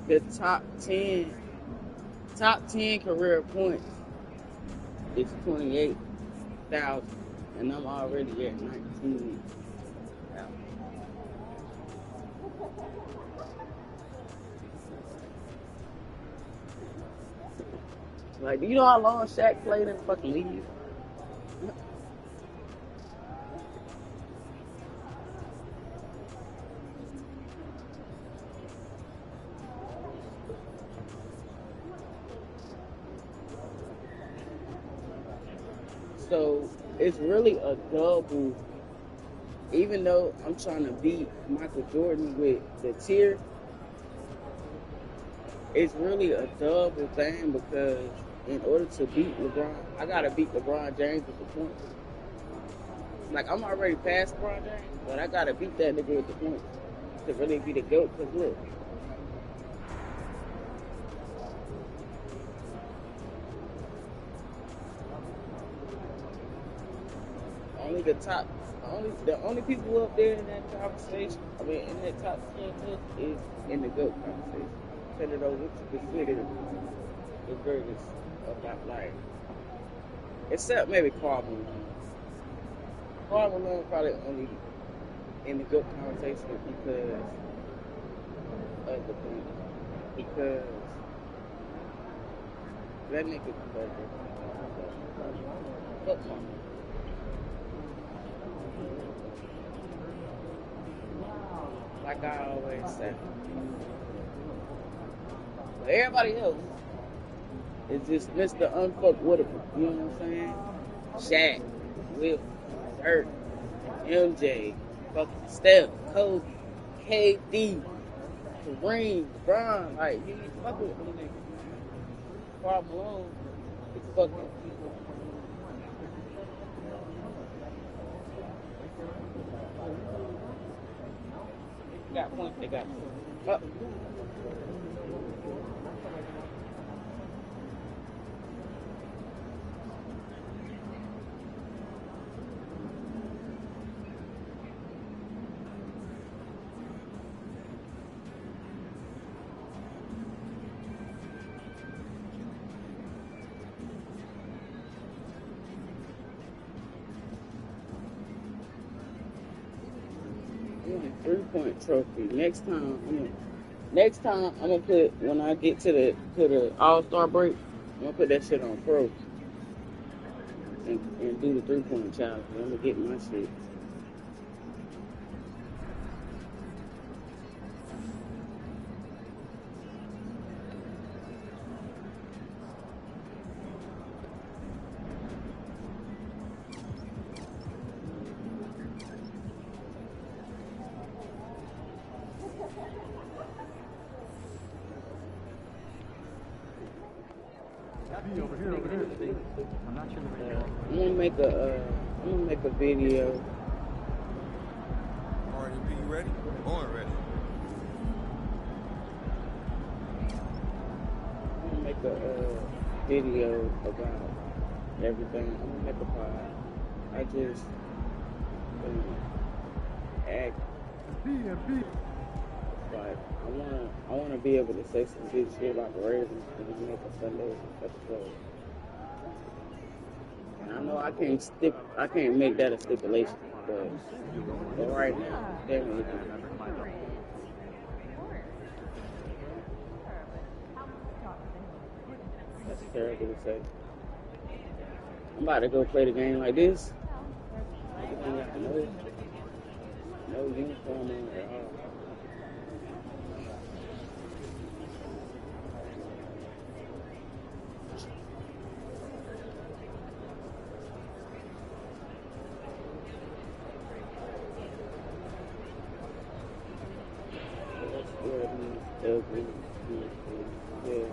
the top ten career points is 28,000, and I'm already at 19,000. Like, do you know how long Shaq played in the fucking league? So it's really a double. Even though I'm trying to beat Michael Jordan with the tier, it's really a double thing because in order to beat LeBron, I gotta beat LeBron James with the points. Like, I'm already past LeBron James, but I gotta beat that nigga with the points to really be the GOAT. Cause look, only the only people up there in that conversation, I mean, in that top 10 list is in the GOAT conversation. Depending on what you consider the greatest about life. Except maybe Kwame. Kwame probably only in the GOAT conversation because of the thing. Because that nigga fuck Kwame. Like I always say. But everybody else is just Mr. Unfuckwittable. You know what I'm saying? Shaq, Will, Dirk, MJ, fucking Steph, Kobe, KD, Kareem, LeBron. Like, you ain't fuck with them niggas. Karl Malone is fucking. Got points, they got points. Three-point trophy. Next time I'm gonna put, when I get to the All-Star break, I'm gonna put that shit on pro and do the 3-point challenge. I'm gonna get my shit. Over here. I'm not sure the radio. I'm gonna make a video. Alright, you ready? Born ready. I'm gonna make a video about everything. I'm gonna make a pod. I just act like I wanna be able to say some good shit about the Ravens when I make a Sunday episode. And I know I can't make that a stipulation, but right now, definitely. That's terrible to say. I'm about to go play the game like this. No uniform on at all. Yeah.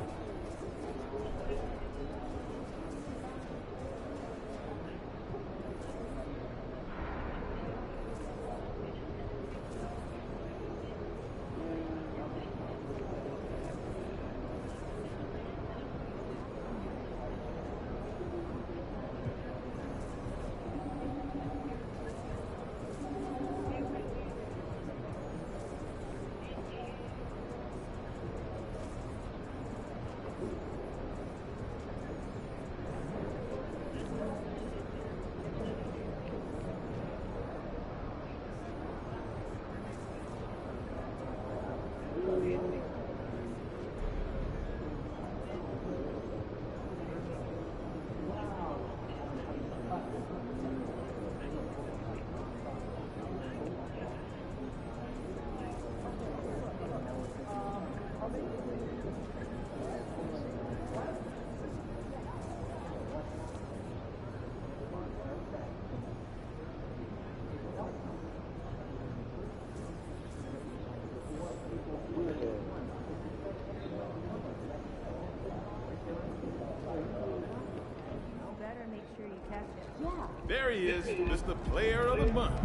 There he is, Mr. Player of the Month.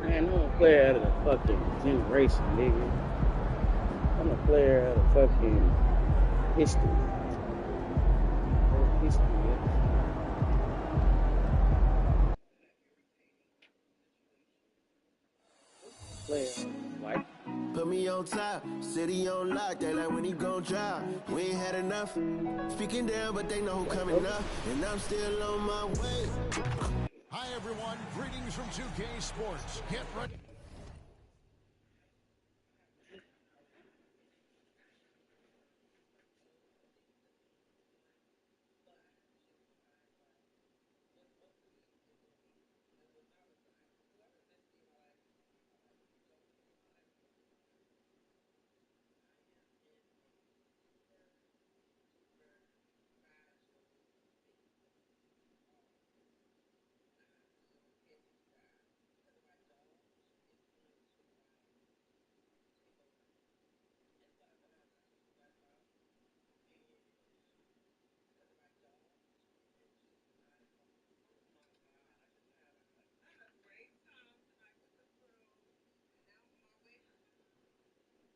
Man, I'm a player out of the fucking generation, nigga. I'm a player out of fucking history. History, yeah. Player, like. Put me on top, city on lock, they like when he gon' drop. We ain't had enough. Speaking down, but they know who coming up. And I'm still on my way. Hi, everyone. Greetings from 2K Sports. Get ready.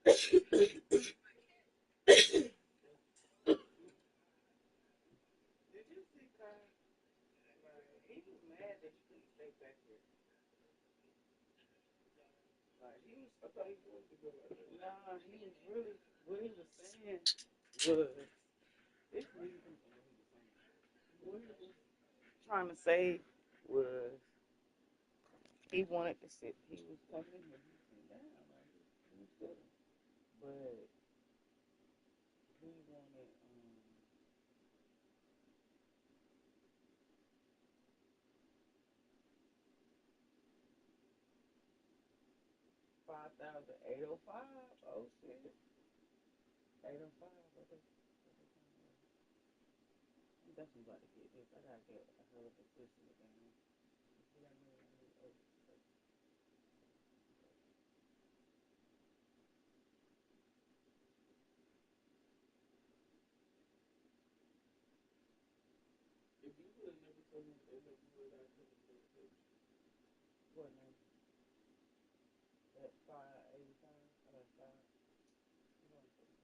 Did you see Kang? He was mad that you couldn't stay back here. Like, he was, I thought he wanted to go like that. Nah, he was really, what he was saying was, this reason for what he was saying. What he was trying to say was, he wanted to sit, he was coming in here, he was sitting down, like, he was good. But he wanted, 5,805. Oh shit. 805. I'm definitely about to get this. I gotta get a hell of a pussy again. You see, if you would have never told me that you would have could have told me. What name? That 585? I got five. You know what I'm saying?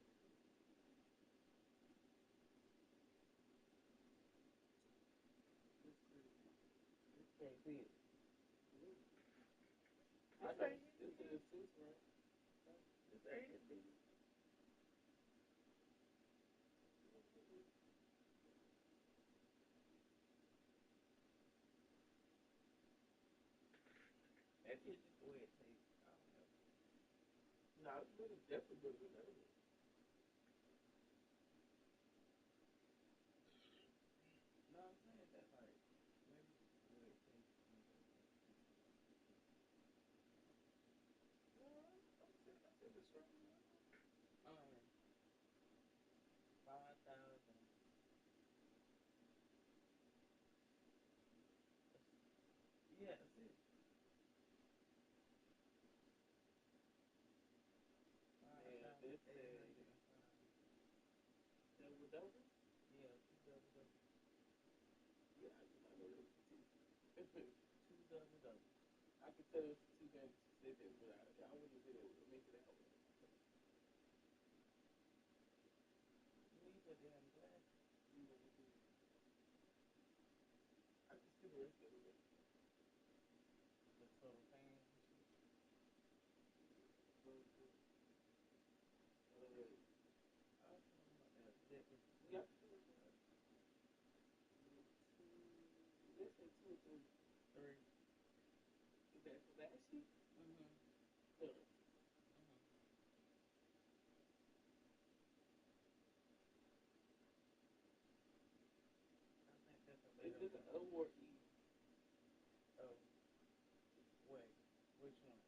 This crazy. This can't see it. I know. This is six, right? This ain't it, baby. That shit just the way it tastes. I don't know. No, it's really definitely better than that one. No, I'm saying that like maybe just the way it tastes. No, I said the strong one. 5,000. Yeah, that's it. 5,805. Double double? Yeah, two double double. Yeah, I know that was two. Two double double. I could tell it's two games you said that, but I wouldn't have been able to make it out. You need your damn glasses. You know what I mean? I can see the rest of it. The total fans and shit. I was talking about that. Yeah, let's say two or three. Three. Is that flashy? Mm-hmm. Third. Mm-hmm. I think that's a better. Is it an O or E? Oh, wait. Which one?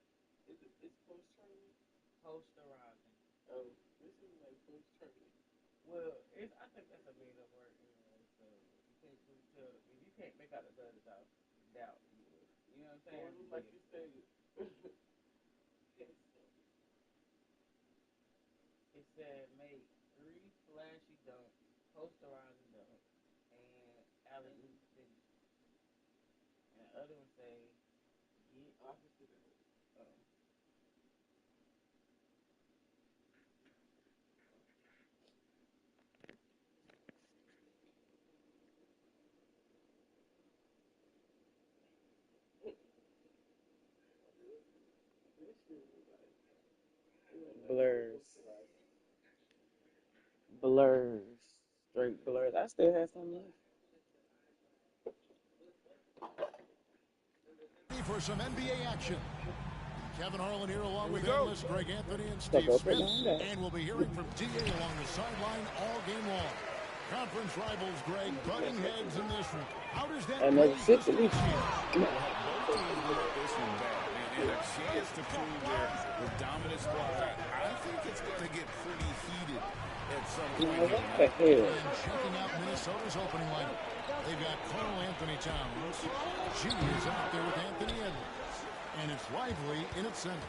Is it? It's post tournament. Posterizing. Oh, this is like post tournament. Well, I think that's a made up word anyway. So you can't really tell if you can't make out the letters out. Doubt you would. You know what I'm saying? Well, like you said. Yes. It said make 3 flashy dunks, posterizing dunks, and alley oop finish. other one say, get opposite of it. Blurs. Blurs. Straight blurs. I still have some left. For some NBA action. Kevin Harlan here along with analysts Greg Anthony and Steve Smith. And we'll be hearing from DA along the sideline all game long. Conference rivals, Greg, butting heads in this one. How does that Another six this year? Well, both teams want this one bad. And a chance to prove their dominant squad. I think it's going to get pretty heated at some point. And checking out Minnesota's opening lineup. They've got Carl Anthony Towns. G is out there with Anthony Edwards. And it's Lively in its center.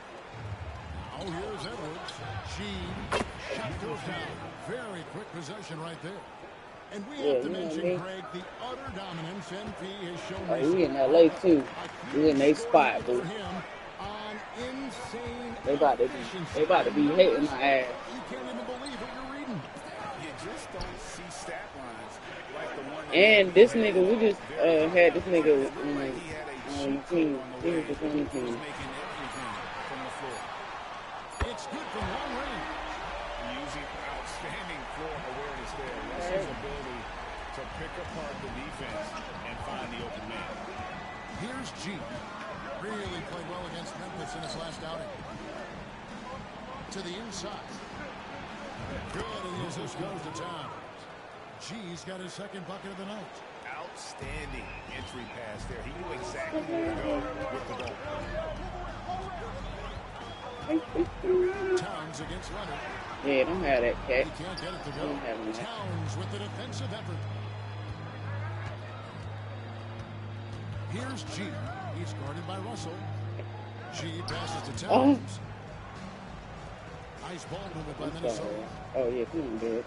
Now here's Edwards. G. Shot goes down. Very quick possession right there. And we have to mention, Greg, the utter dominance NP has shown. We in LA too. We in their spot, dude. On insane They about to be hating my ass. You can't even believe what you're reading. You just don't see stat lines like the one. And this nigga, we just had this nigga on the team. He was just on the team. It's good from long range. Using outstanding floor awareness there. Russell's ability to pick apart the defense and find the open man. Here's G. Really played well against Memphis in his last outing. To the inside. Good, and the assist goes to Towns. G's got his second bucket of the night. Outstanding entry pass there. He knew exactly where to go with the ball. Towns against Leonard. Yeah, don't have that cat. He can't get it to go. Towns with the defensive effort. Here's G. He's guarded by Russell. G passes to Towns. Nice ball movement by Minnesota. Oh, yeah, come on, dude.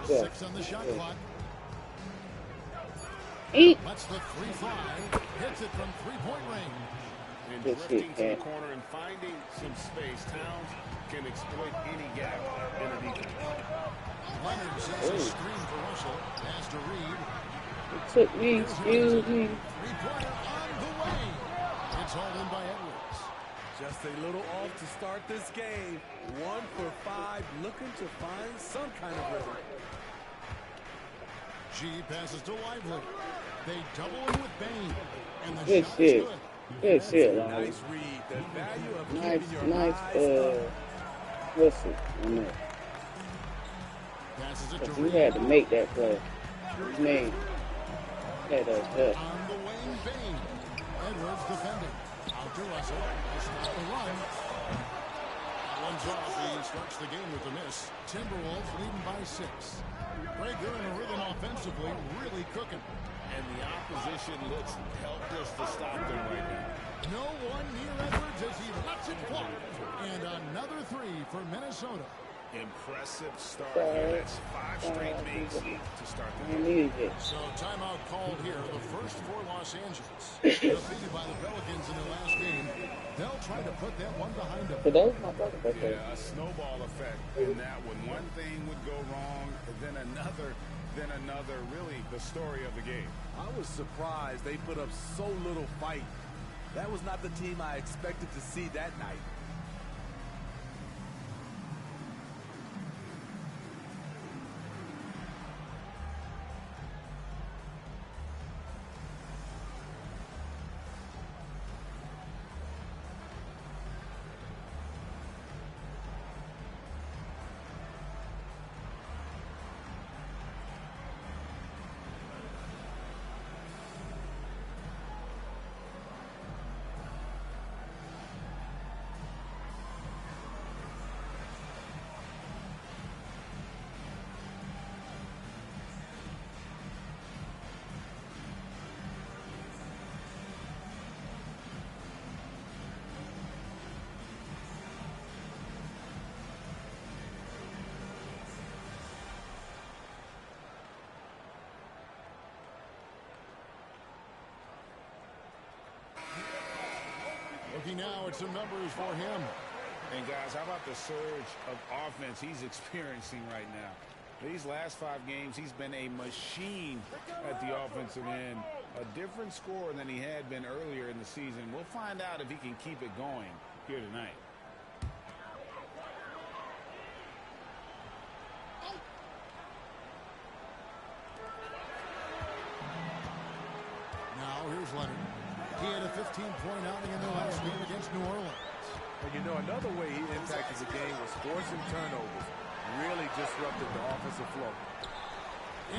6 on the shot clock. Eat. Lets the 3 fly. Hits it from three-point range. And drifting to the corner and finding some space. Towns can exploit any gap in a defense. Leonard sets a screen for Russell. Pass to Reed. It took me, excuse me. Three-pointer on the way. It's hauled in by Edwards. Just a little off to start this game. 1 for 5, looking to find some kind of rhythm. G passes to Lively. They double him with Bain. And the Good shot shit. is good. Good shit, Lonnie. Nice read. The value of Nice, keeping your nice, eyes up. whistle on that. Passes it to Because you Reed. had to make that play. Man, had a hut. On the wing, Bain. Edwards defending. Out to Russell. To stop the run. That one's off. He starts the game with a miss. Timberwolves leading by 6. Greg, they're in a rhythm offensively, really cooking. And the opposition looks helpless to stop them right now. No one near Edwards as he lets it fly. And another 3 for Minnesota. Impressive start here. That's 5 straight makes to start the game. So timeout called here. The first for Los Angeles. Defeated by the Pelicans in their last game. They'll try to put that one behind them. Today's my birthday. Yeah, a snowball effect in that one. One thing would go wrong, then another. Really the story of the game. I was surprised they put up so little fight. That was not the team I expected to see that night. Looking now at some numbers for him. And guys, how about the surge of offense he's experiencing right now? These last 5 games, he's been a machine at the offensive end. A different score than he had been earlier in the season. We'll find out if he can keep it going here tonight. Now here's Leonard. He had a 15-point outing in their last game against New Orleans. And you know, another way he impacted the game was forcing turnovers. Really disrupted the offensive flow.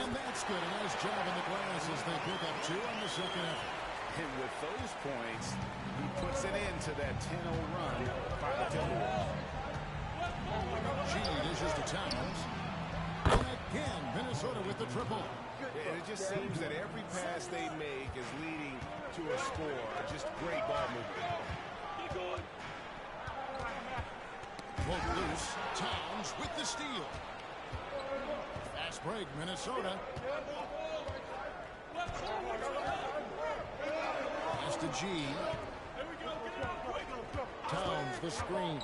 And that's good. A nice job in the glass as they pick up 2 on the second effort. And with those points, he puts it into that 10-0 run by the Timberwolves. G dishes to Towns. And again, Minnesota with the triple. And it just seems that every pass they make is leading to a score. Just great ball movement. Pulled loose. Towns with the steal. Fast break, Minnesota. Pass to G. Towns the screen.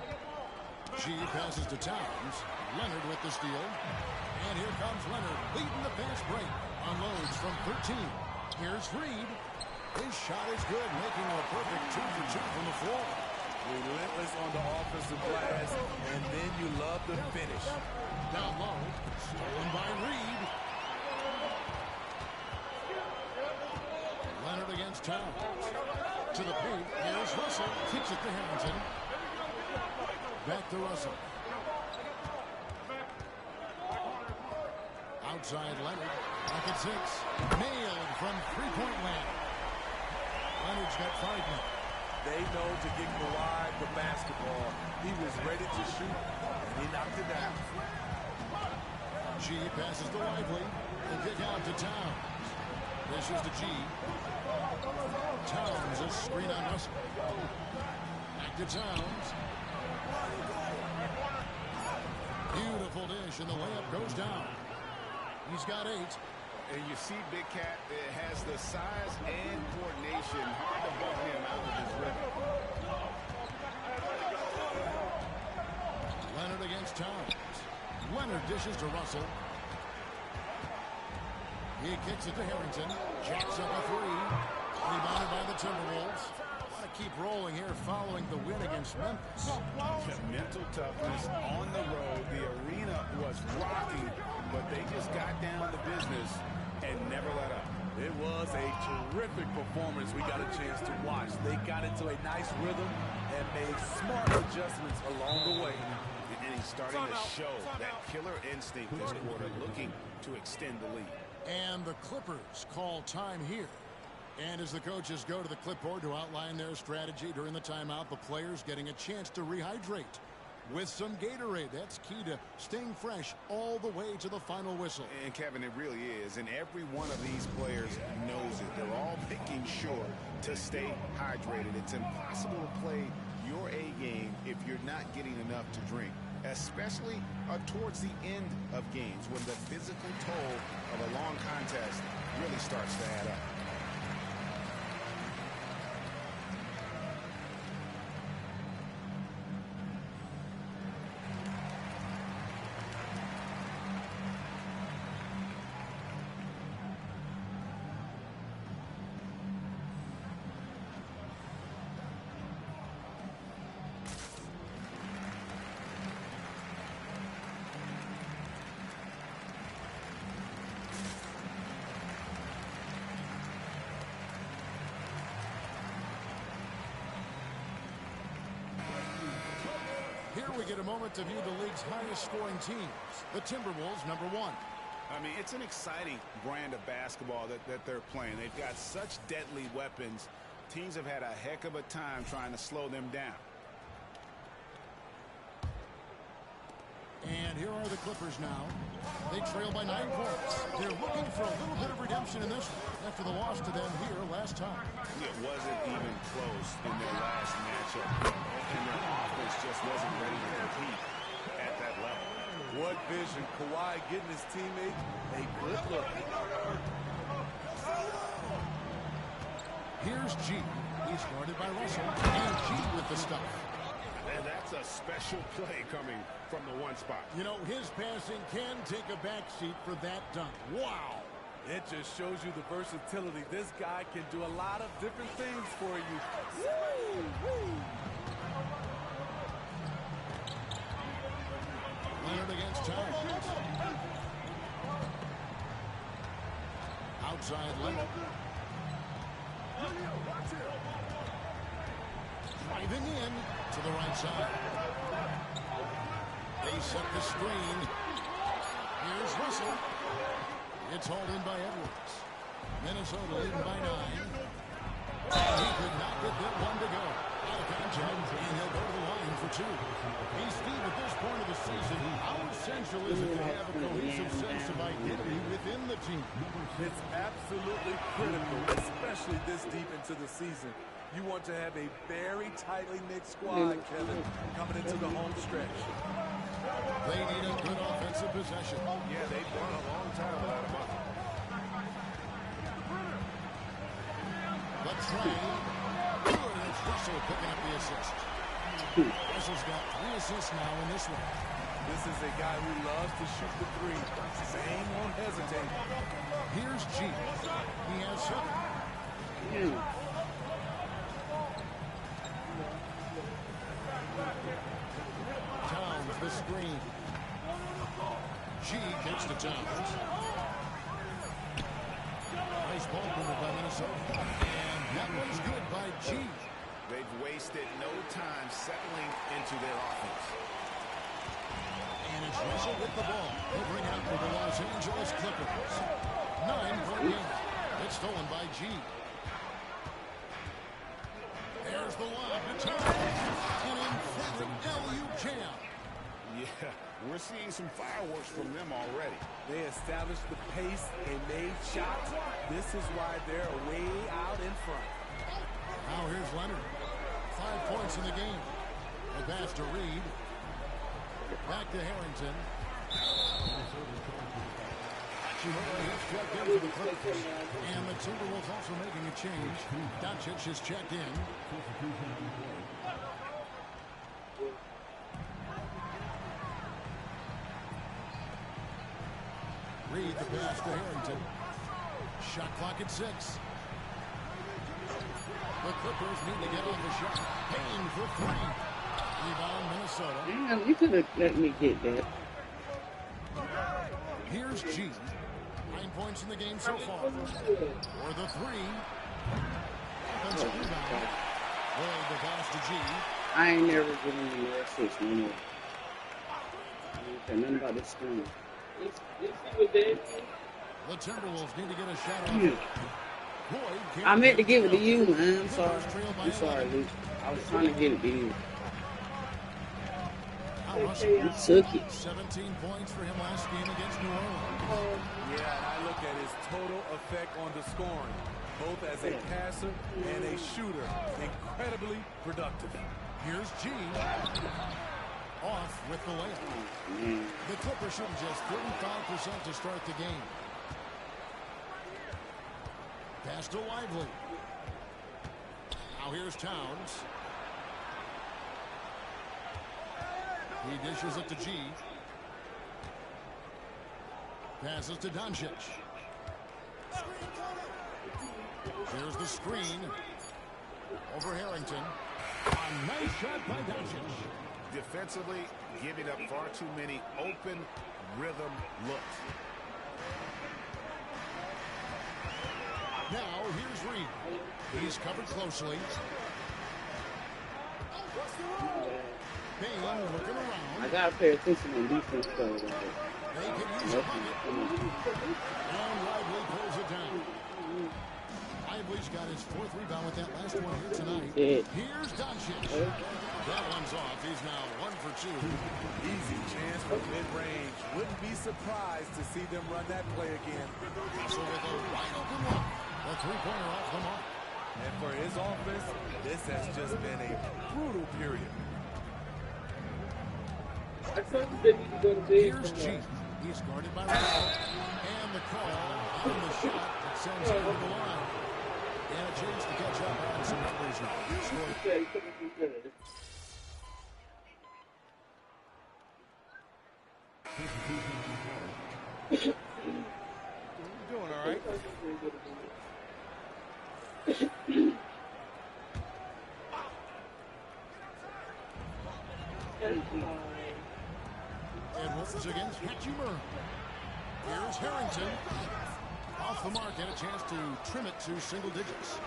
G passes to Towns. Leonard with the steal. And here comes Leonard leading the fast break. Unloads from 13. Here's Reed. His shot is good, making a perfect 2 for 2 from the floor. Relentless on the offensive glass, and then you love the finish. Down low, stolen by Reed. Leonard against Towns. To the paint, here's Russell. Kicks it to Harrington. Back to Russell. Outside Leonard. Back at 6. Nailed from three-point land. Leonard's got 5 now. They know to get Kawhi the basketball. He was ready to shoot, and he knocked it down. G passes to Lively. The kick out to Towns. This is to G. Towns, a screen on Russell. Back to Towns. Beautiful dish, and the layup goes down. He's got 8. And you see Big Cat has the size and coordination. Hard to bump him out of his rhythm. Leonard against Towns. Leonard dishes to Russell. He kicks it to Harrington. Jacks up a 3. Rebounded by the Timberwolves. Want to keep rolling here following the win against Memphis. The mental toughness on the road. The arena was rocking, but they just got down to business and never let up. It was a terrific performance we got a chance to watch. They got into a nice rhythm and made smart adjustments along the way. And he's starting to show that killer instinct this quarter, looking to extend the lead. And the Clippers call time here. And as the coaches go to the clipboard to outline their strategy during the timeout, the players getting a chance to rehydrate with some Gatorade. That's key to staying fresh all the way to the final whistle. And Kevin, it really is. And every one of these players knows it. They're all making sure to stay hydrated. It's impossible to play your A game if you're not getting enough to drink, especially towards the end of games when the physical toll of a long contest really starts to add up. Here we get a moment to view the league's highest scoring teams. The Timberwolves, number 1. I mean, it's an exciting brand of basketball that they're playing. They've got such deadly weapons. Teams have had a heck of a time trying to slow them down. And here are the Clippers now. They trail by 9 points. They're looking for a little bit of redemption in this one after the loss to them here last time. It wasn't even close in their last matchup. And their offense just wasn't ready to compete at that level. What vision. Kawhi getting his teammate a good look. Here's G. He He's guarded by Russell. And G with the stuff. And that's a special play coming from the one spot. You know, his passing can take a backseat for that dunk. Wow. It just shows you the versatility. This guy can do a lot of different things for you. Woo! Leonard against Towns. Outside Leonard. Driving in to the right side. They set the screen. Here's Russell. It's hauled in by Edwards. Minnesota leading by 9. He could not get that one to go. Out of contact, and he'll go to the line for 2. Hey, Steve, at this point of the season, how essential is it to have a cohesive sense of identity within the team? It's absolutely critical, especially this deep into the season. You want to have a very tightly knit squad, Kevin, coming into the home stretch. They need a good offensive possession. Yeah, they've gone a long time without a bucket. The train. Good, and it's Russell picking up the assist. Russell's got 3 assists now in this one. This is a guy who loves to shoot the three. Zane won't hesitate. Here's G. He has 7. Towns the screen. G gets to Towns. Nice ball movement by Minnesota. And that one's good by G. They've wasted no time settling into their offense. And it's Russell with the ball. He'll bring it up for the Los Angeles Clippers. 9-point game. It's stolen by G. There's the lob to Towns. An emphatic LU jam. Yeah, we're seeing some fireworks from them already. They established the pace and made shots. This is why they're way out in front. Now here's Leonard. 5 points in the game. The pass to Reed. Back to Harrington. Hachimura has checked in for the Clippers. And the Timberwolves also making a change. Doncic has checked in. Reed the pass to Harrington. Shot clock at 6. The Clippers need to get on the shot. Payne for 3. Rebound Minnesota. Damn, you could have let me get that. Here's G. 9 points in the game so far. For the 3. Offensive rebound. Lloyd the pass to G. I ain't never given you no assist, no more. I don't care nothing about this screen. The Timberwolves need to get a shot off. I meant to give it to you, man. I'm sorry. I'm sorry, Luke. I was trying to get it to you. You took it. 17 points for him last game against New Orleans. Yeah, and I look at his total effect on the scoring, both as a passer and a shooter. Incredibly productive. Here's G. Off with the layup. The Clippers shooting just 35% to start the game. Pass to Lively. Now here's Towns. He dishes it to G. Passes to Doncic. Here's the screen. Over Harrington. A nice shot by Doncic. Defensively, giving up far too many open rhythm looks. Now, here's Reed. He's covered closely. Payne looking around. I gotta pay attention on defense, though. They can use a bucket. And Lively pulls it down. Lively's got his 4th rebound with that last one here tonight. Here's Doncic. That one's off. He's now 1 for 2. Easy chance for mid-range. Wouldn't be surprised to see them run that play again. So with a wide open look, the 3-pointer off the mark. And for his offense, this has just been a brutal period. Here's G. He's guarded by Russell. And the call on the shot that sends him to the line. And a chance to catch up on some numbers Warriors now. Scoring. Doing all right. Edwards against Hatchimer. Here's Harrington. Off the mark, and a chance to trim it to single digits.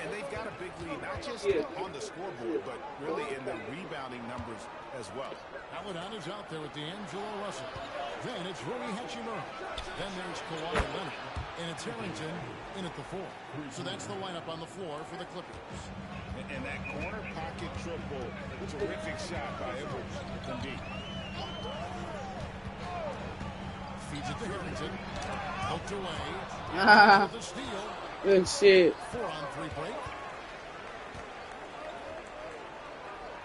And they've got a big lead, not just on the scoreboard, but really in the rebounding numbers as well. Paladon is out there with D'Angelo Russell. Then it's Rui Hachimura. Then there's Kawhi Leonard. And it's Harrington in at the 4. So that's the lineup on the floor for the Clippers. And that corner pocket triple, terrific shot by Edwards from deep. Feeds it to Harrington. Poked away. With the steal. Good shit. 4-on-3 break.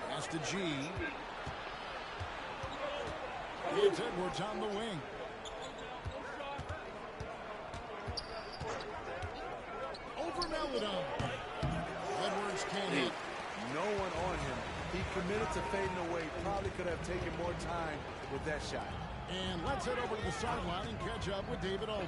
Pass to G. It's Edwards on the wing. Over Melodon. Edwards can't hit. No one on him. He committed to fading away. Probably could have taken more time with that shot. And let's head over to the sideline and catch up with David Aldridge.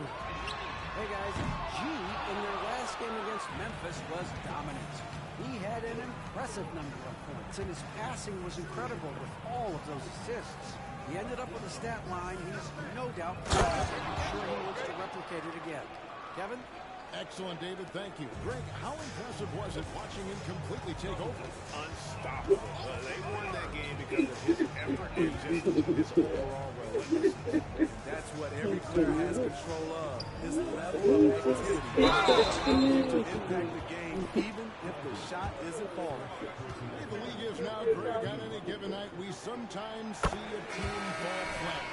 Hey guys, G in their last game against Memphis was dominant. He had an impressive number of points, and his passing was incredible with all of those assists. He ended up with a stat line he's no doubt proud of, and I'm sure he wants to replicate it again. Kevin? Excellent, David. Thank you. Greg, how impressive was it watching him completely take over? Unstoppable. They won that game because of his effort and just his overall relentlessness. That's what every player has control of. His level of activity to impact the game, even if the shot isn't falling. The league is now, Greg, on any given night, we sometimes see a team fall flat.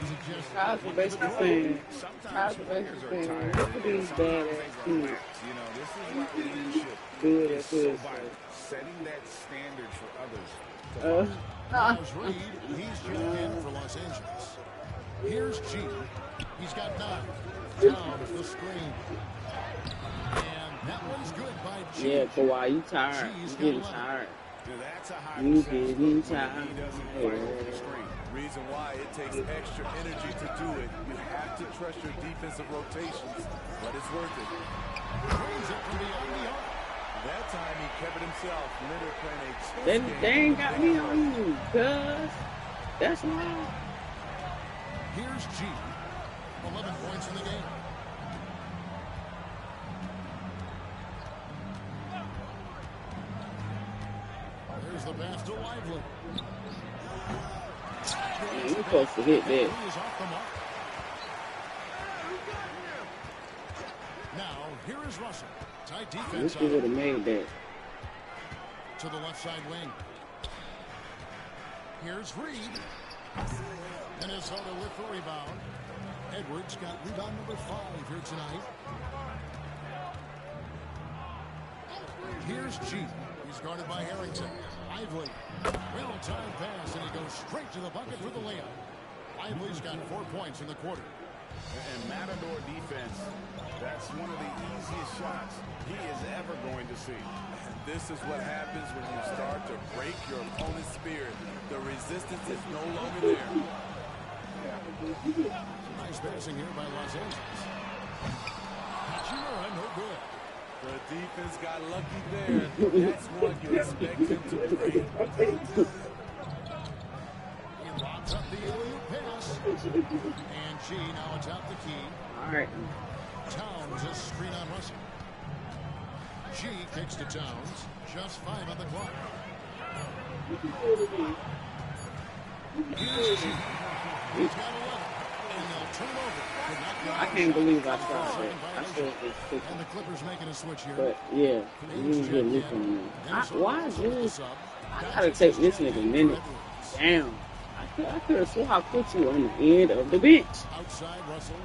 Is it just Kyle's basically saying, Sometimes players are tired. look at these badass kids. You know, this is why leadership Good is at so this. vital. Setting that standard for others to follow. Miles Reed? He's checked in for Los Angeles. Here's G. He's got 9. Towns the screen. And that one's good by G. Yeah, Kawhi, you tired. G's You getting got 11. tired. That's a high You percentage getting when tired. he doesn't fight over the screen. Reason why it takes extra energy to do it. You have to trust your defensive rotations, but it's worth it. Throws it from beyond the arc. That time he kept it himself. Leonard playing a chess They game. ain't got me on you, cuz. That's why. Here's G. 11 points in the game. There's the pass to Lively. Man, you supposed to hit that. He is off the mark. Now, here is Russell. Tight defense Wish you would have made that. to the left side wing. Here's Reed. Minnesota with the rebound. Edwards got rebound number 5 here tonight. Here's G. He's guarded by Harrington. Lively. Well-timed pass, and he goes straight to the bucket for the layup. Lively's got 4 points in the quarter. And Matador defense, that's one of the easiest shots he is ever going to see. And this is what happens when you start to break your opponent's spirit. The resistance is no longer there. Nice passing here by Los Angeles. Hachimura, no good. The defense got lucky there. That's one you expect him to break. He lobs up the alley-oop pass. And G now atop the key. All right. Towns a screen on Russell. G kicks to Towns. Just 5 on the clock. Here's G. He's got 11. And they'll turn over. I can't believe I saw that. I said it's quick. And the Clippers making a switch here. But yeah, you didn't get me from me. Why, dude? I gotta take this nigga a minute. Damn. I could have swore I put you on the end of the bench. Outside Russell.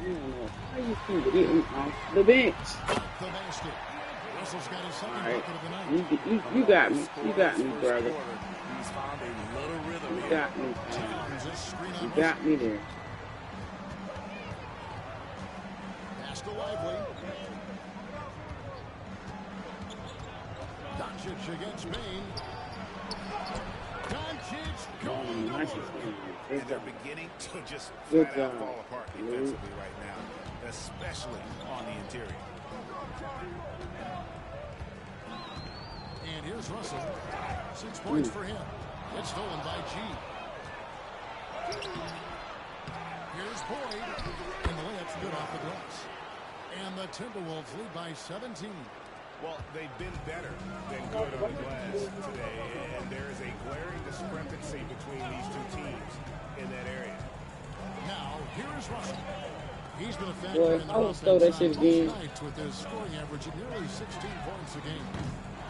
I don't know how you keep getting off the bench. The basket. Russell's got his second All right. bucket of the night. You got me. You got me, brother. He's found a little rhythm You here. got me. Towns a screen on You Russell. got me there. Pass to Lively. Doncic against Bain. Doncic going to work. And they're beginning to just Good flat out job. fall apart defensively right now, especially on the interior. And here's Russell. 6 points for him. It's stolen by G. Here's Boyd. And the layup's good off the glass. And the Timberwolves lead by 17. Well, they've been better than good on the glass today, and there is a glaring discrepancy between these two teams in that area. Now, here is Russell. He's been a factor Boy, in the I would stole that offense shit on both again. nights with his scoring average of nearly 16 points a game.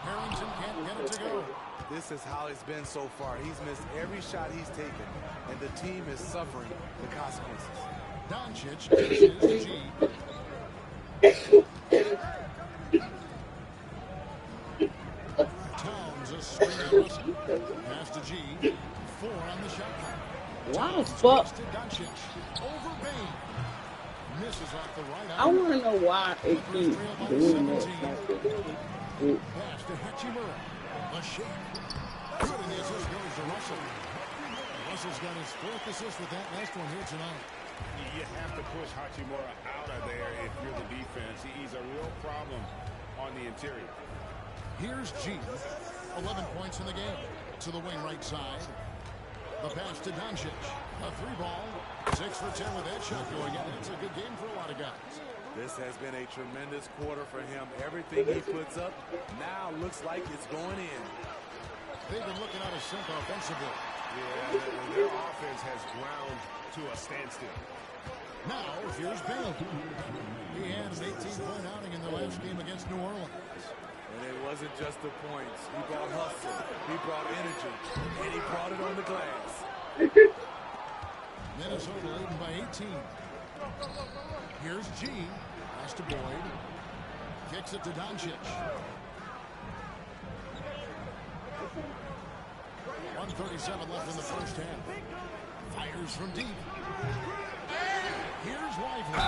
Harrington can't get it to go. This is how it's been so far. He's missed every shot he's taken, and the team is suffering the consequences. Doncic dishes G. Towns a screen on Russell. Pass to G. 4 on the shot clock. Why the fuck? To Doncic. Over Bain. Misses off the right I eye. want to know why it keeps doing that. Pass to Hachimura. A shake. Good, and the assist goes to Russell. Russell's got his 4th assist with that last one here tonight. You have to push Hachimura out of there if you're the defense. He's a real problem on the interior. Here's G. 11 points in the game. To the wing right side. The pass to Doncic. A 3-ball. 6 for 10 with that shot going in. It's a good game for a lot of guys. This has been a tremendous quarter for him. Everything he puts up now looks like it's going in. They've been looking out of sync offensively. Yeah, their offense has ground to a standstill. Now, here's Bain. He had an 18-point outing in the last game against New Orleans. And it wasn't just the points. He brought hustle. He brought energy. And he brought it on the glass. Minnesota leading by 18. Here's G. Pass to Boyd. Kicks it to Doncic. 1:37 left in the first half. Fires from deep. Here's Lively.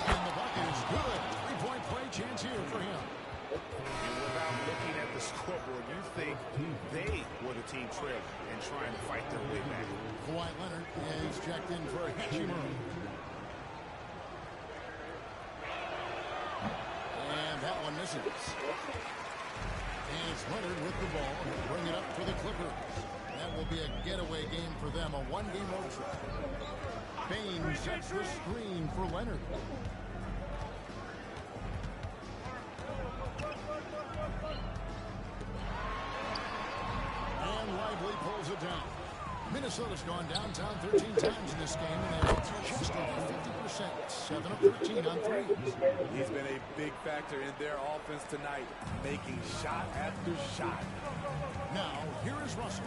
And the bucket is good. 3-point play chance here for him. And without looking at the scoreboard, you think they were the team trailing and trying to fight their way back. Kawhi Leonard is checked in for Hachimura. And that one misses. And it's Leonard with the ball. He'll bring it up for the Clippers. That will be a getaway game for them, a 1-game road trip. Bain sets the screen for Leonard. And Lively pulls it down. Minnesota's gone downtown 13 times in this game, and they're just over 50%, 7 of 13 on threes. He's been a big factor in their offense tonight, making shot after shot. Now, here is Russell.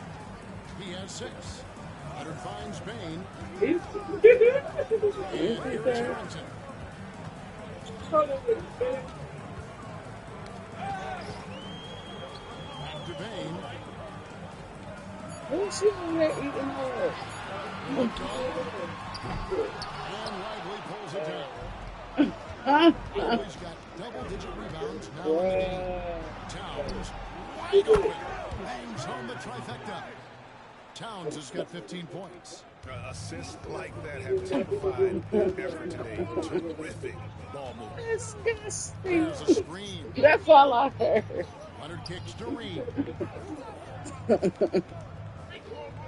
He has 6. Leonard finds Bain. And here's Harrington. Back to Bain. Who's sitting there eating her? And Lively pulls it down. Lively's got double-digit rebounds now in the game. Towns wide open. Bangs home the trifecta. Towns has got 15 points. Assists like that have typified their effort today. Terrific ball movement. Disgusting. There's a screen. That's all I heard. Leonard kicks to Reed.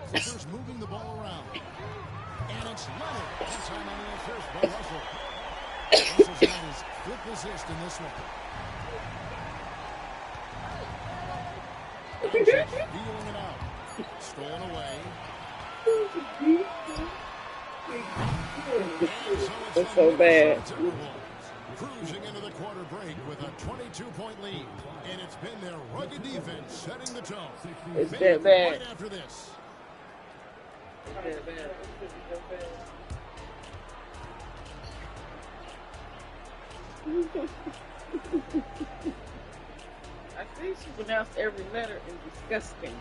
Clippers moving the ball around. And it's Leonard. That time on the assist by Russell. Russell's got his 5th assist in this one. Doncic feeling it out. Stolen away. It's so bad. Cruising into the quarter break with a 22-point lead. And it's been their rugged defense setting the tone. It's that bad. Right after this. I think she pronounced every letter in disgusting.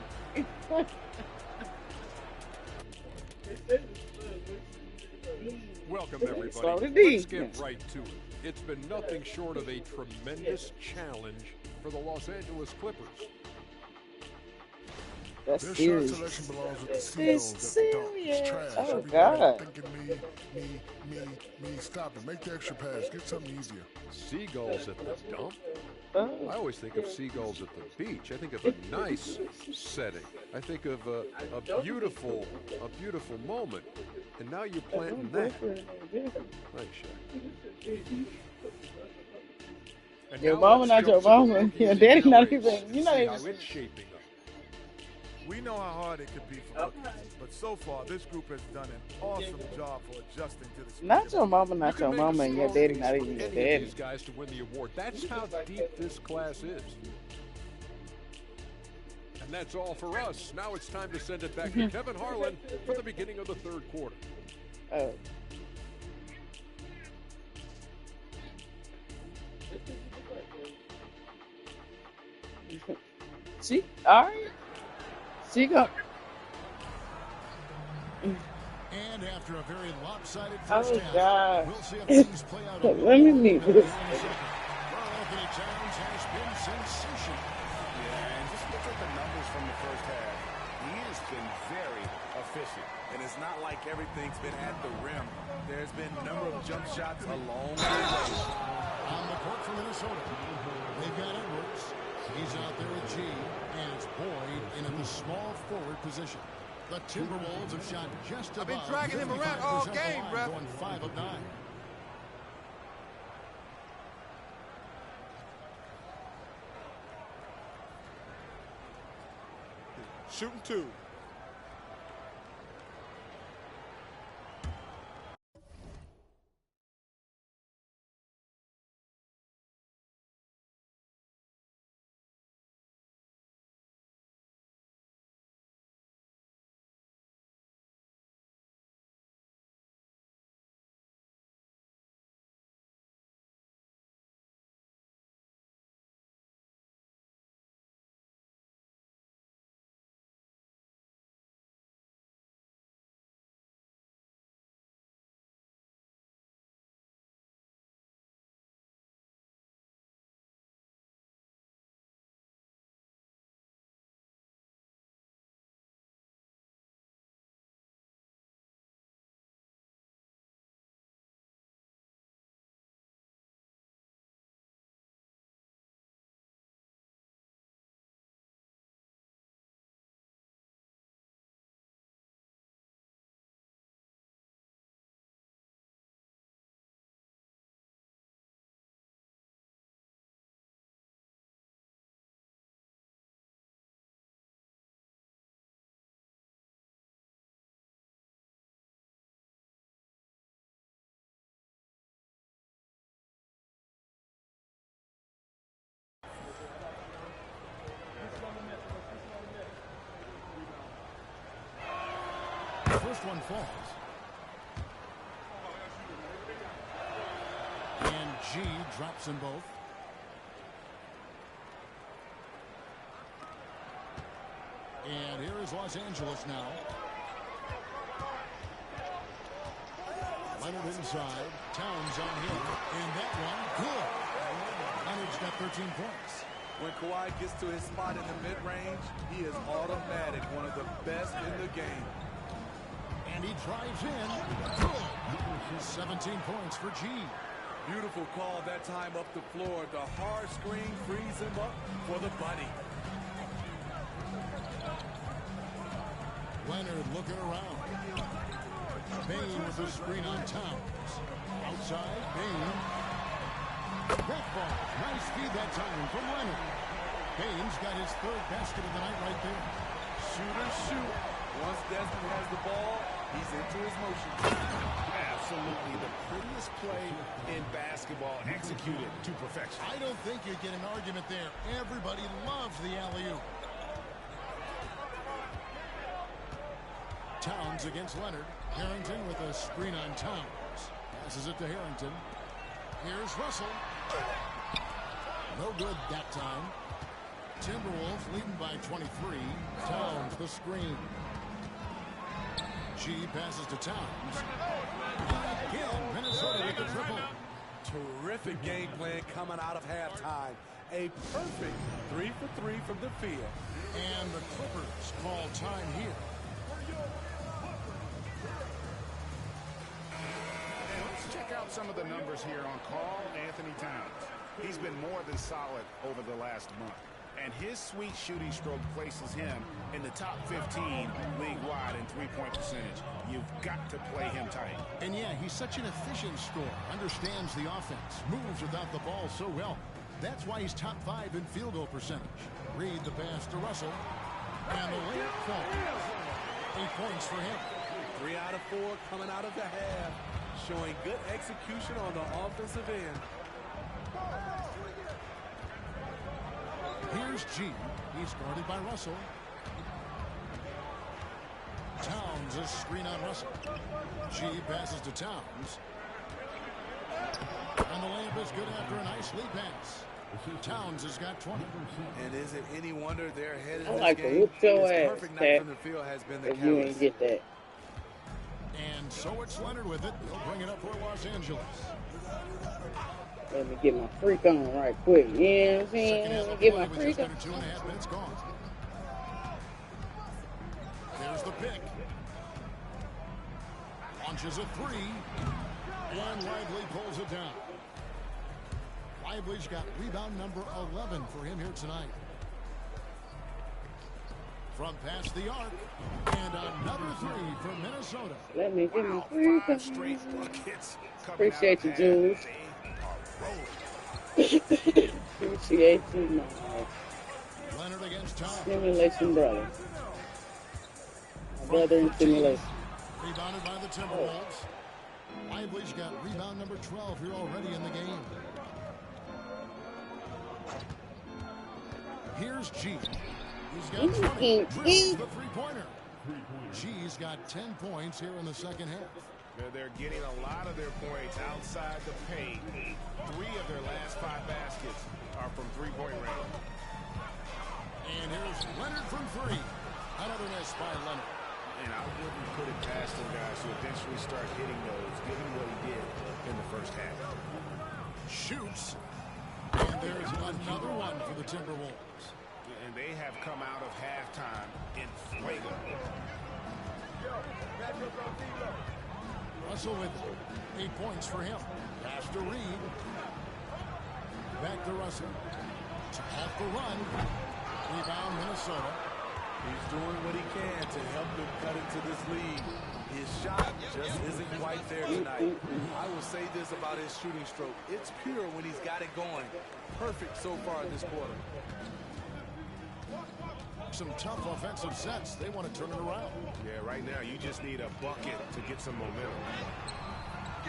Welcome, everybody. Slowly D. Let's get right to it. It's been nothing short of a tremendous challenge for the Los Angeles Clippers. That's Their shot serious. selection belongs with the It's Seagulls at the dunk. serious. It's trash. Oh, Everybody God. thinking me. Stop it. Make the extra pass. Get something easier. Seagulls at the dump? Oh. I always think of seagulls at the beach. I think of a nice setting. I think of a beautiful moment. And now you're planting that. Nice shot. And Your now mama let's not jump your to the mama. rookies Your and daddy young not race even. and You not see how even. it's shaping up. We know how hard it could be for rookies, but so far this group has done an awesome job for adjusting to the speed. Not your mama, You not can your make a mama, and your strong daddy case not for even your any of daddy. these guys to win the award. That's how deep this class is. And that's all for us. Now it's time to send it back to Kevin Harlan for the beginning of the third quarter. Oh. She, all right. She go. And after a very lopsided Oh, first half, God. we'll see if things play out. Let me meet this. Anthony Towns has been sensational. Yeah, and just look at the numbers from the first half. He has been very efficient. And it's not like everything's been at the rim. There's been a number of jump shots along the way. On the court for Minnesota, they've got Edwards. He's out there with G, and it's Boyd in the small forward position. The Timberwolves have shot just above. I've been dragging him around all 55% game, line, ref. going 5 of 9. Shooting two. The first one falls. And G drops them both. And here is Los Angeles now. Leonard inside. Towns on him. And that one, good. Leonard's got 13 points. When Kawhi gets to his spot in the mid-range, he is automatic, one of the best in the game. And he drives in. Good. 17 points for G. Beautiful call that time up the floor. The hard screen frees him up for the bunny. Leonard looking around. Bain with the screen on Towns. Outside, Bain. That ball. Nice feed that time from Leonard. Bain's got his third basket of the night right there. Shooter, shoot. Once Desmond has the ball, he's into his motion. Absolutely the prettiest play in basketball, executed to perfection. I don't think you get an argument there. Everybody loves the alley-oop. Towns against Leonard. Harrington with a screen on Towns. Passes it to Harrington. Here's Russell. No good that time. Timberwolves leading by 23. Towns the screen. G passes to Towns. Again, Minnesota with the triple. Terrific game plan coming out of halftime. A perfect 3 for 3 from the field. And the Clippers call time here. And let's check out some of the numbers here on Karl Anthony Towns. He's been more than solid over the last month. And his sweet shooting stroke places him in the top 15 league-wide in three-point percentage. You've got to play him tight. And yeah, he's such an efficient scorer, understands the offense, moves without the ball so well. That's why he's top 5 in field goal percentage. Read the pass to Russell. And the layup falls. 8 points for him. 3 out of 4 coming out of the half. Showing good execution on the offensive end. Here's G. He's guarded by Russell. Towns is screen on Russell. G passes to Towns. And the layup is good after a nice lead pass. Towns has got 20. And is it any wonder they're headed I this like to game? whoop your His ass, perfect night Cat, from the field has been the if you ain't catalyst. get that. And so it's Leonard with it. He'll bring it up for Los Angeles. Let me get my freak on right quick. You know what I'm saying? Second half Let me of get play my with freak just on. under 2.5 minutes gone. There's the pick. Launches a 3. And Lively pulls it down. Lively's got rebound number 11 for him here tonight. From past the arc. And another 3 for Minnesota. Let me get my Wow, freak 5 on. straight buckets. Appreciate you, Jules. Appreciate you, man. Leonard against Towns. Simulation brother. My brother in simulation. Rebounded by the Timberwolves. Lively's got rebound number 12 here already in the game. Here's G. He's got 20. Drills the three-pointer. G's got 10 points here in the second half. They're getting a lot of their points outside the paint. 3 of their last 5 baskets are from three-point range. And here's Leonard from 3. Another miss by Leonard. And I wouldn't put it past them guys to eventually start hitting those, given what he did in the first half. Shoots. And there's another one for the Timberwolves. And they have come out of halftime in fuego. Russell with 8 points for him. Pass to Reed. Back to Russell. Off the run. Rebound Minnesota. He's doing what he can to help them cut into this lead. His shot just isn't quite there tonight. I will say this about his shooting stroke. It's pure when he's got it going. Perfect so far this quarter. Some tough offensive sets. They want to turn it around. Yeah, right now you just need a bucket to get some momentum.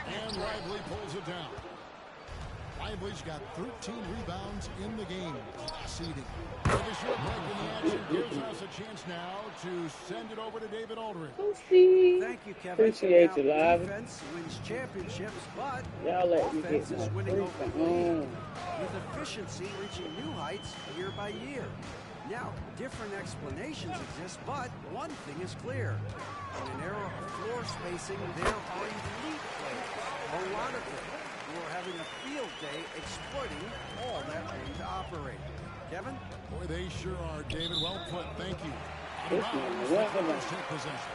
And Lively pulls it down. Lively's got 13 rebounds in the game. Seeding. Take a short break in the action. Gives us a chance now to send it over to David Aldridge. Thank you, Kevin. Appreciate you, Now, Live. defense wins championships, but Y'all let me offense get is my winning over freak the league, on. with efficiency reaching new heights year by year. Now, different explanations exist, but one thing is clear. In an era of floor spacing, there are elite players, a lot of them, who are having a field day exploiting all that room to operate. Kevin? Boy, they sure are, David. Well put. Thank you. This Out of man, bounds, what the the- Clippers take possession.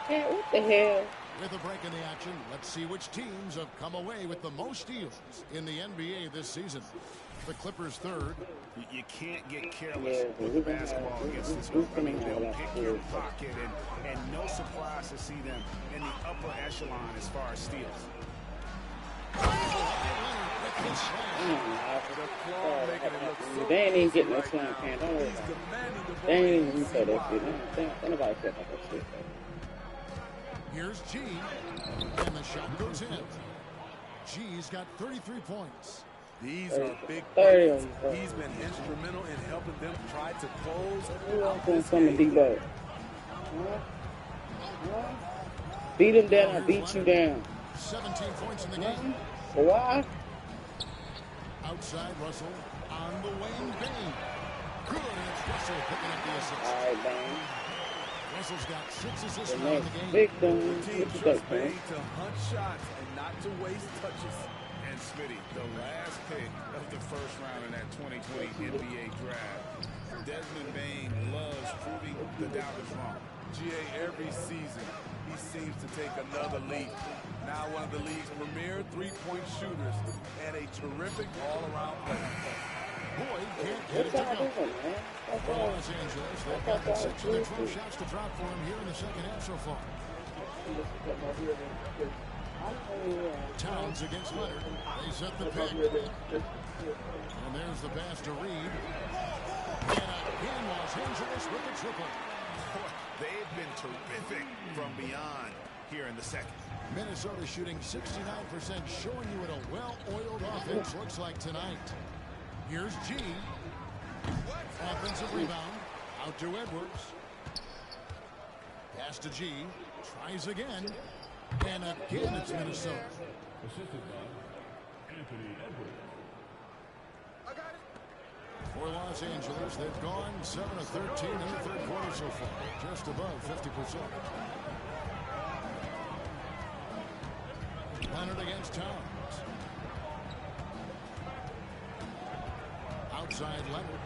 Yeah, what the hell? With a break in the action, let's see which teams have come away with the most steals in the NBA this season. The Clippers third. You can't get careless Yeah, with we're the gonna basketball have- against this we're group. I gonna mean, have they'll a lot pick of your steals. pocket, and no surprise to see them in the upper echelon as far as steals. They ain't even getting no slam can. Don't worry about it. They ain't even replay that shit. Don't nobody care about that shit. Here's G. And the shot goes in. G's got 33 points. These are big 30 buckets. on the He's been instrumental in helping them try to close Who else out want this some of game. D-Bo? Beat him down, I beat you down. 17 points in the game. Why? Outside Russell on the Wayne Bane. Good, and it's Russell picking up the assist. All right, man. Russell's got 6 assists The now in next the game. victim. The team What you trusts think, man? Bane to hunt shots and not to waste touches. And And Smitty, the last pick of the first round in that 2020 NBA draft. Desmond Bain loves proving the doubters wrong. GA, every season, he seems to take another leap. Now one of the league's premier three-point shooters and a terrific all-around player. Boyd can't get it to go. For Los Angeles, they've got 6 of their 12 shots to drop for him here in the second half so far. Towns against Leonard. They set the pick. And there's the pass to Reed. And again, Los Angeles with the triple. They've been terrific from beyond here in the second. Minnesota shooting 69%, showing you what a well-oiled offense looks like tonight. Here's G. Offensive rebound. Out to Edwards. Pass to G. Tries again. And again, it's Minnesota. Assisted by Anthony Edwards. For Los Angeles, they've gone 7 of 13 in the third quarter so far. Just above 50%. Leonard against Towns. Outside Leonard.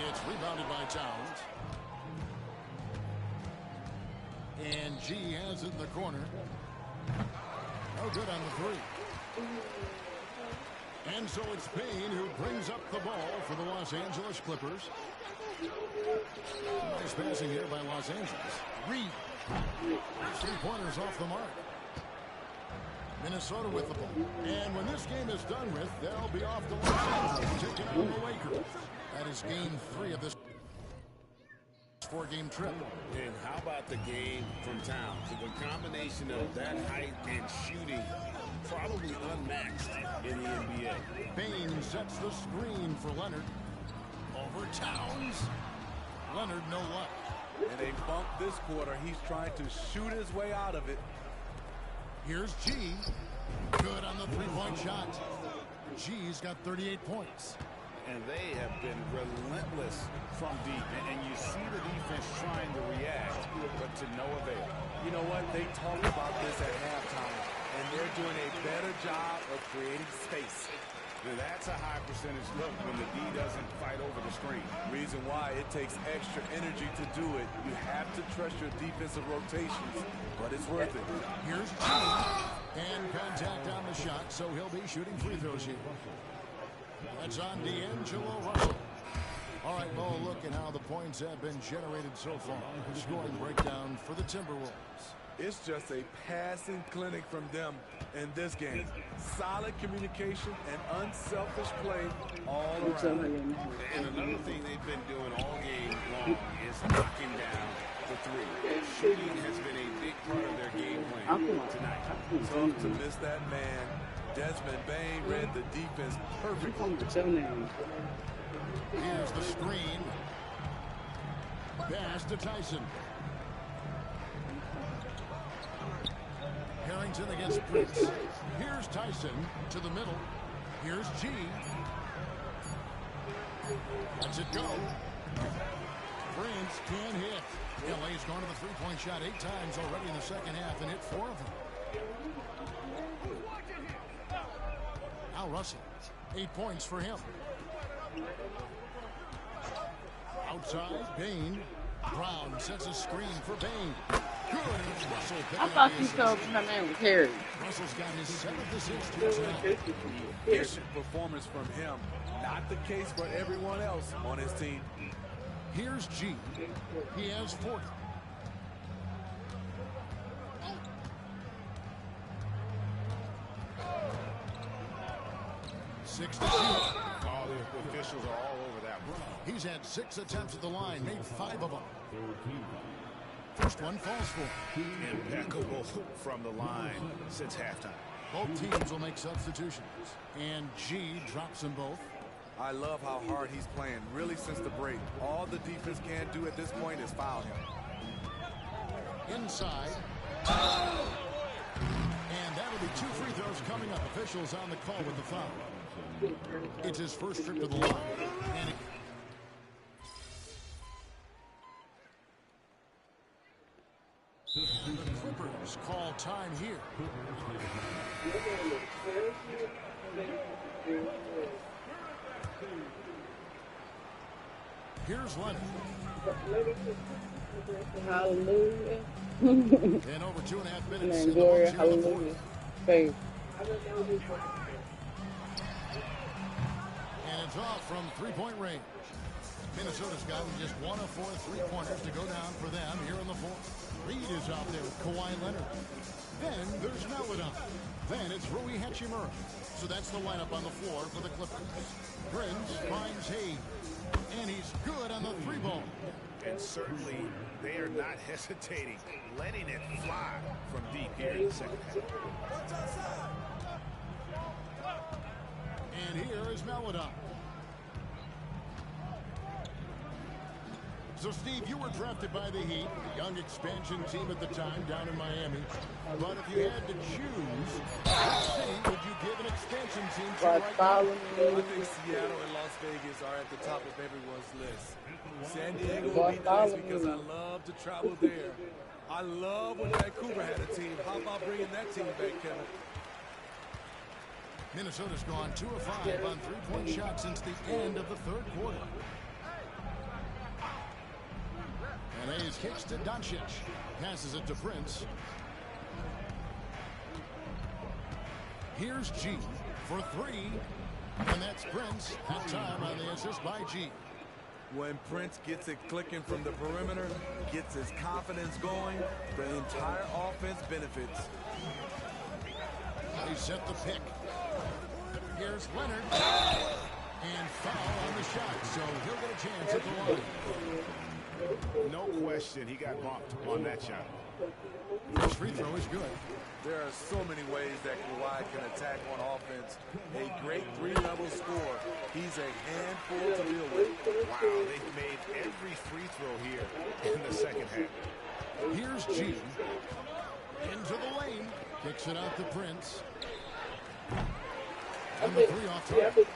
It's rebounded by Towns. And G has it in the corner. No good on the three. And so it's Payne who brings up the ball for the Los Angeles Clippers. Nice passing here by Los Angeles. Reed. 3-pointers off the mark. Minnesota with the ball. And when this game is done with, they'll be off to Los Angeles to take on the Lakers. That is game 3 of this 4-game trip. And how about the game from Towns? The combination of that height and shooting, probably unmatched in the NBA. Bain sets the screen for Leonard. Over Towns. Leonard, no luck. And they bumped this quarter. He's trying to shoot his way out of it. Here's G. Good on the three-point shot. G's got 38 points. And they have been relentless from deep. And you see the defense trying to react, but to no avail. You know what? They talked about this at halftime, and they're doing a better job of creating space. That's a high percentage look when the D doesn't fight over the screen. Reason why it takes extra energy to do it. You have to trust your defensive rotations, but it's worth it. Here's G. And contact on the shot, so he'll be shooting free throws here. That's on D'Angelo Russell. All right, well, look at how the points have been generated so far. Scoring breakdown for the Timberwolves. It's just a passing clinic from them in this game. Solid communication and unselfish play all around. And another thing they've been doing all game long is knocking down the three. Shooting has been a big part of their game plan tonight. Tough to miss that man. Desmond Bain read the defense perfectly. Here's the screen. Pass to Tyson. Harrington against Prince. Here's Tyson to the middle. Here's G. Lets it go. Prince can hit. LA's gone to the three-point shot 8 times already in the second half and hit 4 of them. Al Russell, 8 points for him. Outside, Bain. Brown sets a screen for Bain. Good. Russell I thought you told me her name was Harry. Russell's got his 7th assist tonight. Efficient performance from him. Not the case for everyone else on his team. Here's G. He has 40. Six to shoot. All the officials are all over that one. He's had 6 attempts at the line, made 5 of them. First one falls for him. Impeccable from the line since halftime. Both teams will make substitutions. And G drops them both. I love how hard he's playing, really since the break. All the defense can do at this point is foul him. Inside. And that'll be 2 free throws coming up. Officials on the call with the foul. It's his first trip to the line. And the Clippers officials call time here. Here's Leonard. Hallelujah. And over 2.5 minutes in the Gloria, books here in the hallelujah. fourth. Faith. And it's off from three-point range. Minnesota's gotten just 1 of 4 three-pointers to go down for them here in the fourth. Reed is out there with Kawhi Leonard. Then there's Melodon. Then it's Rui Hachimura. So that's the lineup on the floor for the Clippers. Prince finds Hayes. And he's good on the three ball. And certainly they are not hesitating, letting it fly from deep here in the second half. And here is Melodon. So, Steve, you were drafted by the Heat, young expansion team at the time down in Miami. But if you had to choose, what city would you give an expansion team to right now? I think Seattle and Las Vegas are at the top of everyone's list. San Diego would be nice because I love to travel there. I love when Vancouver had a team. How about bringing that team back, Kevin? Minnesota's gone 2 of 5 on three-point shots since the end of the third quarter. And Hayes kicks to Doncic. Passes it to Prince. Here's G for 3. And that's Prince. Half time on the assist by G. When Prince gets it clicking from the perimeter, gets his confidence going, the entire offense benefits. They set the pick. Here's Leonard. And foul on the shot, so he'll get a chance at the line. No question he got bumped on that shot. His free throw is good. There are so many ways that Kawhi can attack on offense. A great three-level scorer. He's a handful to deal with. Wow, they've made every free throw here in the second half. Here's G. Into the lane. Kicks it out to Prince. And the 3 off target.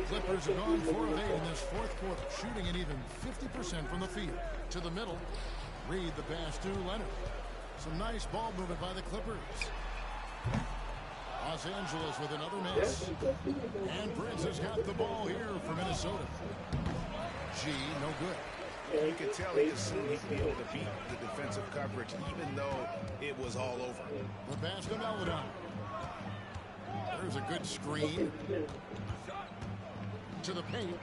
Clippers have gone 4 of 8 in this fourth quarter, shooting an even 50% from the field. To the middle. Reed the pass to Leonard. Some nice ball movement by the Clippers. Los Angeles with another miss. And Prince has got the ball here for Minnesota. G, no good. You could tell he assumed he'd be able to beat the defensive coverage, even though it was all over. The pass to Melodon. There's a good screen. To the paint.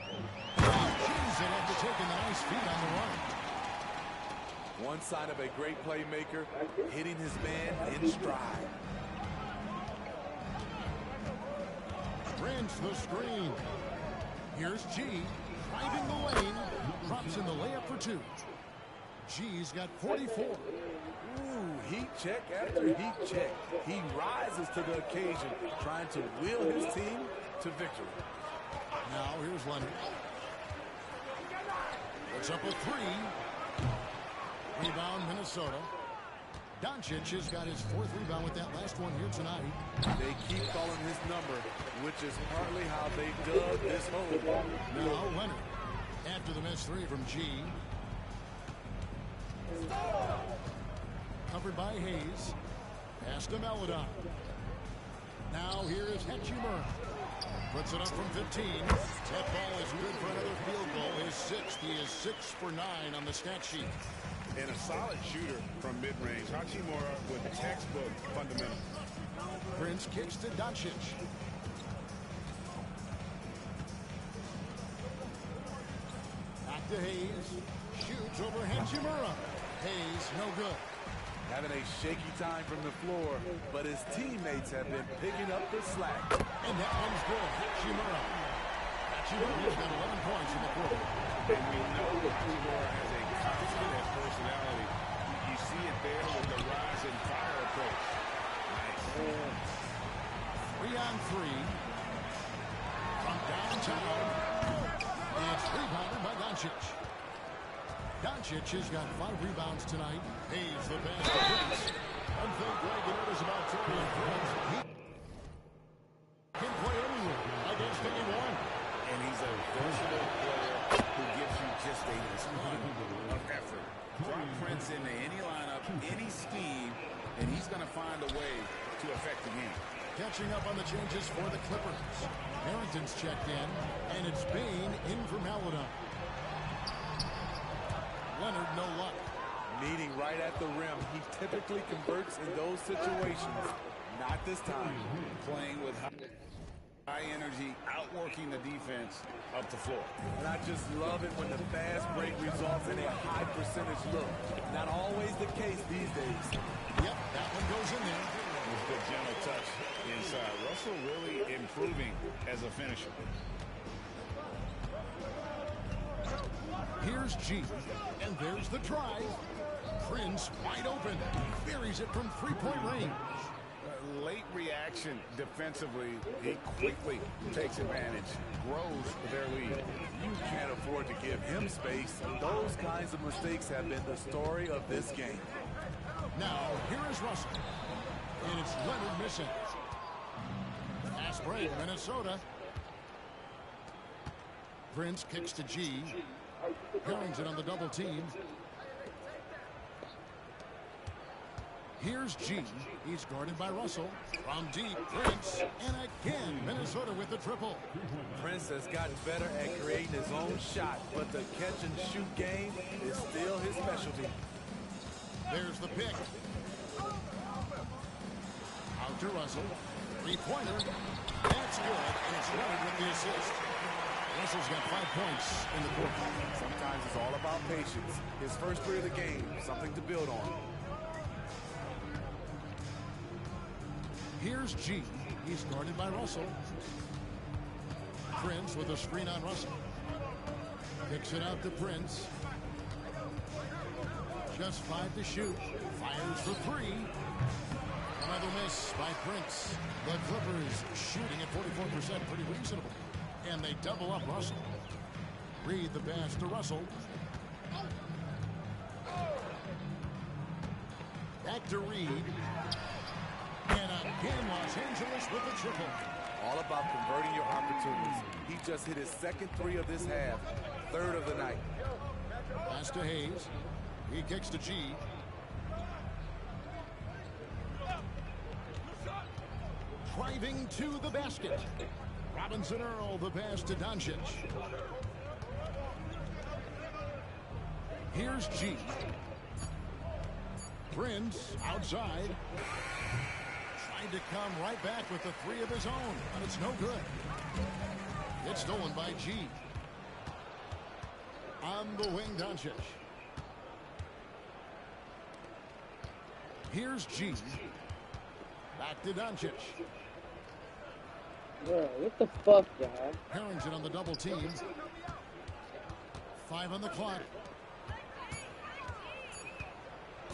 G's in after taking the nice feed on the run. One sign of a great playmaker, hitting his man in stride. Prince the screen. Here's G. Driving the lane. Drops in the layup for 2. G's got 44. Ooh, heat check after heat check. He rises to the occasion, trying to wheel his team to victory. Now here's Leonard. Puts up a 3. Rebound, Minnesota. Doncic has got his 4th rebound with that last one here tonight. They keep calling his number, which is partly how they dug this hole. Now Leonard. After the missed 3 from G. Covered by Hayes. Pass to Melodon. Now here is Hachimura. Puts it up from 15. That ball is good for another field goal. His 6th. He is 6 for 9 on the stat sheet. And a solid shooter from mid-range. Hachimura with textbook fundamentals. Prince kicks to Doncic. Back to Hayes. Shoots over Hachimura. Hayes, no good. Having a shaky time from the floor, but his teammates have been picking up the slack. And that one's good. Hachimura. Hachimura's got 11 points in the quarter. And we know that Hachimura has a confident personality. You see it there with the rise and fire approach. Nice. 3 on 3. From downtown. It's rebounded by Doncic. Doncic has got 5 rebounds tonight. Hayes the pass to Prince. One thing Greg noticed about Taurean Prince, he can play anywhere against anyone. And he's a versatile player who gives you just a ton of effort. Drop Prince into any lineup, any scheme, and he's going to find a way to affect the game. Catching up on the changes for the Clippers. Harrington's checked in, and it's Bain in for Maladon. Leonard, no luck. Meeting right at the rim. He typically converts in those situations. Not this time. Playing with high energy, outworking the defense up the floor. And I just love it when the fast break results in a high percentage look. Not always the case these days. Yep, that one goes in there. Good gentle touch inside. Russell really improving as a finisher. Here's G, and there's the drive. Prince wide open. Buries it from three-point range. Late reaction defensively. He quickly takes advantage, grows their lead. You can't afford to give him space. Those kinds of mistakes have been the story of this game. Now, here is Russell. And it's Leonard missing. Fast break, Minnesota. Prince kicks to G. Harrington on the double team. Here's G. He's guarded by Russell. From deep, Prince. And again, Minnesota with the triple. Prince has gotten better at creating his own shot, but the catch-and-shoot game is still his specialty. There's the pick. Out to Russell. Three-pointer. That's good, and it's Leonard with the assist. Russell's got 5 points in the quarter. Sometimes it's all about patience. His first three of the game, something to build on. Here's G. He's guarded by Russell. Prince with a screen on Russell. Kicks it out to Prince. Just 5 to shoot. Fires for 3. Another miss by Prince. The Clippers shooting at 44%, pretty reasonable. And they double up Russell. Reed the pass to Russell. Back to Reed. And again, Los Angeles with the triple. All about converting your opportunities. He just hit his second three of this half, third of the night. Pass to Hayes. He kicks to G. Driving to the basket. Robinson Earl, the pass to Doncic. Here's G. Prince outside. Trying to come right back with the 3 of his own, but it's no good. It's stolen by G. On the wing, Doncic. Here's G. Back to Doncic. Bro, what the fuck, y'all? Harrington on the double team. 5 on the clock.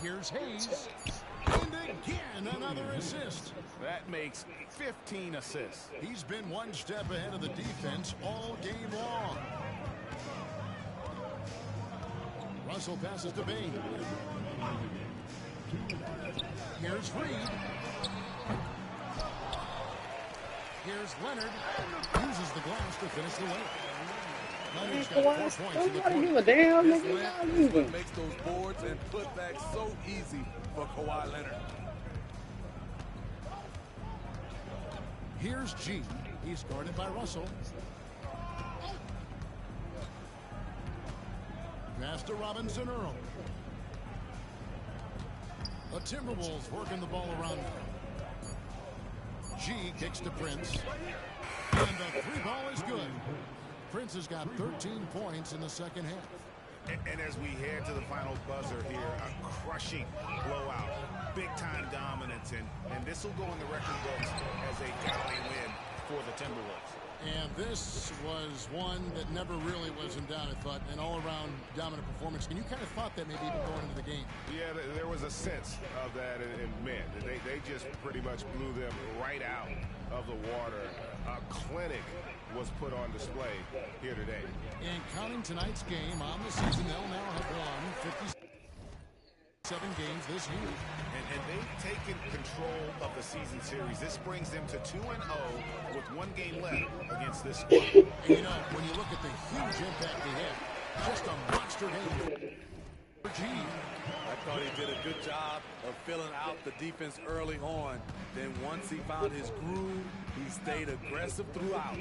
Here's Hayes. And again, another assist. That makes 15 assists. He's been one step ahead of the defense all game long. Russell passes to Bain. Here's Reed. Here's Leonard. Uses the glass to finish the way. Leonard's got 4 points in the Nobody give a quarter. damn, This nigga. length Y'all is leaving. what makes those boards and putbacks so easy for Kawhi Leonard. Here's G. He's guarded by Russell. Pass to Robinson Earl. The Timberwolves working the ball around them. G kicks to Prince. And the 3 ball is good. Prince has got 13 points in the second half. And as we head to the final buzzer here, a crushing blowout, big-time dominance, and this will go in the record books as a galling win for the Timberwolves. And this was one that never really was in doubt, I thought, an all-around dominant performance. And you kind of thought that maybe even going into the game. Yeah, there was a sense of that in men. They just pretty much blew them right out of the water. A clinic was put on display here today. And counting tonight's game on the season, they'll now have won 57 games this year. And they've taken control of the season series. This brings them to 2-0 with 1 game left against this squad. And you know, when you look at the huge impact they had, just a monster game. G. I thought he did a good job of filling out the defense early on. Then once he found his groove, he stayed aggressive throughout.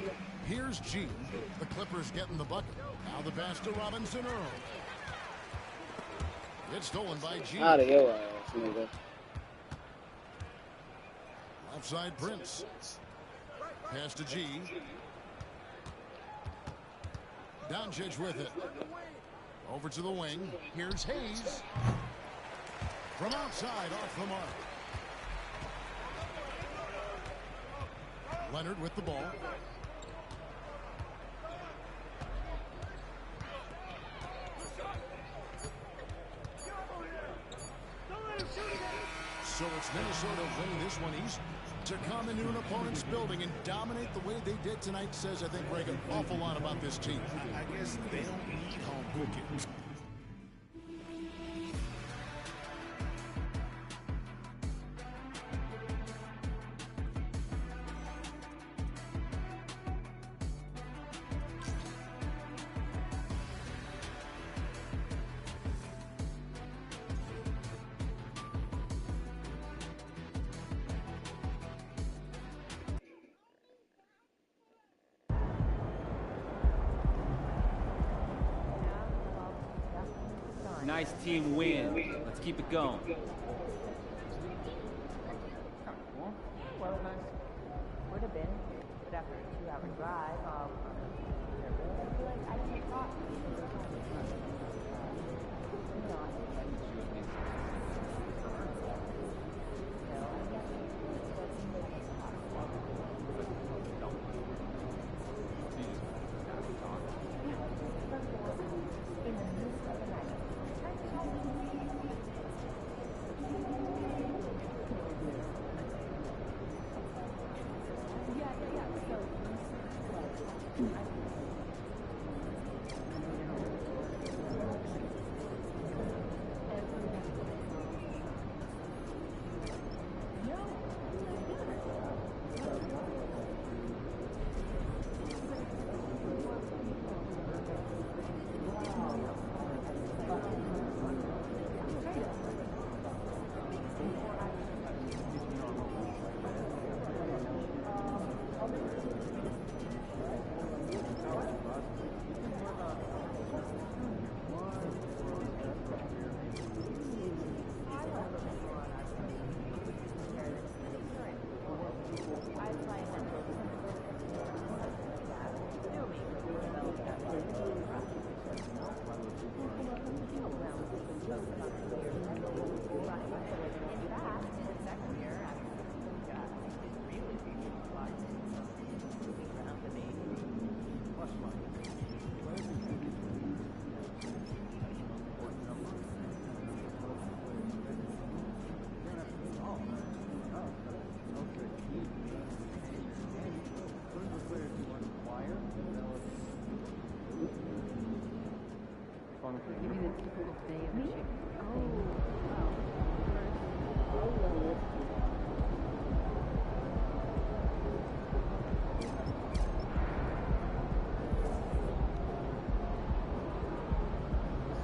Here's G. The Clippers getting the bucket. Now the pass to Robinson Earl. It's stolen by G. Out of your ass, nigga. Left side Prince. Pass to G. Doncic with it. Over to the wing. Here's Hayes. From outside, off the mark. Leonard with the ball. So it's Minnesota winning this one easy. To come into an opponent's building and dominate the way they did tonight says, I think, Greg, an awful lot about this team. I guess they don't need home cooking. Nice team win. Let's keep it going. Well, would have been, but after a 2-hour drive, I feel like I can't talk.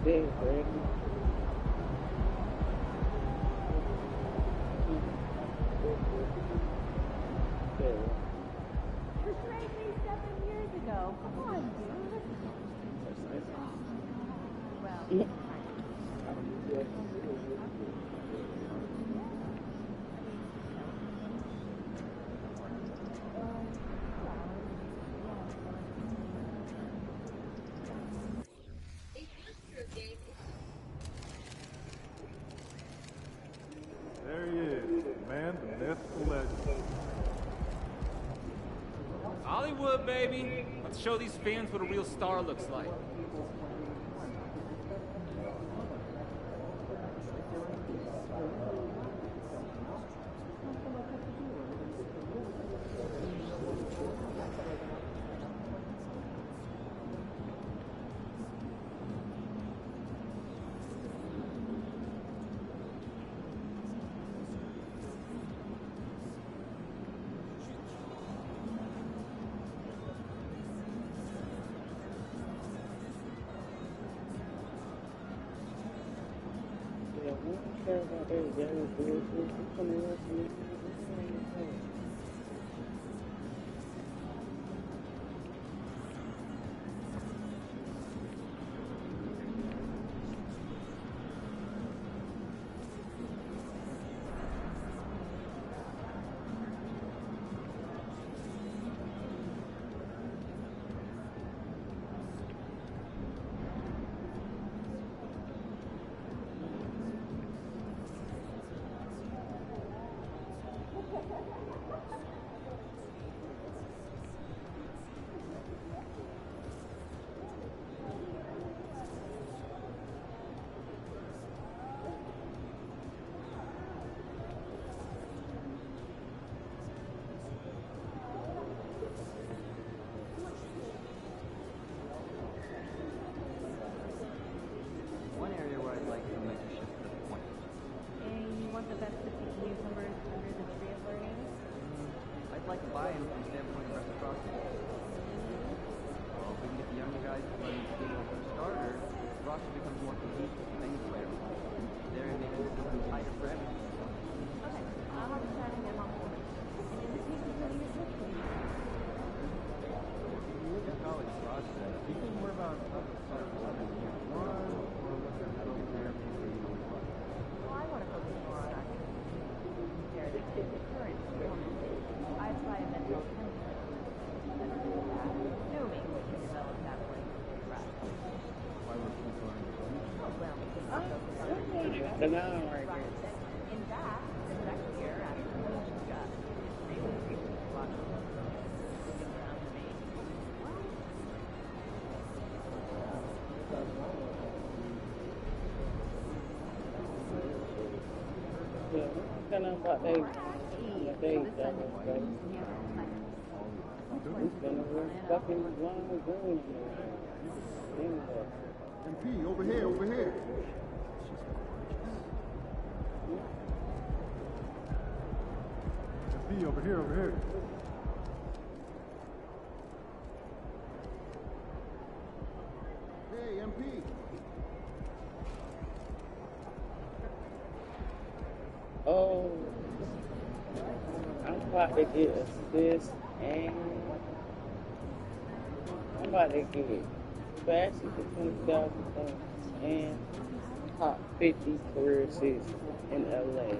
Stay, Greg. You traded me 7 years ago. Come on, dude. Well, There he is, man, the myth, the legend. Hollywood, baby. Let's show these fans what a real star looks like. care about that game bullshit. You come in here for me. One area where I'd like some mentorship to the point. And you want the best 50 newcomers under the tree of learning? I'd like to buy in from the standpoint of reciprocity. Well, if we can get the younger guys to learn the skill for starters, the roster becomes more cohesive with any player. There it makes the system tighter for everyone. Okay, I'll have a chat and get on board. And in the case of the leadership, If you look at college roster, do you think more about how to start in year one, or what they're building there maybe what? well, I want to focus more on our compared to the current performance. I apply a mental template. Assuming we can develop that way right. Why would you learn? Oh, well, because I focus on The nine right there. In fact, the second year after the coaching job, it's really recent a lot of looking around to me. Yeah, I'm kind of about that. That day, that was great. It's been a real fucking long game here. MP, over here, over here. MP, over here, over here. Hey, MP. Oh, I'm about to get assist and I'm about to get flashy for 20,000 points and top 50 career assists in LA.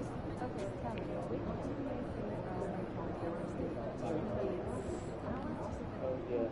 Oh, yeah.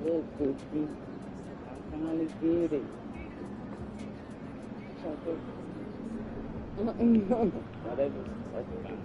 Look, Gucci, I finally did it. No, that was fine.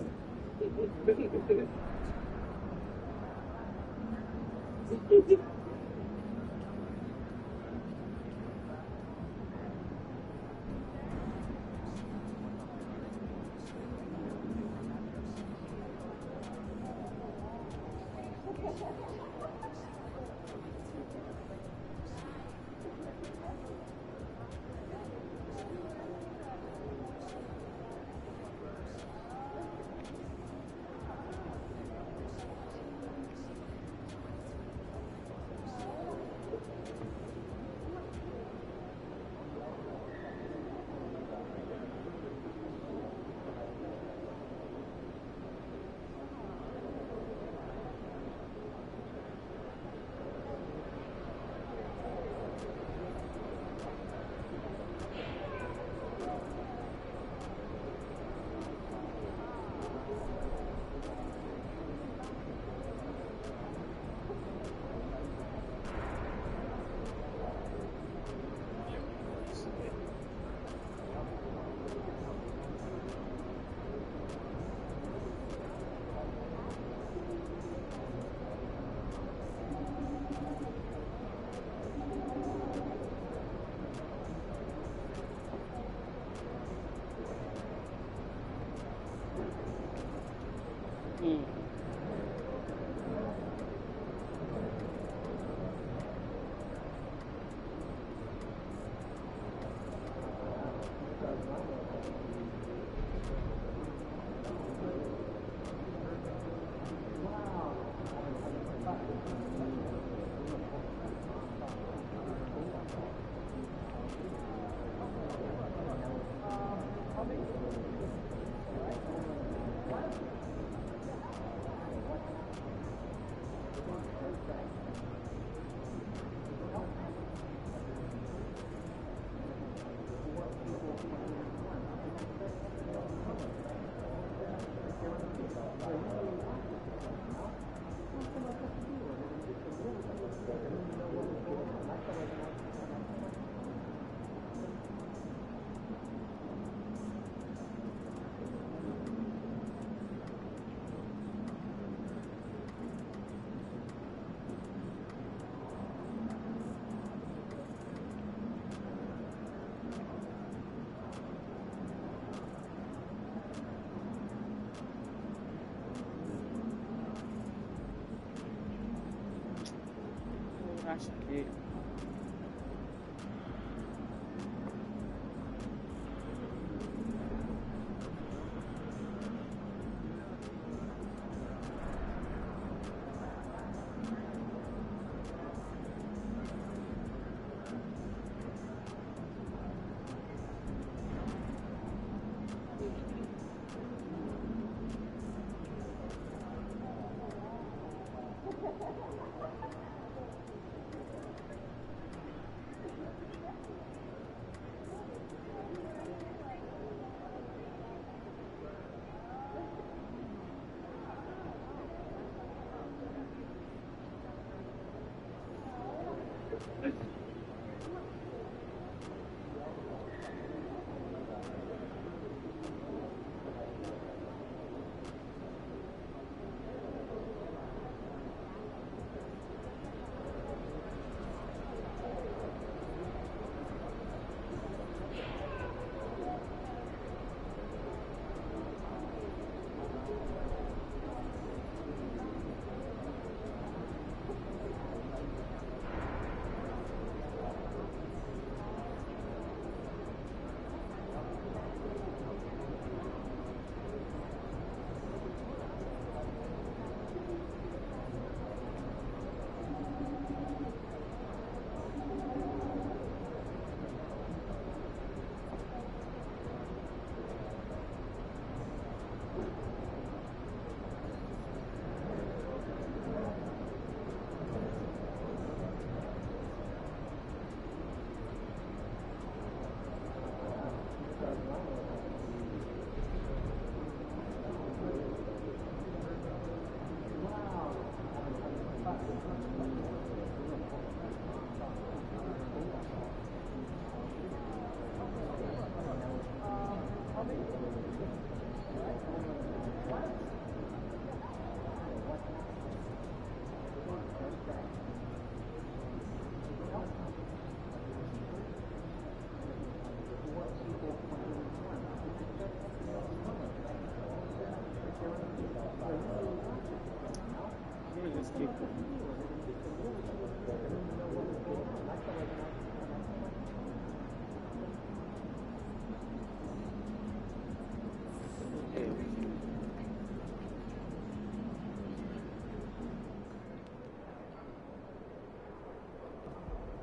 I should did.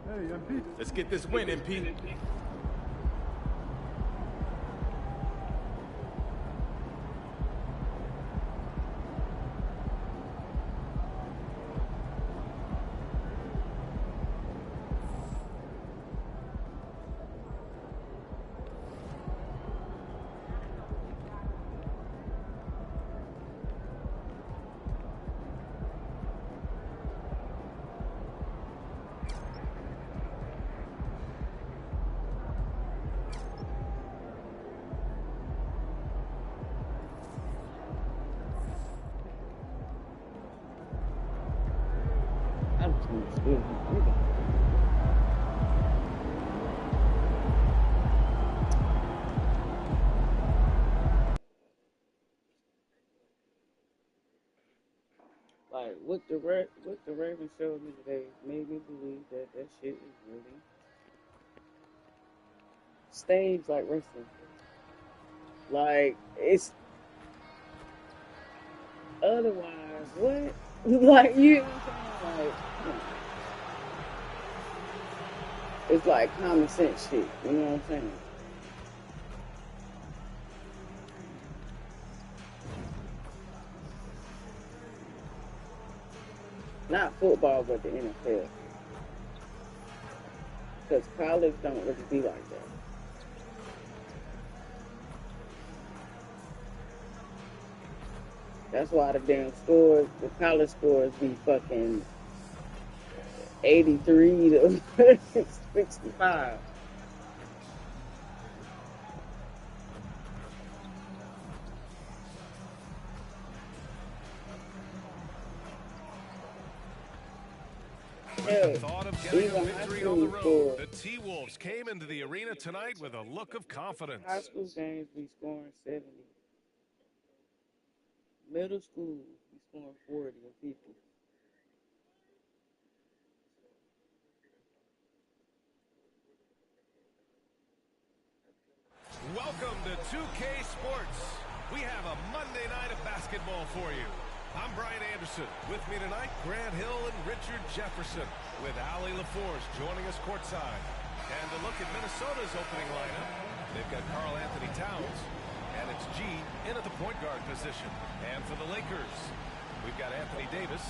Hey, MP. Let's get this win, MP. Like what the Ravens showed me today made me believe that that shit is really staged like wrestling. Like it's otherwise what? Like you know what I'm saying? Like it's like common sense shit. You know what I'm saying? Not football, but the NFL. Because college don't really be like that. That's why the damn scores, the college scores be fucking 83 to 65. With the thought of getting a victory on the road, the T-Wolves came into the arena tonight with a look of confidence. High school games be scoring 70. Middle school be scoring 40 or 50. 2K Sports. We have a Monday night of basketball for you. I'm Brian Anderson. With me tonight, Grant Hill and Richard Jefferson, with Allie LaForce joining us courtside. And to look at Minnesota's opening lineup, they've got Karl Anthony Towns, and it's G in at the point guard position. And for the Lakers, we've got Anthony Davis,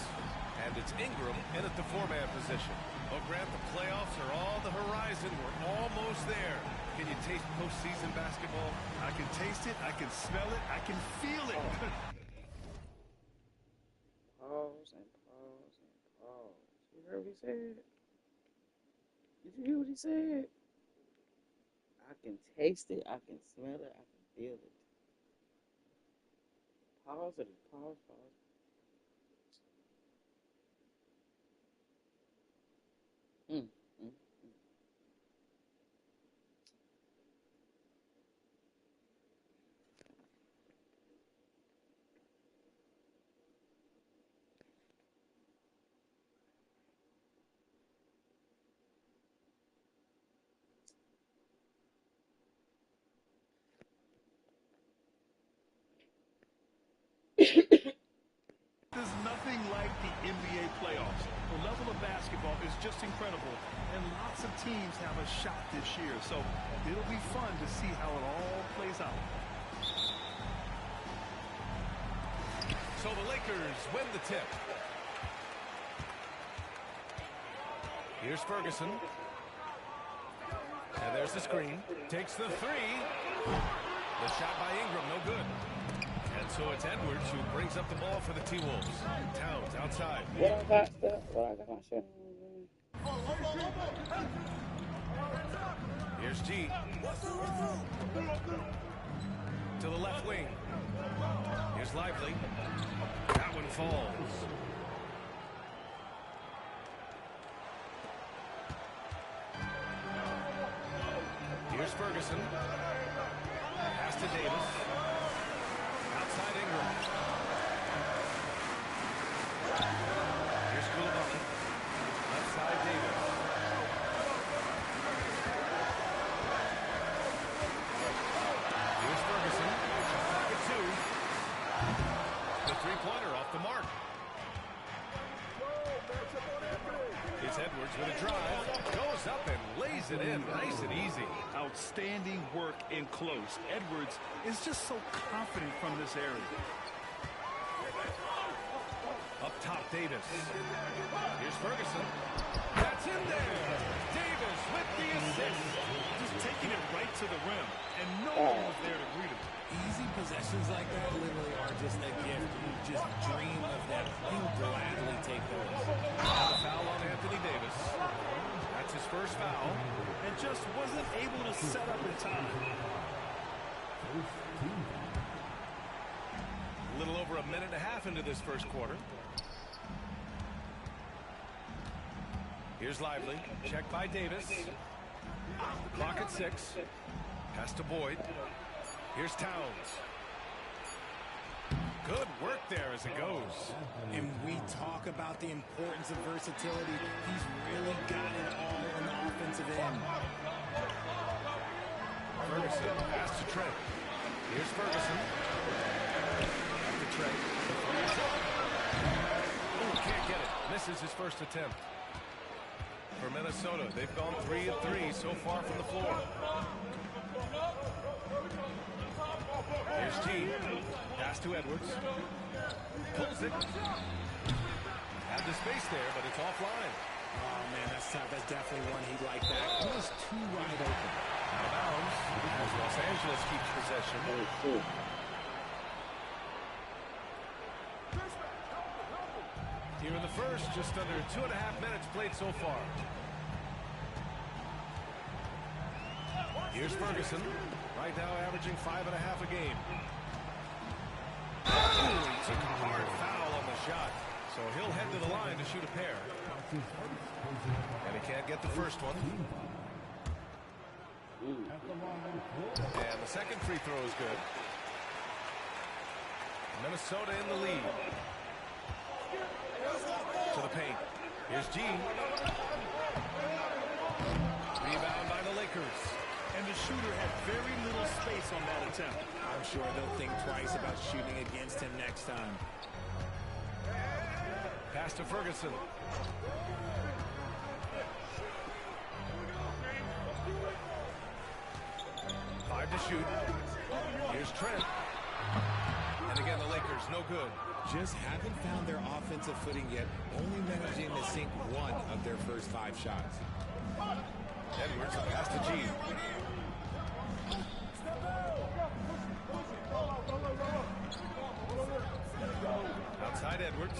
and it's Ingram in at the four-man position. Oh, Grant, the playoffs are on the horizon. We're almost there. Can you taste postseason basketball? I can taste it, I can smell it, I can feel it. Pause and pause and pause. You heard what he said? Did you hear what he said? I can taste it, I can smell it, I can feel it. Pause it, pause. There's nothing like the NBA playoffs. The level of basketball is just incredible, and lots of teams have a shot this year, so it'll be fun to see how it all plays out. So the Lakers win the tip. Here's Ferguson. And there's the screen. Takes the three. The shot by Ingram, no good. And so it's Edwards who brings up the ball for the T-Wolves. Towns outside. What I got my shit. Here's G. To the left wing. Here's Lively. That one falls. Here's Ferguson. Pass to Davis. Outside Ingram. Here's Koulibaly. Left side Davis. Here's Ferguson. Shot clock at 2. The three-pointer off the mark. It's Edwards with a drive. Goes up and lays it in nice and easy. Outstanding work in close. Edwards is just so confident from this area. Up top, Davis. Here's Ferguson. That's in there. Davis with the assist. Just taking it right to the rim, and no one was there to greet him. Easy possessions like that literally are just a gift. You just dream of them. You gladly take those. And a foul on Anthony Davis. That's his first foul. And just wasn't able to set up in time. A little over a minute and a half into this first quarter. Here's Lively. Checked by Davis. Clock at 6. Pass to Boyd. Here's Towns. Good work there as it goes. And we talk about the importance of versatility. He's really got it all on the offensive end. Ferguson, pass to Trent. Here's Ferguson. Back to Trent. Oh, can't get it. Misses his first attempt. For Minnesota, they've gone 3 of 3 so far from the floor. Here's G. Pass to Edwards. Pulls it. Had the space there, but it's offline. Oh, man, that's tough. That's definitely one he'd like that. He was too wide open. Out of bounds as Los Angeles keeps possession. Here in the first, just under 2.5 minutes played so far. Here's Ferguson. Right now averaging 5.5 a game. Oh, he took a hard foul on the shot. So he'll head to the line to shoot a pair. And he can't get the first one. And the second free throw is good. Minnesota in the lead. To the paint. Here's G. Rebound by the Lakers. And the shooter had very little space space on that attempt. I'm sure they'll think twice about shooting against him next time. Pass to Ferguson. Five to shoot. Here's Trent. And again, the Lakers, no good. Just haven't found their offensive footing yet, only managing to sink one of their first 5 shots. Edwards, a pass to G. Outside Edwards.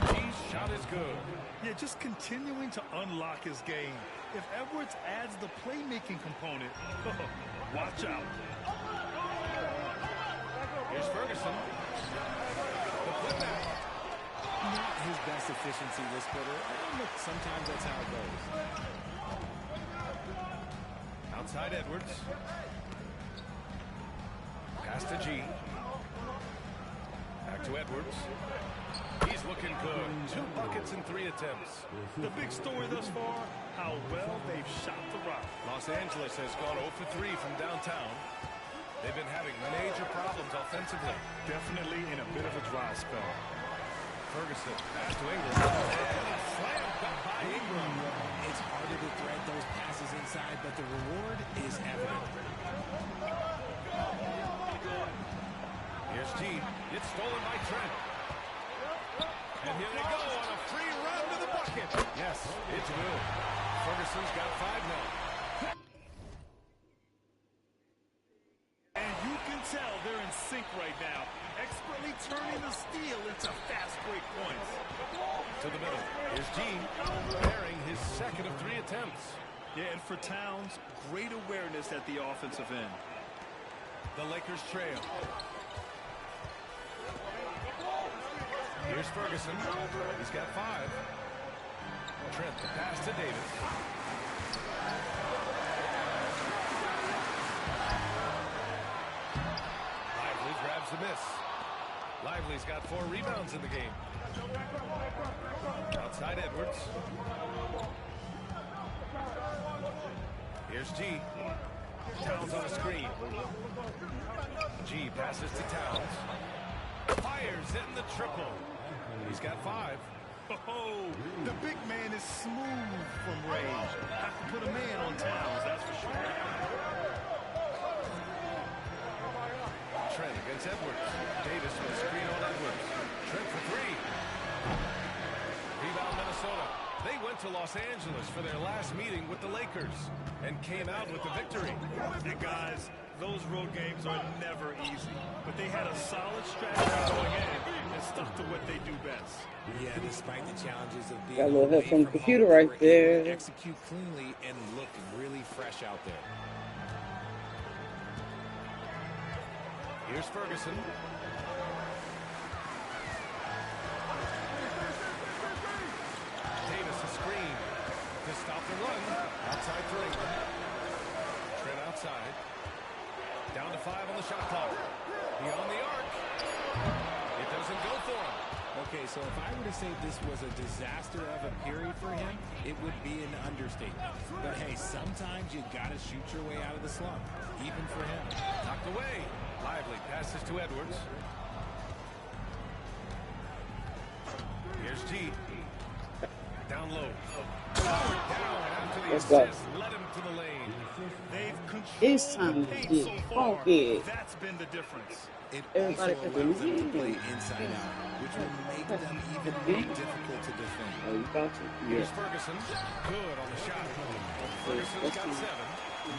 G's shot is good. Yeah, just continuing to unlock his game. If Edwards adds the playmaking component, watch out. Here's Ferguson. The putback. Not his best efficiency this quarter. Look, sometimes that's how it goes. Outside Edwards. Pass to G. Back to Edwards. He's looking good. 2 buckets in 3 attempts. The big story thus far, how well they've shot the rock. Los Angeles has gone 0 for 3 from downtown. They've been having major problems offensively. Definitely in a bit of a dry spell. Ferguson, pass to Ingram. And a slam cut by Ingram. It's harder to thread those passes inside, but the reward is evident. Here's G. It's stolen by Trent. And here they go on a free run to the bucket. Yes, it's good. Ferguson's got 5 now. And you can tell they're in sync right now, expertly turning the steal into fast break points. To the middle. Here's G. Bearing his 2nd of 3 attempts. Yeah, and for Towns, great awareness at the offensive end. The Lakers trail. Here's Ferguson. He's got 5. Trent, the pass to Davis. Lively grabs the miss. Lively's got 4 rebounds in the game. Outside Edwards. Here's G. Towns on a screen. G passes to Towns. Fires in the triple. He's got 5. Oh, the big man is smooth from range. Have to put a man on Towns, that's for sure. Trent against Edwards. Davis with a screen on Edwards. Trent for 3. Rebound Minnesota. They went to Los Angeles for their last meeting with the Lakers and came out with the victory. Hey guys, those road games are never easy, but they had a solid strategy going in and stuck to what they do best. Yeah, despite the challenges of being got a little help from the computer right there. Execute cleanly and look really fresh out there. Here's Ferguson. Davis a screen to stop the run. Outside for Ingram. Trent outside. Down to 5 on the shot clock. Beyond the arc. It doesn't go for him. Okay, so if I were to say this was a disaster of a period for him, it would be an understatement. But hey, sometimes you gotta shoot your way out of the slump, even for him. Knocked away. Lively passes to Edwards. Here's G. Down low. Down after the assist. Led him to the lane. They've It's controlled time the to pace get so far. funky. That's been the difference. It Everybody also can allows them to do play it. inside out, which will make them even more difficult to defend. Oh, you got to? Here's Yeah. Ferguson. Good on the shot. Ferguson's got 7.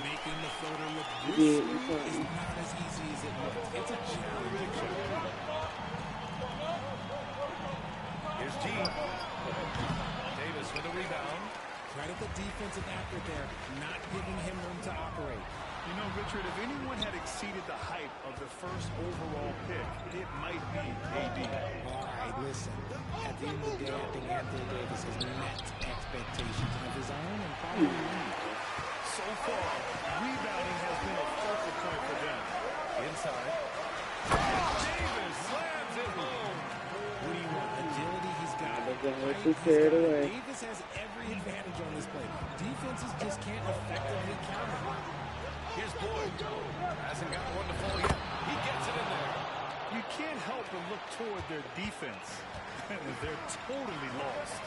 Making the floater look Yeah, this you smooth got is it. not as easy as it looks. It's a challenging shot. Here's G. Davis with a rebound. Credit the defensive effort there, not giving him room to operate. You know, Richard, if anyone had exceeded the hype of the first overall pick, it might be AD. All right, listen. At the end of the day, I think Anthony Davis has met expectations of his own and probably league. So far, rebounding has been a focal point for them. Inside. Davis slams it home. What do you want? Agility, he's got it. Don't too carried away. Davis has every advantage on this play. Defenses just can't effectively counter him. Here's Boyd. Hasn't got one to fall yet. He gets it in there. You can't help but look toward their defense. They're totally lost.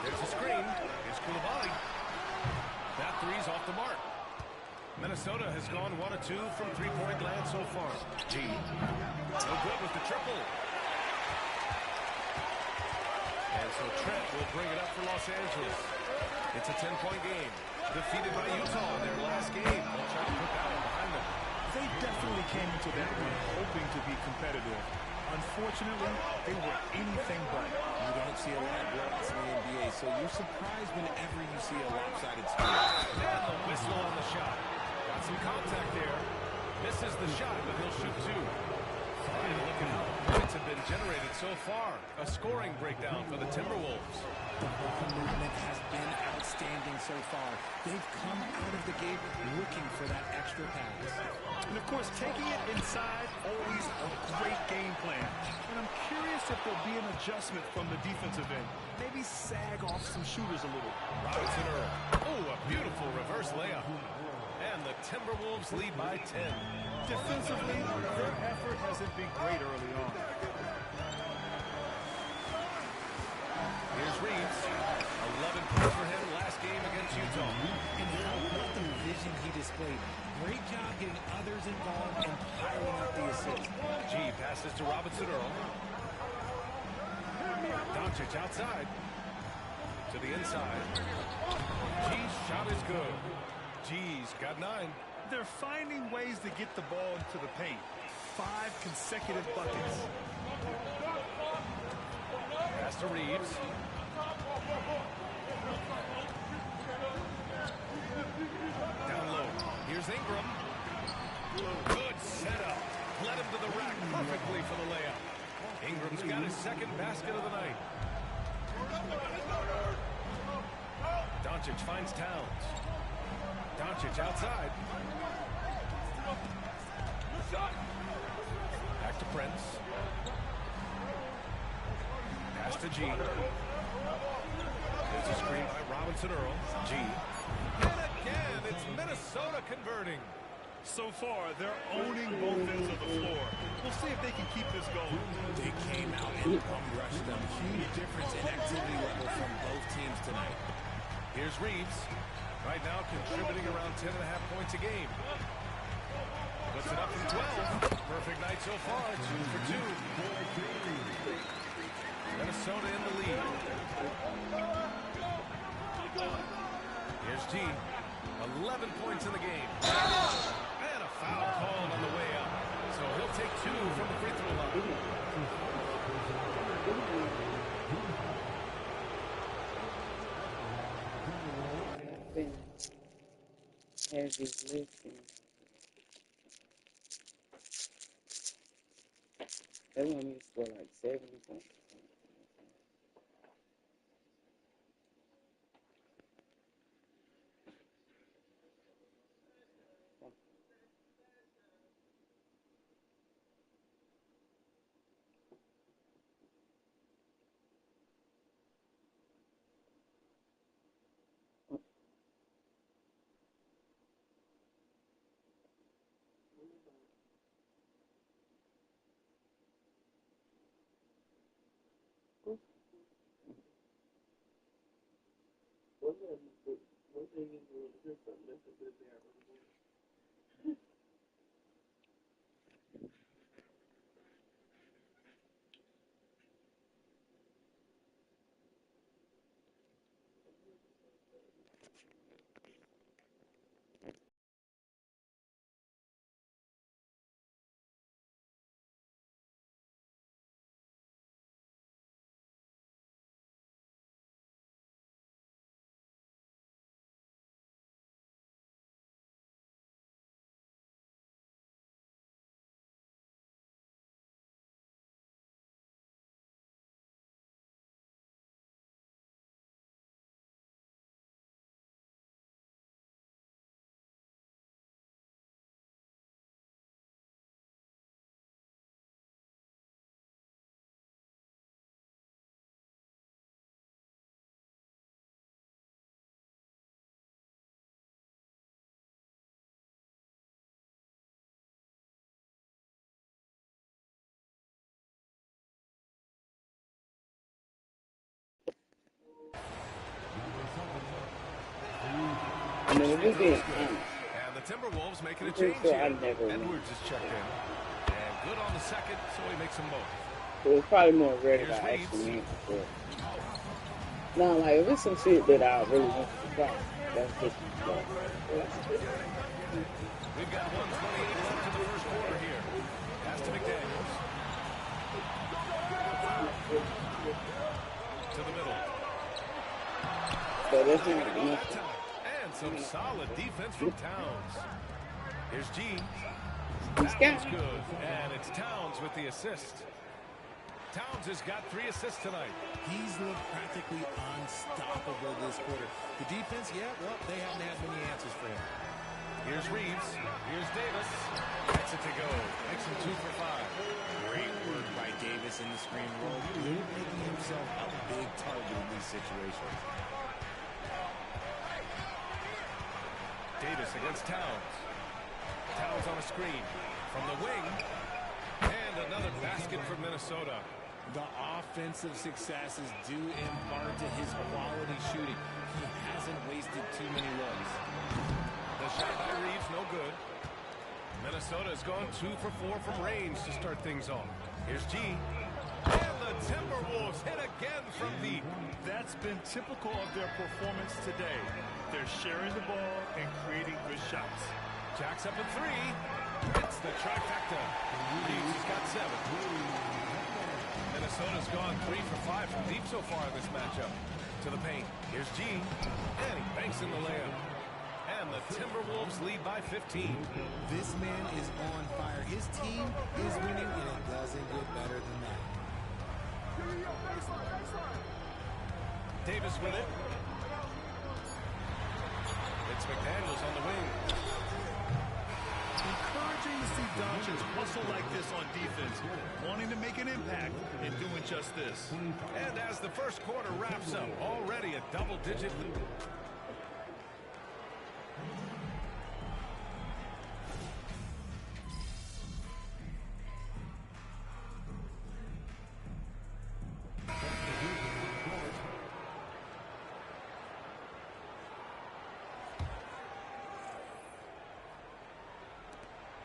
There's a screen. Here's Koulibaly. That three's off the mark. Minnesota has gone 1 of 2 from three-point land so far. G. No good with the triple. And so Trent will bring it up for Los Angeles. It's a 10-point game. Defeated by Utah in their last game. They'll try to put that one behind them. They definitely came into that one hoping to be competitive. Unfortunately, they were anything but. You don't see a lot of blowouts in the NBA, so you're surprised whenever you see a lopsided score. And the whistle on the shot. Got some contact there. Misses the shot, but he'll shoot two. And look at how points have been generated so far. A scoring breakdown for the Timberwolves. The ball movement has been outstanding so far. They've come out of the gate looking for that extra pass. And of course, taking it inside, always a great game plan. And I'm curious if there'll be an adjustment from the defensive end. Maybe sag off some shooters a little. Robinson Earl. Oh, a beautiful reverse layup. And the Timberwolves lead by 10. Defensively, their effort hasn't been great early on. Here's Reeves. 11 points for him last game against Utah. And how about the vision he displayed? Great job getting others involved and piling up the assist. G passes to Robinson Earl. Doncic outside. To the inside. G's shot is good. G's got 9. They're finding ways to get the ball into the paint. 5 consecutive buckets. Pass to Reeves. Down low. Here's Ingram. Good setup. Led him to the rack perfectly for the layup. Ingram's got his second basket of the night. Doncic finds Towns. Doncic outside. Back to Prince. Pass to G. There's a screen by Robinson Earl. G. And again, it's Minnesota converting. So far, they're owning both ends of the floor. We'll see if they can keep this going. They came out and bum-rushed them. Huge difference in activity level from both teams tonight. Here's Reeves. Right now contributing around 10.5 points a game. Puts it up from 12. Perfect night so far. 2 for 2. Minnesota in the lead. Here's G. 11 points in the game. And a foul called on the way up. So he'll take 2 from the free throw line. Heavy lifting. They want me to score like 70 points. One thing is mean, if we're being honest, And the Timberwolves making a I'm pretty change sure here. I never win. Edwards is checked in. And good on the second, so he makes them both. So it's probably more rare that Here's I Reeves. actually win for sure. Now, like, if it's some shit that I really want to try, that's just We've got 1:28 left in the first quarter here. Pass to McDaniels. To the middle. So that's not enough. And some solid defense from Towns. Here's G. He's That got was good. And it's Towns with the assist. Towns has got 3 assists tonight. He's looked practically unstoppable this quarter. The defense, yeah, well, they haven't had many answers for him. Here's Reeves. Here's Davis. Gets it to go. Makes him 2 for 5. Great work by Davis in the screen roll. Making himself a big target in these situations. Davis against Towns. Towns on a screen. From the wing. And another basket for Minnesota. The offensive successes due in part to his quality shooting. He hasn't wasted too many looks. The shot by Reeves, no good. Minnesota has gone 2 for 4 from range to start things off. Here's G. And the Timberwolves hit again from deep. That's been typical of their performance today. They're sharing the ball and creating good shots. Jacks up a 3. It's the trifecta. Reeves has got 7. Minnesota's gone 3 for 5 from deep so far in this matchup. To the paint. Here's G. And he banks in the layup. And the Timberwolves lead by 15. This man is on fire. His team is winning, and it doesn't get better than that. Davis with it. It's McDaniels on the wing. Encouraging to see Doncic hustle like this on defense, wanting to make an impact and doing just this. And as the first quarter wraps up, already a double-digit lead.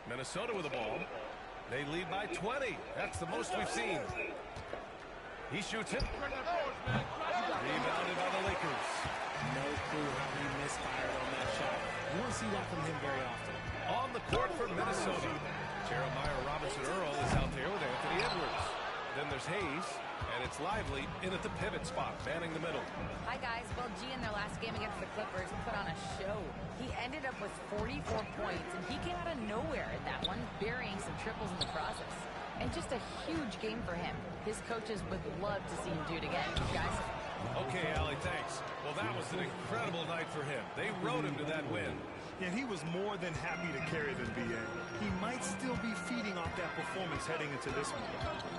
Minnesota with the ball. They lead by 20. That's the most we've seen. He shoots it. Rebounded by the Lakers. No clue how he misfired on that shot. You don't see that from him very often. On the court for Minnesota. Jeremiah Robinson-Earl is out there with Anthony Edwards. Then there's Hayes, and it's Lively in at the pivot spot, manning the middle. Hi, guys. Well, G in their last game against the Clippers put on a show. He ended up with 44 points, and he came out of nowhere at that one, burying some triples in the process. And just a huge game for him. His coaches would love to see him do it again, guys. Okay, Allie, thanks. Well, that was an incredible night for him. They rode him to that win. And he was more than happy to carry them, B.A. He might still be feeding off that performance heading into this one.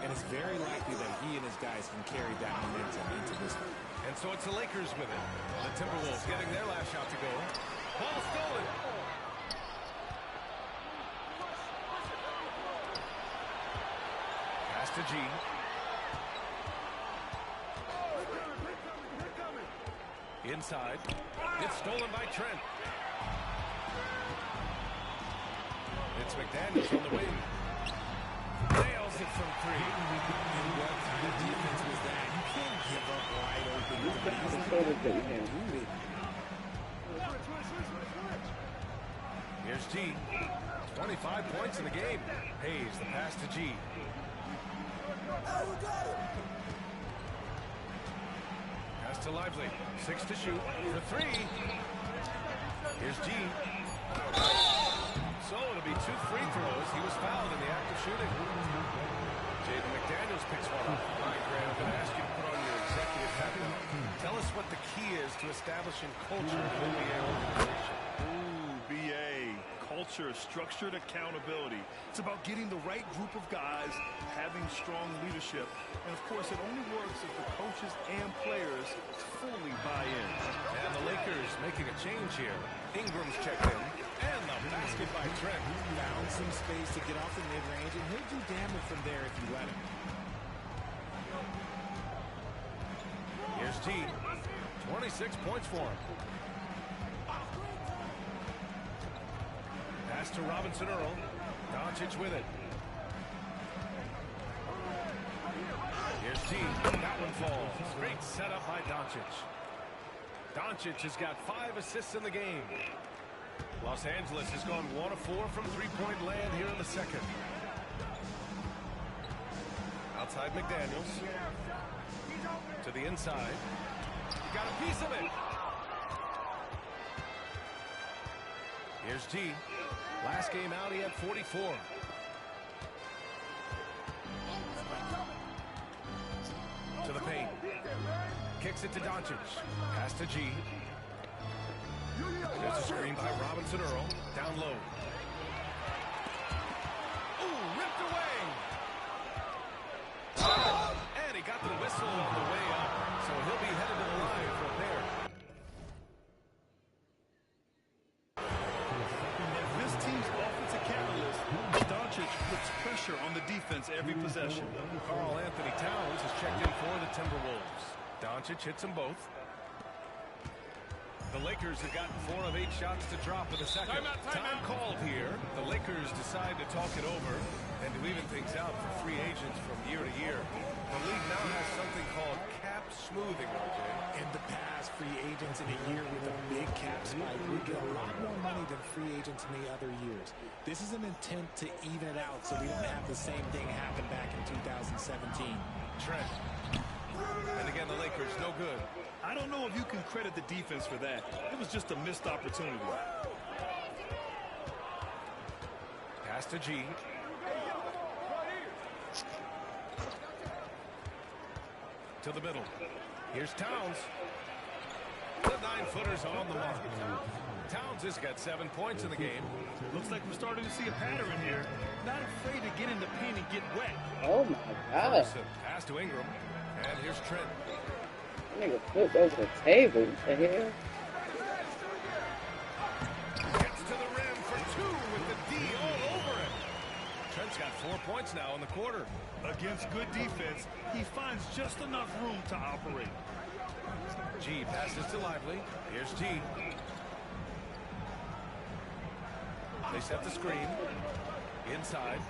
And it's very likely that he and his guys can carry that momentum into this one. And so it's the Lakers with it. The Timberwolves getting their last shot to go. Ball stolen. Pass to G. Inside. It's stolen by Trent. It's McDaniels on the wing. Nails it from 3. And what kind of defense was that? You can't give up wide open. Here's G. 25 points in the game. Hayes, the pass to G. Pass to Lively. 6 to shoot. For 3. Here's G. So it'll be 2 free throws. He was fouled in the act of shooting. Jaden McDaniels picks one up. All right, Grant, I'm going to ask you to put on your executive hat. Tell us what the key is to establishing culture in the NBA organization. Ooh, B.A. Culture, structured accountability. It's about getting the right group of guys, having strong leadership. And, of course, it only works if the coaches and players fully buy in. And the Lakers making a change here. Ingram's checked in. And the basket by Trent. Found some space to get off the mid-range, and he'll do damage from there if you let him. Here's T. 26 points for him. Pass to Robinson Earl. Doncic with it. Here's T. That one falls. Great setup by Doncic. Doncic has got 5 assists in the game. Los Angeles has gone 1 of 4 from three-point land here in the second. Outside McDaniels. To the inside. Got a piece of it. Here's G. Last game out, he had 44. To the paint. Kicks it to Doncic. Pass to G. There's a screen by Robinson Earl. Down low. Ooh, ripped away. And he got the whistle on the way up. So he'll be headed to the line for a pair. If this team's offensive catalyst, Doncic puts pressure on the defense every possession. Karl Anthony Towns has checked in for the Timberwolves. Doncic hits them both. The Lakers have gotten 4 of 8 shots to drop in the second. Time called here. The Lakers decide to talk it over and to even things out for free agents from year to year. The league now has something called cap smoothing, RJ. In the past, free agents in a year with a big cap spike would get a lot more money than free agents in the other years. This is an attempt to even it out so we don't have the same thing happen back in 2017. Trent. And again, the Lakers no good. I don't know if you can credit the defense for that. It was just a missed opportunity. Pass to G. To the middle. Here's Towns. The 9-footers on the mark. Towns has got 7 points in the game. Looks like we're starting to see a pattern here. Not afraid to get in the paint and get wet. Oh my God. Ferguson. Pass to Ingram. And here's Trent. Nigga flipped over the table. What the hell? Gets to the rim for 2 with the D all over it. Trent's got 4 points now in the quarter. Against good defense, he finds just enough room to operate. G passes to Lively. Here's G. They set the screen. Inside.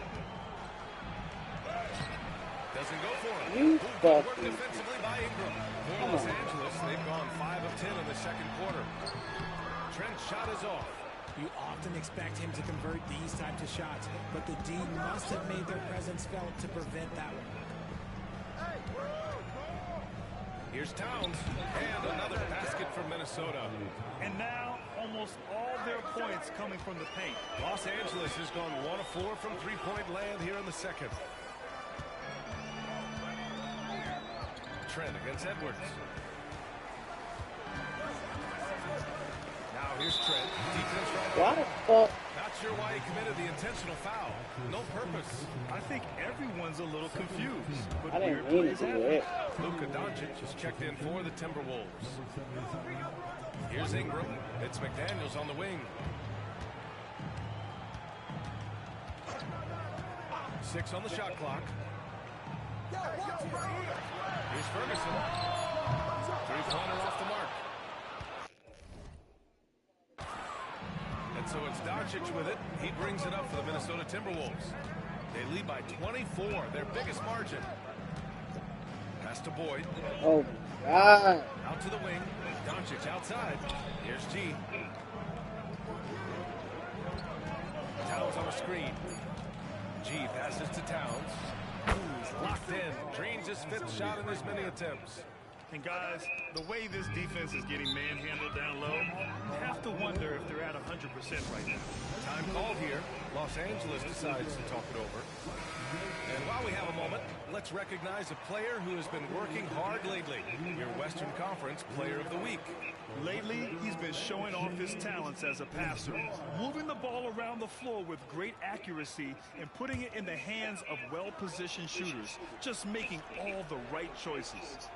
Doesn't go for him. Good work defensively by Ingram. For Los Angeles, they've gone 5 of 10 in the second quarter. Trent's shot is off. You often expect him to convert these types of shots, but the D must have made their presence felt to prevent that one. Here's Towns, and another basket from Minnesota. And now, almost all their points coming from the paint. Los Angeles has gone 1 of 4 from three-point land here in the second. Trent against Edwards. Now here's Trent. Defense right What? Not sure why he committed the intentional foul. No purpose. I think everyone's a little confused. But I didn't mean to do it. Luka Doncic has checked in for the Timberwolves. Here's Ingram. It's McDaniels on the wing. 6 on the shot clock. Here's Ferguson. Three-pointer off the mark. And so it's Doncic with it. He brings it up for the Minnesota Timberwolves. They lead by 24, their biggest margin. Pass to Boyd. Oh, God. Out to the wing. Doncic outside. Here's G. Towns on a screen. G passes to Towns. Who's locked in. Drains his 5th shot in as many attempts. And guys, the way this defense is getting manhandled down low, you have to wonder if they're at 100% right now. Time called here. Los Angeles decides to talk it over. And while we have a moment, let's recognize a player who has been working hard lately. Your Western Conference Player of the Week. Lately, he's been showing off his talents as a passer, moving the ball around the floor with great accuracy and putting it in the hands of well-positioned shooters, just making all the right choices.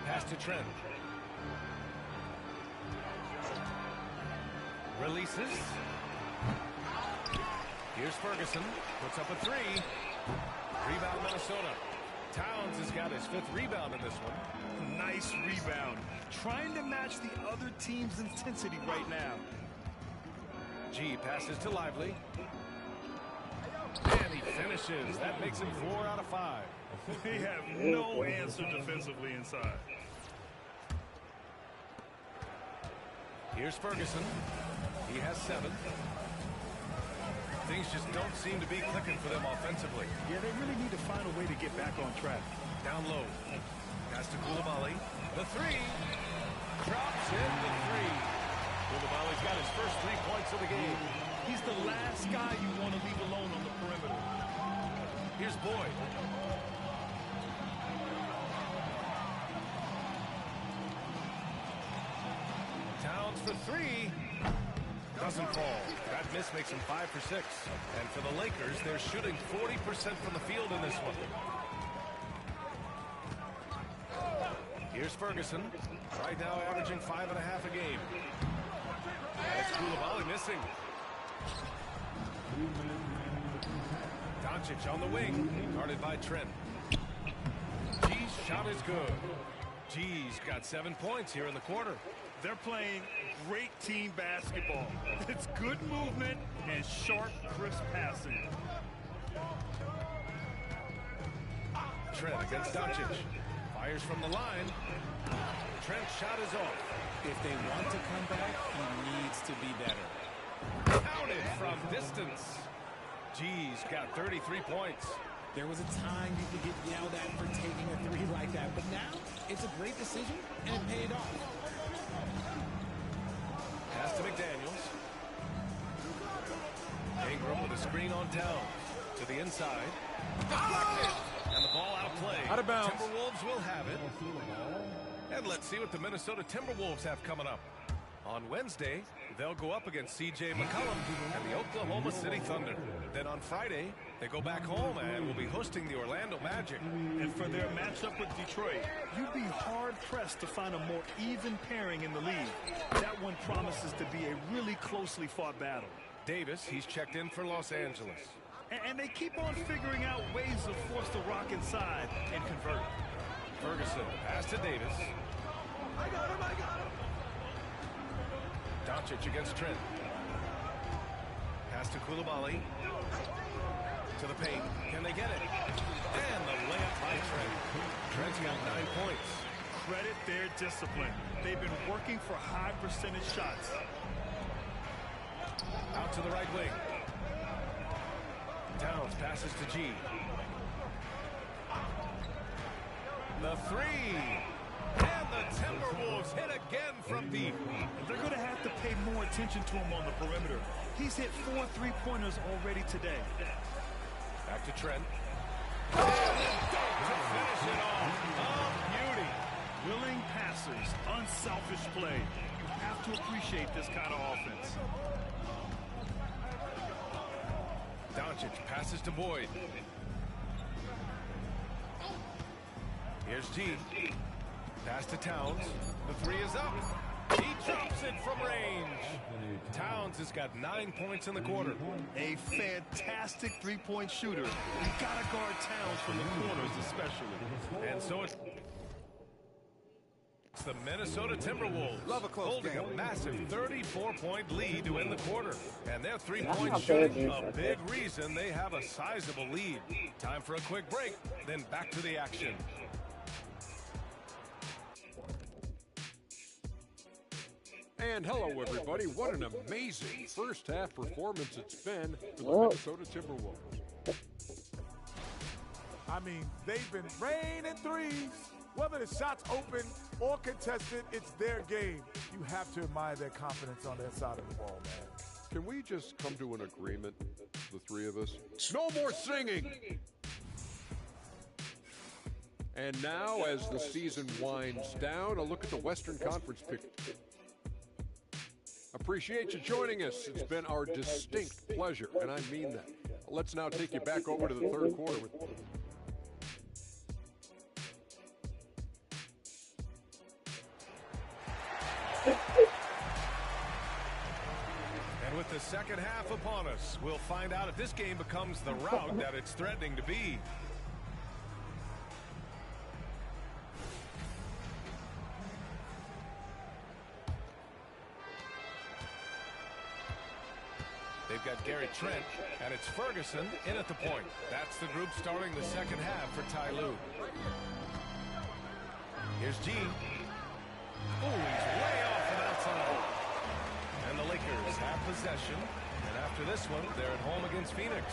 Pass to Trent. Releases. Here's Ferguson. Puts up a 3. Rebound Minnesota. Towns has got his fifth rebound in this one. Nice rebound. Trying to match the other team's intensity right now. G passes to Lively. And he finishes. That makes him 4 out of 5. They have no answer defensively inside. Here's Ferguson. He has 7. Things just don't seem to be clicking for them offensively. Yeah, they really need to find a way to get back on track. Down low. Pass to Koulibaly. The 3. Drops in the 3. Koulibaly's got his first 3 points of the game. He's the last guy you want to leave alone on the perimeter. Here's Boyd. Towns for 3. Doesn't fall. That miss makes him 5 for 6. And for the Lakers, they're shooting 40% from the field in this one. Here's Ferguson. Right now averaging 5.5 a game. That's Koulibaly missing. Doncic on the wing. Guarded by Trent. G's shot is good. G's got 7 points here in the quarter. They're playing great team basketball. It's good movement and sharp, crisp passing. Trent against Doncic. Fires from the line. Trent's shot is off. If they want to come back, he needs to be better. Counted from distance. G's got 33 points. There was a time you could get yelled at for taking a 3 like that, but now it's a great decision and it paid off. Pass to McDaniels. Ingram with a screen on Towns. To the inside. Deflected. And the ball outplayed. Out of bounds. Timberwolves will have it. And let's see what the Minnesota Timberwolves have coming up. On Wednesday, they'll go up against C.J. McCollum and the Oklahoma City Thunder. Then on Friday, they go back home and will be hosting the Orlando Magic. And for their matchup with Detroit, you'd be hard-pressed to find a more even pairing in the league. That one promises to be a really closely fought battle. Davis, he's checked in for Los Angeles. And they keep on figuring out ways to force the rock inside and convert. Ferguson, pass to Davis. I got him, I got him. Doncic against Trent. Pass to Koulibaly. To the paint. Can they get it? And the layup by Trent. Trent's got 9 points. Credit their discipline. They've been working for high percentage shots. Out to the right wing. Towns passes to G. The 3. And the Timberwolves hit again from deep. They're going to have to pay more attention to him on the perimeter. He's hit 4 3-pointers already today. Back to Trent. To finish it off. Oh, beauty. Willing passers, unselfish play. You have to appreciate this kind of offense. Doncic passes to Boyd. Here's G. Pass to Towns. The 3 is up. He drops it from range. Towns has got 9 points in the quarter. A fantastic three-point shooter. You gotta guard Towns from the corners especially. And so it's the Minnesota Timberwolves holding a massive 34-point lead to end the quarter. And their three-point shooting, a big reason they have a sizable lead. Time for a quick break, then back to the action. And hello, everybody. What an amazing first-half performance it's been for the Minnesota Timberwolves. I mean, they've been raining threes. Whether the shot's open or contested, it's their game. You have to admire their confidence on their side of the ball, man. Can we just come to an agreement, the three of us? No more singing! And now, as the season winds down, a look at the Western Conference pick. Appreciate you joining us. It's been our distinct pleasure, and I mean that. Let's now take you back over to the third quarter. And with the second half upon us, we'll find out if this game becomes the rout that it's threatening to be. got Gary Trent, and it's Ferguson in at the point. That's the group starting the second half for Ty Lue. Here's G. Oh, he's way off and outside. And the Lakers have possession. And after this one, they're at home against Phoenix.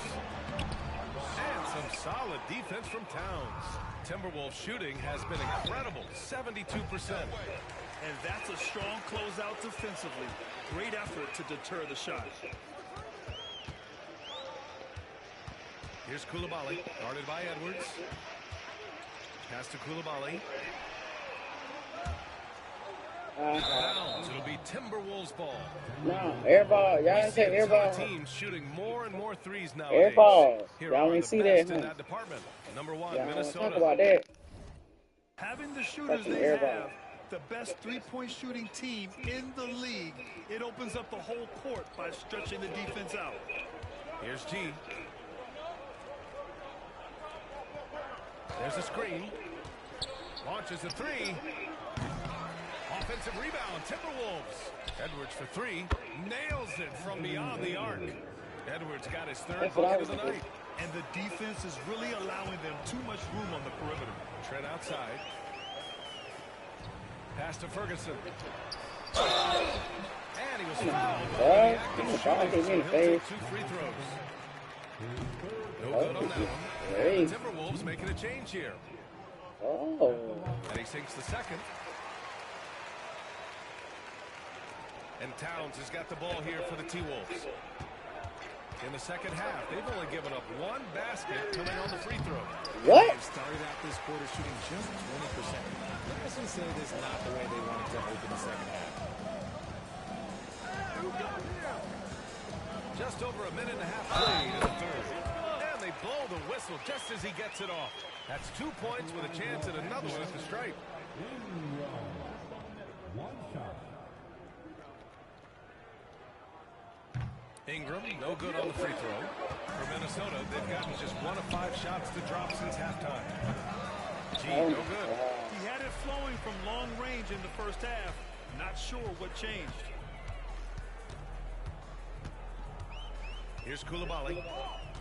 And some solid defense from Towns. Timberwolves shooting has been incredible, 72%. And that's a strong closeout defensively. Great effort to deter the shot. Here's Coulibaly, guarded by Edwards. Pass to Coulibaly. Bounds. It'll be Timberwolves ball. No, air ball. Y'all didn't say air ball. Teams shooting more and more threes now. Air ball. Y'all didn't see that, in that department. Number one, y'all Minnesota. Talk about that. Having the shooters they have, the best three-point shooting team in the league, it opens up the whole court by stretching the defense out. Here's G. There's a screen. Launches a three. Offensive rebound, Timberwolves. Edwards for three. Nails it from beyond the arc. Edwards got his third bucket of the night. And the defense is really allowing them too much room on the perimeter. Trent outside. Pass to Ferguson. And he was fouled. He'll take 2 free throws. No good on that one. And the Timberwolves making a change here. And he sinks the second. And Towns has got the ball here for the T-Wolves. In the second half, they've only given up 1 basket coming on the free throw. What? They've started out this quarter shooting just 20%. Let's just say this is not the way they wanted to open the second half. Just over a minute and a half played in the third. And they blow the whistle just as he gets it off. That's 2 points with a chance at another one at the stripe. Ingram, no good on the free throw. For Minnesota, they've gotten just 1 of 5 shots to drop since halftime. G, no good. He had it flowing from long range in the first half. Not sure what changed. Here's Coulibaly.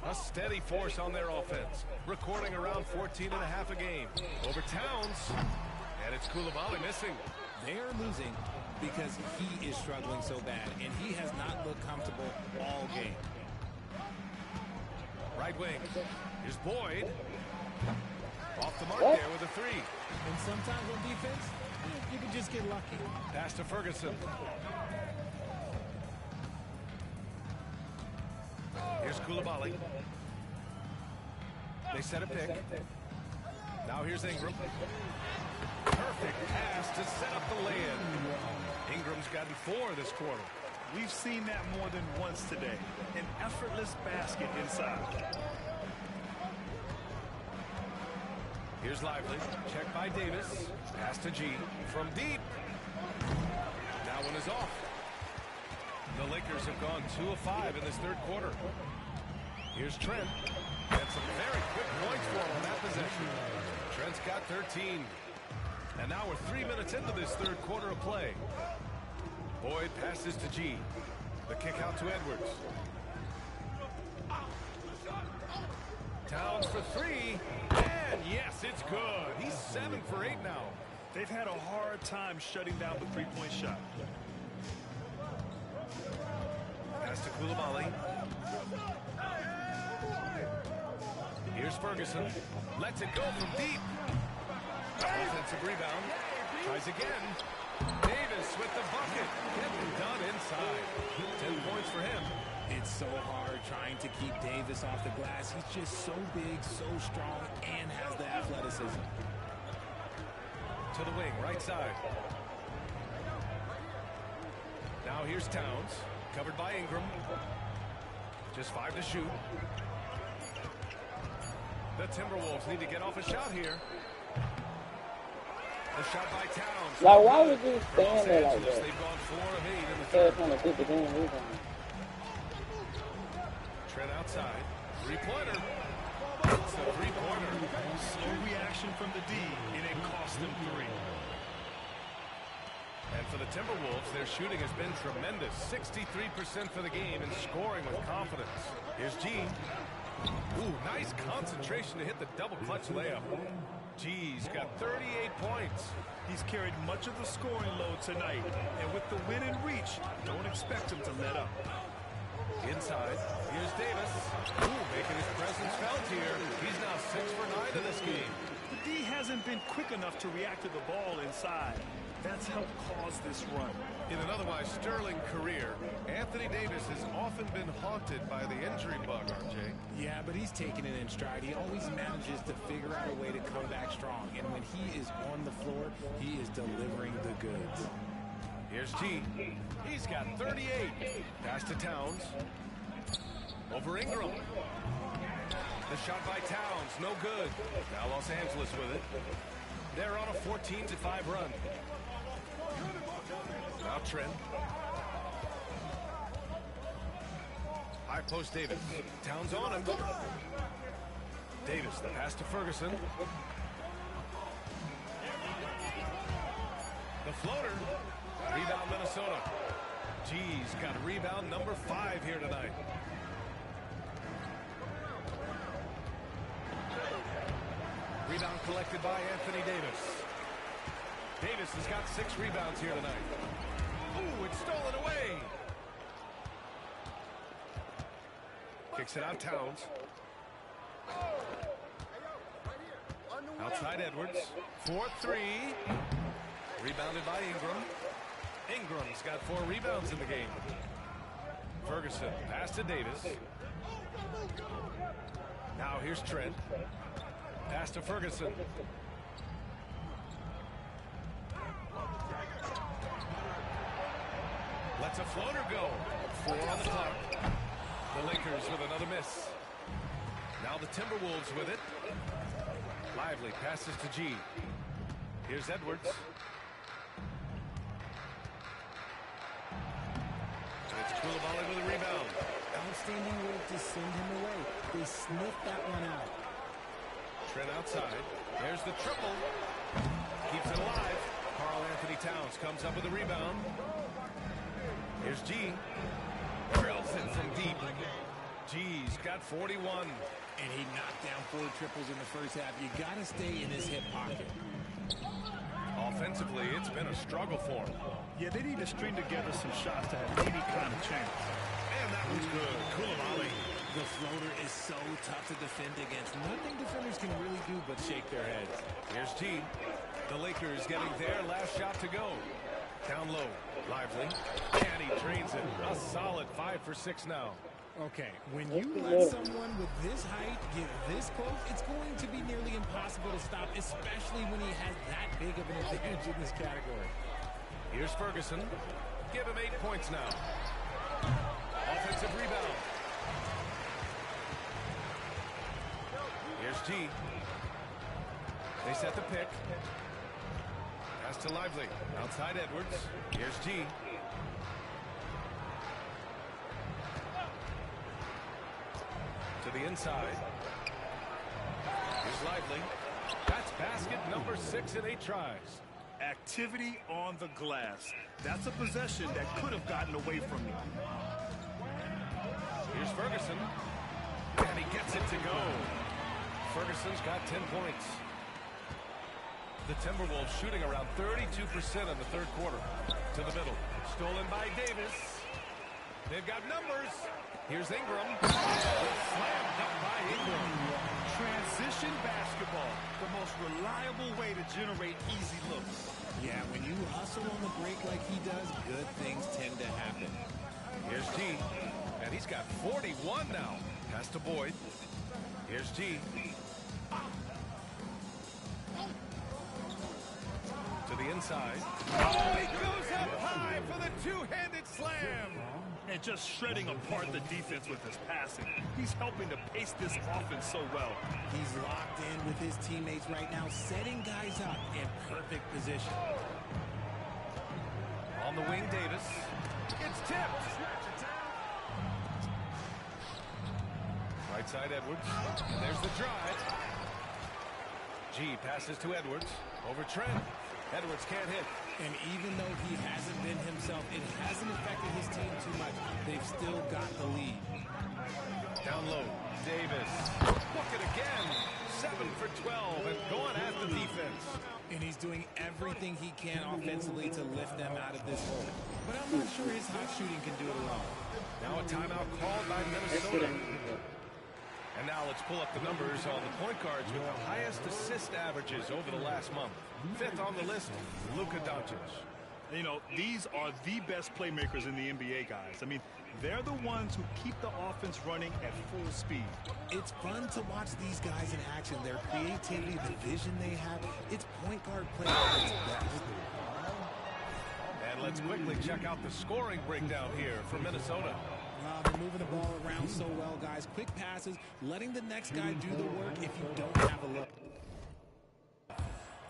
A steady force on their offense. Recording around 14.5 a game. Over Towns. And it's Coulibaly missing. They're losing because he is struggling so bad, and he has not looked comfortable all game. Right wing. Here's Boyd. Off the mark there with a three. And sometimes on defense, you can just get lucky. Pass to Ferguson. Here's Coulibaly. They set a pick. Now here's Ingram. Perfect pass to set up the lay-in. Ingram's gotten 4 this quarter. We've seen that more than once today. An effortless basket inside. Here's Lively. Check by Davis. Pass to G. From deep. That one is off. The Lakers have gone 2 of 5 in this third quarter. Here's Trent. And some very quick points for him on that possession. Trent's got 13. And now we're 3 minutes into this third quarter of play. Boyd passes to G. The kick out to Edwards. Towns for 3. And yes, it's good. He's 7 for 8 now. They've had a hard time shutting down the three-point shot. Pass to Coulibaly. Here's Ferguson. Lets it go from deep. Offensive rebound. Tries again. Davis with the bucket. Getting done inside. 10 points for him. It's so hard trying to keep Davis off the glass. He's just so big, so strong, and has the athleticism. To the wing, right side. Now here's Towns. Covered by Ingram. Just 5 to shoot. The Timberwolves need to get off a shot here. The shot by Towns. Like, why would you stand there like that? They've gone 4 of 8 in the third. Trent outside. Three-pointer. It's a three-pointer. Slow reaction from the D, and it cost them 3. And for the Timberwolves, their shooting has been tremendous. 63% for the game and scoring with confidence. Here's G. Ooh, nice concentration to hit the double clutch layup. G's got 38 points. He's carried much of the scoring load tonight. And with the win in reach, don't expect him to let up. Inside, here's Davis. Ooh, making his presence felt here. He's now 6 for 9 in this game. The D hasn't been quick enough to react to the ball inside. That's helped cause this run. In an otherwise sterling career, Anthony Davis has often been haunted by the injury bug, RJ. Yeah, but he's taking it in stride. He always manages to figure out a way to come back strong. And when he is on the floor, he is delivering the goods. Here's G. He's got 38. Pass to Towns. Over Ingram. The shot by Towns, no good. Now Los Angeles with it. They're on a 14-5 run. Now Trent. High post Davis. Towns on him. Davis, the pass to Ferguson. The floater. Rebound Minnesota. G's got rebound number 5 here tonight. Rebound collected by Anthony Davis. Davis has got 6 rebounds here tonight. Ooh, it's stolen away. Kicks it out Towns. Outside Edwards. 4-3. Rebounded by Ingram. Ingram's got 4 rebounds in the game. Ferguson, pass to Davis. Now here's Trent. Pass to Ferguson. Lets a floater go. 4 on the clock. The Lakers with another miss. Now the Timberwolves with it. Lively passes to G. Here's Edwards. It's Koulibaly with a rebound. Outstanding work to send him away. They sniffed that one out. Trent outside. There's the triple. Keeps it alive. Karl Anthony Towns comes up with a rebound. Here's G. Drills it from deep. G's got 41. And he knocked down 4 triples in the first half. You got to stay in his hip pocket. Offensively, it's been a struggle for him. Yeah, they need to string together some shots to have any kind of chance. And that was good. Koulibaly. The floater is so tough to defend against. Nothing defenders can really do but shake their heads. Here's G. The Lakers getting their last shot to go. Down low. Lively. And he drains it. A solid 5 for 6 now. Okay, when you let someone with this height get this close, it's going to be nearly impossible to stop, especially when he has that big of an advantage in this category. Here's Ferguson. Give him 8 points now. Offensive rebound. Here's G. They set the pick. Pass to Lively. Outside Edwards. Here's G. To the inside. Here's Lively. That's basket number 6 in 8 tries. Activity on the glass. That's a possession that could have gotten away from you. Here's Ferguson. And he gets it to go. Ferguson's got 10 points. The Timberwolves shooting around 32% in the third quarter. To the middle. Stolen by Davis. They've got numbers. Here's Ingram. Slammed up by Ingram. Transition basketball. The most reliable way to generate easy looks. Yeah, when you hustle on the break like he does, good things tend to happen. Here's G. And he's got 41 now. Pass to Boyd. Here's G. To the inside. Oh, he goes up high for the two-handed slam. And just shredding apart the defense with his passing. He's helping to pace this offense so well. He's locked in with his teammates right now, setting guys up in perfect position. On the wing, Davis. It's tipped. Right side, Edwards. And there's the drive. G passes to Edwards. Over Trent. Edwards can't hit. And even though he hasn't been himself, it hasn't affected his team too much. They've still got the lead. Down low, Davis. Book it again. 7 for 12 and going at the defense. And he's doing everything he can offensively to lift them out of this hole. But I'm not sure his hot shooting can do it alone. Now a timeout called by Minnesota. And now let's pull up the numbers on the point guards with the highest assist averages over the last month. 5th on the list, Luka Doncic. You know, these are the best playmakers in the NBA, guys. I mean, they're the ones who keep the offense running at full speed. It's fun to watch these guys in action. Their creativity, the vision they have, it's point guard play at its best. And let's quickly check out the scoring breakdown here for Minnesota. They're moving the ball around so well, guys. Quick passes, letting the next guy do the work if you don't have a look.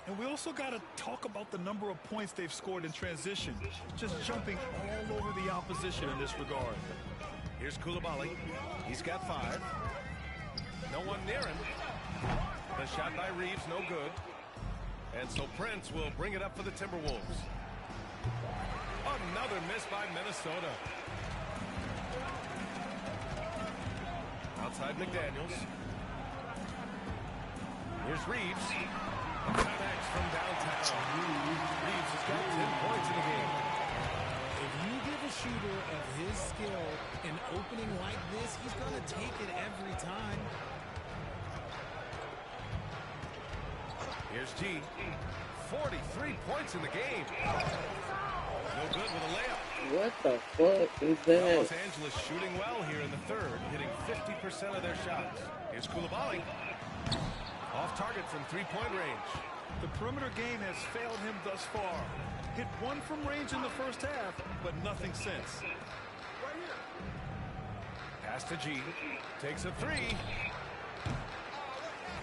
And we also got to talk about the number of points they've scored in transition, just jumping all over the opposition in this regard. Here's Koulibaly. He's got 5. No one near him. The shot by Reeves, no good. And so Prince will bring it up for the Timberwolves. Another miss by Minnesota. Outside McDaniels. Here's Reeves. Connects from downtown. Reeves has got 10 points in the game. If you give a shooter of his skill an opening like this, he's going to take it every time. Here's G. 43 points in the game. No good with a layup. What the fuck is that? Los Angeles shooting well here in the third, hitting 50% of their shots. Here's Koulibaly. Off target from 3-point range. The perimeter game has failed him thus far. Hit 1 from range in the first half, but nothing since. Pass to G. Takes a 3.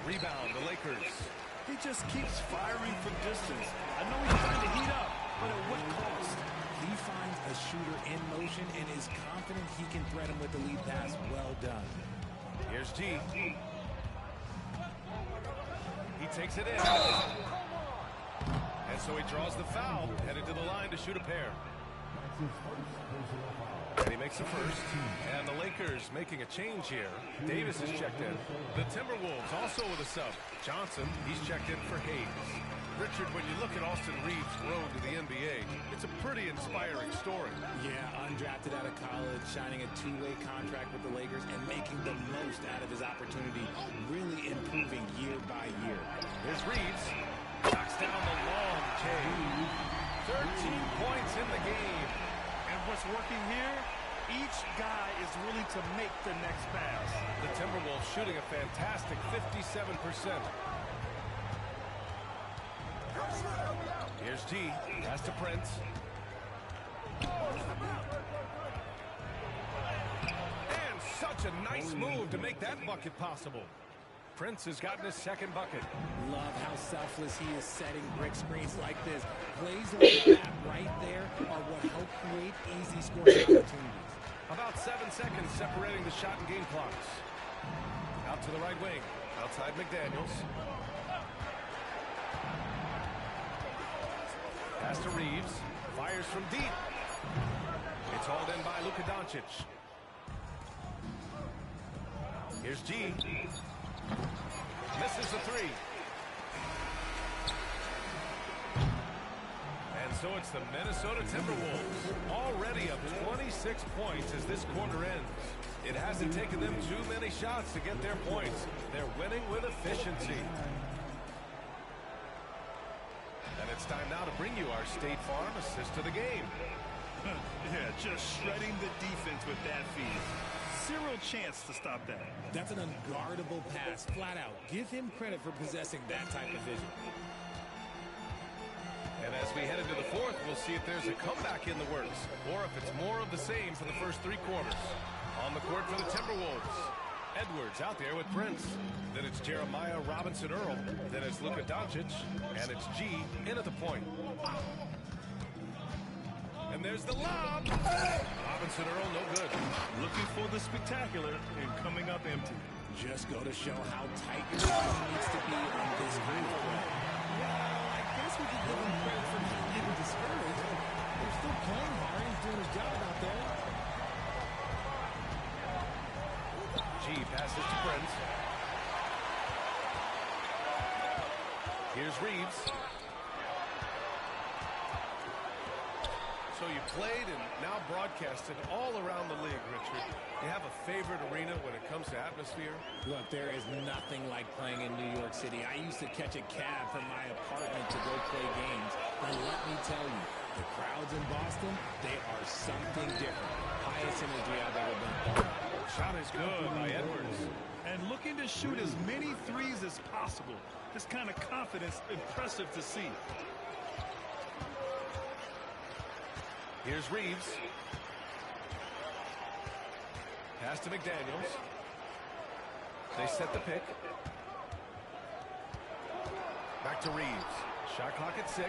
Rebound, the Lakers. He just keeps firing from distance. I know he's trying to heat up, but at what cost? He finds a shooter in motion and is confident he can thread him with the lead pass. Well done. Here's G. He takes it in. And so he draws the foul, headed to the line to shoot a pair. And he makes the first. And the Lakers making a change here. Davis is checked in. The Timberwolves also with a sub. Johnson, he's checked in for Hayes. Richard, when you look at Austin Reeves' road to the NBA, it's a pretty inspiring story. Yeah, undrafted out of college, signing a 2-way contract with the Lakers and making the most out of his opportunity, really improving year by year. Here's Reeves. Knocks down the long J. 13 points in the game. And what's working here? Each guy is willing to make the next pass. The Timberwolves shooting a fantastic 57%. Here's T. Pass to Prince. And such a nice move to make that bucket possible. Prince has gotten his second bucket. Love how selfless he is setting brick screens like this. Plays like that right there are what help create easy scoring opportunities. About 7 seconds separating the shot and game clocks. Out to the right wing. Outside McDaniels. Pass to Reeves. Fires from deep. It's hauled in by Luka Doncic. Here's G. Misses the 3. And so it's the Minnesota Timberwolves. Already up 26 points as this quarter ends. It hasn't taken them too many shots to get their points. They're winning with efficiency. And it's time now to bring you our State Farm assist of the game. Yeah, just shredding the defense with that feed. Zero chance to stop that. That's an unguardable pass, flat out. Give him credit for possessing that type of vision. And as we head into the fourth, we'll see if there's a comeback in the works, or if it's more of the same for the first 3 quarters. On the court for the Timberwolves. Edwards out there with Prince. Then it's Jeremiah Robinson-Earl. Then it's Luka Doncic. And it's G in at the point. And there's the lob. Robinson-Earl, no good. Looking for the spectacular and coming up empty. Just go to show how tight your team needs to be on this kind of play. Well, I guess we could give him credit Here's Reeves. So you played and now broadcasted all around the league, Richard. You have a favorite arena when it comes to atmosphere? Look, there is nothing like playing in New York City. I used to catch a cab from my apartment to go play games. And let me tell you, the crowds in Boston, they are something different. Highest energy I've ever been a part of. Shot is good by Edwards. And looking to shoot as many threes as possible. This kind of confidence, impressive to see. Here's Reeves. Pass to McDaniels. They set the pick. Back to Reeves. Shot clock at 6.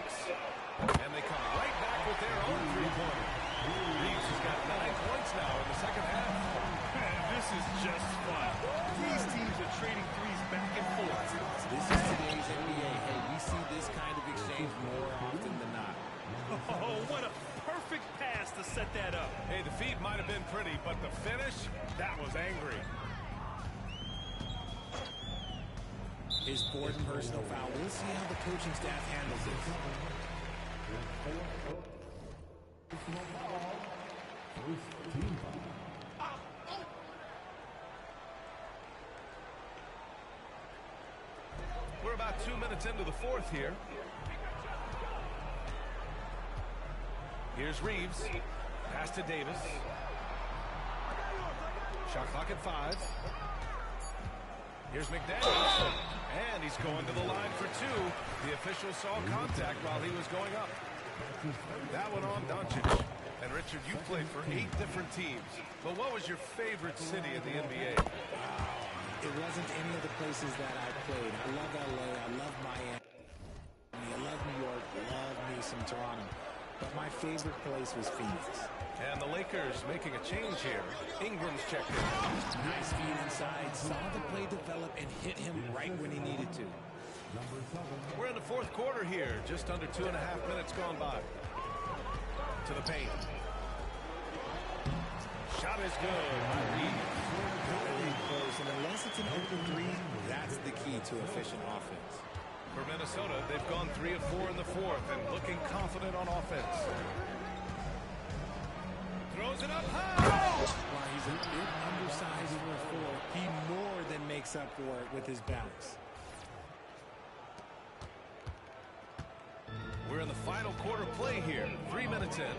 And they come right back with their own three-pointer. Reeves has got 9 points now in the second half. Man, this is just fun. These teams are trading threes back and forth. This is today's NBA. Hey, we see this kind of exchange more often than not. Oh, what a perfect pass to set that up. Hey, the feed might have been pretty, but the finish, that was angry. His fourth personal foul. We'll see how the coaching staff handles this. We're about 2 minutes into the fourth here. Here's Reeves. Pass to Davis. Shot clock at 5. Here's McDaniels. And he's going to the line for 2. The official saw contact while he was going up. That one on Doncic. And Richard, you played for 8 different teams. But what was your favorite city in the NBA? It wasn't any of the places that I played. I love LA. I love Miami. I love New York. Love me some Toronto. But my favorite place was Phoenix. And the Lakers making a change here. Ingram's checked in. Nice feed inside. Saw the play develop and hit him right when he needed to. We're in the fourth quarter here. Just under 2.5 minutes gone by. To the paint. Shot is good. Very close. And unless it's an open 3, that's the key to efficient offense. For Minnesota, they've gone 3 of 4 in the fourth and looking confident on offense. Throws it up high. While he's a bit undersized for a 4, he more than makes up for it with his bounce. We're in the final quarter play here. 3 minutes in.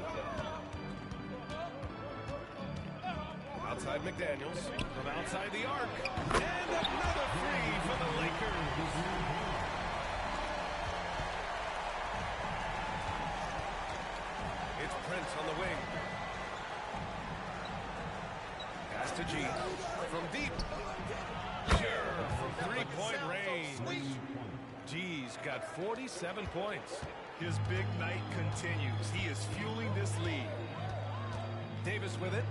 Outside McDaniels. From outside the arc. And another 3 for the Lakers. It's Prince on the wing. Pass to G. From deep. Sure. From 3-point range. G's got 47 points. His big night continues. He is fueling this lead. Davis with it.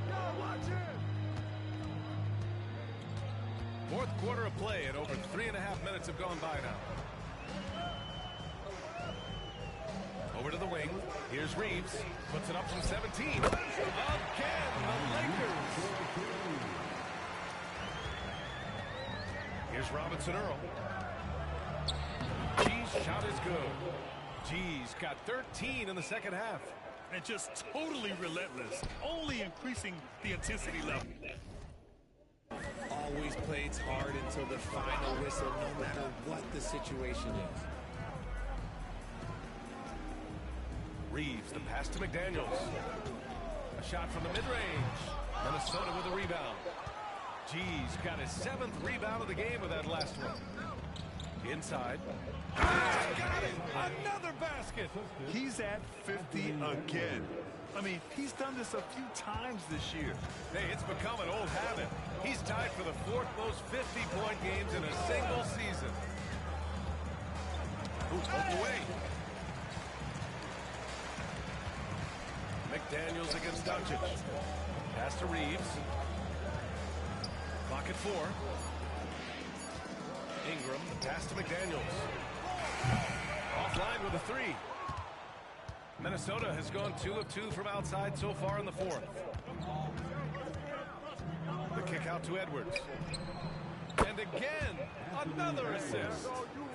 Fourth quarter of play, and over 3.5 minutes have gone by now. Over to the wing. Here's Reeves. Puts it up from 17. Again, the Lakers. Here's Robinson Earl. G's shot is good. G's got 13 in the second half. And just totally relentless, only increasing the intensity level. Always plays hard until the final whistle, no matter what the situation is. Reeves, the pass to McDaniels. A shot from the mid-range. Minnesota with a rebound. G's got his 7th rebound of the game with that last one. Inside. Got it! Another basket! He's at 50 again. I mean, he's done this a few times this year. Hey, it's become an old habit. He's tied for the 4th most 50-point games in a single season. Ooh, poked away. McDaniels against Doncic. Pass to Reeves. Clock at 4. Ingram, the pass to McDaniels. Offline with a 3. Minnesota has gone 2 of 2 from outside so far in the 4th. The kick out to Edwards. And again, another assist.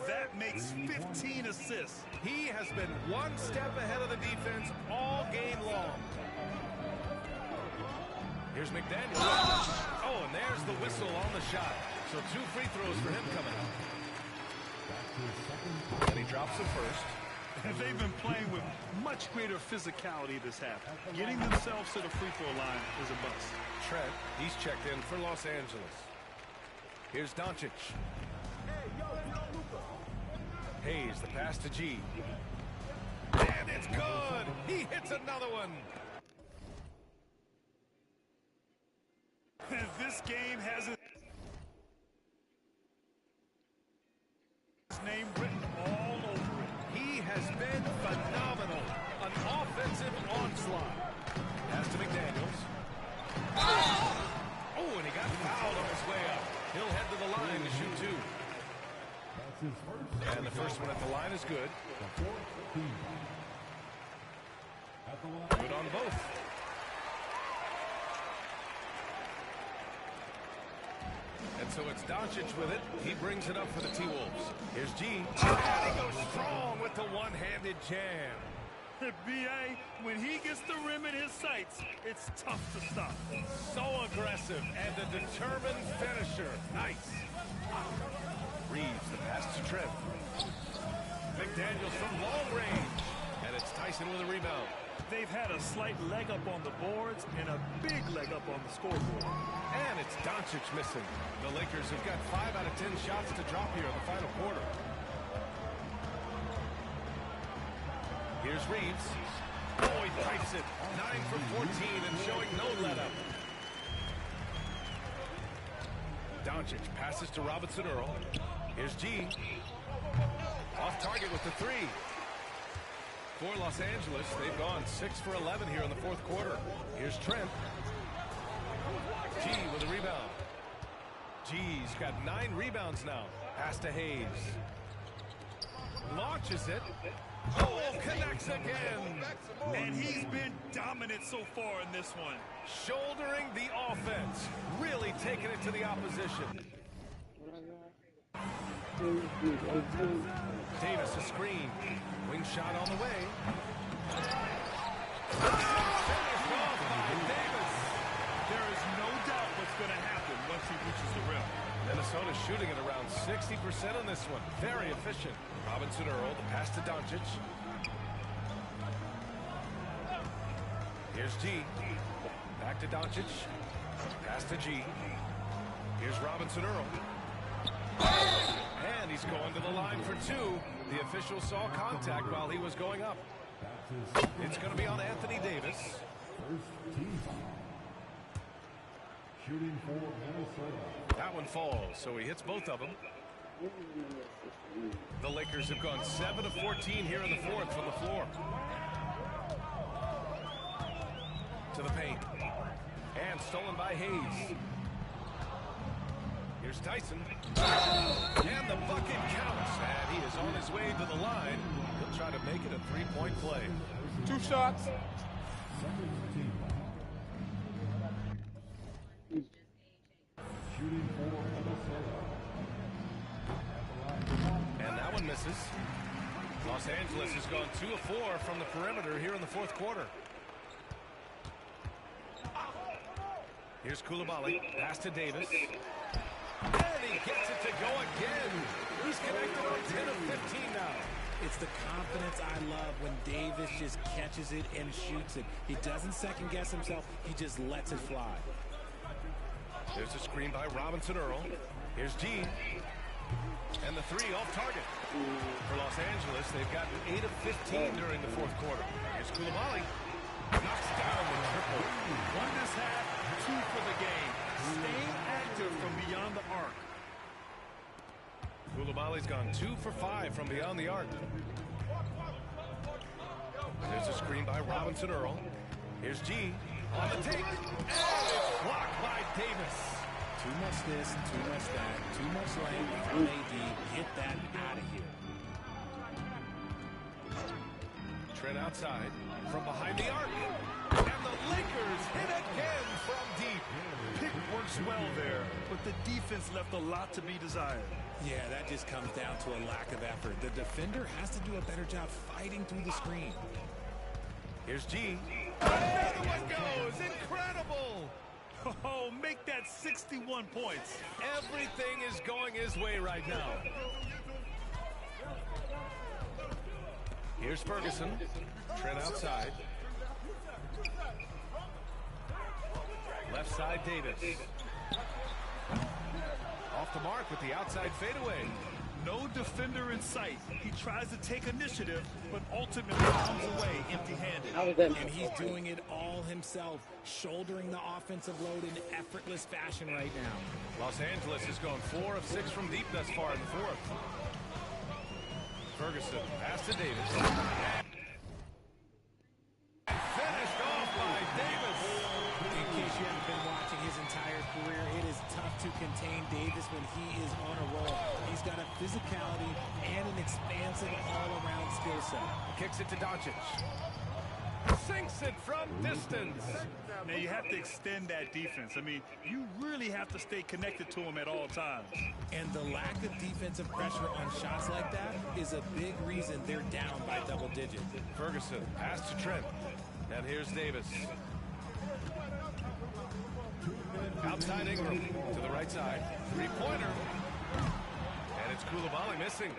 That makes 15 assists. He has been one step ahead of the defense all game long. Here's McDaniel. Oh, and there's the whistle on the shot. So 2 free throws for him coming up. And he drops it first. And they've been playing with much greater physicality this half. Getting themselves to the free throw line is a bust. Trent, he's checked in for Los Angeles. Here's Doncic. Hayes, the pass to G. And it's good. He hits another one. This game has his name written all over it. He has been phenomenal. An offensive onslaught. Pass to McDaniels. Oh, and he got fouled on his way up. He'll head to the line to shoot 2. And the first one at the line is good. Good on both. And so it's Doncic with it. He brings it up for the T-Wolves. Here's G. And he goes strong with the one-handed jam. B.A., when he gets the rim in his sights, it's tough to stop. So aggressive and a determined finisher. Nice. Reeves, the pass to Trent. McDaniels from long range. And it's Tyson with a rebound. They've had a slight leg up on the boards and a big leg up on the scoreboard. And it's Doncic missing. The Lakers have got 5 out of 10 shots to drop here in the final quarter. Here's Reeves. Oh, he pipes it. 9 for 14 and showing no let-up. Doncic passes to Robinson Earl. Here's G. Off target with the 3. For Los Angeles, they've gone 6 for 11 here in the fourth quarter. Here's Trent. G with a rebound. G's got 9 rebounds now. Pass to Hayes. Launches it. Oh, connects again. And he's been dominant so far in this one. Shouldering the offense. Really taking it to the opposition. Davis a screen. Wing shot on the way. Finished off by Davis. There is no doubt what's going to happen once he reaches the rim. Minnesota shooting at around 60% on this one. Very efficient. Robinson Earl, the pass to Doncic. Here's G. Back to Doncic. Pass to G. Here's Robinson Earl. And he's going to the line for 2. The official saw contact while he was going up. It's going to be on Anthony Davis. Shooting for Minnesota. That one falls, so he hits both of them. The Lakers have gone 7 of 14 here in the fourth from the floor. To the paint. And stolen by Hayes. Here's Tyson. And the bucket counts. And he is on his way to the line. He'll try to make it a 3-point play. 2 shots. Shooting for Minnesota. And that one misses. Los Angeles has gone 2 of 4 from the perimeter here in the fourth quarter. Here's Coulibaly. Pass to Davis. And he gets it to go again. He's connected on 10 of 15 now. It's the confidence I love when Davis just catches it and shoots it. He doesn't second guess himself. He just lets it fly. There's a screen by Robinson Earl. Here's G. And the 3 off target. For Los Angeles, they've gotten 8 of 15 during the fourth quarter. Here's Coulibaly. Knocks down the triple. Won this half, 2 for the game. Staying active from beyond the arc. Coulibaly's gone 2 for 5 from beyond the arc. There's a screen by Robinson Earl. Here's G. On the take. And it's blocked by Davis. Too much this, too much that, too much length from AD. Get that out of here. Trent outside from behind the arc. And the Lakers hit again from deep. Pick works well there, but the defense left a lot to be desired. Yeah, that just comes down to a lack of effort. The defender has to do a better job fighting through the screen. Here's G. Another one goes. Incredible. Oh, make that 61 points. Everything is going his way right now. Here's Ferguson. Trent outside. Left side, Davis. Off the mark with the outside fadeaway. No defender in sight. He tries to take initiative, but ultimately comes away empty-handed. And he's doing it all himself, shouldering the offensive load in effortless fashion right now. Los Angeles has gone 4 of 6 from deep thus far in the fourth. Ferguson, pass to Davis. Finished off by Davis. In case you haven't been watching his entire career, it is tough to contain Davis when he is on a roll. He's got a physicality and an expansive all-around skill set. Kicks it to Doncic. Sinks it from distance. Now you have to extend that defense. I mean, you really have to stay connected to him at all times. And the lack of defensive pressure on shots like that is a big reason they're down by double digits. Ferguson, pass to Trent. And here's Davis. Outside Ingram to the right side. Three-pointer. And it's Koulibaly missing.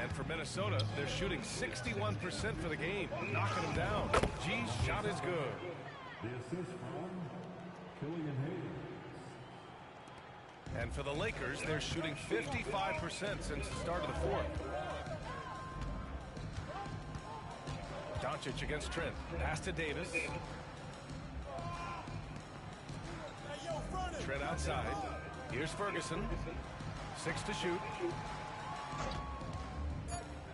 And for Minnesota, they're shooting 61% for the game. Knocking them down. G's shot is good. And for the Lakers, they're shooting 55% since the start of the fourth. Doncic against Trent. Pass to Davis. Trent outside. Here's Ferguson. 6 to shoot.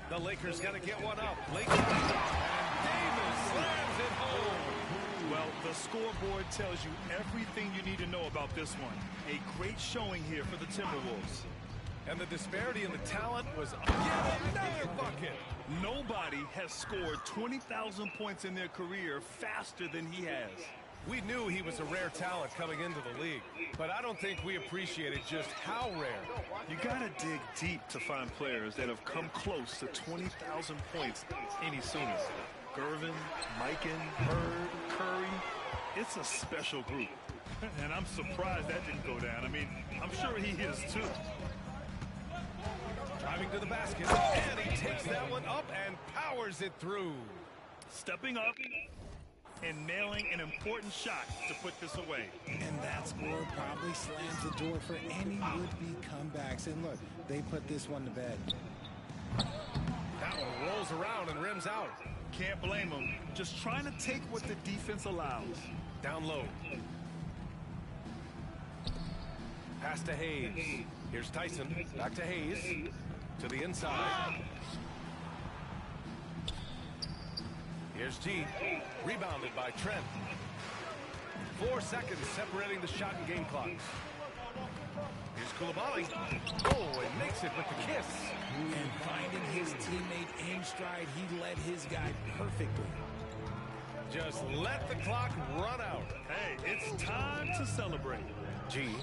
The Lakers got to get one up. Late and Davis slams it home. Well, the scoreboard tells you everything you need to know about this one. A great showing here for the Timberwolves. And the disparity in the talent was yet another bucket. Nobody has scored 20,000 points in their career faster than he has. We knew he was a rare talent coming into the league, but I don't think we appreciated just how rare. You gotta dig deep to find players that have come close to 20,000 points any sooner. Gervin, Mikan, Bird, Curry, it's a special group. And I'm surprised that didn't go down. I mean, I'm sure he is too. Driving to the basket, and he takes that one up and powers it through. Stepping up and nailing an important shot to put this away. And that score probably slams the door for any would-be comebacks. And look, they put this one to bed. That one rolls around and rims out. Can't blame him. Just trying to take what the defense allows. Down low. Pass to Hayes. Here's Tyson. Back to Hayes. To the inside. Here's G. Rebounded by Trent. 4 seconds separating the shot and game clocks. Here's Koulibaly. Oh, and makes it with the kiss. And finding his teammate in stride, he led his guy perfectly. Just let the clock run out. Hey, it's time to celebrate. G.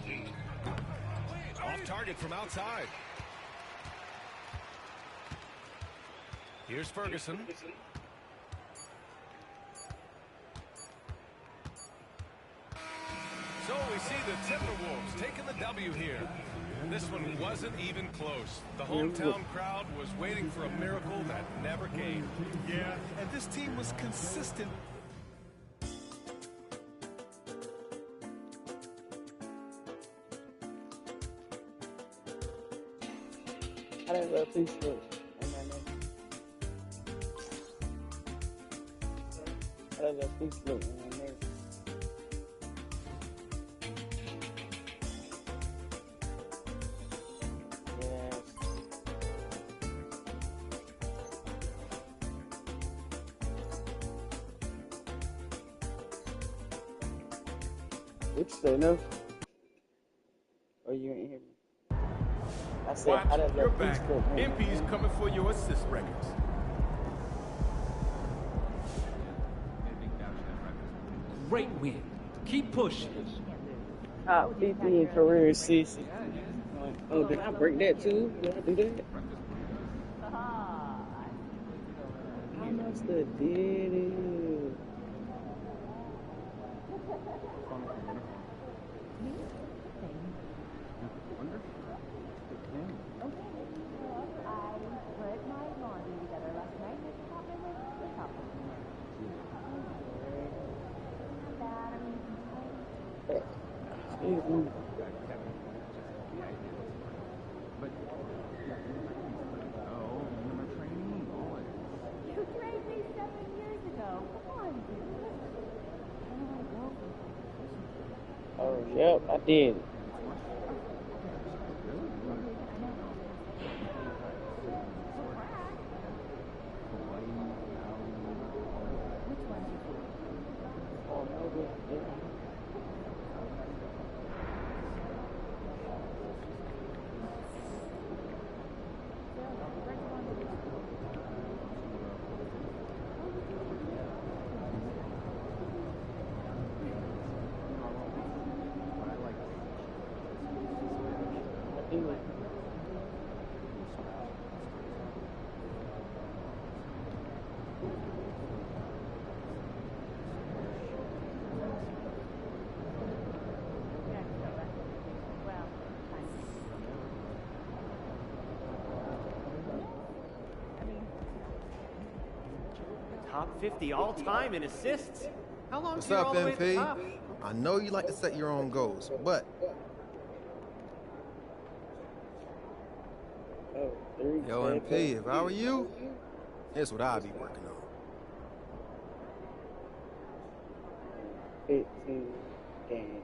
Off target from outside. Here's Ferguson. So we see the Timberwolves taking the W here. This one wasn't even close. The hometown crowd was waiting for a miracle that never came. Yeah, and this team was consistent. I don't know, please look. I don't know, please look. What you say, no? Or you ain't hear me? I said, Watch, I don't know, you're please back. look. MP's coming for your assist records. great win. Keep pushing. Top 50 in career assists. Oh, did I break that too? Did I do that? I must have did it. Excuse me. You trained me 7 years ago. Come on, dude. Oh, yep, I did. Top 50 all-time in assists. How long What's till you're up, all the way at the MP? top? I know you like to set your own goals, but yo, MP, if I were you, here's what I'd be working on. 15 games.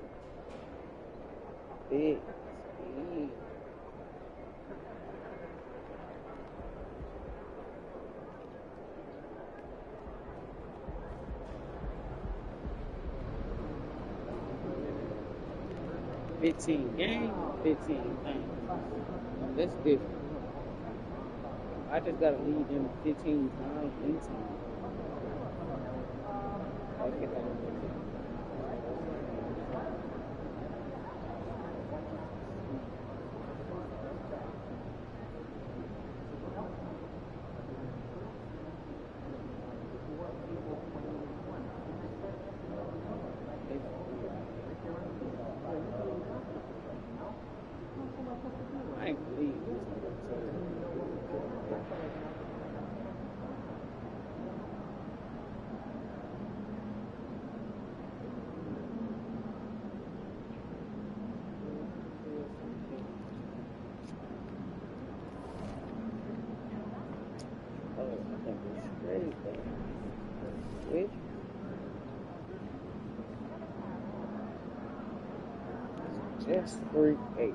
15. Games, 15 times. That's different. I just gotta lead them 15 times in time. Okay. I ain't believe this. Oh, I think it's great. Switch. Just 3-8.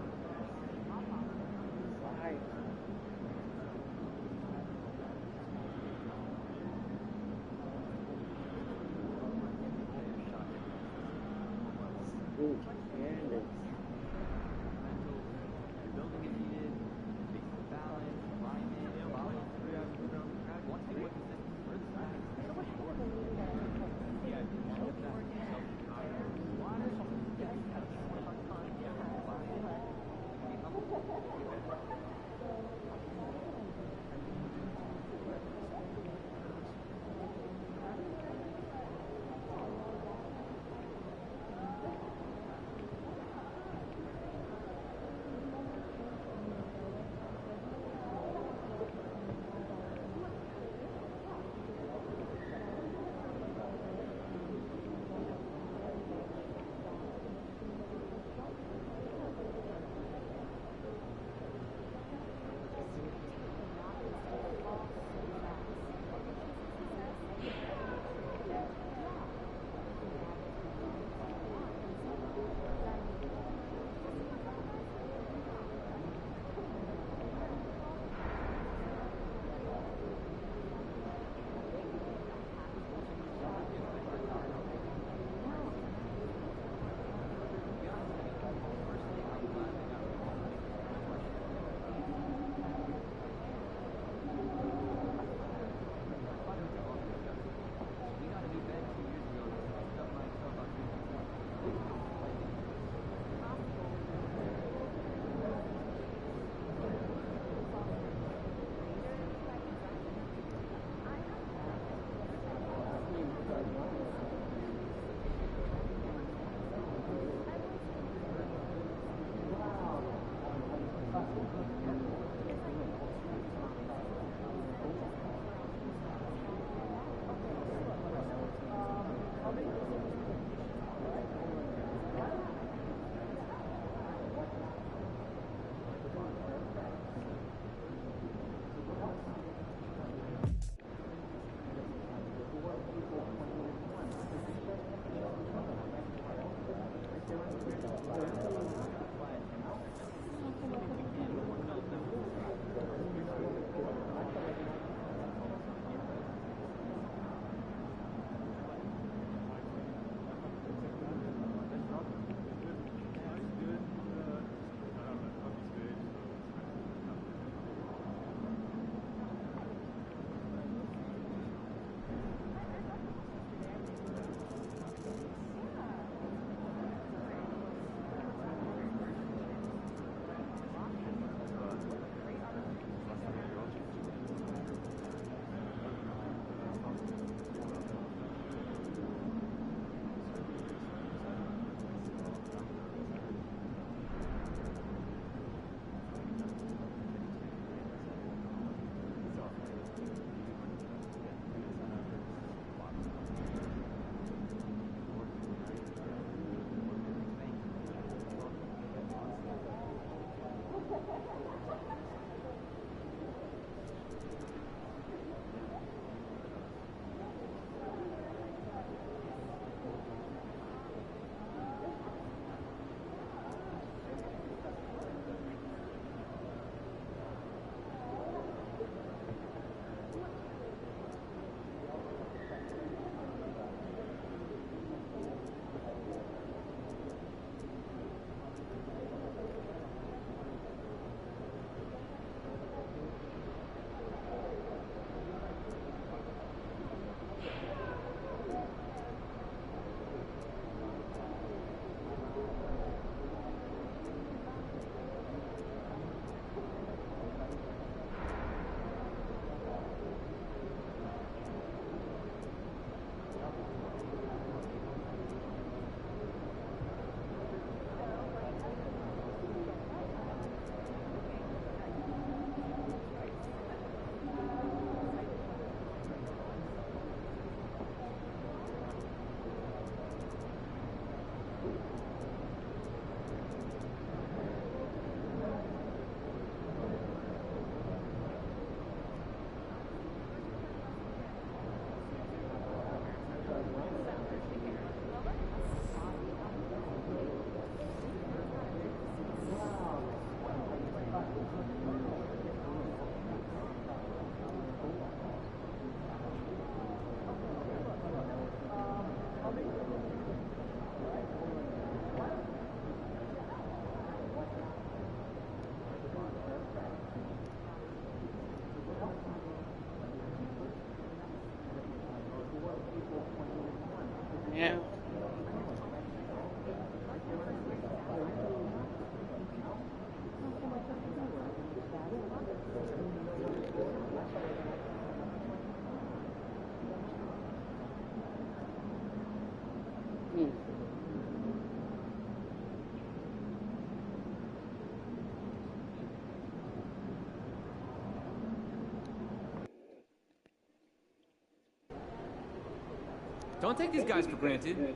Don't take these guys for granted.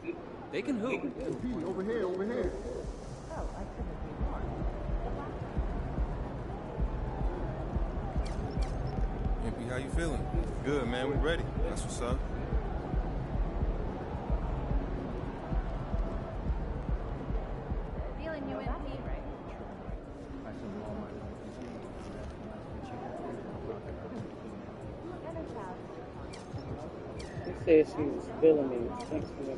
They can hoop. Over here, over here. Oh, I couldn't agree more. MP, how you feeling? Good, man. We ready. That's what's up. Feeling you, MP, right? She said she was feeling me. Thanks for that.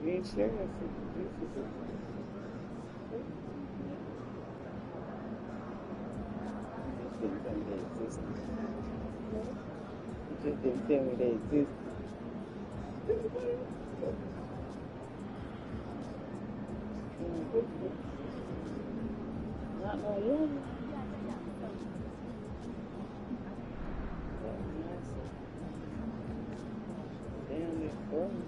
You ain't sure if you just didn't tell me they existed. Not no one. Damn, it's frozen.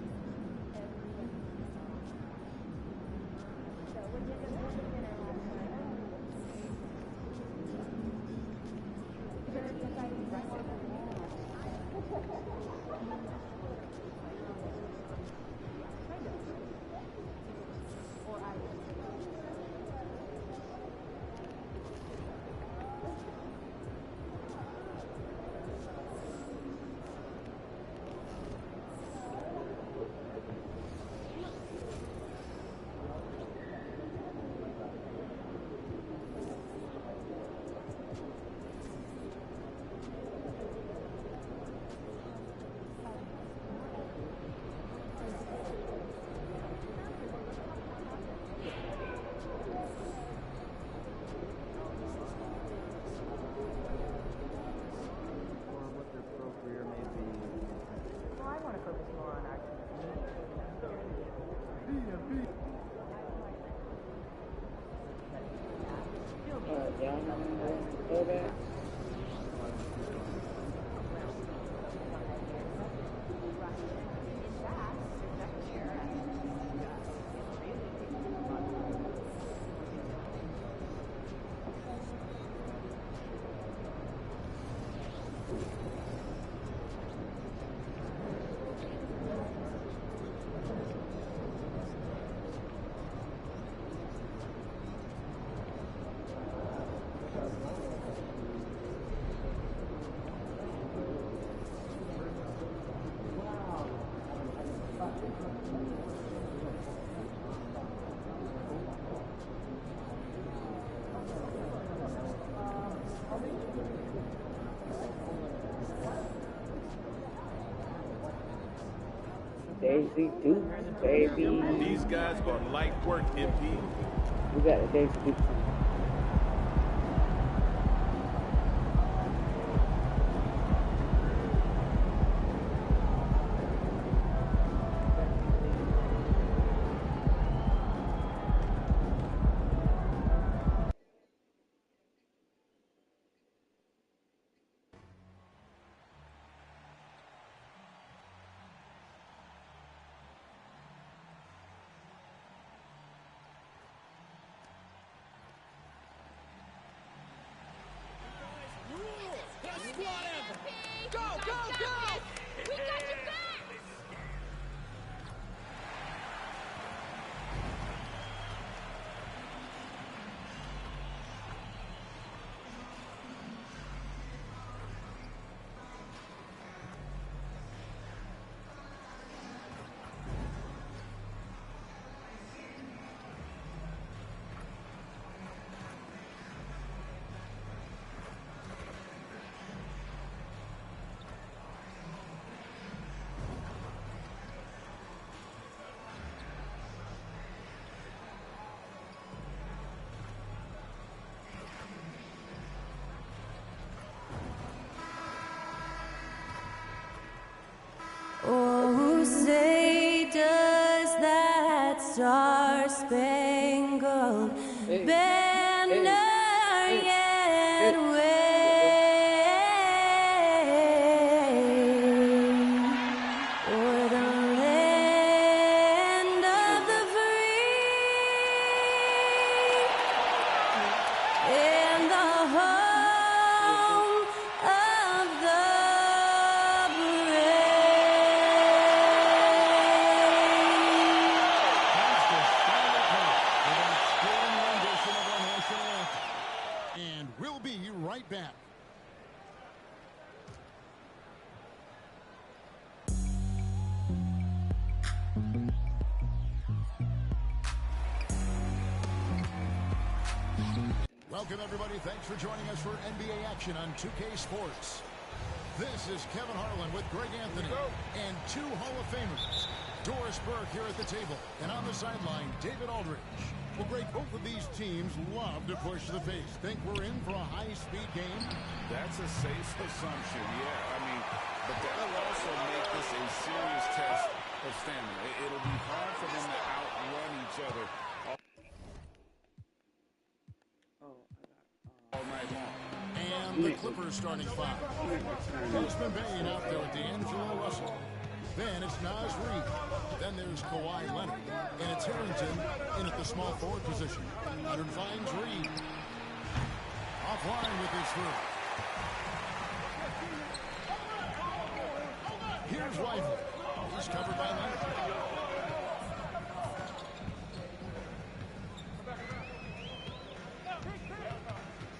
Daisy Dukes, baby. These guys are light work, MP. We got the Daisy Dukes. Go, go, go! We got your back! Oh, say does that star-spangled banner yet wave o'er the land of the free and the home of the And we'll be right back. Welcome, everybody. Thanks for joining us for NBA action on 2K Sports. This is Kevin Harlan with Greg Anthony and two Hall of Famers. Doris Burke here at the table, and on the sideline, David Aldridge. Well, Greg, both of these teams love to push the pace. Think we're in for a high-speed game? That's a safe assumption, yeah. I mean, but that'll also make this a serious test of stamina. It'll be hard for them to outrun each other all night long. And the Clippers starting five. Postman Bain out there with D'Angelo Russell. Then it's Naz Reid. Then there's Kawhi Leonard. And it's Harrington in at the small forward position. Leonard finds Reid. Offline with his throw. Here's Lively. He's covered by Leonard.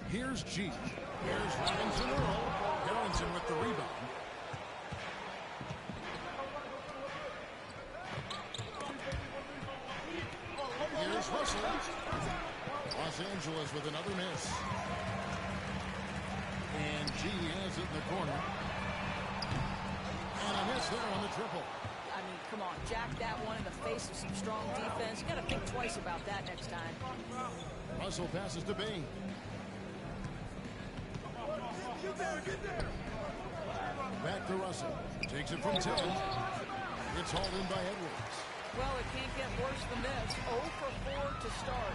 Here's G. Here's Robinson Earl. Harrington with the rebound. Here's Russell. Los Angeles with another miss. And G has it in the corner. And a miss there on the triple. I mean, come on, jack that one in the face of some strong defense. You got to think twice about that next time. Russell passes to Bain. Back to Russell. Takes it from 10. It's hauled in by Edwards. Well, it can't get worse than this. 0 for 4 to start.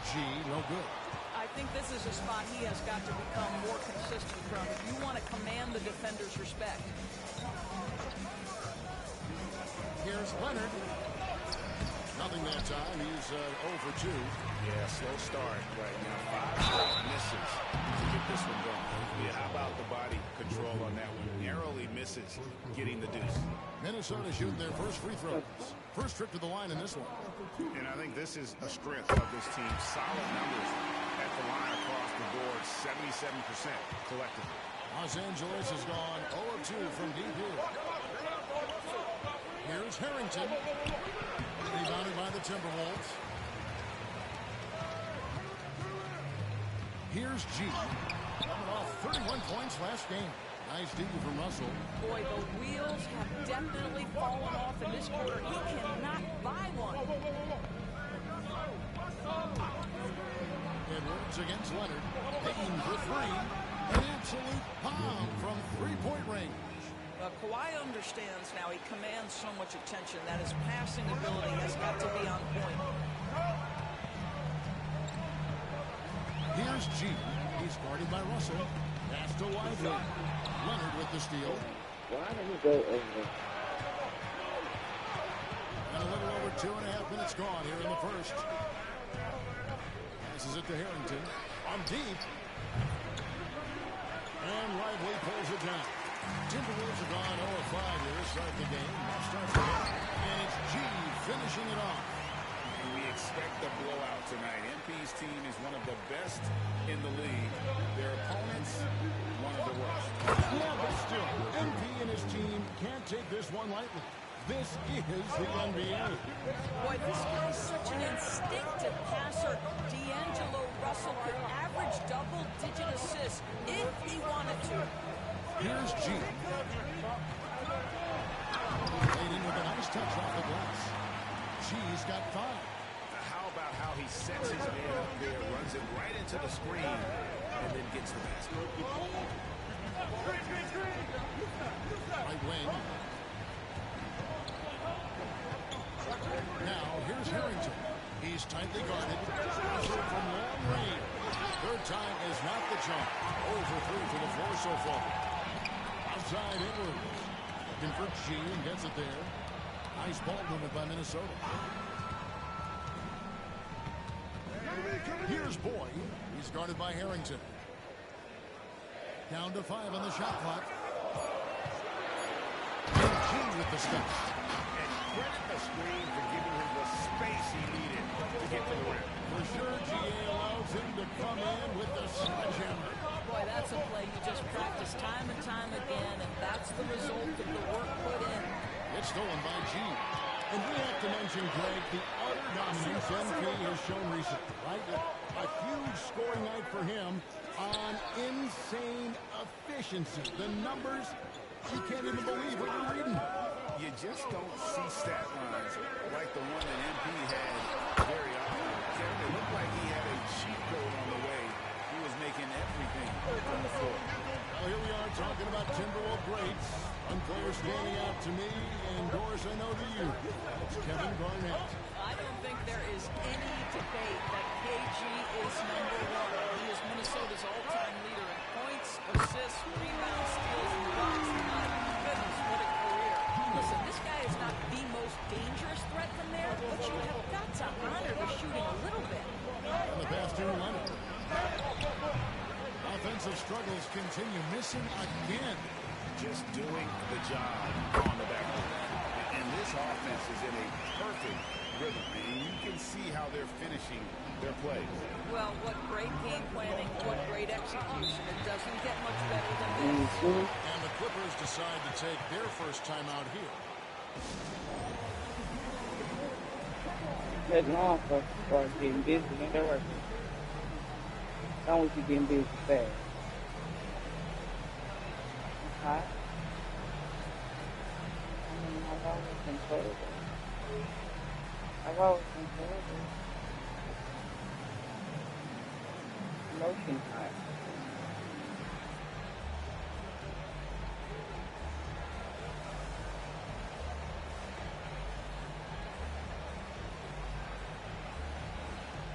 G, no good. I think this is a spot he has got to become more consistent from if you want to command the defender's respect. Here's Leonard. Nothing that time. He's 0 for 2. Yeah, slow start right now. 5 straight misses to get this one going. Yeah, how about the body control on that one? Narrowly misses getting the deuce. Minnesota shooting their first free throws. First trip to the line in this one. And I think this is a strength of this team. Solid numbers at the line across the board. 77% collectively. Los Angeles has gone 0 of 2 from deep here. Here's Harrington. Rebounded by the Timberwolves. Here's G. Coming off 31 points last game. Nice D from Russell. Boy, the wheels have definitely fallen off in this quarter. He cannot buy one. Edwards against Leonard. Payne for three. An absolute bomb from three-point range. Kawhi understands now he commands so much attention that his passing ability has got to be on point. Here's G. He's guarded by Russell. Pass to Lively. Leonard with the steal. Why did he go over? And a little over 2.5 minutes gone here in the first. Passes it to Harrington. On deep. And Lively pulls it down. Timberwolves have gone 0-5 here to start the game. That starts again. And it's G finishing it off. And we expect a blowout tonight. MP's team is one of the best in the league. Their opponents, one of the worst. Yeah, but still, MP and his team can't take this one lightly. This is the NBA. Boy, this guy's such an instinctive passer. D'Angelo Russell could average double-digit assists if he wanted to. Here's G. Laid in with a nice touch off the glass. G's got 5. How about how he sets his man up there, runs it right into the screen, and then gets the basket. Right wing. Now, here's Harrington. He's tightly guarded. Russell from long range. Third time is not the charm. 0 for 3 for the floor so far. Outside Edwards. Looking for G and gets it there. Nice ball movement by Minnesota. Here's Boyd. He's guarded by Harrington. Down to 5 on the shot clock. And G with the step. And credit the screen for giving him the space he needed to get to the rim. For sure, GA allows him to come in with the sledgehammer. Boy, that's a play you just practice time and time again, and that's the result of the work put in. It's stolen by G. And we have to mention, Greg, the utter dominance MP has shown recently, right? A huge scoring night for him on insane efficiency. The numbers, you can't even believe what you're reading. You just don't see stat lines like the one that MP had very often. Kevin, it looked like he had a cheat code on the way. He was making everything from the floor. Well, here we are talking about Timberwolves greats. One player standing out to me, and Doris, I know to you. It's Kevin Garnett. I don't think there is any debate that KG is number 1. He is Minnesota's all-time leader in points, assists, rebounds, steals, and blocks. My goodness, what a career. Listen, this guy is not the most dangerous threat from there, but you have got to honor the shooting a little bit. On the pass to Leonard. Offensive struggles continue. Missing again. Just doing the job on the back end. And this offense is in a perfect rhythm. And you can see how they're finishing their plays. Well, what great game planning, what great execution. It doesn't get much better than this. And the Clippers decide to take their first time out here. That's long for getting busy and they're working. Don't want you getting busy fast. Hot. I mean, I've always been terrible. Lotion hot.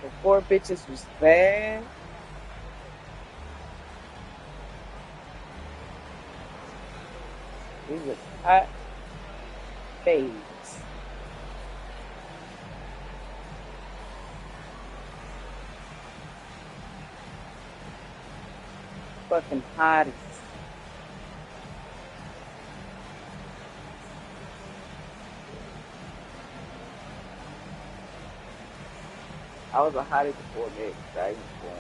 The 4 bitches was bad. It was hot babes. Fucking hotties. I was a hottie before Nick. I was born.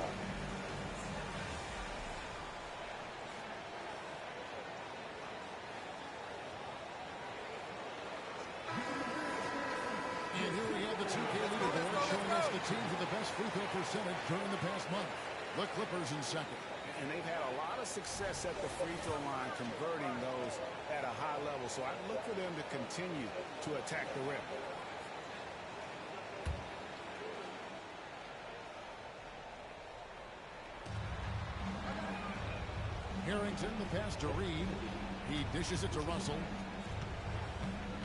And here we have the 2K leaderboard showing us the teams with the best free throw percentage during the past month. The Clippers in second. and they've had a lot of success at the free throw line converting those at a high level. So I look for them to continue to attack the rim. Harrington, the pass to Reed. He dishes it to Russell.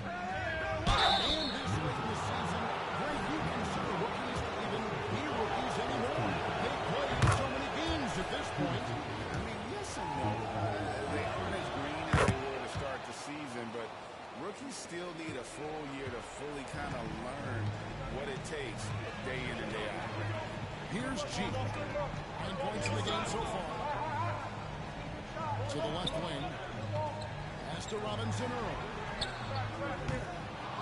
And this late in the season, very few consider rookies even be rookies anymore. They've played so many games at this point. I mean, yes and no. They aren't as green as they were to start the season, but rookies still need a full year to fully kind of learn what it takes day in and day out. Here's G. 9 points in the game so far. To the left wing. Pass to Robinson Earl.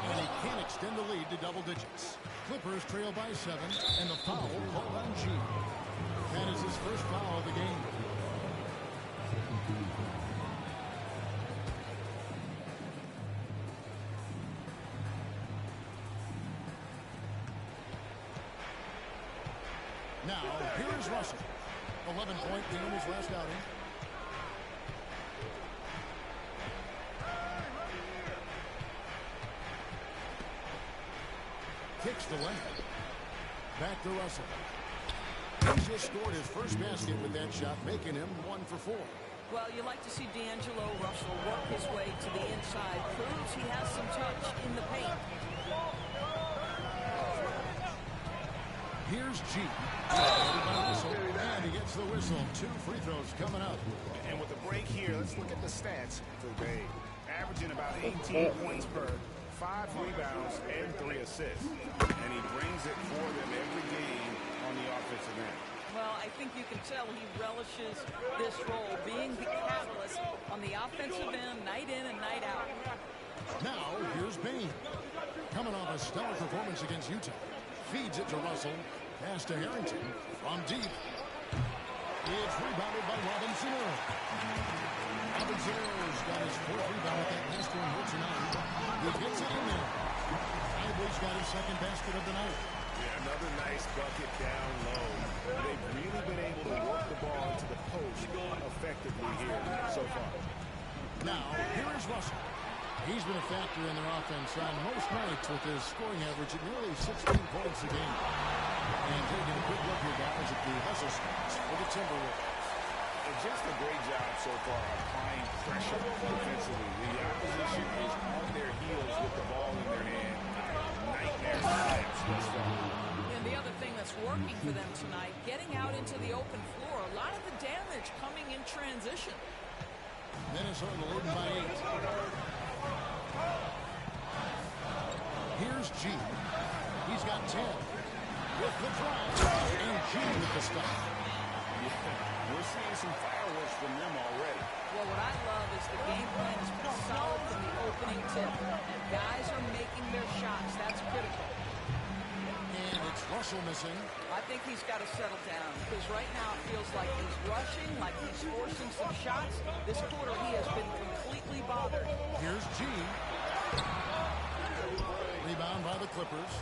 And he can't extend the lead to double digits. Clippers trail by 7, and the foul called on G. That is his first foul of the game. Now, here is Russell. 11-point game his last outing. Kicks the left. Back to Russell. He just scored his first basket with that shot, making him 1 for 4. Well, you like to see D'Angelo Russell work his way to the inside. Proves he has some touch in the paint. Here's G. And he gets the whistle. 2 free throws coming up. And with the break here, let's look at the stats for Bay. Averaging about 18 points per, 5 rebounds, and 3 assists. And he brings it for them every game on the offensive end. Well, I think you can tell he relishes this role, being the catalyst on the offensive end, night in and night out. Now, here's Bain. Coming off a stellar performance against Utah. Feeds it to Russell. Pass to Harrington. From deep. It's rebounded by Robinson Earl. Robinson Earl's got his 4th rebound with that last one here tonight. He gets it in there. Ivory's got his 2nd basket of the night. Yeah, another nice bucket down low. They've really been able to work the ball into the post effectively here so far. Now, here is Russell. He's been a factor in their offense on most nights with his scoring average at nearly 16 points a game. And taking a quick look here, guys, at the hustle stats for the Timberwolves. And just a great job so far applying pressure offensively. The opposition is on their heels with the ball in their hand. Nightmare snaps thus far. And the other thing that's working for them tonight, getting out into the open floor, a lot of the damage coming in transition. Minnesota leading by 8. Here's G. He's got 10. With the drive. And G with the stop. Yeah, we're seeing some fireworks from them already. Well, what I love is the game plan has been solid from the opening tip. And guys are making their shots. That's critical. And it's Russell missing. I think he's got to settle down because right now it feels like he's rushing, like he's forcing some shots. This quarter he has been completely bothered. Here's G. Rebound by the Clippers.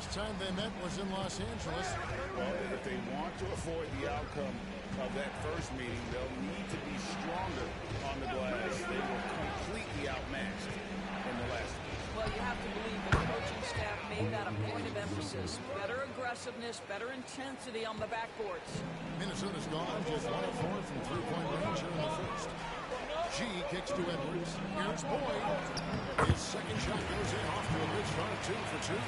Last time they met was in Los Angeles. Well, if they want to avoid the outcome of that first meeting, they'll need to be stronger on the glass. They were completely outmatched in the last one. Well, you have to believe the coaching staff made that a point of emphasis. Better aggressiveness, better intensity on the backboards. Minnesota's gone just 1 of 4 from 3-point range here in the first. G kicks to Edwards. Here's Boyd. His 2nd shot goes in off to a good start, 2 for 2.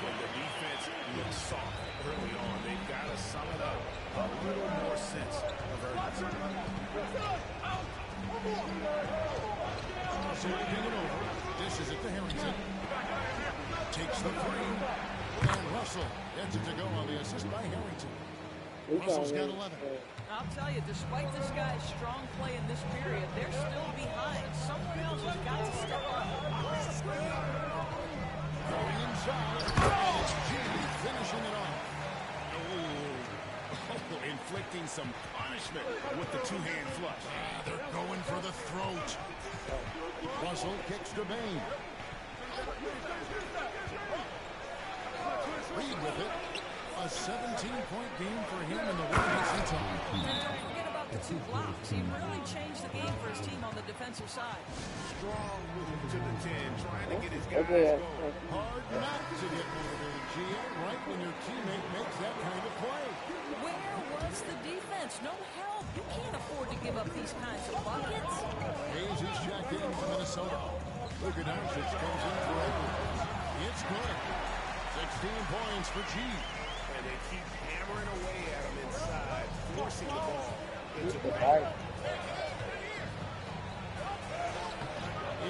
But the defense looks soft early on. They've got to sum it up a little more sense of urgency. So looking it over. Dishes it to Harrington. Takes the 3. And Russell gets it to go on the assist by Harrington. Russell's got 11. I'll tell you, despite this guy's strong play in this period, they're still behind. Someone else has got to step up. Going inside. And it's G finishing it off. Oh, inflicting some punishment with the 2-hand flush. They're going for the throat. Russell kicks to Bain. Reed with it. A 17-point game for him in the win against Utah. And don't forget about the 2 blocks. He really changed the game for his team on the defensive side. Strong move to the 10, trying to get his guys Okay. going. Hard not to get motivated, GA, right when your teammate makes that kind of play. Where was the defense? No help. You can't afford to give up these kinds of buckets. Hayes is checked in for Minnesota. Luka Doncic comes in for Edwards. It's good. 16 points for G. And they keep hammering away at him inside, forcing the ball into the paint.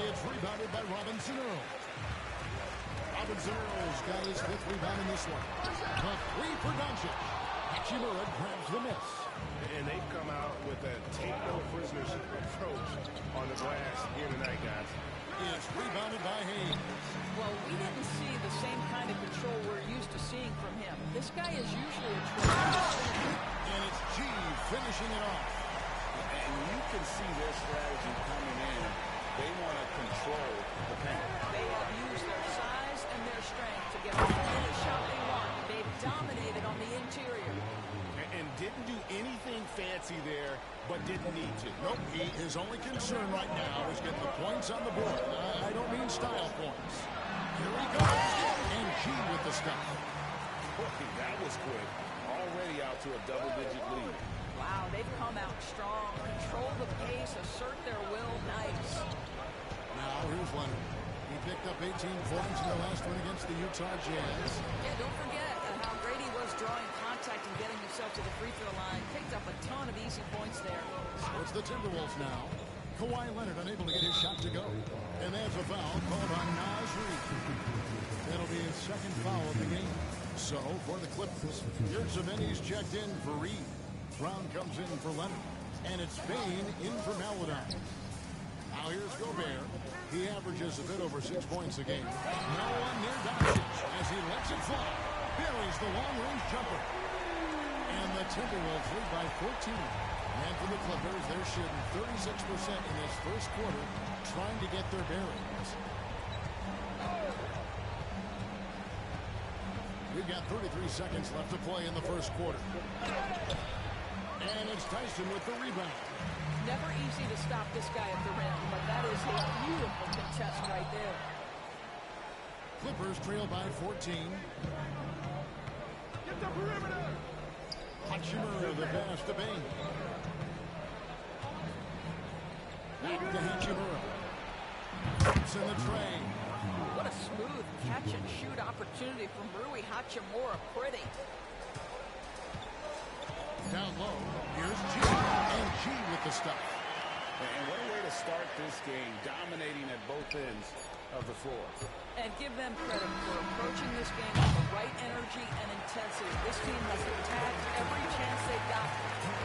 It's rebounded by Robinson Earl. Robinson Earl's got his 5th rebound in this one. The 3 for Doncic. Hachimura grabs the miss. And they've come out with a take-no-prisoners approach on the glass here tonight, guys. It's rebounded by Hayes. Well, we didn't see the same kind of control we're used to seeing from him. This guy is usually a tremendous finisher. And it's G finishing it off. And you can see their strategy coming in. They want to control the paint. They have used their size and their strength to get any shot they want. They've dominated on the interior. And didn't do anything fancy there, but didn't need to. Nope, his only concern right now is getting the points on the board. I don't mean style points. Here he goes. And G with the stop. Boy, that was quick. Already out to a double-digit lead. Wow, they've come out strong. Control the pace, assert their will. Nice. Now here's Leonard. He picked up 18 points in the last one against the Utah Jazz. Yeah, don't forget how great he was drawing contact and getting himself to the free throw line. Picked up a ton of easy points there. So it's the Timberwolves now. Kawhi Leonard unable to get his shot to go. And there's a foul called on Naz Reid. That'll be his 2nd foul of the game. So for the Clippers, here's Zemeni's checked in for Reid. Brown comes in for Leonard. And it's Bain in for Maladon. Now here's Gobert. He averages a bit over 6 points a game. No one near Doncic as he lets it fly. Buries the long-range jumper. And the Timberwolves lead by 14. And for the Clippers, they're shooting 36% in this first quarter, trying to get their bearings. We've got 33 seconds left to play in the first quarter. And it's Tyson with the rebound. Never easy to stop this guy at the rim, but that is a beautiful contest right there. Clippers trail by 14. Get the perimeter! Hachimura the pass to Bain. Back to Hachimura. It's in the tray. What a smooth catch and shoot opportunity from Rui Hachimura. Pretty. Down low. Here's G. And G with the stop. And what a way to start this game, dominating at both ends of the floor. And give them credit for approaching this game with the right energy and intensity. This team has attacked every chance they've got.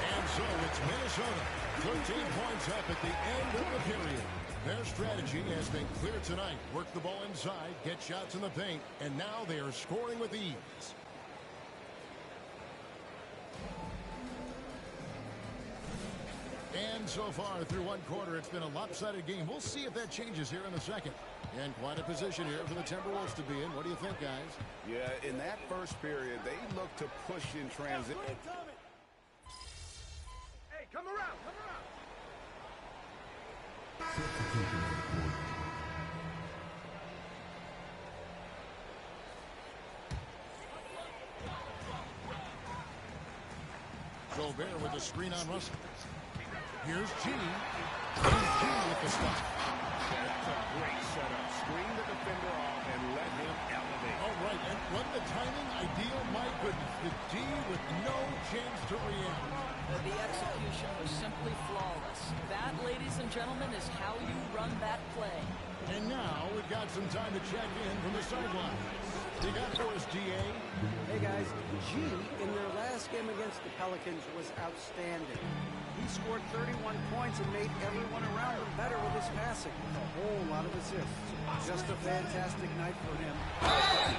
And so it's Minnesota. 13 points up at the end of the period. Their strategy has been clear tonight. Work the ball inside, get shots in the paint, and now they are scoring with ease. And so far through one quarter, it's been a lopsided game. We'll see if that changes here in the second. And quite a position here for the Timberwolves to be in. What do you think, guys? Yeah, in that first period, they looked to push in transit. Hey, come around, come around. Gobert with the screen on Russell. Here's G. And G with the stop. That's a great setup. Screen the defender off and let him elevate. All right, and what the timing ideal, my goodness. The D with no chance to react. The execution was simply flawless. That, ladies and gentlemen, is how you run that play. And now we've got some time to check in from the sideline. You got for us, DA? Hey guys, G in their last game against the Pelicans was outstanding. He scored 31 points and made everyone around him better with his passing. A whole lot of assists. Just a fantastic night for him.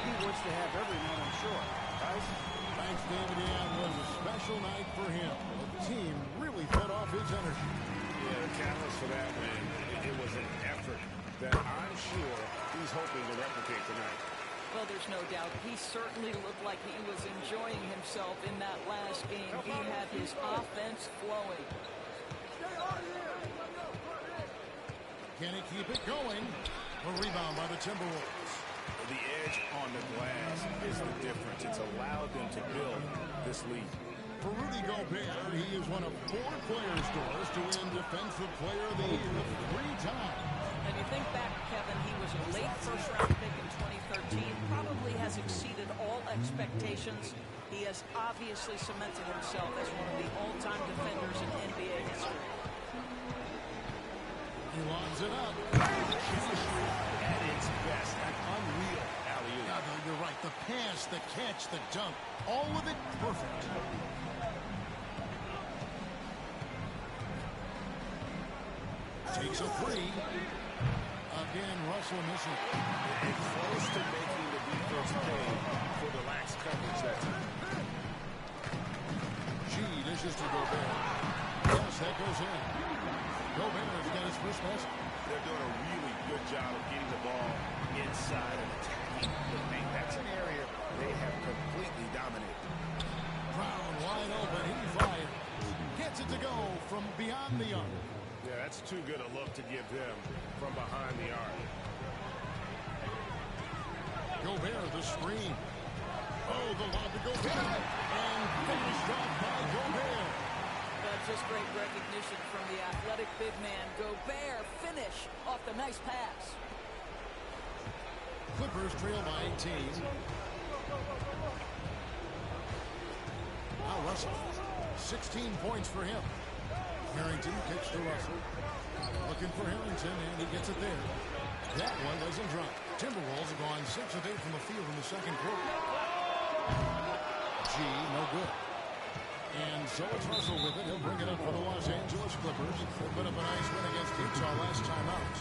He wants to have every night, I'm sure. Guys? Thanks, David. Yeah, it was a special night for him. The team really fed off his energy. Yeah, the catalyst for that win, it was an effort that I'm sure he's hoping to replicate tonight. Well, there's no doubt He certainly looked like he was enjoying himself in that last game. He had his offense flowing. Can he keep it going? A rebound by the Timberwolves. The edge on the glass is the difference. It's allowed them to build this lead. For Rudy Gobert, he is one of 4 players, Doris, to win Defensive Player of the Year 3 times. And you think back, Kevin, he was a late first-round pick in 2013. Probably has exceeded all expectations. He has obviously cemented himself as one of the all-time defenders in NBA history. He lines it up. Chemistry at its best. An unreal alley-oop. Yeah, no, you're right. The pass, the catch, the dunk, all of it perfect. Takes a three. Again, Russell missing. And close to making the defense pay for the lax coverage that time. G dishes to Gobert. Yes, that goes in. Gobert's got his first basket. They're doing a really good job of getting the ball inside and attacking the paint. That's an area they have completely dominated. Brown wide open. He fires. Gets it to go from beyond the arc. Yeah, that's too good a look to give them from behind the arc. Gobert, the screen. Oh, the lob to Gobert. And finished off by Gobert. That's just great recognition from the athletic big man. Gobert finish off the nice pass. Clippers trail by 18. Now Russell. 16 points for him. Harrington kicks to Russell. Looking for Harrington, and he gets it there. That one doesn't drop. Timberwolves have gone 6 of 8 from the field in the second quarter. G, no good. And so it's Russell with it. He'll bring it up for the Los Angeles Clippers. They put up a nice win against Utah last time out.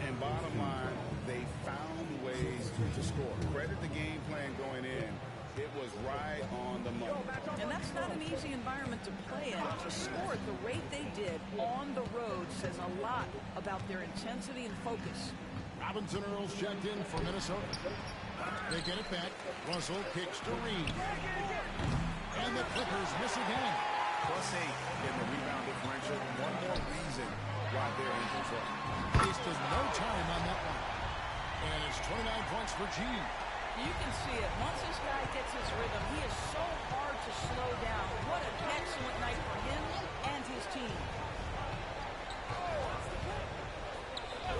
And bottom line, they found ways to score. Credit the game plan going in. It was right on the money. And that's not an easy environment to play in. To score at the rate they did on the road says a lot about their intensity and focus. Robinson Earls checked in for Minnesota. They get it back. Russell kicks to Reed. And the Clippers miss again. +8 in the rebound differential. One more reason why they're in control. Wasted no time on that one. And it's 29 points for G. You can see it. Once this guy gets his rhythm, he is so hard to slow down. What an excellent night for him and his team.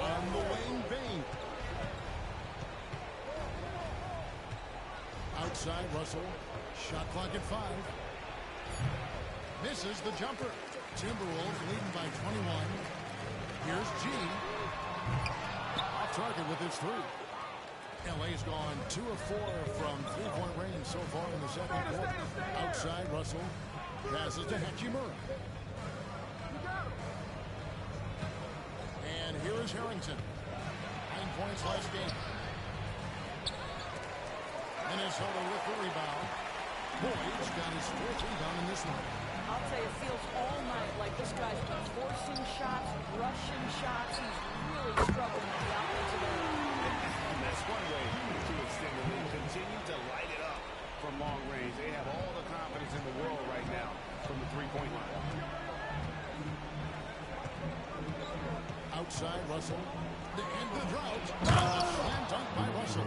On the wing, Bain. Outside, Russell. Shot clock at 5. Misses the jumper. Timberwolves leading by 21. Here's G. Off target with his 3. LA's gone 2 of 4 from 3-point range so far in the second quarter. Outside, Russell passes to Hachimura. And here is Harrington. 9 points last game. Minnesota with the rebound. Boyd's got his 4th rebound in this one. I'll tell you, it feels all night like this guy's been forcing shots, rushing shots. He's really struggling with the offensive end. And that's one way to extend the lead. Continue to light it up from long range. They have all the confidence in the world right now from the 3-point line. Outside, Russell. The end of the drought. Slam dunk by Russell.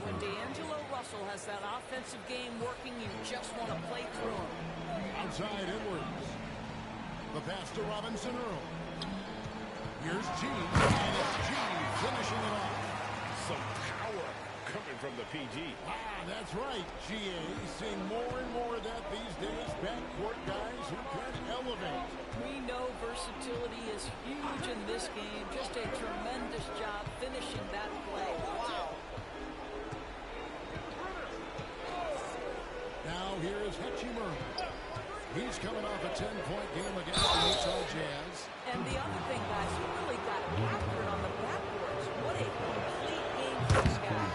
When D'Angelo Russell has that offensive game working, you just want to play through him. Outside, Edwards. The pass to Robinson Earl. Here's G. And it's G finishing it off. Some power coming from the PG. That's right, GA. Seeing more and more of that these days. Backcourt guys who can elevate. We know versatility is huge in this game. Just a tremendous job finishing that play. Wow. Now here's Hachimura. He's coming off a 10-point game against the Utah Jazz. And the other thing, guys, he really got after it on the backboards. What a complete game for this guy.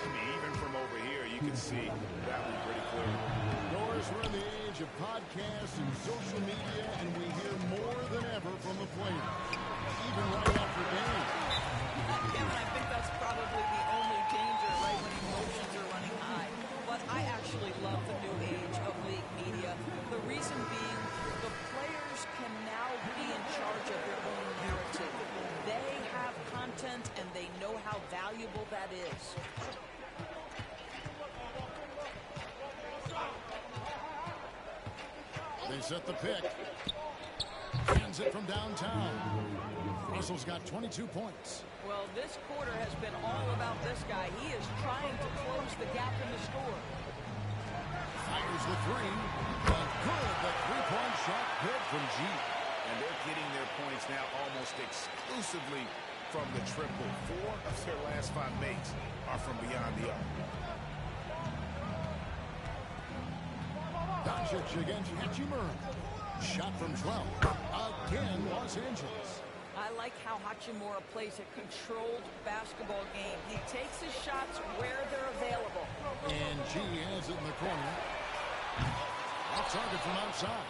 Even from over here, you can see that one pretty clear. Doris, we're in the age of podcasts and social media, and we hear more than ever from the players, even right after games. Kevin, I think that's probably the only danger, right, when emotions are running how valuable that is. They set the pick. Hands it from downtown. Russell's got 22 points. Well, this quarter has been all about this guy. He is trying to close the gap in the score. Fires the three. And good. The three-point shot good from G. And they're getting their points now almost exclusively from the triple. 4 of their last 5 makes are from beyond the arc. Doncic against Hachimura. Shot from 12. Again, Los Angeles. I like how Hachimura plays a controlled basketball game. He takes his shots where they're available. And G has it in the corner. Off target from outside.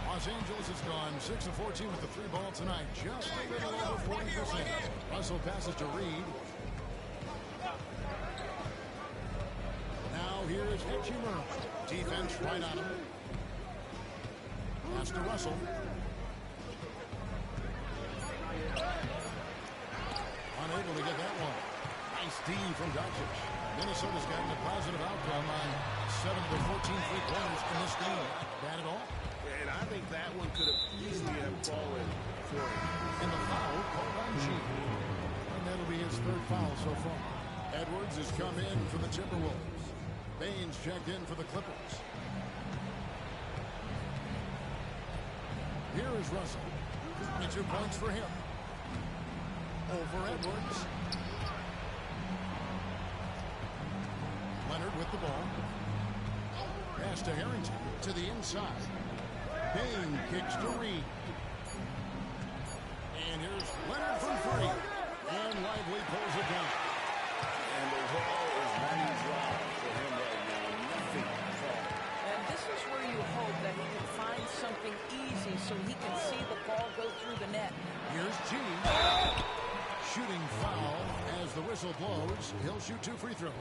Los Angeles has gone 6 of 14 with the 3 ball tonight. Just a little over 40%. Russell passes to Reed. Now here is Hachimura. Defense right on him. Pass to Russell. Unable to get that one. Nice D from Doncic. Minnesota's gotten a positive outcome on 7 of the 14 3-pointers in this game. Bad at all. And I think that one could have easily have fallen for him. And the foul called on G. And that'll be his 3rd foul so far. Edwards has come in for the Timberwolves. Baines checked in for the Clippers. Here is Russell. 22 points for him. Over Edwards. Leonard with the ball. Pass to Harrington to the inside. Bain kicks to Reed. And here's Leonard from 3. And Lively pulls it down. And the wall is running dry for him right now. Nothing at all. And this is where you hope that he can find something easy so he can see the ball go through the net. Here's G. Shooting foul as the whistle blows. He'll shoot 2 free throws.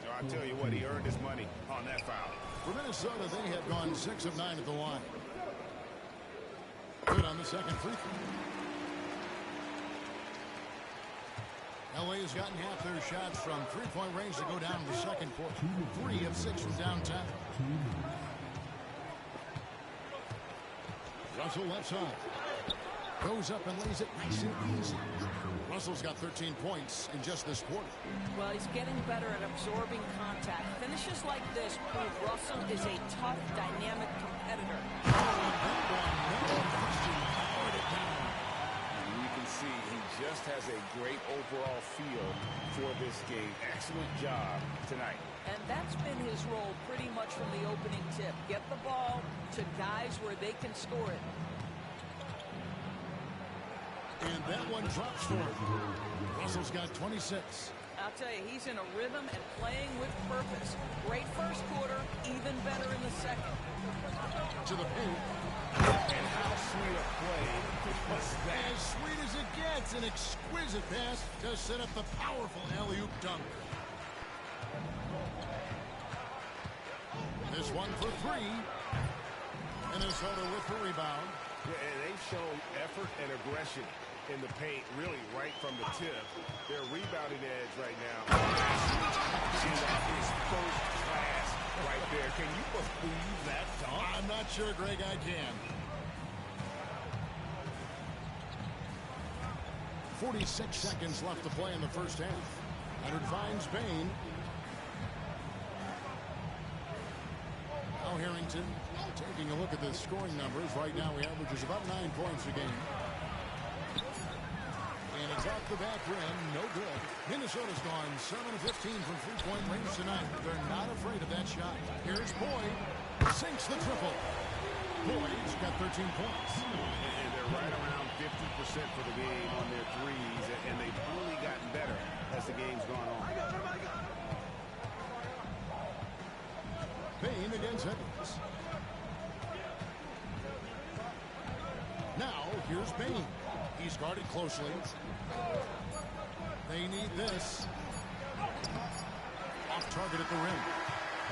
I'll tell you what, he earned his money on that foul. For Minnesota, they have gone 6 of 9 at the line. Good on the second free throw. LA has gotten half their shots from 3-point range to go down in the second quarter. 3 of 6 from downtown. Russell left side. Goes up and lays it nice and easy. Russell's got 13 points in just this quarter. Well, he's getting better at absorbing contact. Finishes like this prove Russell is a tough, dynamic competitor. And you can see he just has a great overall feel for this game. Excellent job tonight. And that's been his role pretty much from the opening tip. Get the ball to guys where they can score it. And that one drops for him. Russell's got 26. I'll tell you, he's in a rhythm and playing with purpose. Great first quarter, even better in the second. To the paint. And how sweet a play was that? As sweet as it gets. An exquisite pass to set up the powerful alley-oop dunk. This one for 3. Minnesota with the rebound. Yeah, and they've shown effort and aggression in the paint, really right from the tip. Their rebounding edge right now. And that is first class right there. Can you believe that dunk? I'm not sure, Greg, I can. 46 seconds left to play in the first half. Leonard finds Bain. Now Harrington taking a look at the scoring numbers. Right now he averages about 9 points a game. And it's off the back rim. No good. Minnesota's gone 7 of 15 from 3-point range tonight. They're not afraid of that shot. Here's Boyd. Sinks the triple. Boyd's got 13 points. And they're right around 50% for the game on their threes. And they've only gotten better as the game's gone on. Bain against Edwards. Now, here's Bain. He's guarded closely. They need this. Off target at the rim.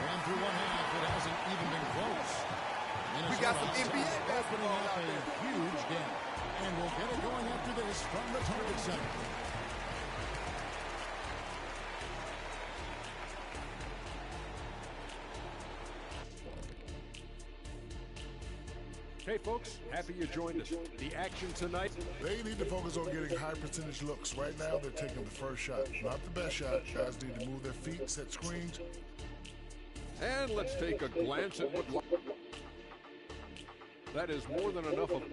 Ran through one half. It hasn't even been close. We got some NBA basketball up out a there. huge gap. And we'll get it going after this from the target center. Hey, folks, happy you joined us. The action tonight. They need to focus on getting high percentage looks. Right now, they're taking the first shot. Not the best shot. Guys need to move their feet, set screens. And let's take a glance at what... That is more than enough of...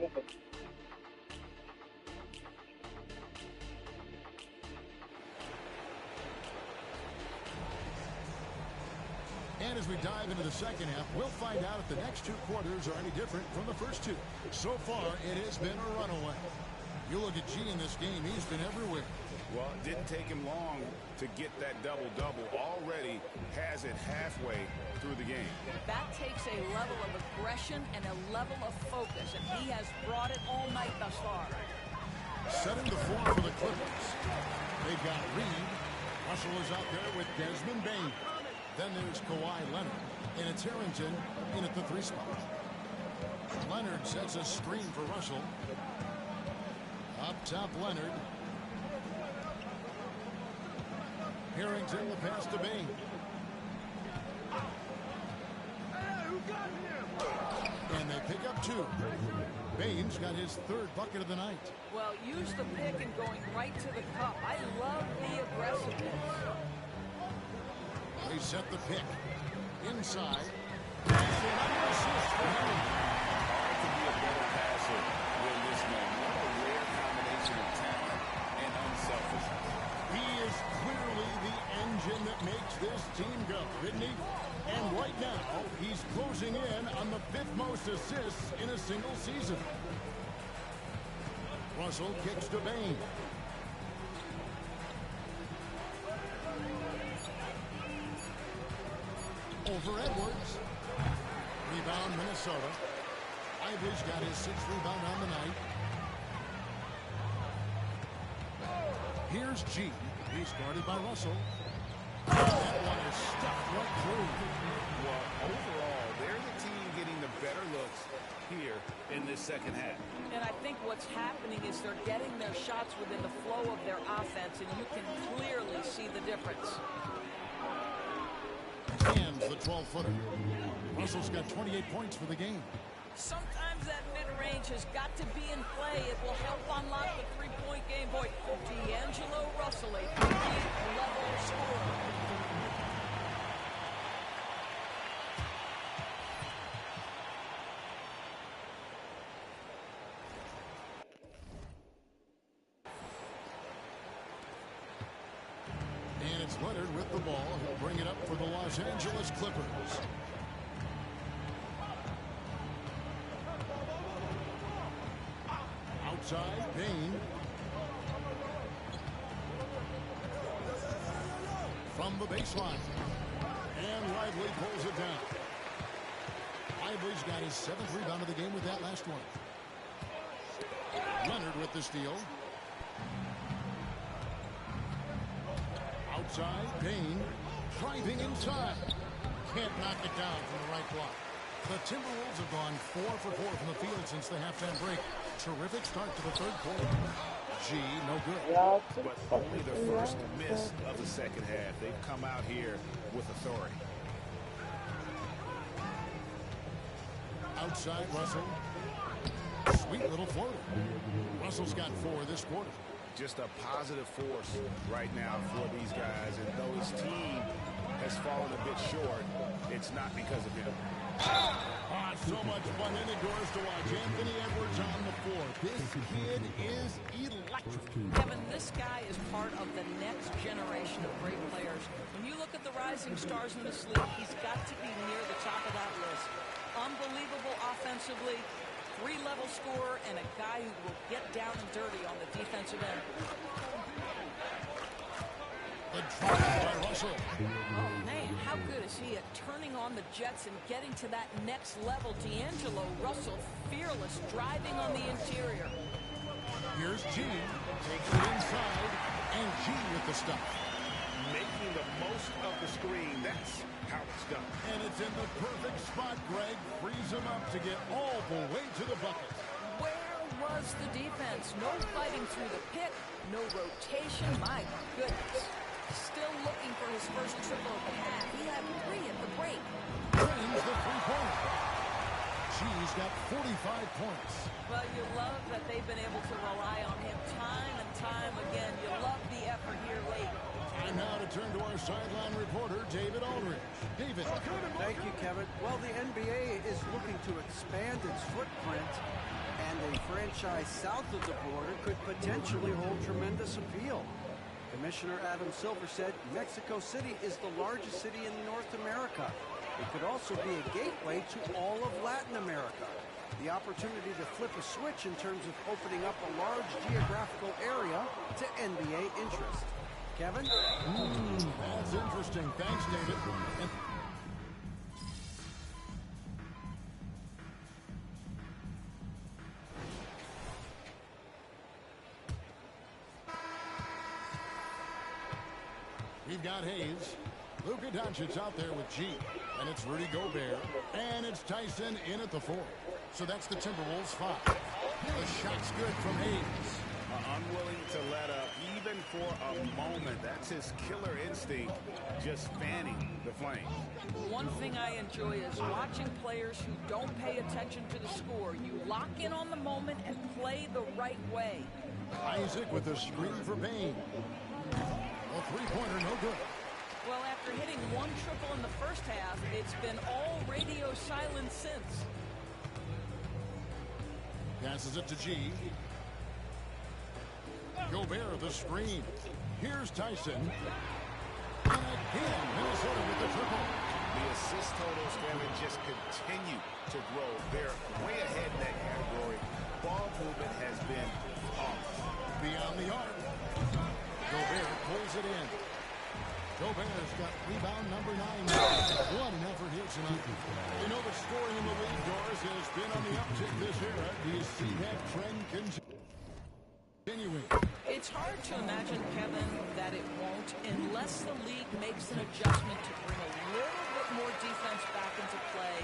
And as we dive into the second half, we'll find out if the next two quarters are any different from the first two. So far, it has been a runaway. You look at G in this game, he's been everywhere. Well, it didn't take him long to get that double-double. Already has it halfway through the game. That takes a level of aggression and a level of focus, and he has brought it all night thus far. Setting the floor for the Clippers. They've got Reed. Russell is out there with Desmond Bain. Then there's Kawhi Leonard, and it's Harrington in at the 3 spot. Leonard sets a screen for Russell. Up top, Leonard. Harrington, the pass to Bain. And they pick up 2. Bain's got his 3rd bucket of the night. Well, use the pick and going right to the cup. I love the aggressiveness. They set the pick. Inside. And another assist for him. Hard to be a better passer than this man. What a rare combination of talent and unselfishness. He is clearly the engine that makes this team go, isn't he? And right now, he's closing in on the 5th most assists in a single season. Russell kicks to Bain. Over Edwards. Rebound, Minnesota. Ivory's got his 6th rebound on the night. Here's G. He's guarded by Russell. That one is stuffed right through. Well, overall, they're the team getting the better looks here in this second half. And I think what's happening is they're getting their shots within the flow of their offense, and you can clearly see the difference. Hands the 12-footer. Russell's got 28 points for the game. Sometimes that mid-range has got to be in play. It will help unlock the three-point game. Boy, D'Angelo Russell, a three-level scorer. And it's Leonard with the ball. He'll bring it up for the Los Angeles Clippers. Outside, Bain. From the baseline. And Lively pulls it down. Lively's got his 7th rebound of the game with that last one. Leonard with the steal. Outside, Bain. Driving inside. Can't knock it down from the right block. The Timberwolves have gone 4 for 4 from the field since the halftime break. Terrific start to the 3rd quarter. G, no good. But only the first miss of the second half. They've come out here with authority. Outside, Russell. Sweet little floater. Russell's got 4 this quarter. Just a positive force right now for these guys. And though his team has fallen a bit short, it's not because of him. So much fun indoors to watch. Anthony Edwards on the floor. This kid is electric. Kevin, this guy is part of the next generation of great players. When you look at the rising stars in this league, he's got to be near the top of that list. Unbelievable offensively, 3-level scorer, and a guy who will get down and dirty on the defensive end. The drive by Russell. Oh, man, how good is he at turning on the Jets and getting to that next level? D'Angelo Russell, fearless, driving on the interior. Here's G. Takes it inside, and G with the stop. Making the most of the screen. That's how it's done. And it's in the perfect spot. Greg frees him up to get all the way to the bucket. Where was the defense? No fighting through the pick, no rotation. My goodness. Still looking for his first triple of the half. He had 3 at the break. Drains the 3-pointer. G's got 45 points. Well, you love that they've been able to rely on him time and time again. You love the effort here late. Time now to turn to our sideline reporter, David Aldridge. David. Thank you, Kevin. Well, the NBA is looking to expand its footprint, and a franchise south of the border could potentially hold tremendous appeal. Commissioner Adam Silver said Mexico City is the largest city in North America. It could also be a gateway to all of Latin America. The opportunity to flip a switch in terms of opening up a large geographical area to NBA interest. Kevin? That's interesting. Thanks, David. We've got Hayes. Luka Doncic's out there with G. And it's Rudy Gobert. And it's Tyson in at the 4. So that's the Timberwolves 5. The shot's good from Hayes. Unwilling to let up even for a moment. That's his killer instinct, just fanning the flame. One thing I enjoy is watching players who don't pay attention to the score. You lock in on the moment and play the right way. Isaac with a screen for Bain. A three-pointer, no good. Well, after hitting one triple in the first half, it's been all radio silence since. Passes it to G. Gobert the screen. Here's Tyson. And again, Minnesota with the triple. The assist totals, Kevin, just continue to grow. They're way ahead in that category. Ball movement has been off. Beyond the arc. Gobert pulls it in. Gobert's got rebound number 9. What an effort here tonight. You know the scoring in the league, Doris, has been on the uptick this era. Do you see that trend continuing? It's hard to imagine, Kevin, that it won't unless the league makes an adjustment to bring a little bit more defense back into play.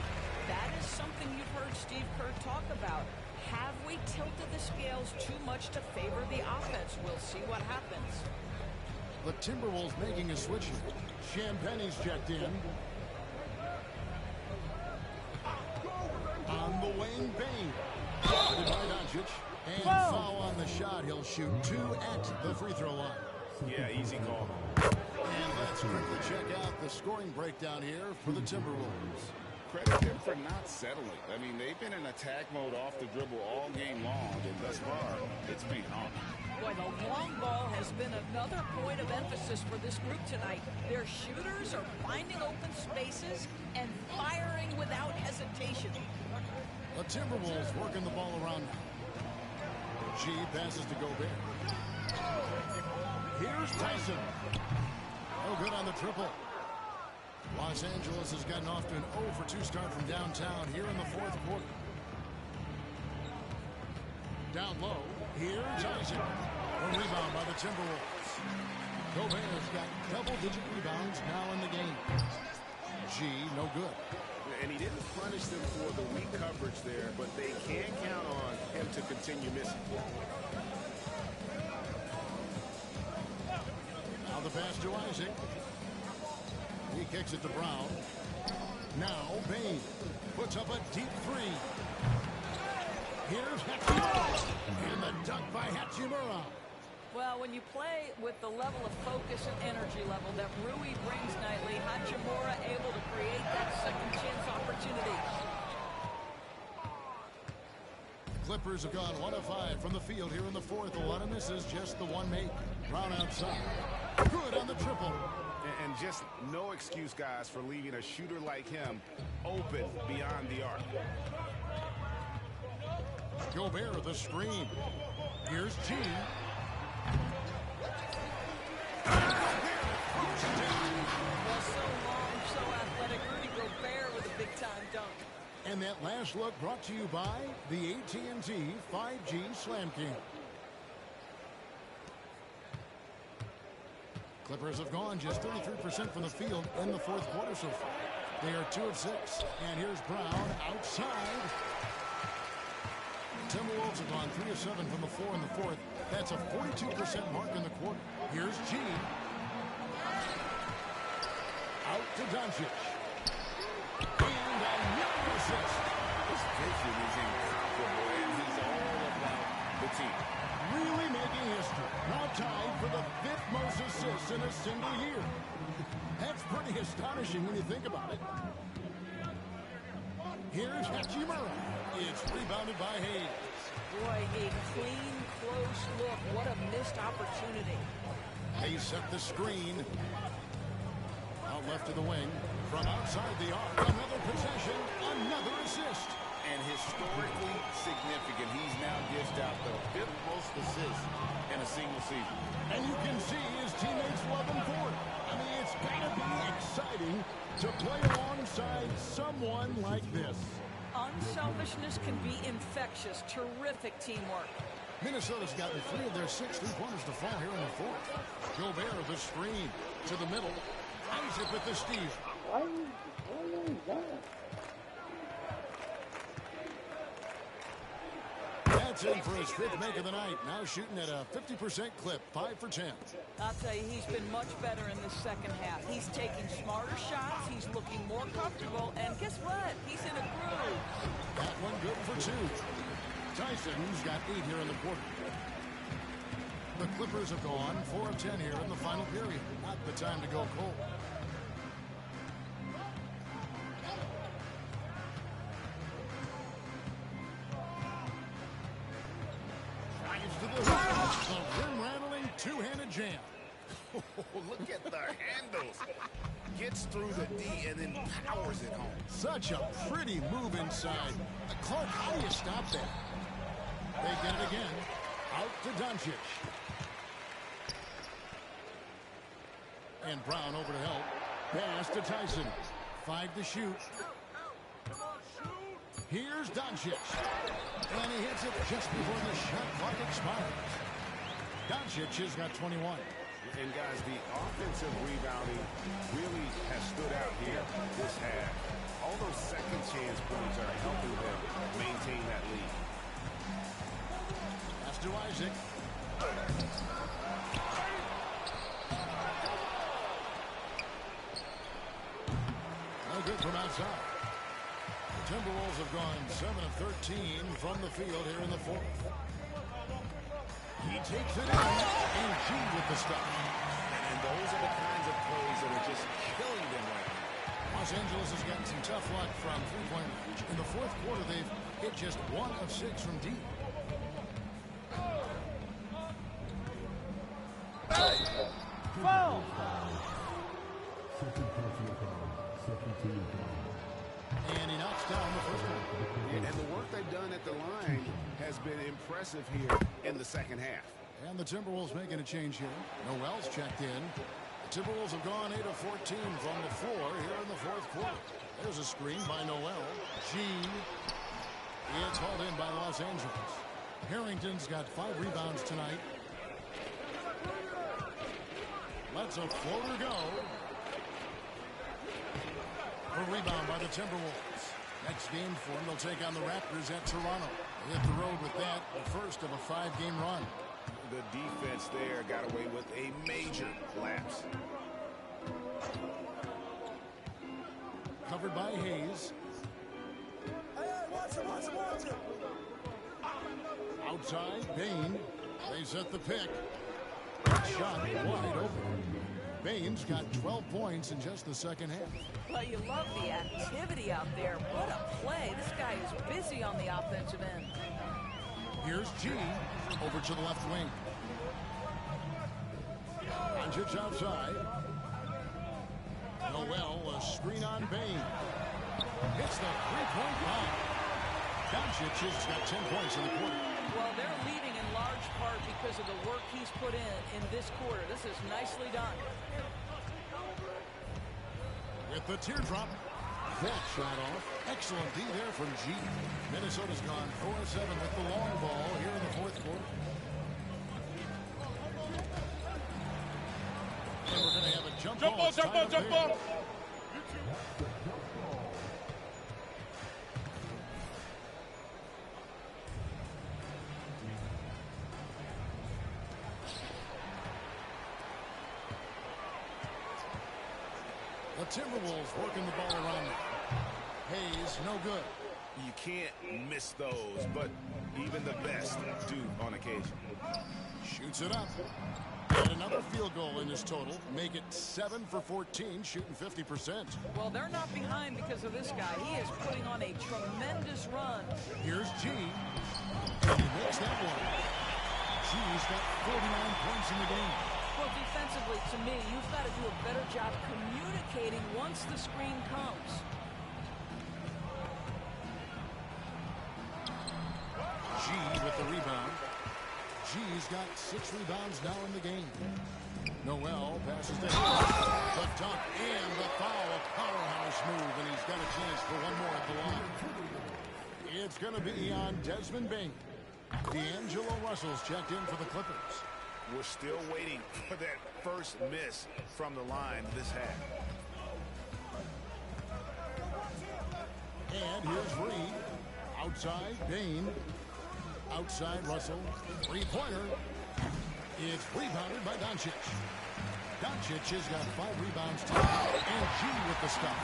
That is something you've heard Steve Kerr talk about. Have we tilted the scales too much to favor the offense? We'll see what happens. The Timberwolves making a switch here. Champagne's checked in. On the wing, Bain. Guarded by Doncic. And foul on the shot. He'll shoot 2 at the free throw line. Yeah, easy call. And let's quickly check out the scoring breakdown here for the Timberwolves. Credit them for not settling. I mean, they've been in attack mode off the dribble all game long, and thus far, it's been on. Boy, the long ball has been another point of emphasis for this group tonight. Their shooters are finding open spaces and firing without hesitation. The Timberwolves working the ball around now. G passes to Gobert. Here's Tyson. No good on the triple. Los Angeles has gotten off to an 0 for 2 start from downtown here in the fourth quarter. Down low, here's Isaac. A rebound by the Timberwolves. Gobert's got double-digit rebounds now in the game. G, no good. And he didn't punish them for the weak coverage there, but they can count on him to continue missing. Now the pass to Isaac. He kicks it to Brown. Now Bain puts up a deep 3. Here's Hachimura. And the dunk by Hachimura. Well, when you play with the level of focus and energy level that Rui brings nightly, Hachimura able to create that second chance opportunity. The Clippers have gone 1 of 5 from the field here in the fourth. A lot of misses, just the one make. Brown outside. Good on the triple. And just no excuse, guys, for leaving a shooter like him open beyond the arc. Gobert the screen. Here's G. Well, so long, so athletic. Rudy Gobert with a big-time dunk. And that last look brought to you by the AT&T 5G Slam King. Clippers have gone just 33% from the field in the fourth quarter so far. They are 2 of 6. And here's Brown outside. Timberwolves have gone 3 of 7 from the floor in the fourth. That's a 42% mark in the quarter. Here's G. Out to Doncic. And another assist. Tyson is incomparable, and he's all about the team. Really making history. Now tied for the 5th most assists in a single year. That's pretty astonishing when you think about it. Here's Hachimura. It's rebounded by Hayes. Boy, a clean, close look. What a missed opportunity. Hayes set the screen. Out left to the wing. From outside the arc, another possession, another assist. And historically significant, he's now dished out the 5th most assists in a single season. And you can see his teammates love him for it. I mean, it's got to be exciting to play alongside someone like this. Unselfishness can be infectious. Terrific teamwork. Minnesota's gotten 3 of their 6 3-pointers to fall here in the 4th. Gobert, the screen to the middle. Isaac with the steal. That's in for his 5th make of the night. Now shooting at a 50% clip, 5 for 10. I'll tell you, he's been much better in the second half. He's taking smarter shots. He's looking more comfortable. And guess what? He's in a groove. That one good for 2. Tyson's got 8 here in the quarter. The Clippers have gone 4 of 10 here in the final period. Not the time to go cold. Drives to the hoop. The rim-rattling two-handed jam. Look at the handles. Gets through the D and then powers it home. Such a pretty move inside. Clark, how do you stop that? They get it again. Out to Doncic. And Brown over to help. Pass to Tyson. 5 to shoot. Here's Doncic. And he hits it just before the shot clock expires. Doncic has got 21. And guys, the offensive rebounding really has stood out here this half. All those second chance points are helping them maintain that lead. Pass to Isaac. No good from outside. The Timberwolves have gone 7 of 13 from the field here in the 4th. He takes it in, and G with the stop. And those are the kinds of plays that are just killing them right now. Los Angeles has gotten some tough luck from three-point range. In the 4th quarter, they've hit just 1 of 6 from deep. Foul! And he knocks down the first one. And the work they've done at the line has been impressive here in the second half. And the Timberwolves making a change here. Noel's checked in. The Timberwolves have gone 8 of 14 from the floor here in the 4th quarter. There's a screen by Noel. G. It's called in by Los Angeles. Harrington's got 5 rebounds tonight. Lets a floater go. A rebound by the Timberwolves. Next game for them, they'll take on the Raptors at Toronto. They hit the road with that, the first of a 5-game run. The defense there got away with a major lapse. Covered by Hayes. Outside, Bain. They set the pick. Shot wide open. Bain's got 12 points in just the second half. Well, you love the activity out there. What a play. This guy is busy on the offensive end. Here's G. Over to the left wing. Doncic outside. Noel, a screen on Bain. Hits the three-point line. Doncic has got 10 points in the quarter. Well, they're leading in large part because of the work he's put in this quarter. This is nicely done. With the teardrop. That shot off. Excellent D there from G. Minnesota's gone 4-7 with the long ball here in the 4th quarter. And we're going to have a jump ball. Jump ball. The Timberwolves working the ball around them. Hayes, no good. You can't miss those, but even the best do on occasion. Shoots it up. And another field goal in his total. Make it 7 for 14, shooting 50%. Well, they're not behind because of this guy. He is putting on a tremendous run. Here's G. And he makes that one. G's got 49 points in the game. Well, defensively, to me, you've got to do a better job communicating once the screen comes. G with the rebound. G's got 6 rebounds now in the game. Noel passes to him. The dunk and the foul. A powerhouse move, and he's got a chance for one more at the line. It's going to be on Desmond Bain. D'Angelo Russell's checked in for the Clippers. We're still waiting for that first miss from the line this half. And here's Reed. Outside, Bain. Outside, Russell. Three-pointer. It's rebounded by Doncic. Doncic has got 5 rebounds tonight. And G with the stuff.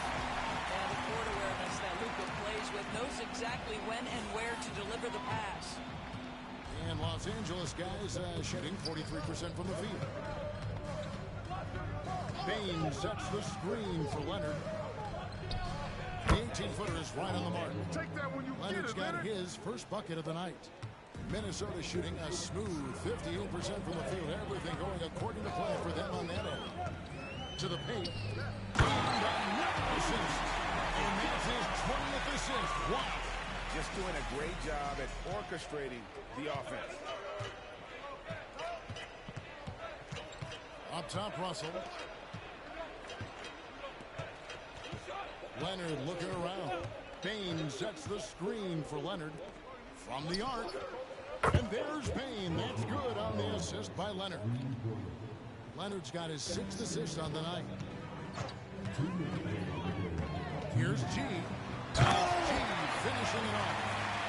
And the court awareness that Luka plays with, knows exactly when and where to deliver the pass. And Los Angeles guys shooting 43% from the field. Bain sets the screen for Leonard. The 18-footer is right on the mark. Take that when you Leonard's get it, got his first bucket of the night. Minnesota shooting a smooth 58% from the field. Everything going according to plan for them on that end. To the paint. And another assist. And that's his 20th assist. Wow. Just doing a great job at orchestrating the offense. Up top, Russell. Leonard looking around. Bain sets the screen for Leonard. From the arc. And there's Bain. That's good on the assist by Leonard. Leonard's got his 6th assist on the night. Here's G. G finishing it off.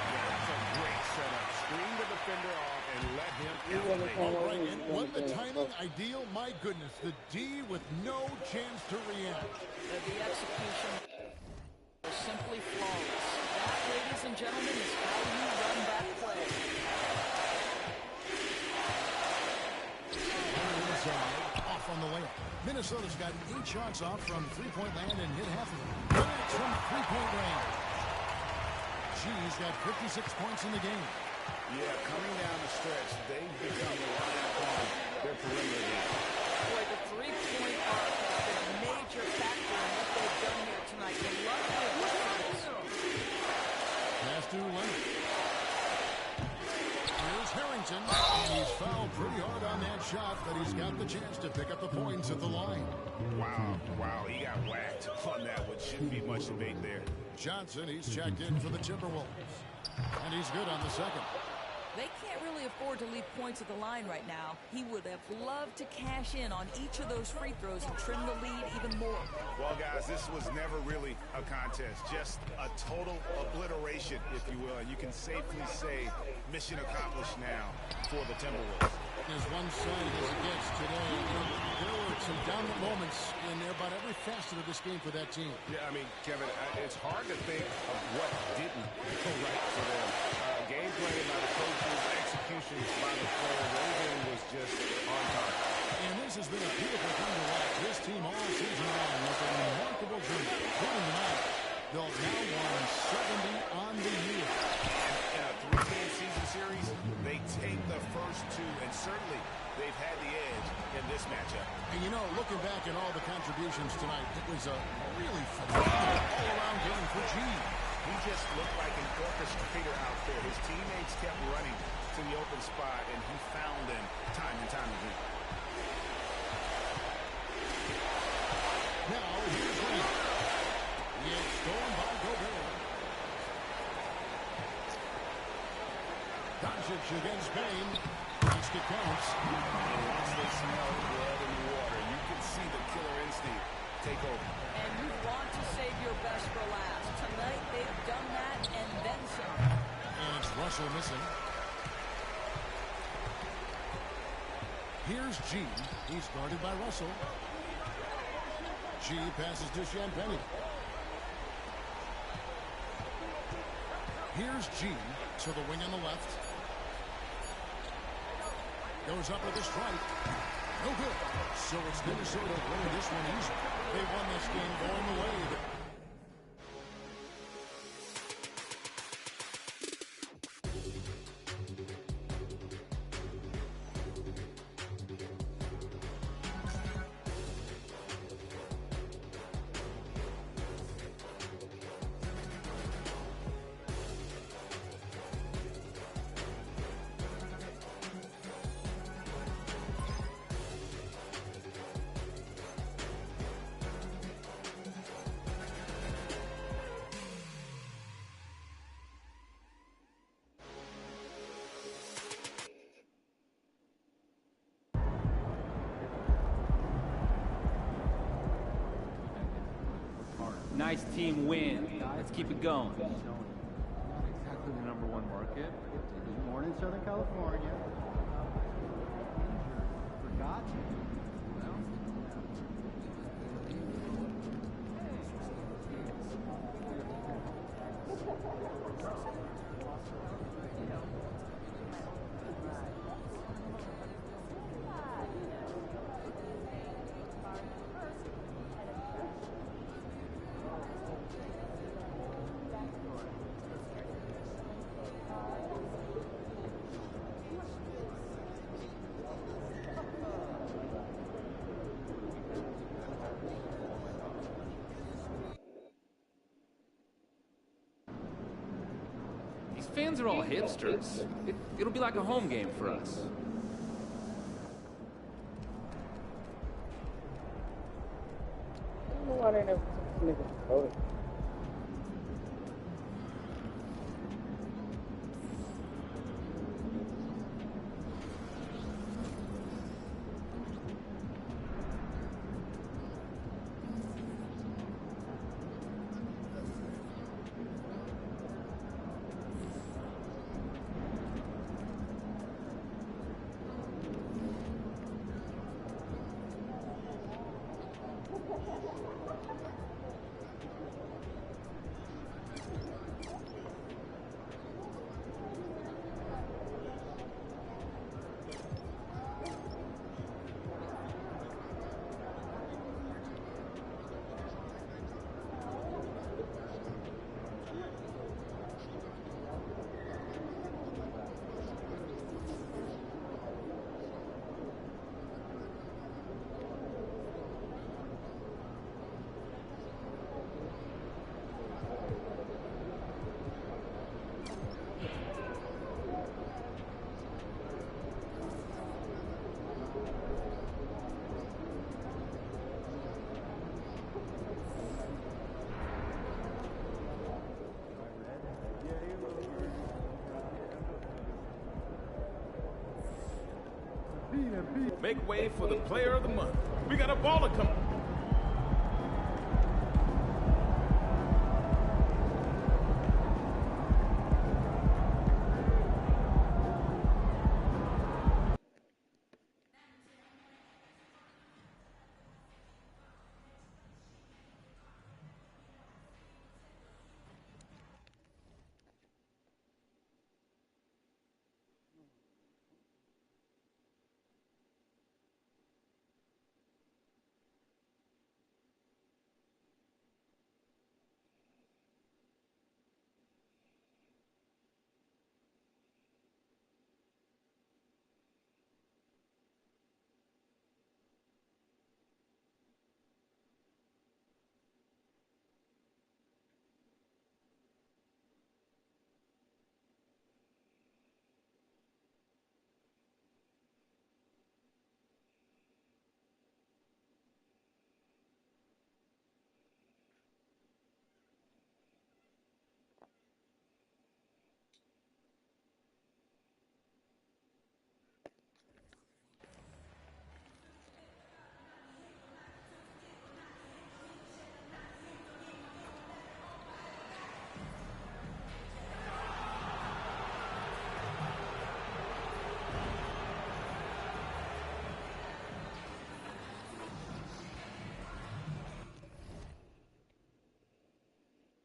Yeah, that's a great setup. Screen the defender off and let him elevate. All right, and when the timing ideal, my goodness, the D with no chance to react. The execution was simply flawless. That, ladies and gentlemen, is how you run that play. Off on the layup. Minnesota's got 8 shots off from three-point land and hit half of them. That's from three-point range. G's got 56 points in the game. Yeah, coming down the stretch, they've become reliant upon their perimeter game. Boy, the three-point arc has been a major factor in what they've done here tonight. They love to Pass to Leonard. Here's Harrington. And he's fouled pretty hard on that shot, but he's got the chance to pick up the points at the line. Wow, he got whacked on that one. Shouldn't be much debate there. Johnson, he's checked in for the Timberwolves. And he's good on the second. They can't really afford to leave points at the line right now. He would have loved to cash in on each of those free throws and trim the lead even more. Well, guys, this was never really a contest. Just a total obliteration, if you will. And you can safely say mission accomplished now for the Timberwolves. As one-sided as it gets today, there were some dominant moments in about every facet of this game for that team. Yeah, I mean, Kevin, it's hard to think of what didn't go right for them. Game planning by the coaches, execution by the players, everything was just on target. And this has been a beautiful thing to watch. This team all season long with a remarkable journey. Including tonight, they'll now won 70 on the year. In a 3-game season series, they take the first 2, and certainly they've had the edge in this matchup. And you know, looking back at all the contributions tonight, it was a really phenomenal all-around game for G. He just looked like an orchestrator out there. His teammates kept running to the open spot, and he found them time and time again. Now, here's Reed. It's stolen by Gobert. Doncic against Bain. Basket counts. And once they smell blood in the water, you can see the killer instinct take over. And you want to save your best for last. Tonight, they have done that and then some. And it's Russell missing. Here's G. He's guarded by Russell. G passes to Champagnie. Here's G to the wing on the left. Goes up with a strike. No good. So it's Minnesota winning this one easy. They won this game going away. Nice team win. Let's keep it going. Not exactly the #1 market. Born in Southern California. Forgot? These fans are all hipsters. It'll be like a home game for us. I don't know why they never took this nigga to court. Make way for the player of the month. We got a baller coming.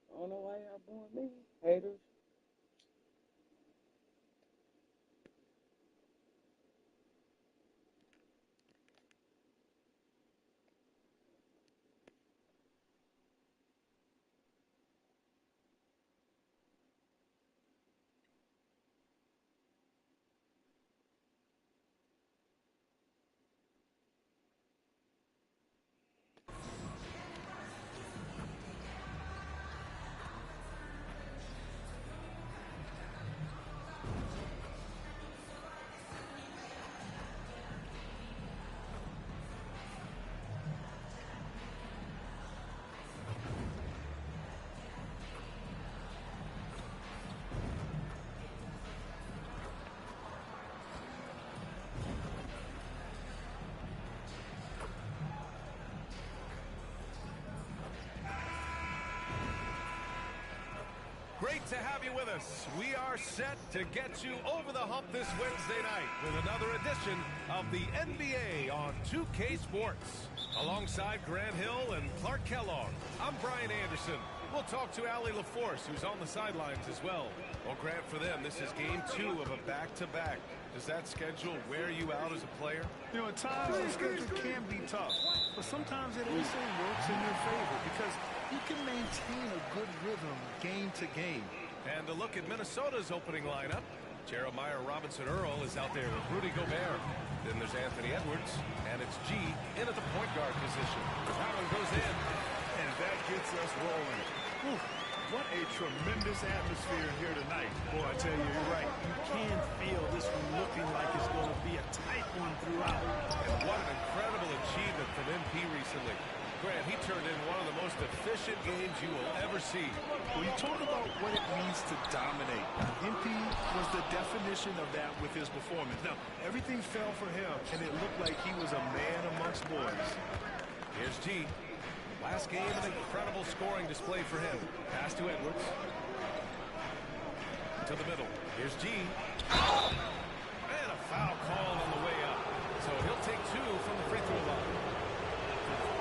I don't know why y'all booing me, haters. Great to have you with us. We are set to get you over the hump this Wednesday night with another edition of the NBA on 2K Sports. Alongside Grant Hill and Clark Kellogg, I'm Brian Anderson. We'll talk to Allie LaForce, who's on the sidelines as well. Well, Grant, for them, this is game 2 of a back-to-back. Does that schedule wear you out as a player? You know, at times the schedule can be tough, but sometimes it also works in your favor because you can maintain a good rhythm game to game. And a look at Minnesota's opening lineup. Jeremiah Robinson-Earl is out there with Rudy Gobert. Then there's Anthony Edwards, and it's G in at the point guard position. That one goes in. And that gets us rolling. Whew, what a tremendous atmosphere here tonight. Boy, I tell you, you're right. You can feel this one looking like it's going to be a tight one throughout. And what an incredible achievement from MP recently. Grant, he turned in one of the most efficient games you will ever see. Well, you talk about what it means to dominate. MP was the definition of that with his performance. Now, everything fell for him, and it looked like he was a man amongst boys. Here's G. Last game, an incredible scoring display for him. Pass to Edwards. To the middle. Here's G. And a foul call on the way up. So he'll take 2 from the free throw line.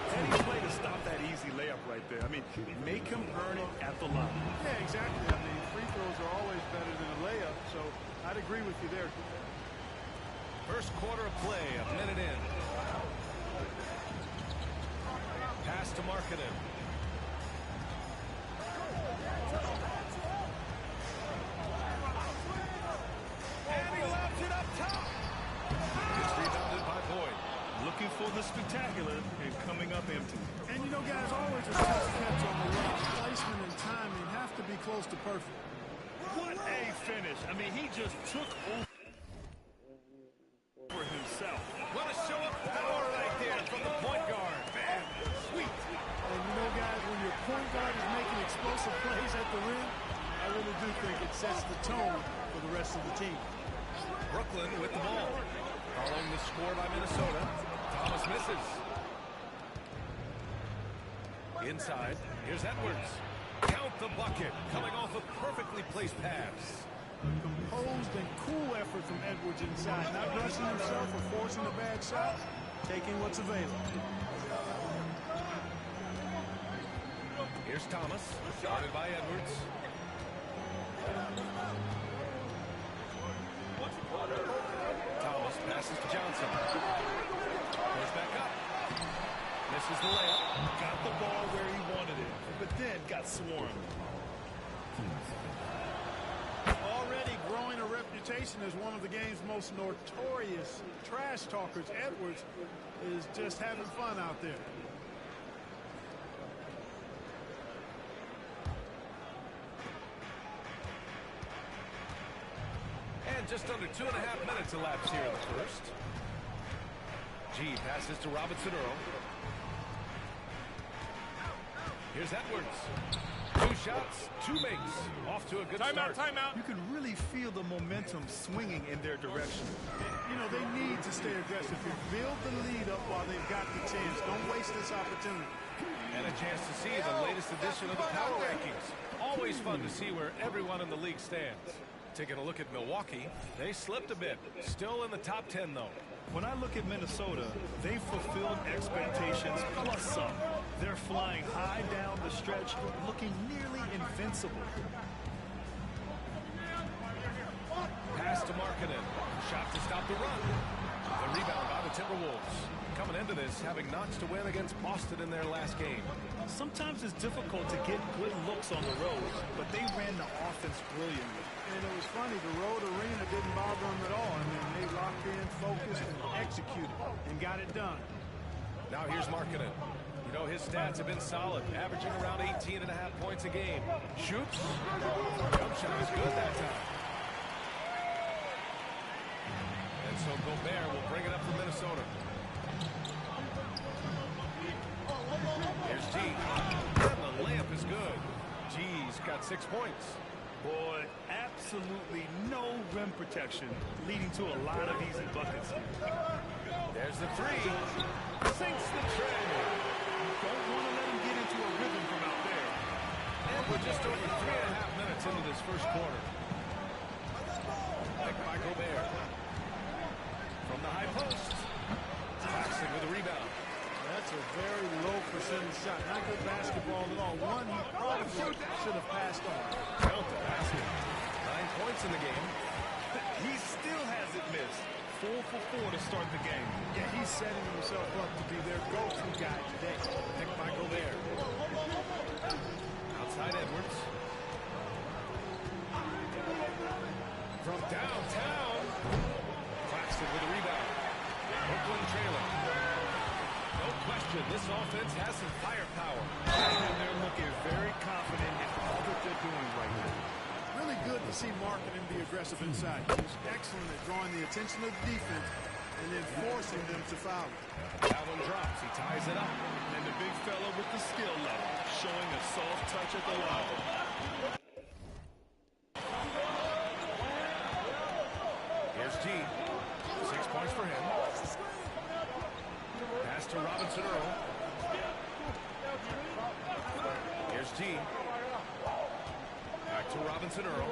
Teddy's way to stop that easy layup right there. I mean, make him earn it at the line. Yeah, exactly. I mean, free throws are always better than a layup, so I'd agree with you there. First quarter of play, a minute in. Pass to Markkanen. And he lobs it up top. It's rebounded by Boyd. Looking for the spectacular and coming up empty. And you know, guys, always a tough catch on the run. Placement and timing have to be close to perfect. What a finish. I mean, he just took over himself. What a show of power right there from the point guard. Man, sweet. And you know, guys, when your point guard is making explosive plays at the rim, I really do think it sets the tone for the rest of the team. Brooklyn with the ball. Following the score by Minnesota. Thomas misses. Inside. Here's Edwards. Count the bucket. Coming off a perfectly placed pass. A composed and cool effort from Edwards inside. Not rushing himself or forcing a bad shot. Taking what's available. Here's Thomas. Guarded by Edwards. Thomas passes to Johnson. Goes back up. Misses the layup. Got the ball where he wanted it, but then got swarmed. Already growing a reputation as one of the game's most notorious trash talkers, Edwards is just having fun out there. And just under 2.5 minutes elapsed here in the first. G passes to Robinson-Earl. Here's Edwards. 2 shots, 2 makes. Off to a good start. Timeout. You can really feel the momentum swinging in their direction. You know, they need to stay aggressive. You build the lead up while they've got the chance. Don't waste this opportunity. And a chance to see the latest edition of the Power Rankings. Always fun to see where everyone in the league stands. Taking a look at Milwaukee, they slipped a bit. Still in the top 10, though. When I look at Minnesota, they fulfilled expectations plus some. They're flying high down the stretch, looking nearly invincible. Pass to Markkanen. Shot to stop the run. The rebound by the Timberwolves. Coming into this, having notched a win against Boston in their last game. Sometimes it's difficult to get good looks on the road, but they ran the offense brilliantly. And it was funny, the road arena didn't bother them at all. I mean, they locked in, focused, and executed, and got it done. Now here's Markkanen. You know, his stats have been solid, averaging around 18.5 points a game. Shoots. Jump shot is good that time. And so Gobert will bring it up for Minnesota. Here's G. And the layup is good. G's got 6 points. Boy, absolutely no rim protection, leading to a lot of easy buckets. There's the 3. Sinks the tray. Don't want to let him get into a rhythm from out there. And with just over 3.5 minutes minutes into this first quarter. By Gobert. From the high post. Claxton with a rebound. That's a very low percentage shot. Not good basketball at all. One he probably should have passed on. Count the basket. 9 points in the game. He still hasn't missed. 4 for 4 to start the game. Yeah, he's setting himself up to be their go-to guy today. Picked by Gobert. Outside Edwards. From downtown. Claxton with a rebound. Brooklyn trailing. No question, this offense has some firepower. And they're looking very confident in all that they're doing right now. Really good to see Markkanen be aggressive inside. He's excellent at drawing the attention of the defense and then forcing them to foul. That one drops. He ties it up. And the big fella with the skill level, showing a soft touch at the line. Here's G. 6 points for him. Pass to Robinson Earl. Here's G. Back to Robinson Earl.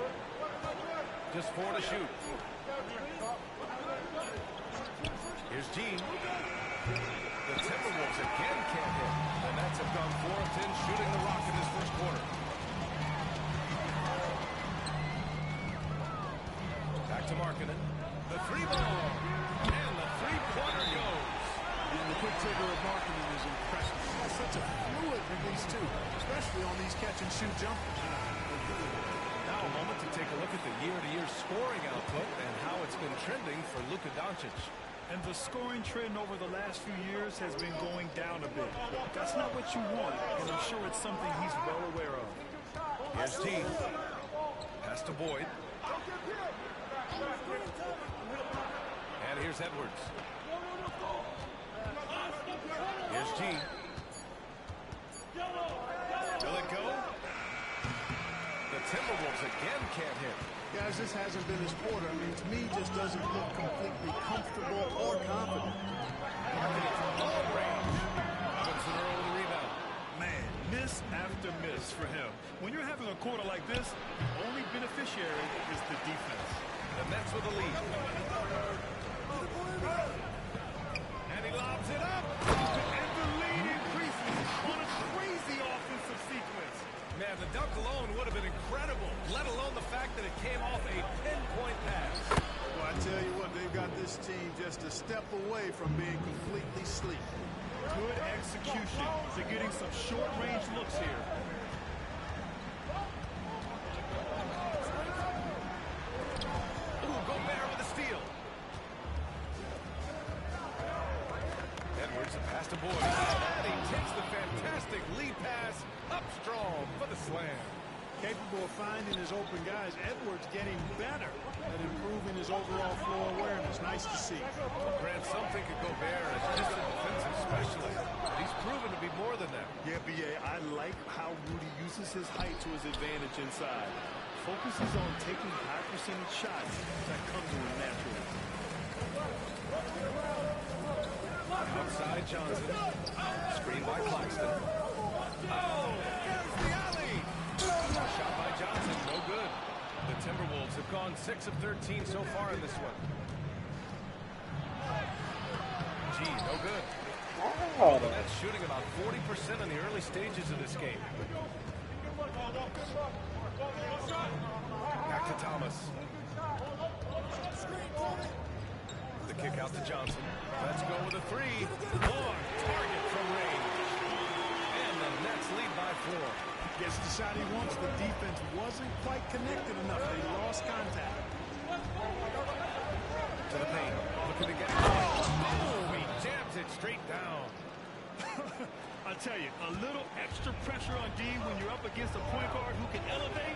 Just 4 to shoot. Here's G. The Timberwolves again can't hit. The Nets have gone 4 of 10 shooting the rock in this first quarter. Back to Markkanen. The 3-ball. And the 3-pointer goes. And the quick trigger of Markkanen is impressive. He has such a fluid release, too, especially on these catch-and-shoot jumpers. Now a moment to take a look at the year-to-year scoring output and how it's been trending for Luka Doncic. And the scoring trend over the last few years has been going down a bit. That's not what you want, and I'm sure it's something he's well aware of. Here's T. Pass to Boyd. And here's Edwards. Here's G. Will it go? The Timberwolves again can't hit. Guys, this hasn't been his quarter. I mean, to me, just doesn't look completely comfortable or confident. Markkanen from long range. Robinson Earl with a rebound. Man, miss after miss for him. When you're having a quarter like this, the only beneficiary is the defense. The Nets with the lead. And he lobs it up. And the lead increases on a crazy offensive sequence. Man, the dunk alone would have been incredible, let alone the fact that it came off a pinpoint pass. Well, I tell you what, they've got this team just a step away from being completely sleep. Good execution. They're getting some short-range looks here. Ooh, Gobert with a steal. Edwards, a pass to Boyd. And he takes the fantastic lead pass up strong for the slam. Capable of finding his open guys. Edwards getting better at improving his overall floor awareness. Nice to see. Grant, some think of Gobert as just a defensive specialist, but he's proven to be more than that. Yeah, B.A., I like how Rudy uses his height to his advantage inside. Focuses on taking high percentage shots that come to him naturally. Outside Johnson. Screen by Claxton. Oh, there's the alley. Shot by Johnson, no good. The Timberwolves have gone 6 of 13 so far in this one. G, no good. Oh. That's shooting about 40% in the early stages of this game. Back to Thomas. The kick out to Johnson. Let's go with a 3. Long target from range. And the Nets lead by 4. Gets the shot he wants. The defense wasn't quite connected enough. They lost contact. To the paint. Looking to get it. Oh, he jams it straight down. I tell you, a little extra pressure on D when you're up against a point guard who can elevate.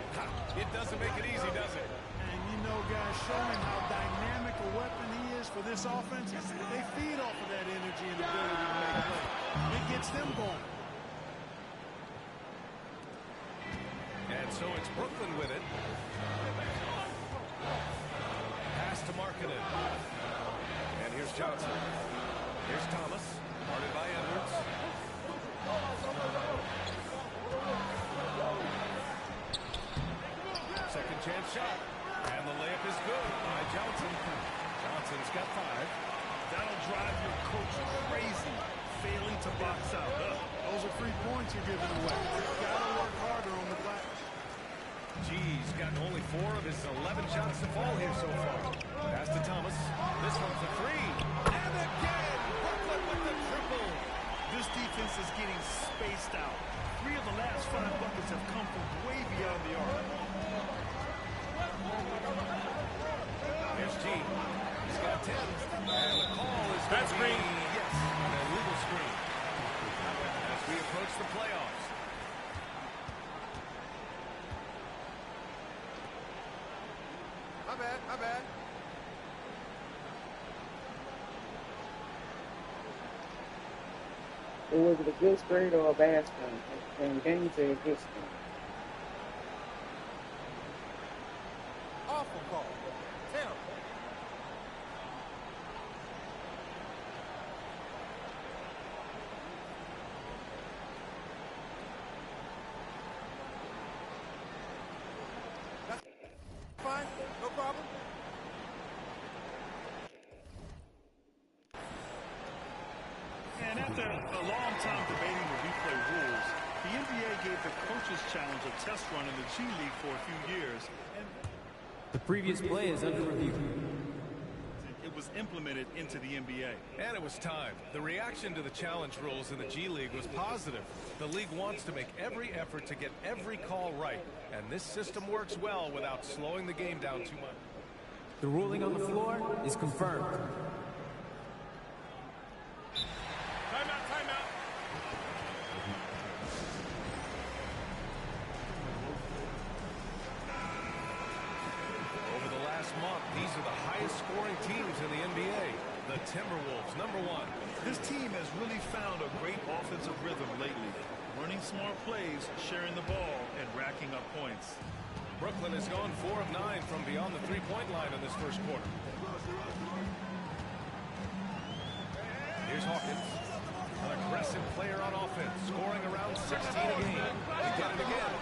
It doesn't make it easy, does it? And you know, guys, showing how dynamic a weapon he is for this offense, they feed off of that energy and ability to make plays. It gets them going. And so it's Brooklyn with it. Pass to Markkanen. And here's Johnson. Here's Thomas. Guarded by Edwards. chance shot. And the layup is good by Johnson. Johnson's got 5. That'll drive your coach crazy, failing to box out. Those are free points you're giving away. You gotta work harder on the glass. G's gotten only 4 of his 11 shots to fall here so far. Pass to Thomas. This one's a 3. And again, Brooklyn with the triple. This defense is getting spaced out. 3 of the last 5 buckets have come from way beyond the arc. Here's G. He's got 10. And the call is that screen. Yes, an illegal screen. As we approach the playoffs. My bad. Or was it a good screen or a bad screen? And Game said a good screen. Awful call. Terrible. That's fine. No problem. And after a long time debating the replay rules, the NBA gave the Coaches Challenge a test run in the G League for a few years, and The previous play is under review. it was implemented into the NBA. And it was time. The reaction to the challenge rules in the G League was positive. The league wants to make every effort to get every call right. And this system works well without slowing the game down too much. The ruling on the floor is confirmed. Timeout. Over the last month, these are the highest scoring teams in the NBA. The Timberwolves, #1. This team has really found a great offensive rhythm lately, running smart plays, sharing the ball, and racking up points. Brooklyn has gone 4 of 9 from beyond the three-point line in this first quarter. Here's Hawkins, an aggressive player on offense, scoring around 16 a game. They get it again.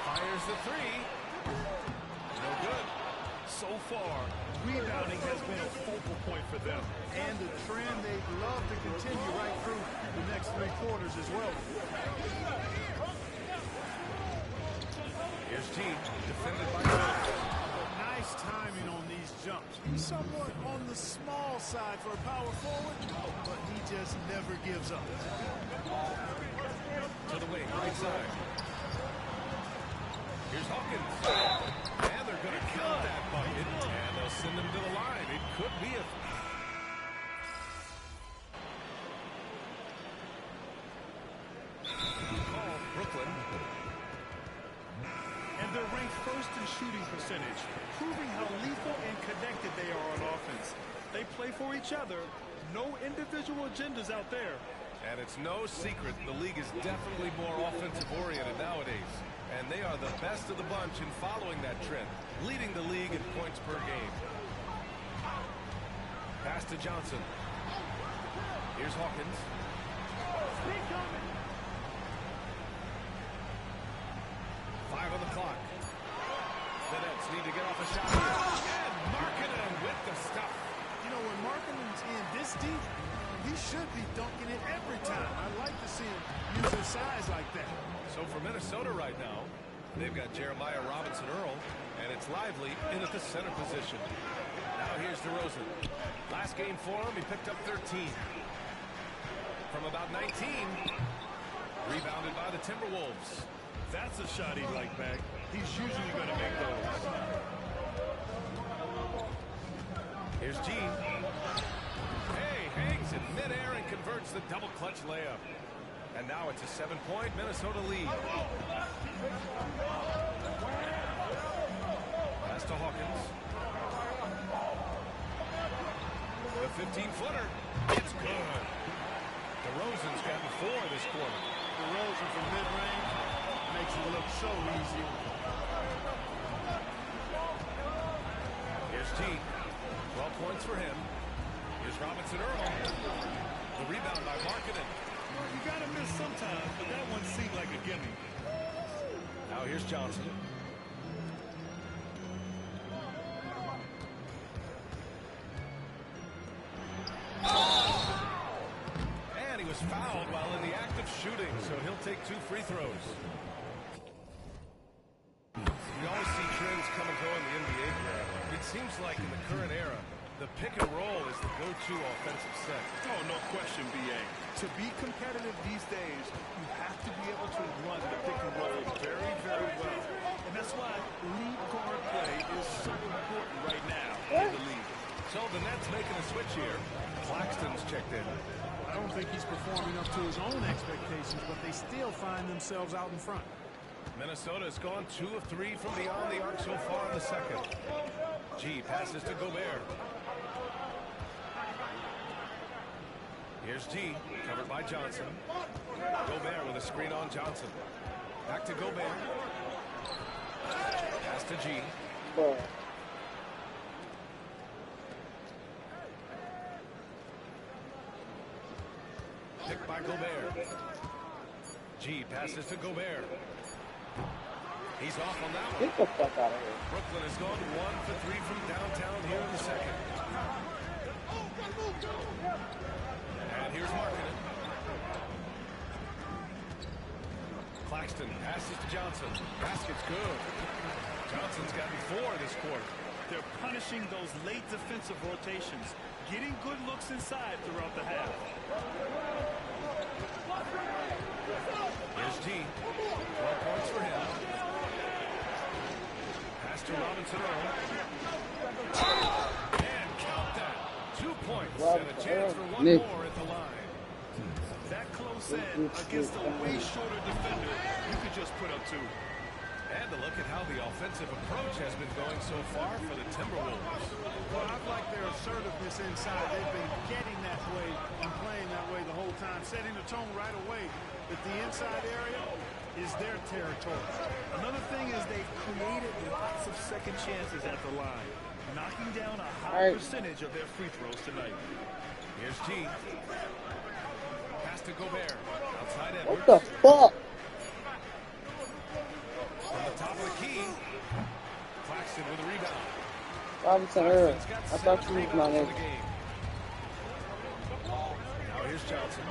Fires the 3. No good. So far, rebounding has been a focal point for them. And the trend they'd love to continue right through the next 3 quarters as well. Here's G, defended by Jones. Nice timing on these jumps. He's somewhat on the small side for a power forward, but he just never gives up. To the wing, right side. Here's Hawkins. And they're going to count that bucket, and they'll send him to the line. It could be a... Call, Brooklyn. And they're ranked first in shooting percentage, proving how lethal and connected they are on offense. They play for each other. No individual agendas out there. And it's no secret the league is definitely more offensive-oriented nowadays. And they are the best of the bunch in following that trend, leading the league in points per game. Pass to Johnson. Here's Hawkins. 5 on the clock. The Nets need to get off a shot here. And Markkanen with the stuff. You know, when Markkanen's in this deep, he should be dunking it every time. I'd like to see him use his size like that. So for Minnesota right now, they've got Jeremiah Robinson-Earl, and it's Lively in at the center position. Now here's DeRozan. Last game for him, he picked up 13. From about 19, rebounded by the Timberwolves. That's a shot he'd like back. He's usually going to make those. Here's G. Hey, hangs in midair and converts the double clutch layup. And now it's a 7-point Minnesota lead. Pass to Hawkins. The 15-footer. It's good. DeRozan's gotten 4 this quarter. DeRozan from mid-range makes it look so easy. Here's G. 12 points for him. Here's Robinson-Earl. The rebound by Markkanen. You got to miss sometimes, but that one seemed like a gimme. Now here's Johnson. he'll take 2 free throws. We always see trends come and go in the NBA, Grant. It seems like in the current era, the pick and roll is the go-to offensive set. Oh, no question, B.A. To be competitive these days, you have to be able to run the pick and roll very, very well. And that's why lead guard play is so important right now in the league. So the Nets making a switch here. Claxton's checked in. I don't think he's performing up to his own expectations, but they still find themselves out in front. Minnesota's gone 2 of 3 from beyond the arc so far in the second. G passes to Gobert. Here's G, covered by Johnson. Gobert with a screen on Johnson. Back to Gobert. Pass to G. Picked by Gobert. G passes to Gobert. He's off on that one. Get the fuck out of here. Brooklyn has gone 1 for 3 from downtown here in the second. And here's Markkanen. Claxton passes to Johnson. Basket's good. Johnson's gotten 4 this quarter. They're punishing those late defensive rotations, getting good looks inside throughout the half. Here's G. 12 points for him. Pass to Robinson Earl. And count that. 2 points and a chance for 1 more at the line. That close end against a way shorter defender, you could just put up 2. And a look at how the offensive approach has been going so far for the Timberwolves. Well, I like their assertiveness inside. They've been getting that way and playing that way the whole time, setting the tone right away that the inside area is their territory. Another thing is they've created lots of second chances at the line, knocking down a high percentage of their free throws tonight. Here's G. Pass to Gobert. Outside Edwards. What the fuck? From the top of the key. Claxton with a rebound. Robinson Earl. I thought you was my name. Now here's Johnson.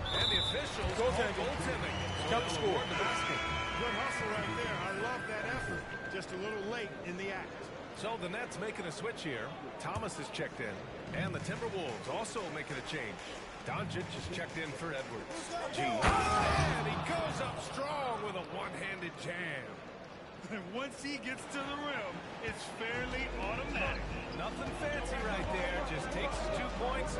And the officials goaltending. Got the score. Good hustle right there. I love that effort. Just a little late in the act. So the Nets making a switch here. Thomas is checked in. And the Timberwolves also making a change. Doncic is checked in for Edwards. G. And he goes up strong with a one-handed jam. And once he gets to the rim, it's fairly automatic. Nothing fancy right there. Just takes his 2 points,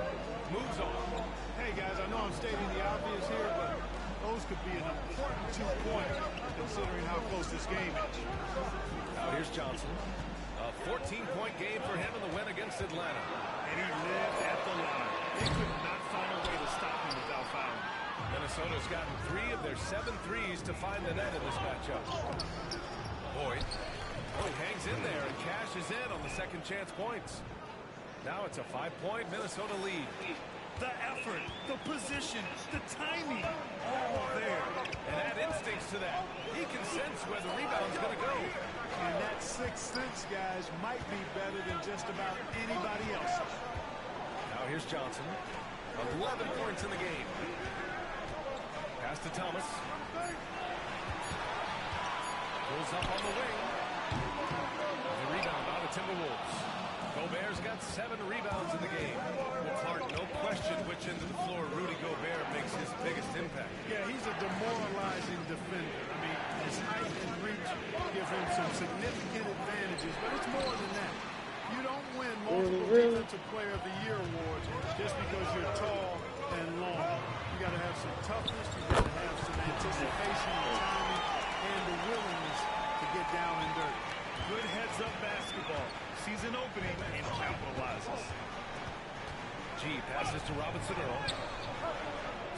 moves on. Hey, guys, I know I'm stating the obvious here, but those could be an important 2 points considering how close this game is. Now here's Johnson. A 14-point game for him in the win against Atlanta. And he lived at the line. They could not find a way to stop him without fouling. Minnesota's gotten 3 of their 7 threes to find the net in this matchup. Boyd. Oh, he hangs in there and cashes in on the second chance points. Now it's a 5-point Minnesota lead. The effort, the position, the timing, all there. And add instincts to that. He can sense where the rebound's going to go. And that sixth sense, guys, might be better than just about anybody else. Now here's Johnson. 11 points in the game. Pass to Thomas. Pulls up on the wing. The rebound by the Timberwolves. Gobert's got 7 rebounds in the game. Well, Clark, no question which end of the floor Rudy Gobert makes his biggest impact. Yeah, he's a demoralizing defender. I mean, his height and reach give him some significant advantages, but it's more than that. You don't win multiple Defensive Player of the Year awards just because you're tall and long. You got to have some toughness, you got to have some anticipation and timing, and the willingness to get down and dirty. Good heads-up basketball. Season opening and capitalizes. G passes to Robinson Earl.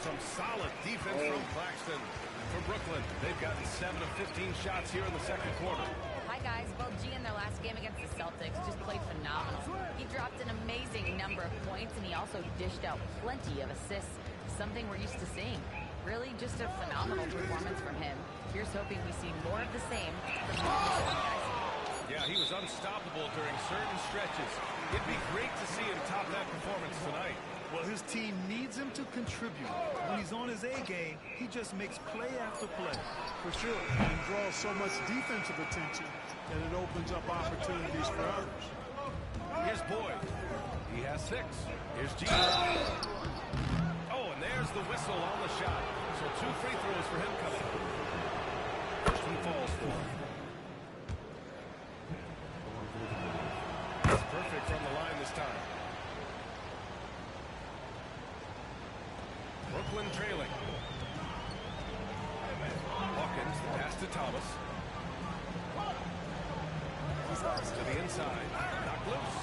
Some solid defense from Claxton. For Brooklyn, they've gotten 7 of 15 shots here in the second quarter. Hi guys, well G in their last game against the Celtics just played phenomenal. He dropped an amazing number of points and he also dished out plenty of assists, something we're used to seeing. Really just a phenomenal performance from him. Here's hoping we see more of the same from Minnesota guys. Yeah, he was unstoppable during certain stretches. It'd be great to see him top that performance tonight. Well, his team needs him to contribute. When he's on his A game, he just makes play after play. For sure, and draws so much defensive attention that it opens up opportunities for others. Here's Boyd. He has 6. Here's G. Oh, and there's the whistle on the shot. So 2 free throws for him coming. First one falls for him. That's perfect from the line this time. Brooklyn trailing. Hawkins, the pass to Thomas. To the inside. Knocked loose.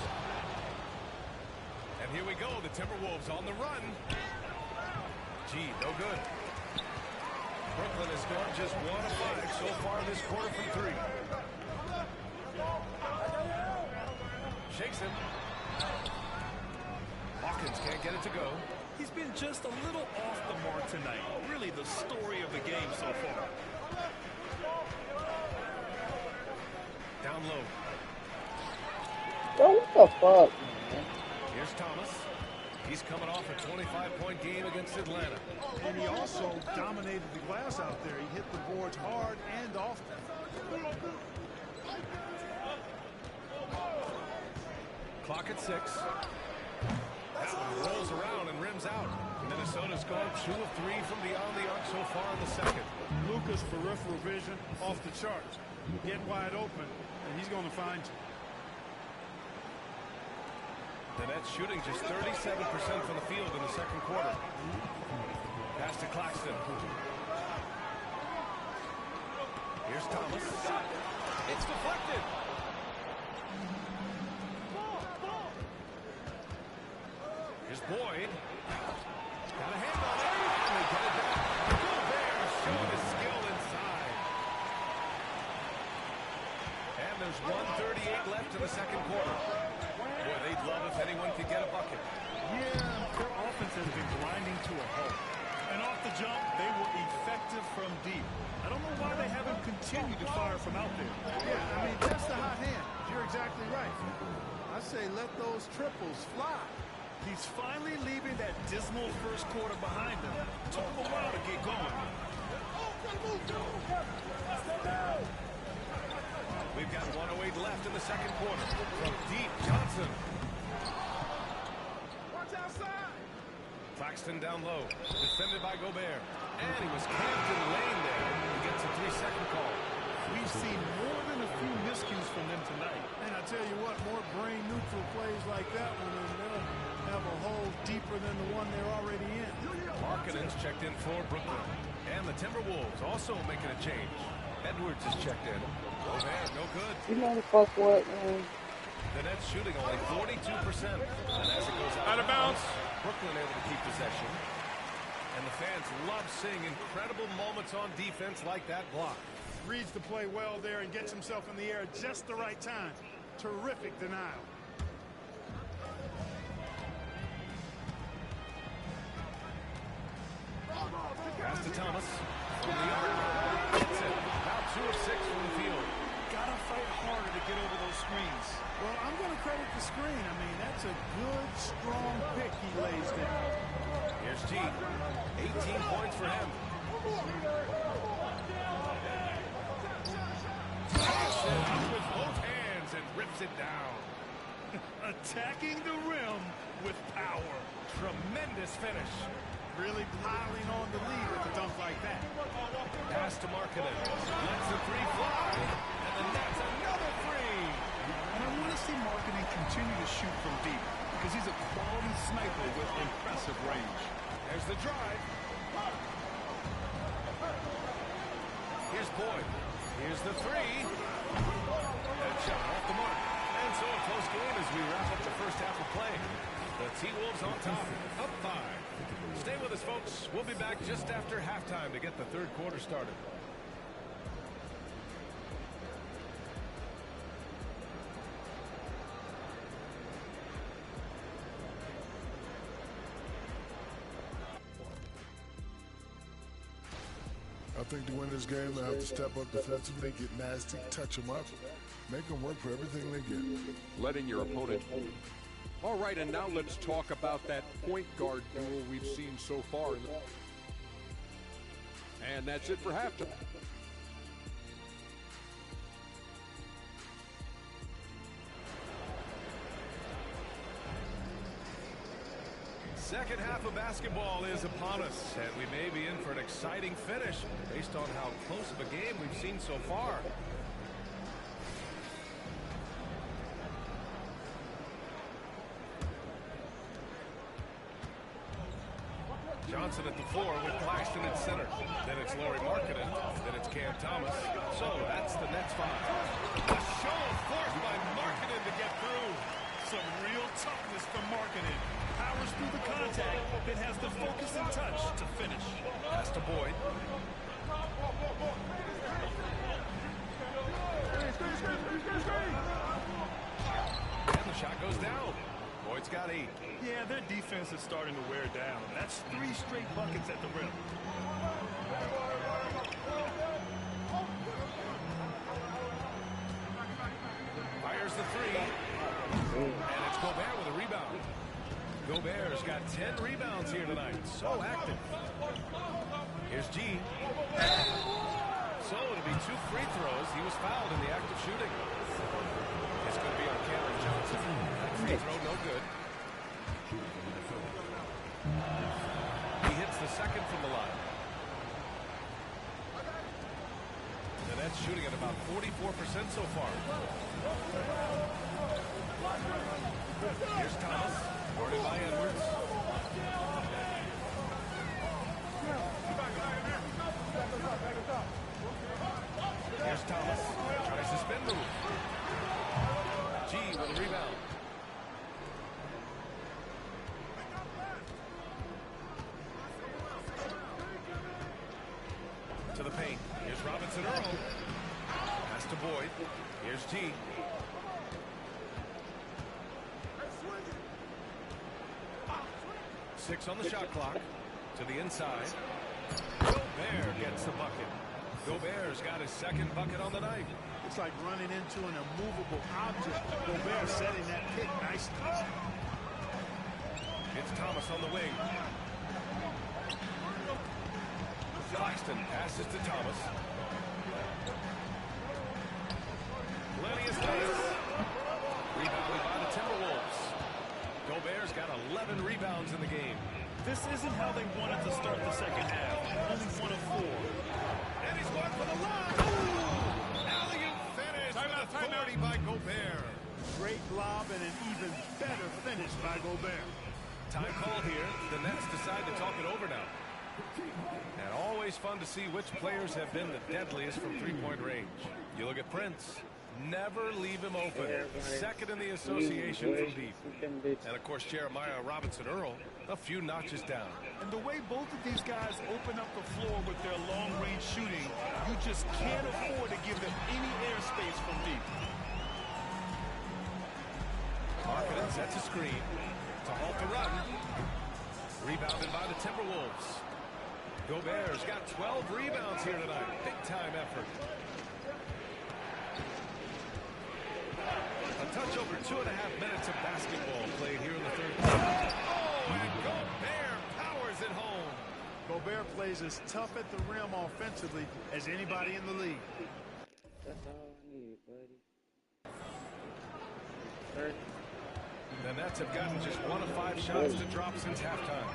And here we go. The Timberwolves on the run. Gee, no good. Brooklyn has scored just 1 of 5 so far this quarter from 3. Shakes him. Hawkins can't get it to go. He's been just a little off the mark tonight. Really the story of the game so far. Down low. Yo, what the fuck, man? Here's Thomas. He's coming off a 25-point game against Atlanta. And he also dominated the glass out there. He hit the boards hard and often. Clock at 6. That one rolls around and rims out. Minnesota's gone 2 of 3 from beyond the arc so far in the second. Luka's peripheral vision off the charts. Get wide open, and he's going to find you. The Nets shooting just 37% from the field in the second quarter. Pass to Claxton. Here's Thomas. It's deflected. Here's Boyd. Got a hand on it. And they get it back. Gobert showing his skill inside. And there's 1:38 left in the second quarter. Boy, they'd love if anyone could get a bucket. Yeah, their offense has been grinding to a halt. And off the jump, they were effective from deep. I don't know why they haven't continued to fire from out there. Yeah, I mean, that's the hot hand. You're exactly right. I say let those triples fly. He's finally leaving that dismal first quarter behind him. Took him a while to get going. We've got 1:08 left in the second quarter. From deep, Johnson. Watch outside. Claxton down low. Defended by Gobert. And he was camped in the lane there. He gets a 3-second call. We've seen more than a few miscues from them tonight. And I tell you what, more brain-neutral plays like that one, and they'll have a hole deeper than the one they're already in. Markkanen's checked in for Brooklyn. And the Timberwolves also making a change. Edwards is checked in. Gobert, no good. You know the fuck what, man? The Nets shooting only 42%. And as it goes out of bounds, Brooklyn able to keep possession. And the fans love seeing incredible moments on defense like that block. Reads the play well there and gets himself in the air at just the right time. Terrific denial. Pass to Thomas. From the arc. Hits it. About 2 of 6 from the field. Gotta fight harder to get over those screens. Well, I'm going to credit the screen. I mean, that's a good, strong pick he lays down. Here's G. 18 points for him. Takes it up with both hands and rips it down. Attacking the rim with power. Tremendous finish. Really piling on the lead with a dunk like that. Pass to Markkanen. Lets the 3 fly. And the Nets another 3. And I want to see Markkanen continue to shoot from deep because he's a quality sniper with impressive range. There's the drive. Here's Boyd. Here's the 3. That shot off the mark. And so a close game as we wrap up the first half of play. The T-Wolves on top, up 5. Stay with us, folks. We'll be back just after halftime to get the third quarter started. I think to win this game, they have to step up defensively, get nasty, touch them up, make them work for everything they get. Letting your opponent All right, and now let's talk about that point guard duel we've seen so far. And that's it for halftime. Second half of basketball is upon us, and we may be in for an exciting finish based on how close of a game we've seen so far. Johnson at the 4 with Claxton at center. Then it's Lauri Markkanen. Then it's Cam Thomas. So that's the Nets 5. A show of force by Markkanen to get through. Some real toughness from Markkanen. Powers through the contact, then has the focus and touch to finish. Pass to Boyd. And the shot goes down. Boyd's got 8. Yeah, their defense is starting to wear down. That's 3 straight buckets at the rim. Fires the 3. And it's Gobert with a rebound. Gobert's got 10 rebounds here tonight. So active. Here's G. So it'll be 2 free throws. He was fouled in the act of shooting. It's going to be on Cameron Johnson. That free throw, no good. He hits the second from the line. And that's shooting at about 44% so far. Here's Thomas. Guarded by Edwards. Here's Thomas. Tries to spin move. G with a rebound. To the paint. Here's Robinson Earl. Pass to Boyd. Here's G. Six on the shot clock. To the inside. Gobert gets the bucket. Gobert's got his second bucket on the night. It's like running into an immovable object. Gobert setting that pick nicely. It's Thomas on the wing. Claxton passes to Thomas. Plenty of space. Rebounded by the Timberwolves. Gobert's got 11 rebounds in the game. This isn't how they wanted to start the second half. Only 1 of 4. And he's going for the line. Ooh! Alley-oop finish with authority by Gobert. Great lob and an even better finish by Gobert. Time call here. The Nets decide to talk it over now. And always fun to see which players have been the deadliest from three-point range. You look at Prince. Never leave him open. Second in the association from deep. And, of course, Jeremiah Robinson Earl, a few notches down. And the way both of these guys open up the floor with their long-range shooting, you just can't afford to give them any airspace from deep. Markkanen sets a screen to halt the run. Rebounded by the Timberwolves. Gobert's got 12 rebounds here tonight. Big-time effort. A touch over 2.5 minutes of basketball played here in the third quarter. Oh, and Gobert powers it home. Gobert plays as tough at the rim offensively as anybody in the league. That's all I need, buddy. The Nets have gotten just 1 of 5 shots to drop since halftime.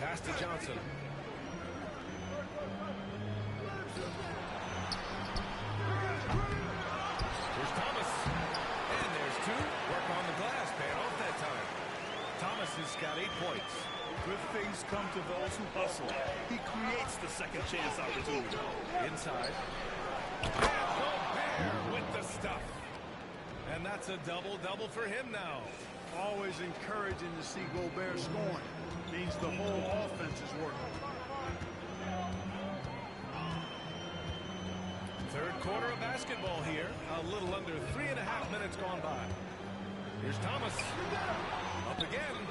Pass to Johnson. Here's Thomas. And there's 2. Work on the glass. Paying off that time. Thomas has got 8 points. Good things come to those who hustle. He creates the second chance opportunity. Inside. And Gobert with the stuff. And that's a double-double for him now. Always encouraging to see Gobert scoring. Means the whole offense is working. Third quarter of basketball here. A little under 3.5 minutes gone by. Here's Thomas. Up again.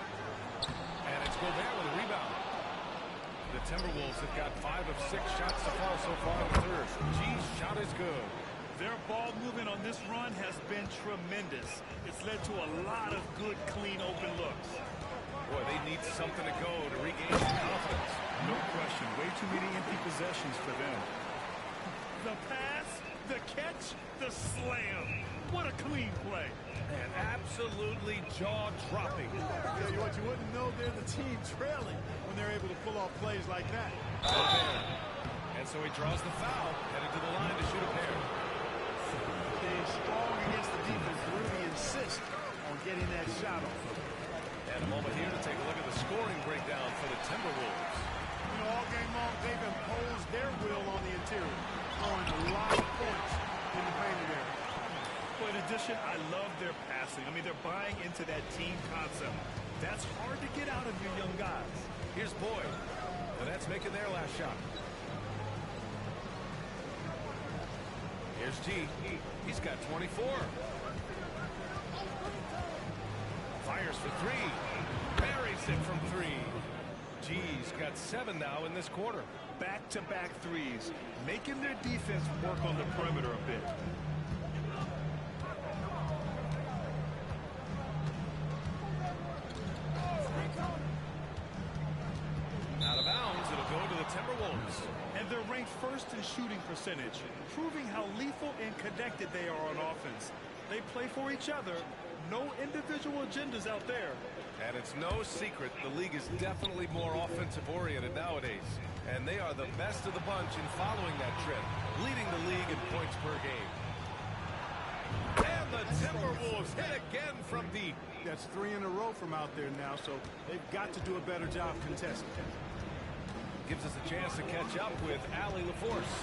And it's Gobert with a rebound. The Timberwolves have got 5 of 6 shots so far in the third. G's shot is good. Their ball movement on this run has been tremendous. It's led to a lot of good, clean, open looks. Boy, they need something to go to regain some confidence. No question. Way too many empty possessions for them. The pass, the catch, the slam. What a clean play. And absolutely jaw-dropping. Yeah, what you wouldn't know, they're the team trailing when they're able to pull off plays like that. And so he draws the foul, headed to the line to shoot a pair. Staying strong against the defense, really insist on getting that shot off. And a moment here to take a look at the scoring breakdown for the Timberwolves. You know, all game long, they've imposed their will on the interior, throwing a lot of points in the painted area. But in addition, I love their passing. I mean, they're buying into that team concept. That's hard to get out of your young guys. Here's Boyd. The Nets making their last shot. Here's G. He's got 24. Fires for 3. Buries it from 3. G's got 7 now in this quarter. Back-to-back threes, making their defense work on the perimeter a bit. Out of bounds, it'll go to the Timberwolves. And they're ranked first in shooting percentage, proving how lethal and connected they are on offense. They play for each other. No individual agendas out there. And it's no secret the league is definitely more offensive-oriented nowadays. And they are the best of the bunch in following that trend, leading the league in points per game. And the Timberwolves hit again from deep. That's 3 in a row from out there now, so they've got to do a better job contesting. Gives us a chance to catch up with Allie LaForce.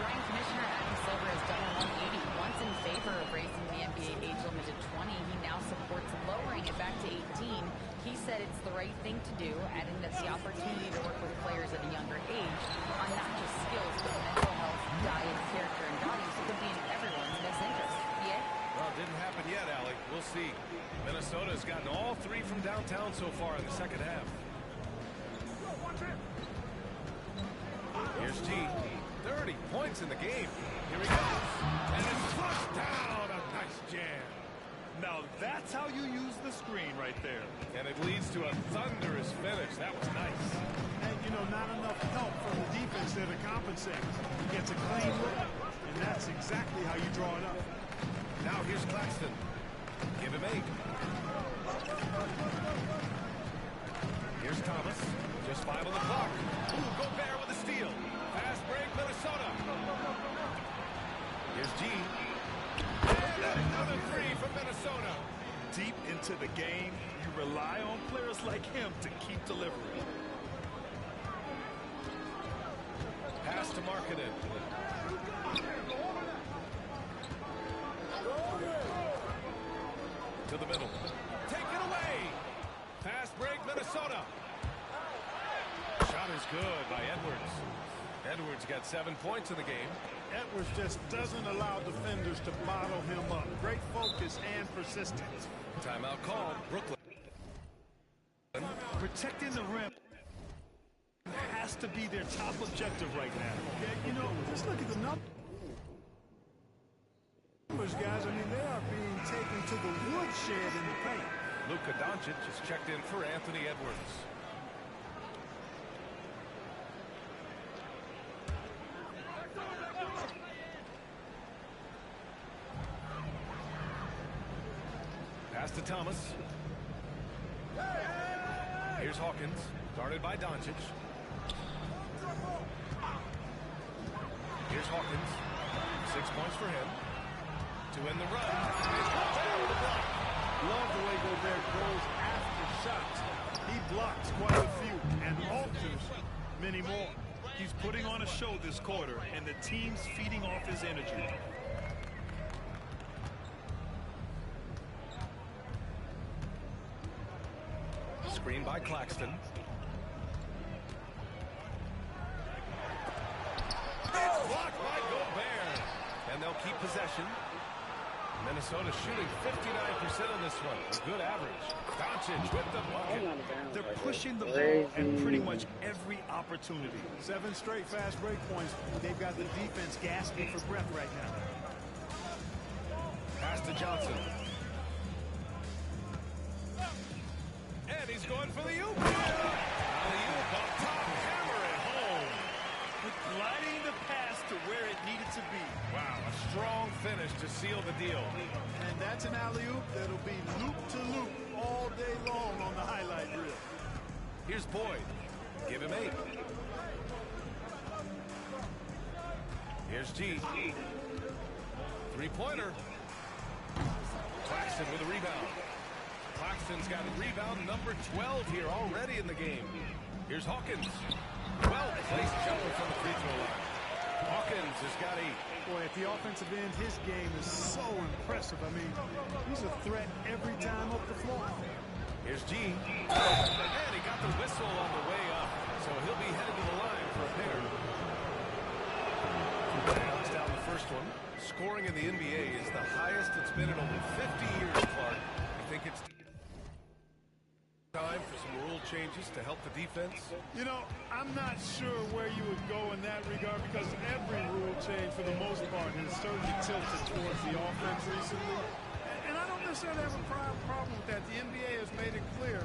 Brian Commissioner Adam Silver has done a 180 once in favor of raising the NBA age limit to 20. He now supports lowering it back to 18. He said it's the right thing to do, adding that the opportunity to work with players at a younger age on not just skills, but mental health, diet, character, and values could be in everyone's best interest. Yeah? Well, it didn't happen yet, Allie. We'll see. Minnesota's gotten all 3 from downtown so far in the second half. Here's G. 30 points in the game. Here he goes. And it's flushed down. A nice jam. Now that's how you use the screen right there. And it leads to a thunderous finish. That was nice. And, you know, not enough help from the defense there to compensate. He gets a clean look, and that's exactly how you draw it up. Now here's Claxton. Give him 8. Here's Thomas. Just 5 on the clock. Ooh, Gobert with a steal. Fast break, Minnesota. Here's G. And another 3 from Minnesota. Deep into the game, you rely on players like him to keep delivering. Pass to Markkanen. To the middle. Take it away. Fast break, Minnesota. Shot is good by Edwards. Edwards got 7 points in the game. Edwards just doesn't allow defenders to bottle him up. Great focus and persistence. Timeout called. Brooklyn. Protecting the rim has to be their top objective right now. Yeah, you know, just look at the numbers, guys. I mean, they are being taken to the woodshed in the paint. Luka Doncic is checked in for Anthony Edwards. Pass to Thomas. Here's Hawkins, guarded by Doncic. Here's Hawkins. 6 points for him. To end the run. Love the way Gobert goes after shots. He blocks quite a few and alters many more. He's putting on a show this quarter, and the team's feeding off his energy. Screen by Claxton. It's blocked by Gobert. And they'll keep possession. Minnesota shooting 59% on this one. A good average. Doncic with the bucket. They're pushing the ball at pretty much every opportunity. 7 straight fast break points. They've got the defense gasping for breath right now. Pass to Johnson. And he's going for the oop. Alley-oop up top. Hammer it home. Gliding the pass to where it needed to be. Wow, a strong finish to seal the deal. And that's an alley-oop that'll be loop to loop all day long on the highlight reel. Here's Boyd. Give him 8. Here's G. Three-pointer. Claxton with a rebound. Claxton's got rebound number 12 here already in the game. Here's Hawkins. Well-placed jumper from the free throw line. Hawkins has got 8. Boy, at the offensive end, his game is so impressive. I mean, he's a threat every time up the floor. Here's G. And he got the whistle on the way up, so he'll be headed to the line for a pair. Knocks down the first one. Scoring in the NBA is the highest it's been in over 50 years, Clark. I think it's time for some rule changes to help the defense. You know, I'm not sure where you would go in that regard because every rule change, for the most part, has certainly tilted towards the offense recently. And I don't necessarily have a problem with that. The NBA has made it clear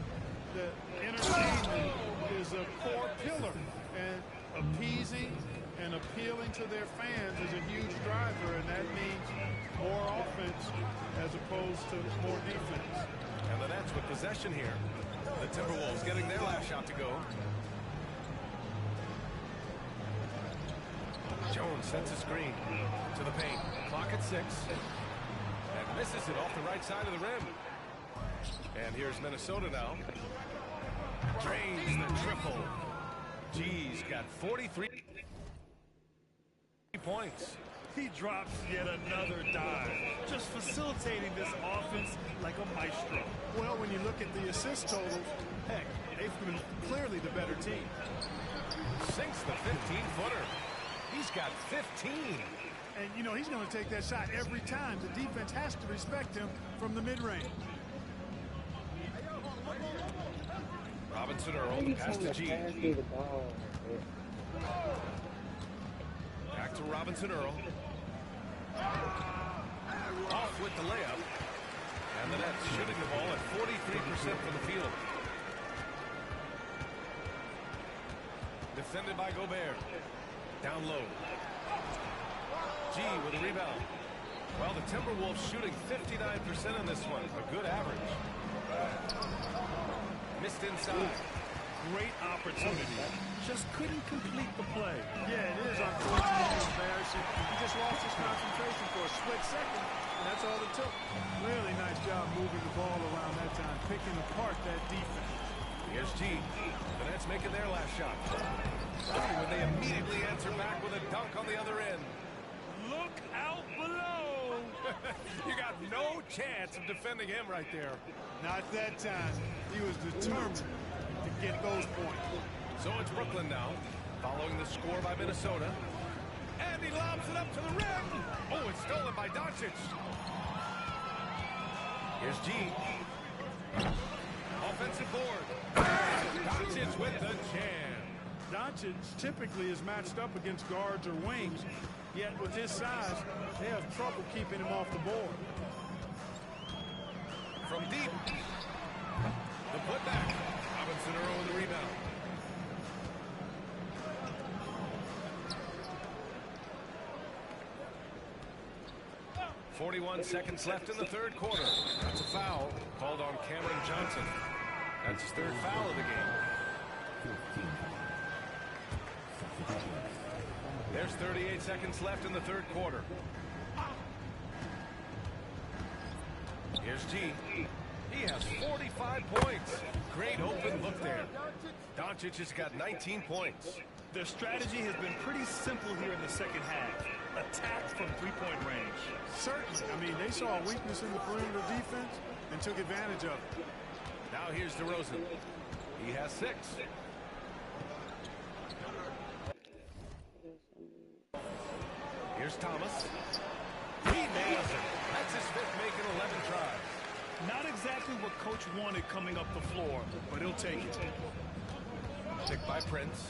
that entertainment is a core pillar, and appeasing and appealing to their fans is a huge driver, and that means more offense as opposed to more defense. And the Nets with possession here. The Timberwolves getting their last shot to go. Jones sets a screen to the paint. Clock at 6. And misses it off the right side of the rim. And here's Minnesota now. Drains the triple. G's got 43 points. He drops yet another dive, just facilitating this offense like a maestro. Well, when you look at the assist totals, heck, they've been clearly the better team. Sinks the 15-footer. He's got 15. And, you know, he's going to take that shot every time. The defense has to respect him from the mid-range. Robinson Earl, pass to G. Back to Robinson Earl. Off with the layup. And the Nets shooting the ball at 43% from the field. Defended by Gobert. Down low. G with a rebound. Well, the Timberwolves shooting 59% on this one. A good average. Missed inside. Great opportunity. Just couldn't complete the play. Yeah, it is unfortunately embarrassing. He just lost his concentration for a split second, and that's all it took. Really nice job moving the ball around that time, picking apart that defense. Here's G. The Nets making their last shot. When they immediately answer back with a dunk on the other end. Look out below! You got no chance of defending him right there. Not that time. He was determined to get those points. So it's Brooklyn now, following the score by Minnesota. And he lobs it up to the rim. Oh, it's stolen by Doncic. Here's G. Offensive board. Doncic with the jam. Doncic typically is matched up against guards or wings, yet with his size, they have trouble keeping him off the board. From deep. The putback. Robinson Earl with the rebound. .41 seconds left in the third quarter. That's a foul called on Cameron Johnson. That's his third foul of the game. There's 38 seconds left in the third quarter. Here's G. He has 45 points. Great open look there. Doncic has got 19 points. Their strategy has been pretty simple here in the second half. Attack from three-point range. Certainly. I mean, they saw a weakness in the perimeter defense and took advantage of it. Now here's DeRozan. He has 6. Here's Thomas. He nails it. That's his 5th exactly what Coach wanted coming up the floor, but he'll take it. Picked by Prince.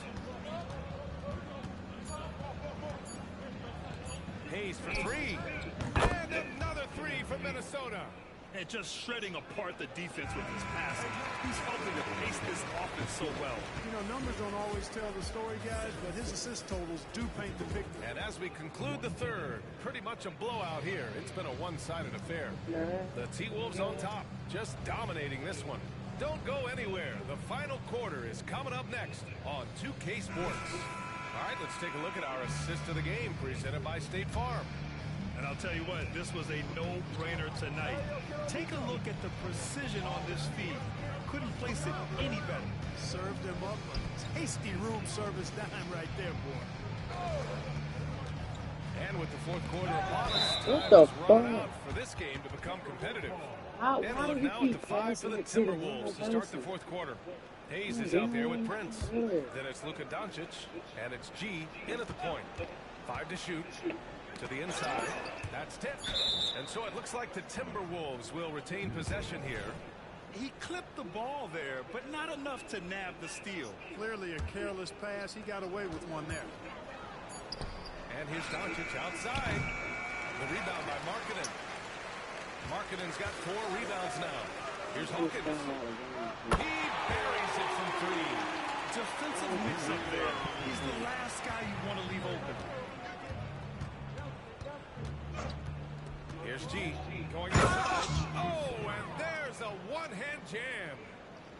Hayes for three. And another three from Minnesota. And just shredding apart the defense with his passing. He's helping to pace this offense so well. You know, numbers don't always tell the story, guys, but his assist totals do paint the picture. And as we conclude the third, pretty much a blowout here. It's been a one-sided affair. The T-Wolves on top, just dominating this one. Don't go anywhere. The final quarter is coming up next on 2K Sports. All right, let's take a look at our assist of the game presented by State Farm. And I'll tell you what, this was a no-brainer tonight. Take a look at the precision on this feed. Couldn't place it any better. Served him up a tasty room service dime right there, boy. And with the fourth quarter upon us, What time the is running fuck? out for this game to become competitive. How And do look you now at keep the 5 for the passing it to the Timberwolves to wrong start the person? fourth quarter. Hayes is out there with Prince. Then it's Luka Doncic, and it's G in at the point. 5 to shoot. To the inside. That's tipped. And so it looks like the Timberwolves will retain possession here. He clipped the ball there, but not enough to nab the steal. Clearly a careless pass. He got away with one there. And here's Doncic outside. The rebound by Markkanen. Markkanen's got 4 rebounds now. Here's Hawkins. He buries it from 3. Defensive mix-up there. He's the last guy you want to leave open. Here's G going inside. Oh, and there's a one-hand jam.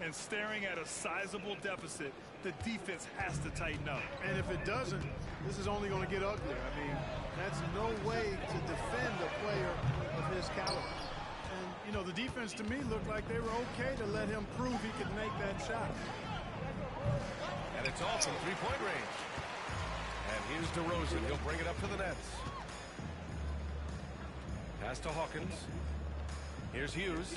And staring at a sizable deficit, the defense has to tighten up. And if it doesn't, this is only going to get ugly. I mean, that's no way to defend a player of his caliber. And, you know, the defense to me looked like they were okay to let him prove he could make that shot. And it's off from 3-point range. And here's DeRozan. He'll bring it up to the Nets. Pass to Hawkins. Here's Hughes.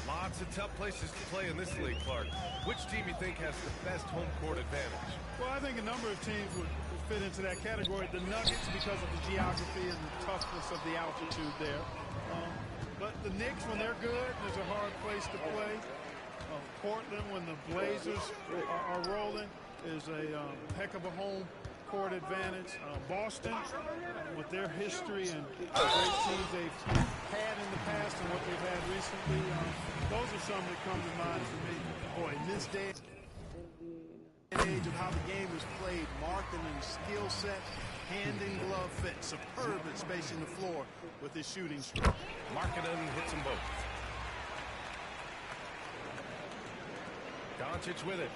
Lots of tough places to play in this league, Clark. Which team you think has the best home court advantage? Well, I think a number of teams would fit into that category. The Nuggets, because of the geography and the toughness of the altitude there. But the Knicks, when they're good, there's a hard place to play. Portland, when the Blazers are rolling, is a heck of a home court advantage. Boston, with their history and the great teams they've had in the past and what they've had recently, those are some that come to mind for me. Boy, in this day and age of how the game is played, Markkanen's skill set, hand and glove fit, superb at spacing the floor with his shooting stroke. Markkanen hits them both. Doncic with it.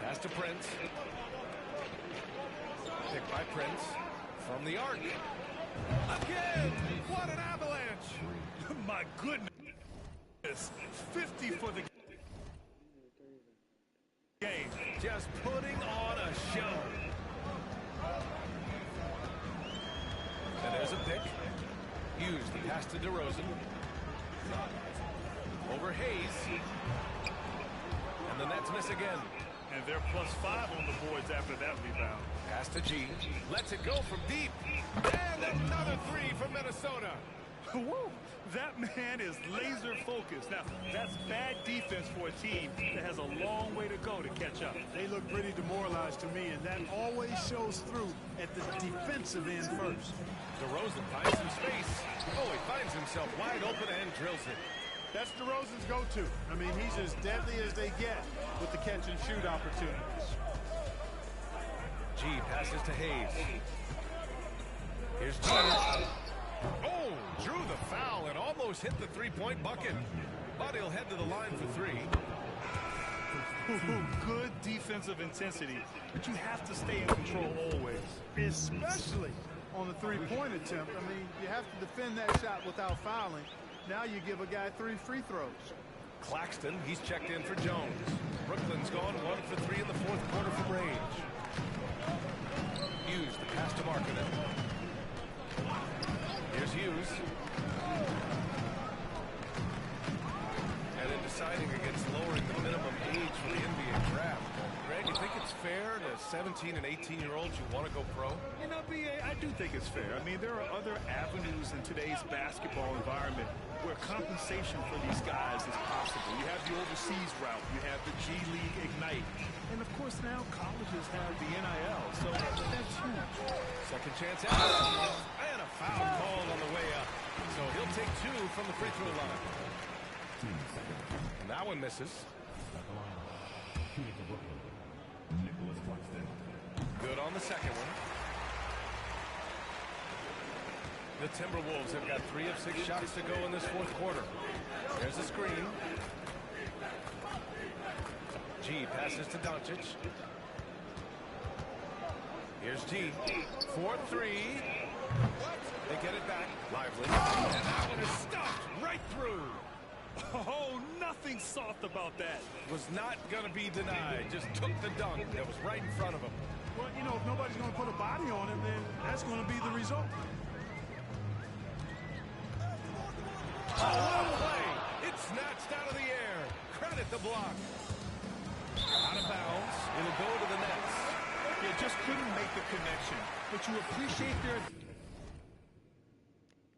Pass to Prince. Picked by Prince from the arc. Again! What an avalanche! My goodness. 50 for the game. Just putting on a show. And there's a pick. Hughes, the pass to DeRozan. Over Hayes. And the Nets miss again. And they're +5 on the boards after that rebound. Pass to G. Lets it go from deep. And another 3 from Minnesota. Woo! That man is laser focused. Now, that's bad defense for a team that has a long way to go to catch up. They look pretty demoralized to me, and that always shows through at the defensive end first. DeRozan finds some space. Oh, he finds himself wide open and drills it. That's DeRozan's go-to. I mean, he's as deadly as they get with the catch-and-shoot opportunities. G passes to Hayes. Here's G. Oh, drew the foul and almost hit the three-point bucket. But he'll head to the line for 3. Good defensive intensity, but you have to stay in control always. Especially on the three-point attempt. I mean, you have to defend that shot without fouling. Now you give a guy 3 free throws. Claxton, he's checked in for Jones. Brooklyn's gone 1 for 3 in the fourth quarter from range. Hughes, the pass to Markkanen. Here's Hughes. And in deciding against lowering the minimum age for the NBA draft, Greg, you think it's fair to 17 and 18-year-olds who want to go pro? You know, B.A., I do think it's fair. I mean, there are other avenues in today's basketball environment where compensation for these guys is possible. You have the overseas route. You have the G League Ignite. And, of course, now colleges have the NIL. So that's huge. Second chance out. And a foul called on the way up. So he'll take 2 from the free throw line. And that one misses. Good on the second one. The Timberwolves have got 3 of 6 shots to go in this fourth quarter. There's a screen. G passes to Doncic. Here's G. 4-3. They get it back. Lively. And that one is stuffed right through. Oh, nothing soft about that. Was not going to be denied. Just took the dunk that was right in front of him. Well, you know, if nobody's going to put a body on him, then that's going to be the result. Oh, what a play. It's snatched out of the air. Credit the block. Out of bounds. It'll go to the nets. You just couldn't make the connection. But you appreciate their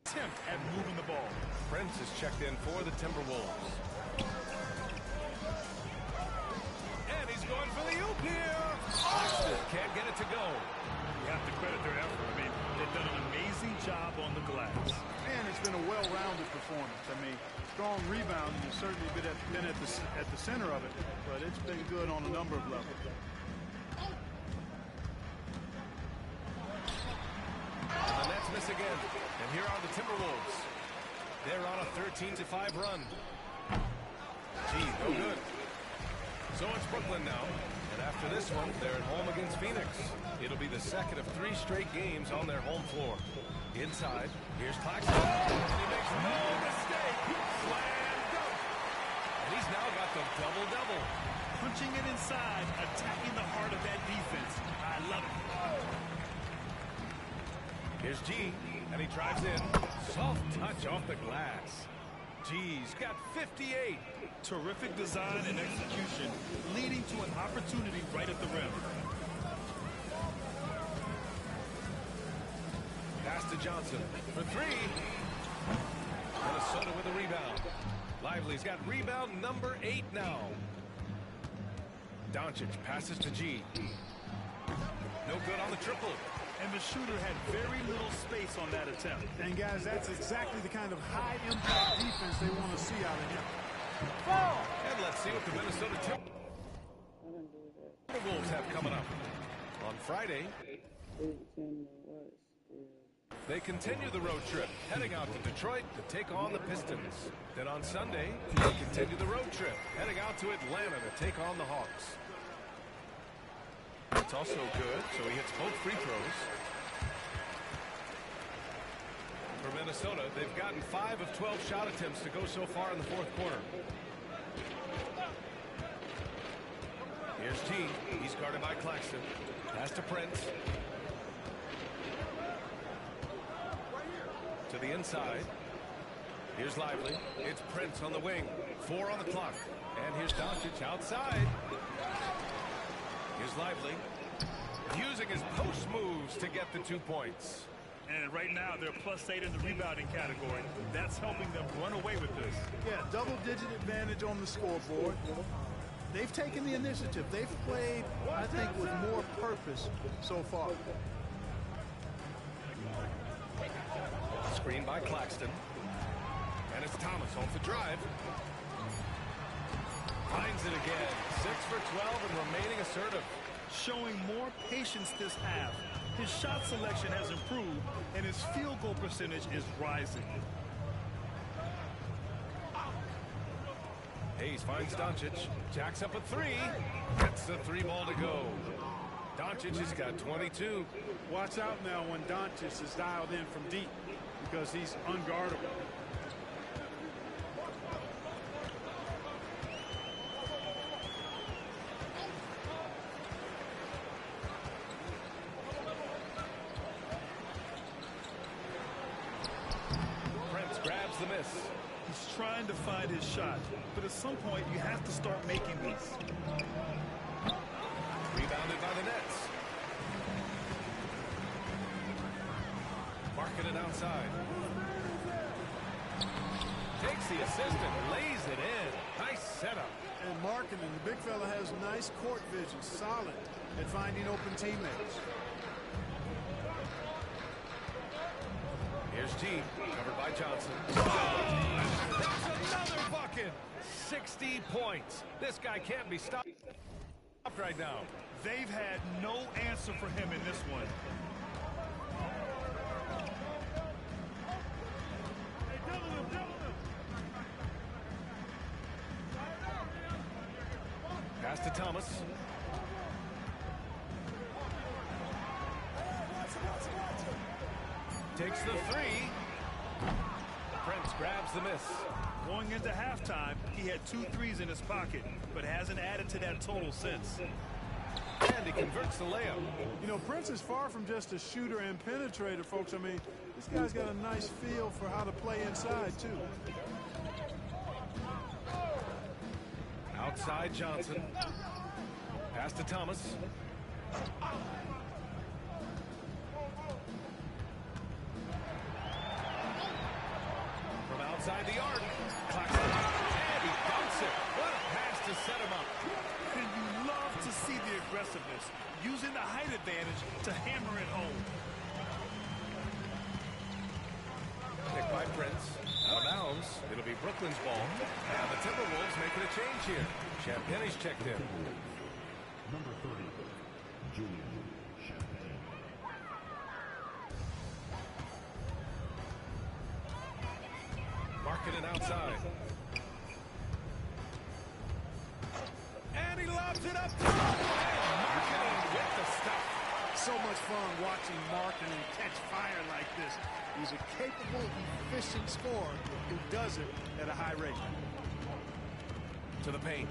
attempt at moving the ball. Prince is checked in for the Timberwolves. And he's going for the oop here. Austin can't get it to go. You have to credit their effort. I mean, they've done an amazing job on the glass. And it's been a well-rounded performance. I mean, strong rebounding has certainly been at the center of it, but it's been good on a number of levels. And the Nets miss again. And here are the Timberwolves. They're on a 13-5 run. Gee, no good. So it's Brooklyn now. And after this one, they're at home against Phoenix. It'll be the second of 3 straight games on their home floor. Inside, here's Claxton. And he makes no mistake. Slam dunk. And he's now got the double-double. Punching it inside, attacking the heart of that defense. I love it. Here's G, and he drives in. Soft touch off the glass. G's got 58. Terrific design and execution, leading to an opportunity right at the rim. Pass to Johnson for 3. Minnesota with a rebound. Lively's got rebound number 8 now. Doncic passes to G. No good on the triple. And the shooter had very little space on that attempt. And guys, that's exactly the kind of high-impact defense they want to see out of him. And let's see what the Minnesota Timberwolves have coming up. On Friday, they continue the road trip, heading out to Detroit to take on the Pistons. Then on Sunday, they continue the road trip, heading out to Atlanta to take on the Hawks. It's also good, so he hits both free throws. For Minnesota, they've gotten 5 of 12 shot attempts to go so far in the fourth quarter. Here's G. He's guarded by Claxton. Pass to Prince. To the inside. Here's Lively. It's Prince on the wing. 4 on the clock. And here's Doncic outside. Here's Lively. Using his post moves to get the 2 points. And right now, they're +8 in the rebounding category. That's helping them run away with this. Yeah, double-digit advantage on the scoreboard. They've taken the initiative. They've played, I think, with more purpose so far. Screen by Claxton. And it's Thomas on the drive. Finds it again. 6 for 12 and remaining assertive. Showing more patience this half. His shot selection has improved, and his field goal percentage is rising. Hayes finds Doncic. Jacks up a 3. Gets the 3 ball to go. Doncic has got 22. Watch out now when Doncic is dialed in from deep, because he's unguardable. The miss. He's trying to find his shot, but at some point you have to start making these. Rebounded Marketing outside. Takes the assist and lays it in. Nice setup. And Marketing, the big fella, has nice court vision, solid at finding open teammates. Here's G, covered by Johnson. Oh, that's another bucket. 60 points. This guy can't be stopped right now. They've had no answer for him in this one. Pass to Thomas. Takes the three. Prince grabs the miss. Going into halftime, he had 2 threes in his pocket, but hasn't added to that total since. And he converts the layup. You know, Prince is far from just a shooter and penetrator, folks. I mean, this guy's got a nice feel for how to play inside, too. Outside Johnson. Pass to Thomas. From outside the arc. Claxton. And he dunks it. What a pass to set him up. And you love to see the aggressiveness, using the height advantage to hammer it home. Picked by Prince. Out of bounds. It'll be Brooklyn's ball. And the Timberwolves making a change here. Champagne's checked in. Number 30, Julian Champagne. Marketing outside. And he lobs it up. Marketing with the stop. So much fun watching Marketing catch fire like this. He's a capable, efficient scorer who does it at a high rate. To the paint.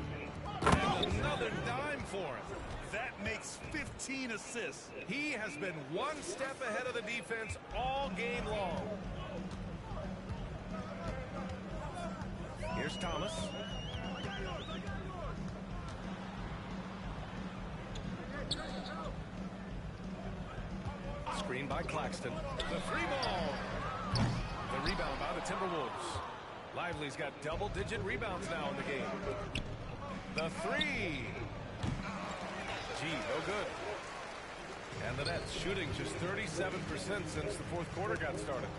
And another dime for him. That makes 15 assists. He has been one step ahead of the defense all game long. Here's Thomas. Screen by Claxton. The three ball. The rebound by the Timberwolves. Lively's got double-digit rebounds now in the game. The three. Gee, no good. And the Nets shooting just 37% since the fourth quarter got started.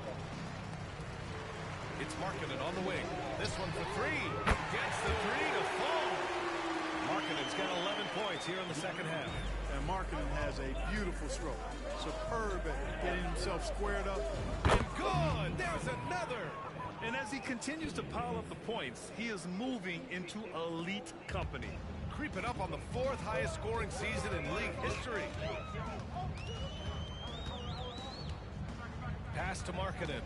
It's Markkanen on the wing. This one for three. Gets the three to fall. Markkanen's got 11 points here in the second half. And Markkanen has a beautiful stroke. Superb at getting himself squared up. And good! There's another! And as he continues to pile up the points, he is moving into elite company. Creeping up on the 4th highest scoring season in league history. Pass to Markkanen.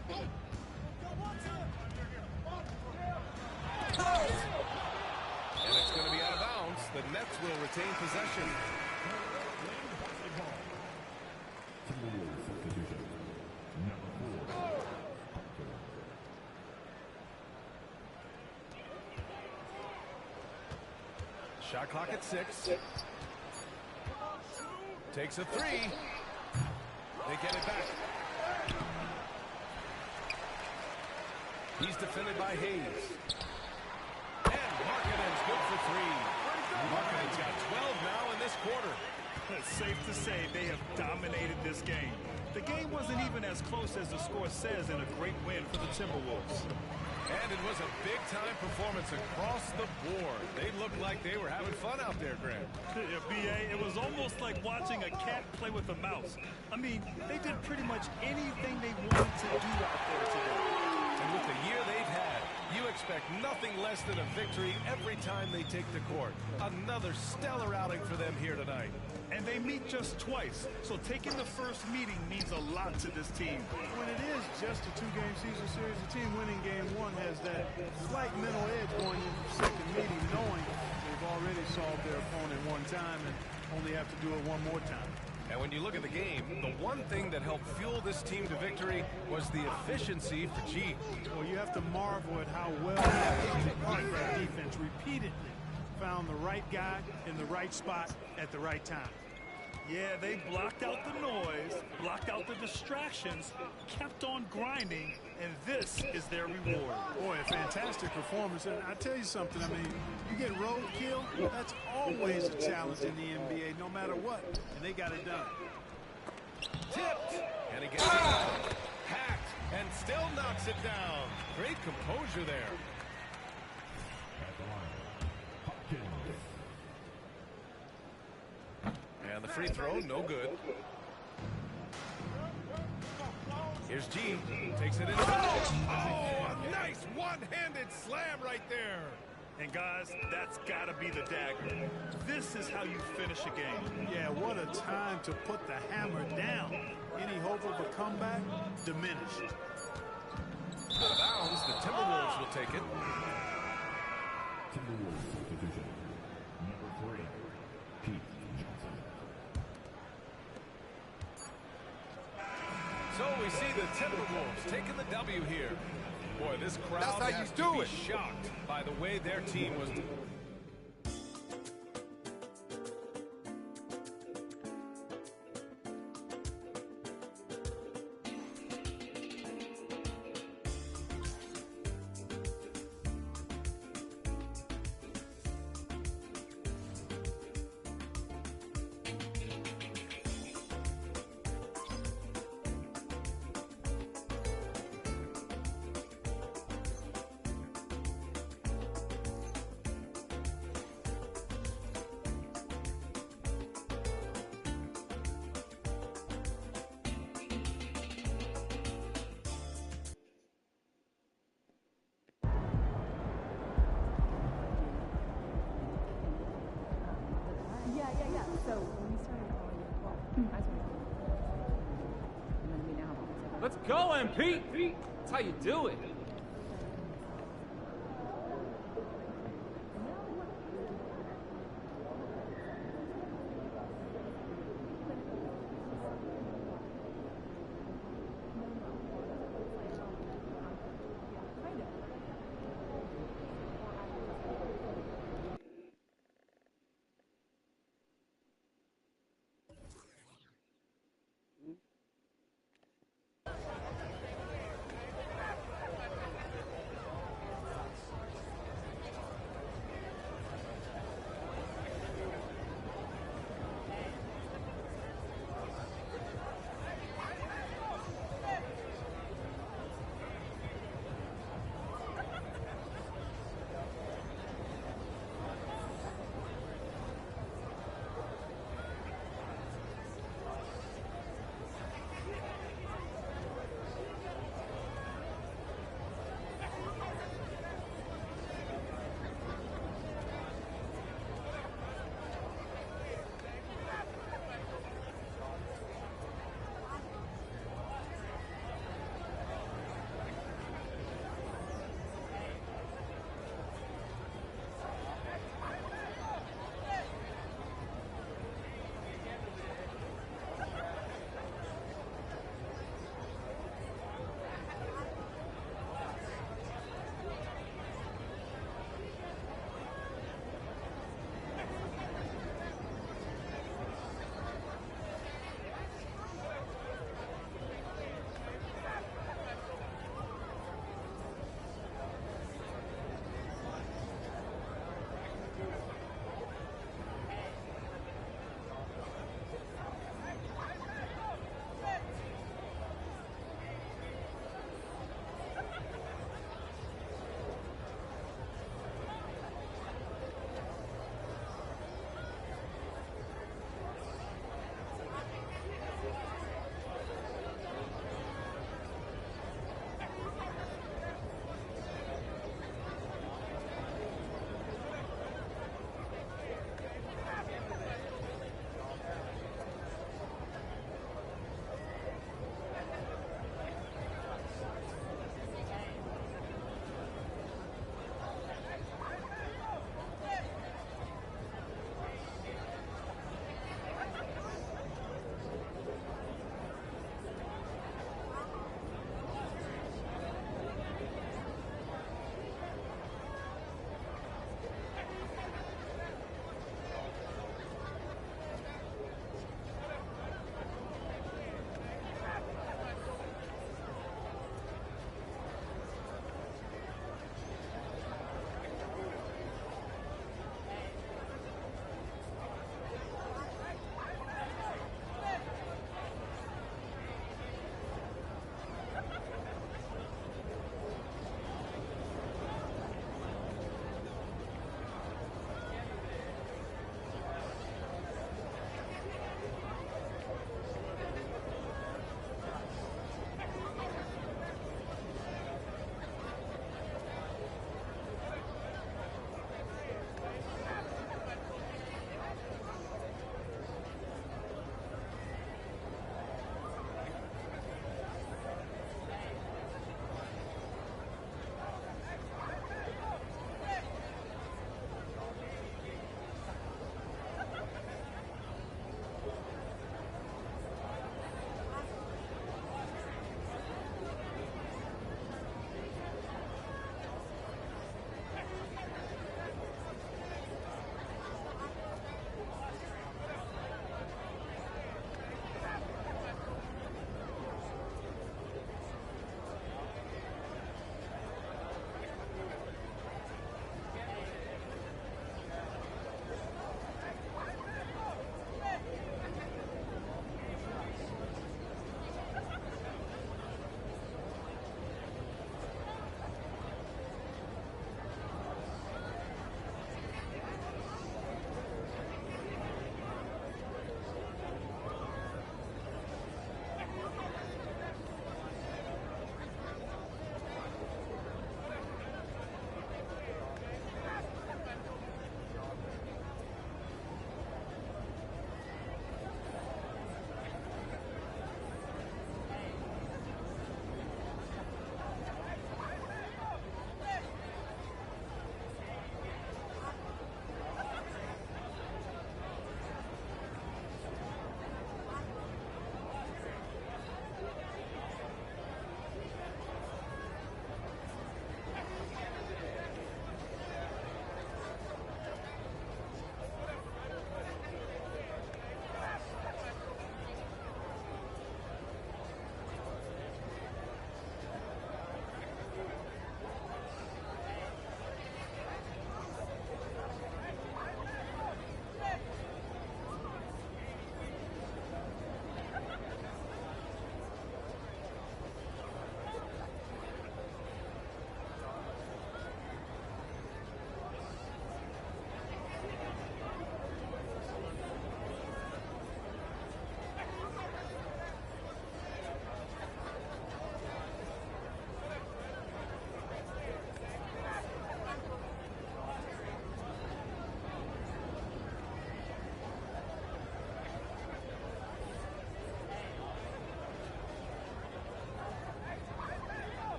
And it's going to be out of bounds. The Nets will retain possession. Shot clock at 6. Takes a three. They get it back. He's defended by Hayes. And Markkanen's good for three. Markkanen's got 12 now in this quarter. It's safe to say they have dominated this game. The game wasn't even as close as the score says in a great win for the Timberwolves. And it was a big-time performance across the board. They looked like they were having fun out there, Grant. Yeah, B.A., it was almost like watching a cat play with a mouse. I mean, they did pretty much anything they wanted to do out there today. And with the year they've had, you expect nothing less than a victory every time they take the court. Another stellar outing for them here tonight. And they meet just twice, so taking the first meeting means a lot to this team. When it is just a 2-game season series, the team winning game 1 has that slight mental edge going into the second meeting, knowing they've already solved their opponent one time and only have to do it one more time. And when you look at the game, the one thing that helped fuel this team to victory was the efficiency for G. Well, you have to marvel at how well the defense repeatedly found the right guy in the right spot at the right time. Yeah, they blocked out the noise, blocked out the distractions, kept on grinding, and this is their reward. Boy, a fantastic performance. And I tell you something, I mean, you get roadkill, that's always a challenge in the NBA, no matter what. And they got it done. Tipped, and he gets it out. Hacked, and still knocks it down. Great composure there. And the free throw, no good. Here's G, takes it inside. Oh, a nice one-handed slam right there. And guys, that's gotta be the dagger. This is how you finish a game. Yeah, what a time to put the hammer down. Any hope of a comeback? Diminished. Out of bounds, the Timberwolves will take it. Timberwolves substitution. Number 3, Pete Johnson. So we see the Timberwolves taking the W here. Boy, this crowd That's how has you to do be it. shocked by the way their team was. Yeah. So when we started calling it, well, I started and then we now have Let's go, MP! That's how you do it.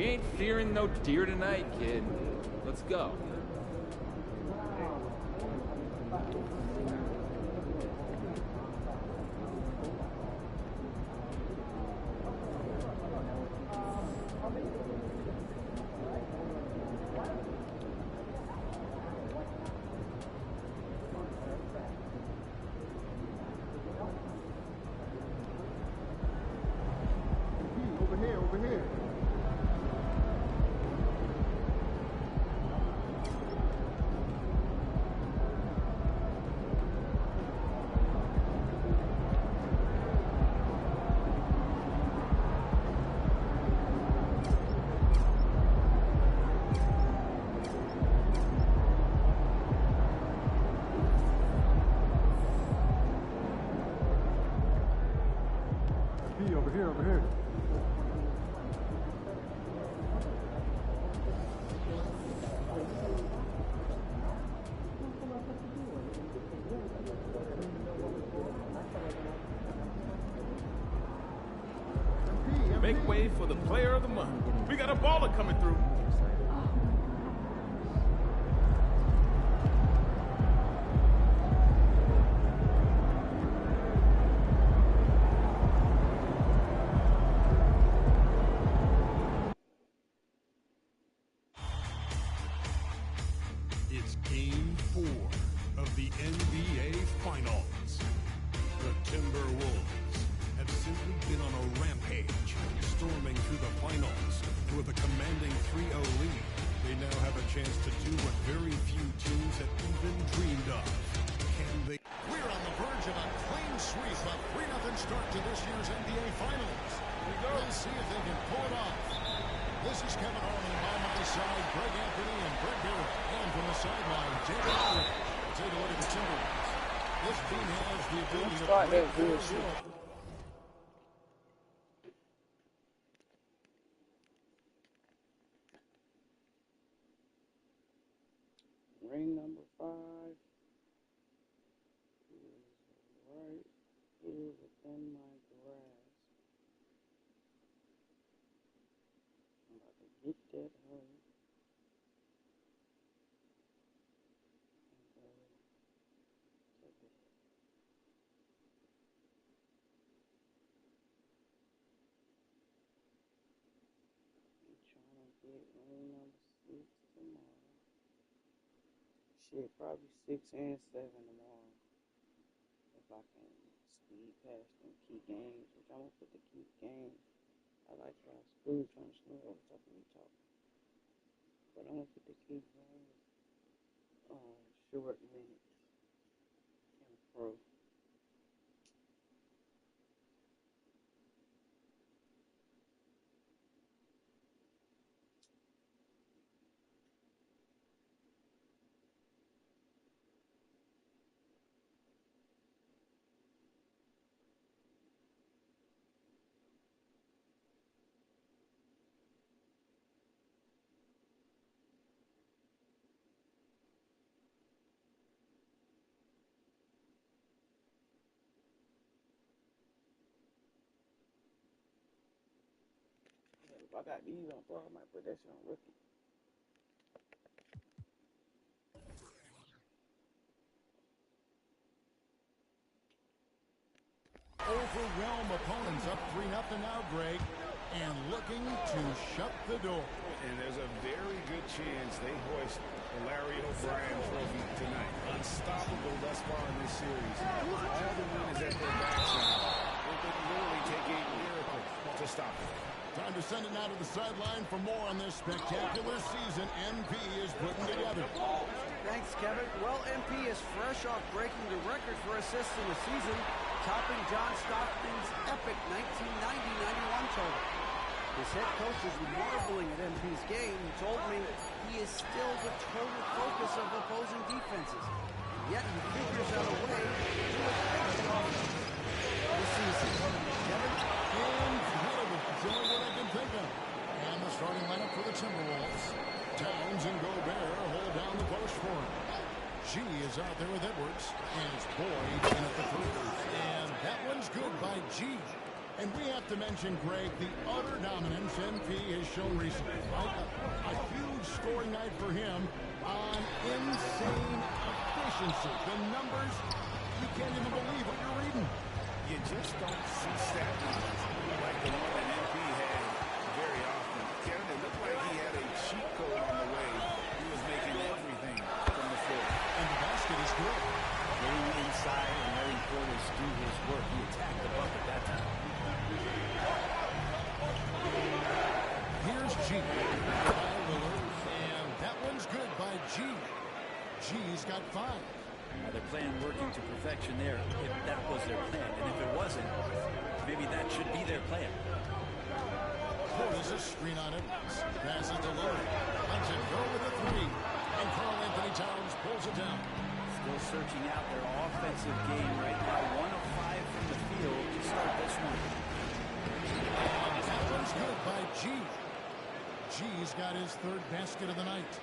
We ain't fearing no deer tonight, kid. Let's go. Over here. Over here. Make way for the player of the month. We got a baller coming through. It's Game 4 of the NBA Finals. The Timberwolves have simply been on a rampage, storming through the finals with a commanding 3-0 lead. They now have a chance to do what very few teams have even dreamed of. Can they? We're on the verge of a clean sweep, a 3-0 start to this year's NBA Finals. We'll see if they can pull it off. This is Kevin Harlan on my side, Greg Anthony and Greg Barrett. And from the sideline, David Allen. Take a look at the Timberwolves. This team has the ability to break through the wall. Ring number 5 is right here within my grasp. I'm about to get that hoe. Ring number 6 tomorrow. Shit, probably 6 and 7 tomorrow. If I can speed past them key games, which I'm gonna put the key games. I like how Scrooge trying to snore over top of me talking. But I'm gonna put the key games on short minutes and pro. If I got these on pro, I might put that shit on rookie. Overwhelm opponents up 3-0 now, Greg, and looking to shut the door. And there's a very good chance they hoist the Larry O'Brien trophy tonight. Unstoppable thus far in this series. All the win is at their backs now. It would literally take a miracle to stop it. Time to send it now to the sideline for more on this spectacular season MP is putting together. Thanks, Kevin. Well, MP is fresh off breaking the record for assists in the season, topping John Stockton's epic 1990-91 total. His head coach is marveling at MP's game. He told me he is still the total focus of opposing defenses. Yet he figures out a way to affect the offense this season. Kevin? Incredible. Showing what I can think of. And the starting lineup for the Timberwolves. Towns and Gobert hold down the post for him. G is out there with Edwards. And it's Boyd in at the three. And that one's good by G. And we have to mention, Greg, the utter dominance MP has shown recently. A huge scoring night for him on insane efficiency. The numbers, you can't even believe what you're reading. You just don't see stat lines like the one that MP had very often. Kevin, it looked like he had a cheat code on the way. He was making everything from the floor. And the basket is good. Getting inside and letting Portis do his work. He attacked the bucket that time. Here's G. By Lillard. And that one's good by G. G's got 5. Their plan working to perfection there, if that was their plan. And if it wasn't, maybe that should be their plan. Portis a screen on it. Passes to Lillard. Lets it go with a 3. And Karl Anthony Towns pulls it down. Still searching out their offensive game right now. 1 of 5 from the field to start this one. And that one's good by G. G's got his 3rd basket of the night.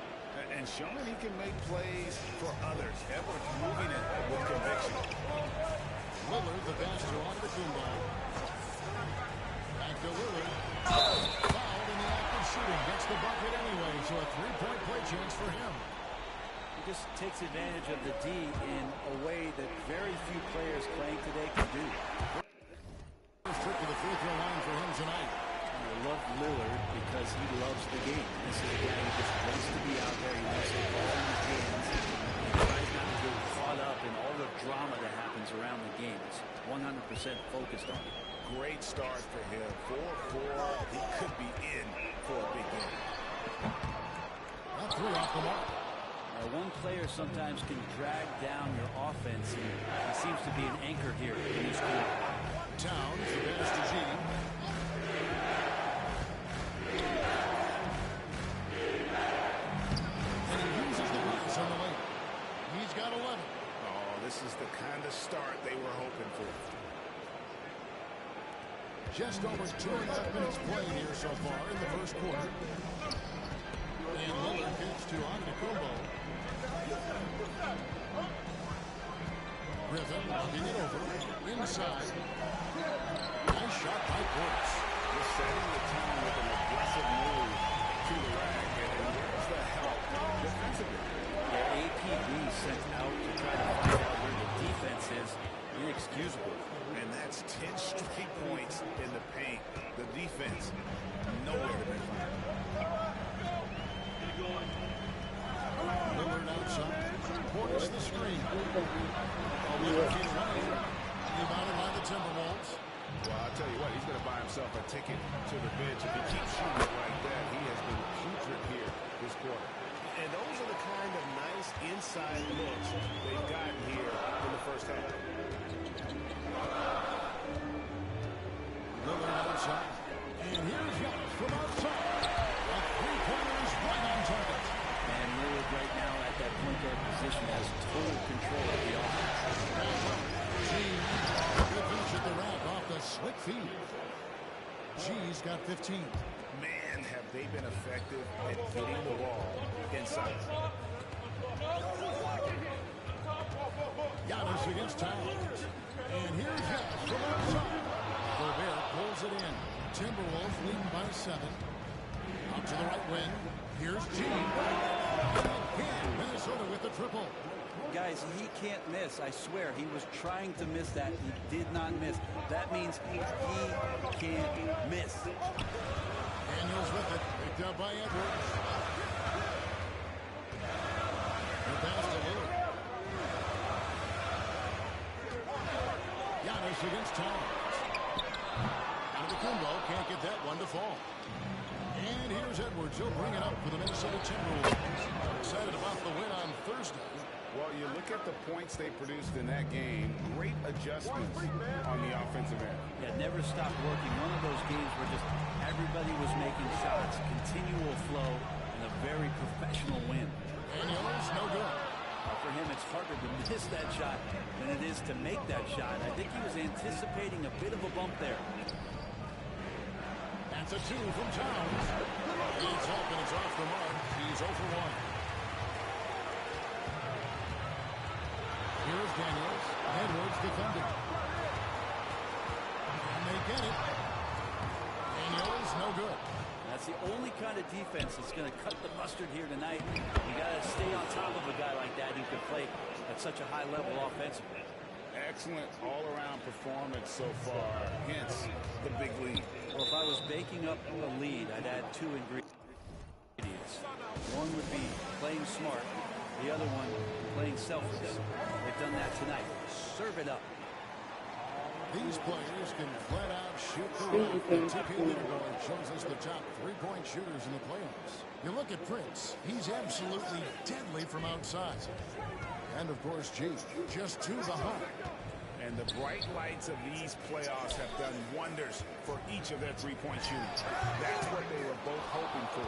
And showing he can make plays for others. Edwards moving it with conviction. Lillard, the pass to Antetokounmpo. Back to Lillard. Fouled in the act of shooting. Gets the bucket anyway, so a 3-point play chance for him. He just takes advantage of the D in a way that very few players playing today can do. First trip to the free throw line for him tonight. I love Lillard because he loves the game. This is a guy who just wants to be out there. He wants to ball in his hands. He tries not to get caught up in all the drama that happens around the game. He's 100% focused on it. Great start for him. 4-4. He could be in for a big game. Not 3 off the mark. One player sometimes can drag down your offense, and he seems to be an anchor here in this game. Towns, the pass to G. And he uses the pass on the lane. He's got 11. Oh, this is the kind of start they were hoping for. Just over 2.5 minutes played here so far in the first quarter. And Lillard gets to Antetokounmpo. Griffin looking it over. Inside. Nice shot by Portis. Just setting the tone with an aggressive move to the rack. And where's the help defensively? Yeah, APB sent out to try to find out where the defense is. Inexcusable. And that's 10 straight points in the paint. The defense, nowhere to be found. Lillard outside. Portis the screen. Rebounded by the Timberwolves. Well, I'll tell you what, he's going to buy himself a ticket to the bench. If he keeps shooting it like that, he has been putrid here this quarter. And those are the kind of nice inside looks they've gotten here in the first half. Lillard outside. And here's Giannis from outside. A 3-pointer is right on target. And Lillard right now at that point guard position has total control of the offense. Good finish at the rack off the slick feed. G's got 15. Man, have they been effective at getting the ball inside. Giannis against Towns. And here's Giannis from outside. Gobert pulls it in. Timberwolves leading by 7. Out to the right wing. Here's G. And again, Minnesota with the triple. Guys, he can't miss. I swear, he was trying to miss that. He did not miss. That means he can't miss. Daniels with it. Picked up by Edwards. The pass to Lillard. Giannis against Towns. Antetokounmpo can't get that one to fall. And here's Edwards. He'll bring it up for the Minnesota Timberwolves. Excited about the win on Thursday. Well, you look at the points they produced in that game. Great adjustments on the offensive end. Yeah, never stopped working. One of those games where just everybody was making shots, continual flow, and a very professional win. Daniels, no good. For him, it's harder to miss that shot than it is to make that shot. I think he was anticipating a bit of a bump there. That's a 2 from Towns. It's up and it's off the mark. He's 0 for 1. Here's Daniels. Edwards defending. And they get it. Daniels, no good. That's the only kind of defense that's going to cut the mustard here tonight. You got to stay on top of a guy like that who can play at such a high level offensively. Excellent all-around performance so far, hence the big lead. Well, if I was baking up a lead, I'd add two ingredients. One would be playing smart, the other one playing selfless. They've done that tonight. Serve it up. These players can flat out shoot the rock. The TP leaderboard shows us the top three-point shooters in the playoffs. You look at Prince, he's absolutely deadly from outside. And of course, G, just two behind. And the bright lights of these playoffs have done wonders for each of their three-point shooting. That's what they were both hoping for.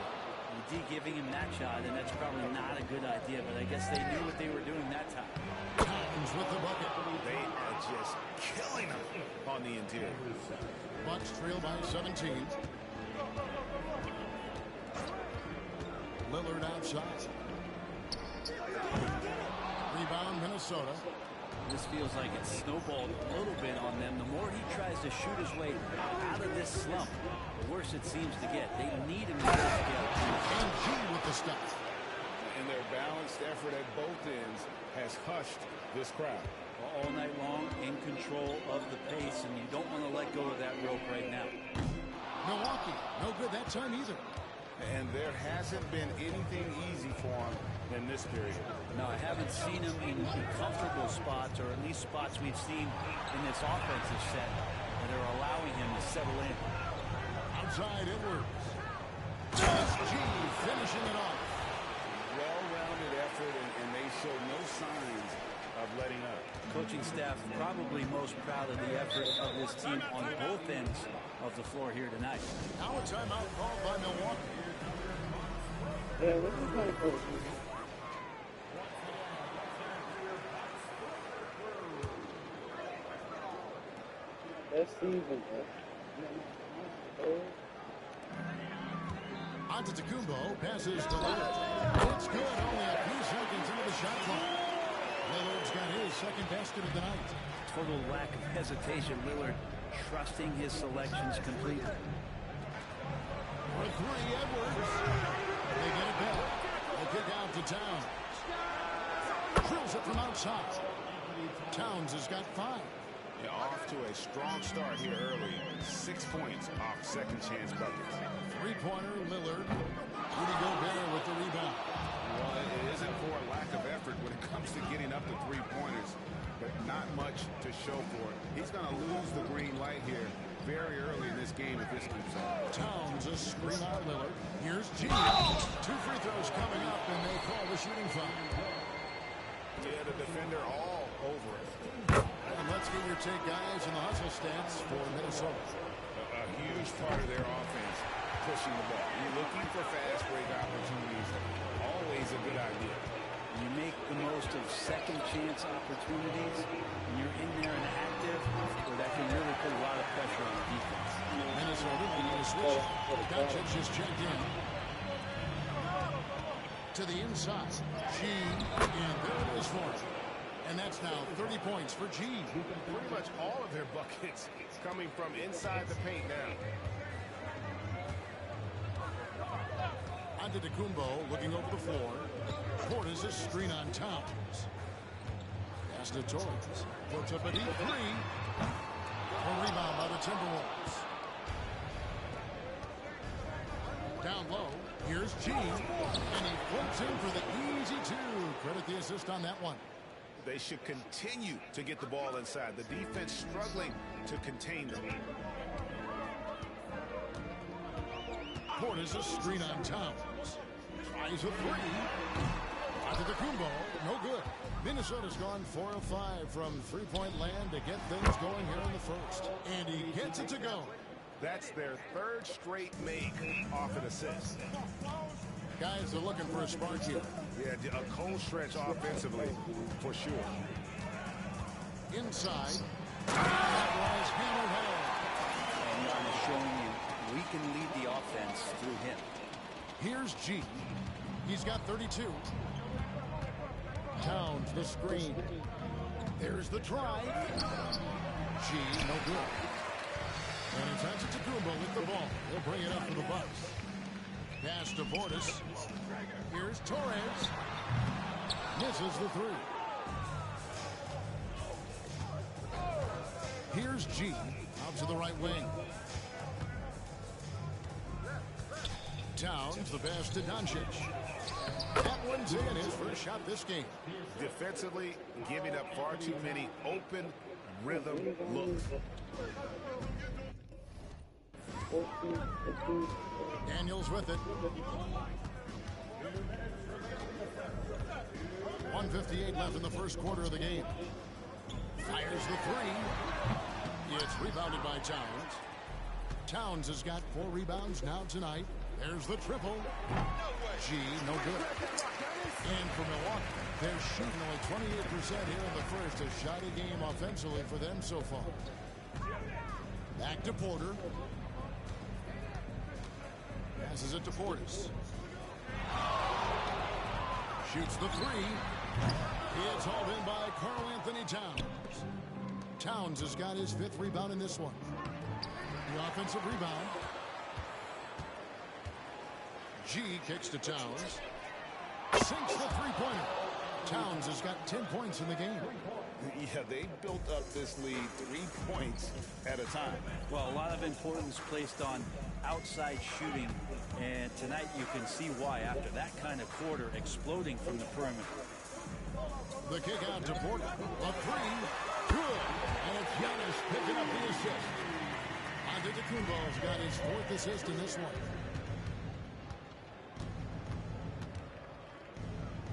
D giving him that shot, and that's probably not a good idea, but I guess they knew what they were doing that time. Towns with the bucket. They are just killing them on the interior. Bucks trail by 17. Lillard outside. Rebound, Minnesota. This feels like it's snowballed a little bit on them. The more he tries to shoot his way out of this slump, the worse it seems to get. They need him to get together. And G with the stop. And their balanced effort at both ends has hushed this crowd. All night long, in control of the pace, and you don't want to let go of that rope right now. Milwaukee, no good that time either. And there hasn't been anything easy for him in this period. No, I haven't seen him in comfortable spots, or at least spots we've seen in this offensive set that are allowing him to settle in. Outside Edwards. Just G finishing it off. Well-rounded effort, and they show no signs of letting up. Coaching staff probably most proud of the effort of this team on both ends of the floor here tonight. Now a timeout called by Milwaukee. Yeah, what's the point for? That's season, Antetokounmpo passes to Lillard. It's good, only a few seconds into the shot clock. Lillard's got his second basket of the night. Total lack of hesitation. Lillard trusting his selections completely. For three, Edwards. They get it back. They kick out to Towns. Drills it from outside. Towns has got 5. Yeah, off to a strong start here early. 6 points off second chance buckets. Three-pointer, Lillard. Rudy Gobert with the rebound. Well, it isn't for a lack of effort when it comes to getting up to three-pointers, but not much to show for it. He's going to lose the green light here very early in this game if this keeps up. Towns a screen on Lillard. Here's G. 2 free throws coming up, and they call the shooting foul. Yeah, the defender all over it. And let's get your take, guys, in the hustle stance for Minnesota. A huge part of their offense, pushing the ball. You're looking for fast break opportunities. Always a good idea. You make the most of second chance opportunities, and you're in there and active, where that can really put a lot of pressure on the defense. Minnesota making a switch. Doncic just checked in. To the inside. G, and there it is for him. And that's now 30 points for G. Pretty much all of their buckets coming from inside the paint now. Antetokounmpo looking over the floor. Portis a screen on Towns. Pass to Torres. Puts up a deep 3. A rebound by the Timberwolves. Down low. Here's G. And he floats in for the easy 2. Credit the assist on that one. They should continue to get the ball inside. The defense struggling to contain them. Portis a screen on Towns. Tries a 3. Antetokounmpo, no good. Minnesota's gone 4 of 5 from three-point land to get things going here in the first. And he gets it to go. That's their 3rd straight make off an assist. Guys are looking for a spark here. Yeah, a cold stretch offensively, for sure. Inside. That was hammered home. And Jan is showing you we can lead the offense through him. Here's G. He's got 32. Towns the screen. There's the drive. G, no good. And it's Antetokounmpo with the ball. He'll bring it up for the Bucks. Pass to Portis. Here's Torres. Misses the three. Here's G. Out to the right wing. Towns, the pass to Doncic. That one's in, his first shot this game. Defensively, giving up far too many open rhythm looks. Daniels with it. 1:58 left in the first quarter of the game. Fires the three. It's rebounded by Towns. Towns has got 4 rebounds now tonight. There's the triple. G, no good. And for Milwaukee, they're shooting only 28% here in the first. A shoddy game offensively for them so far. Back to Porter. Passes it to Portis. Shoots the three. It's hauled in by Karl Anthony Towns. Towns has got his 5th rebound in this one. The offensive rebound. G kicks to Towns. Sinks the three-pointer. Towns has got 10 points in the game. Yeah, they built up this lead 3 points at a time. Well, a lot of importance placed on outside shooting, and tonight you can see why after that kind of quarter exploding from the perimeter. The kick out to Porter. A three. Good. And it's Giannis picking up the assist. Antetokounmpo's got his 4th assist in this one.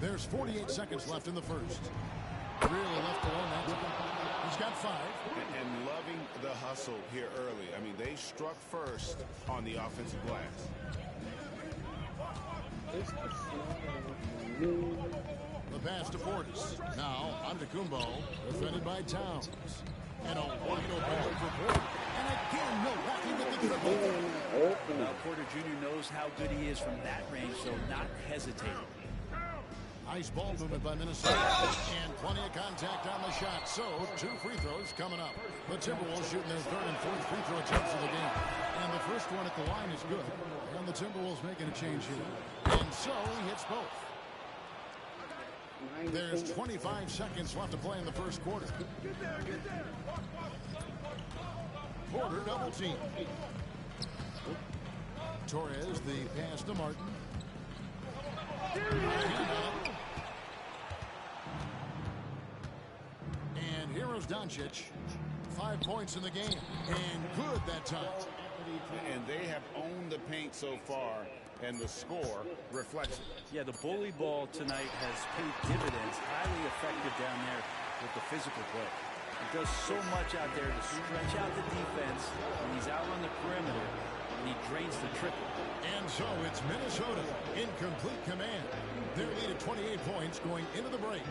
There's 48 seconds left in the first. Really left alone that time. He's got 5. And loving the hustle here early. I mean, they struck first on the offensive glass. The pass to Portis. Now, Antetokounmpo, defended by Towns. And a wide-open look for Porter. And again, Milwaukee with the triple. Now, Porter Jr. knows how good he is from that range, so not hesitating. Nice ball movement by Minnesota. And plenty of contact on the shot. So, 2 free throws coming up. The Timberwolves shooting their 3rd and 4th free throw attempts of the game. And the first one at the line is good. And the Timberwolves making a change here. And so, he hits both. There's 25 seconds left to play in the first quarter. Porter double team. Torres, the pass to Martin. And here's Doncic. 5 points in the game. And good that time. And they have owned the paint so far, and the score reflects it. Yeah, the bully ball tonight has paid dividends. Highly effective down there with the physical play. It does so much out there to stretch out the defense when he's out on the perimeter, and he drains the triple. And so it's Minnesota in complete command. Their lead at 28 points going into the break.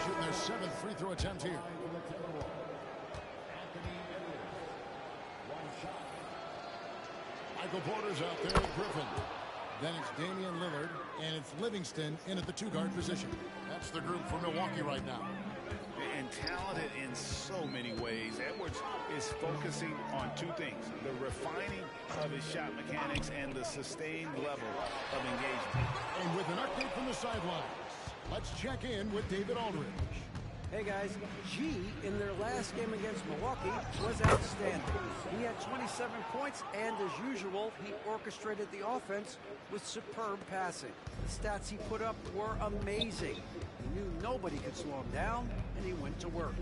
Shooting their 7th free throw attempt here. Michael Porter's out there with Griffin. Then it's Damian Lillard, and it's Livingston in at the 2-guard position. That's the group for Milwaukee right now. And talented in so many ways. Edwards is focusing on 2 things: the refining of his shot mechanics and the sustained level of engagement. And with an update from the sidelines, let's check in with David Aldridge. Hey guys, G in their last game against Milwaukee was outstanding. He had 27 points, and as usual, he orchestrated the offense with superb passing. The stats he put up were amazing. He knew nobody could slow him down, and he went to work.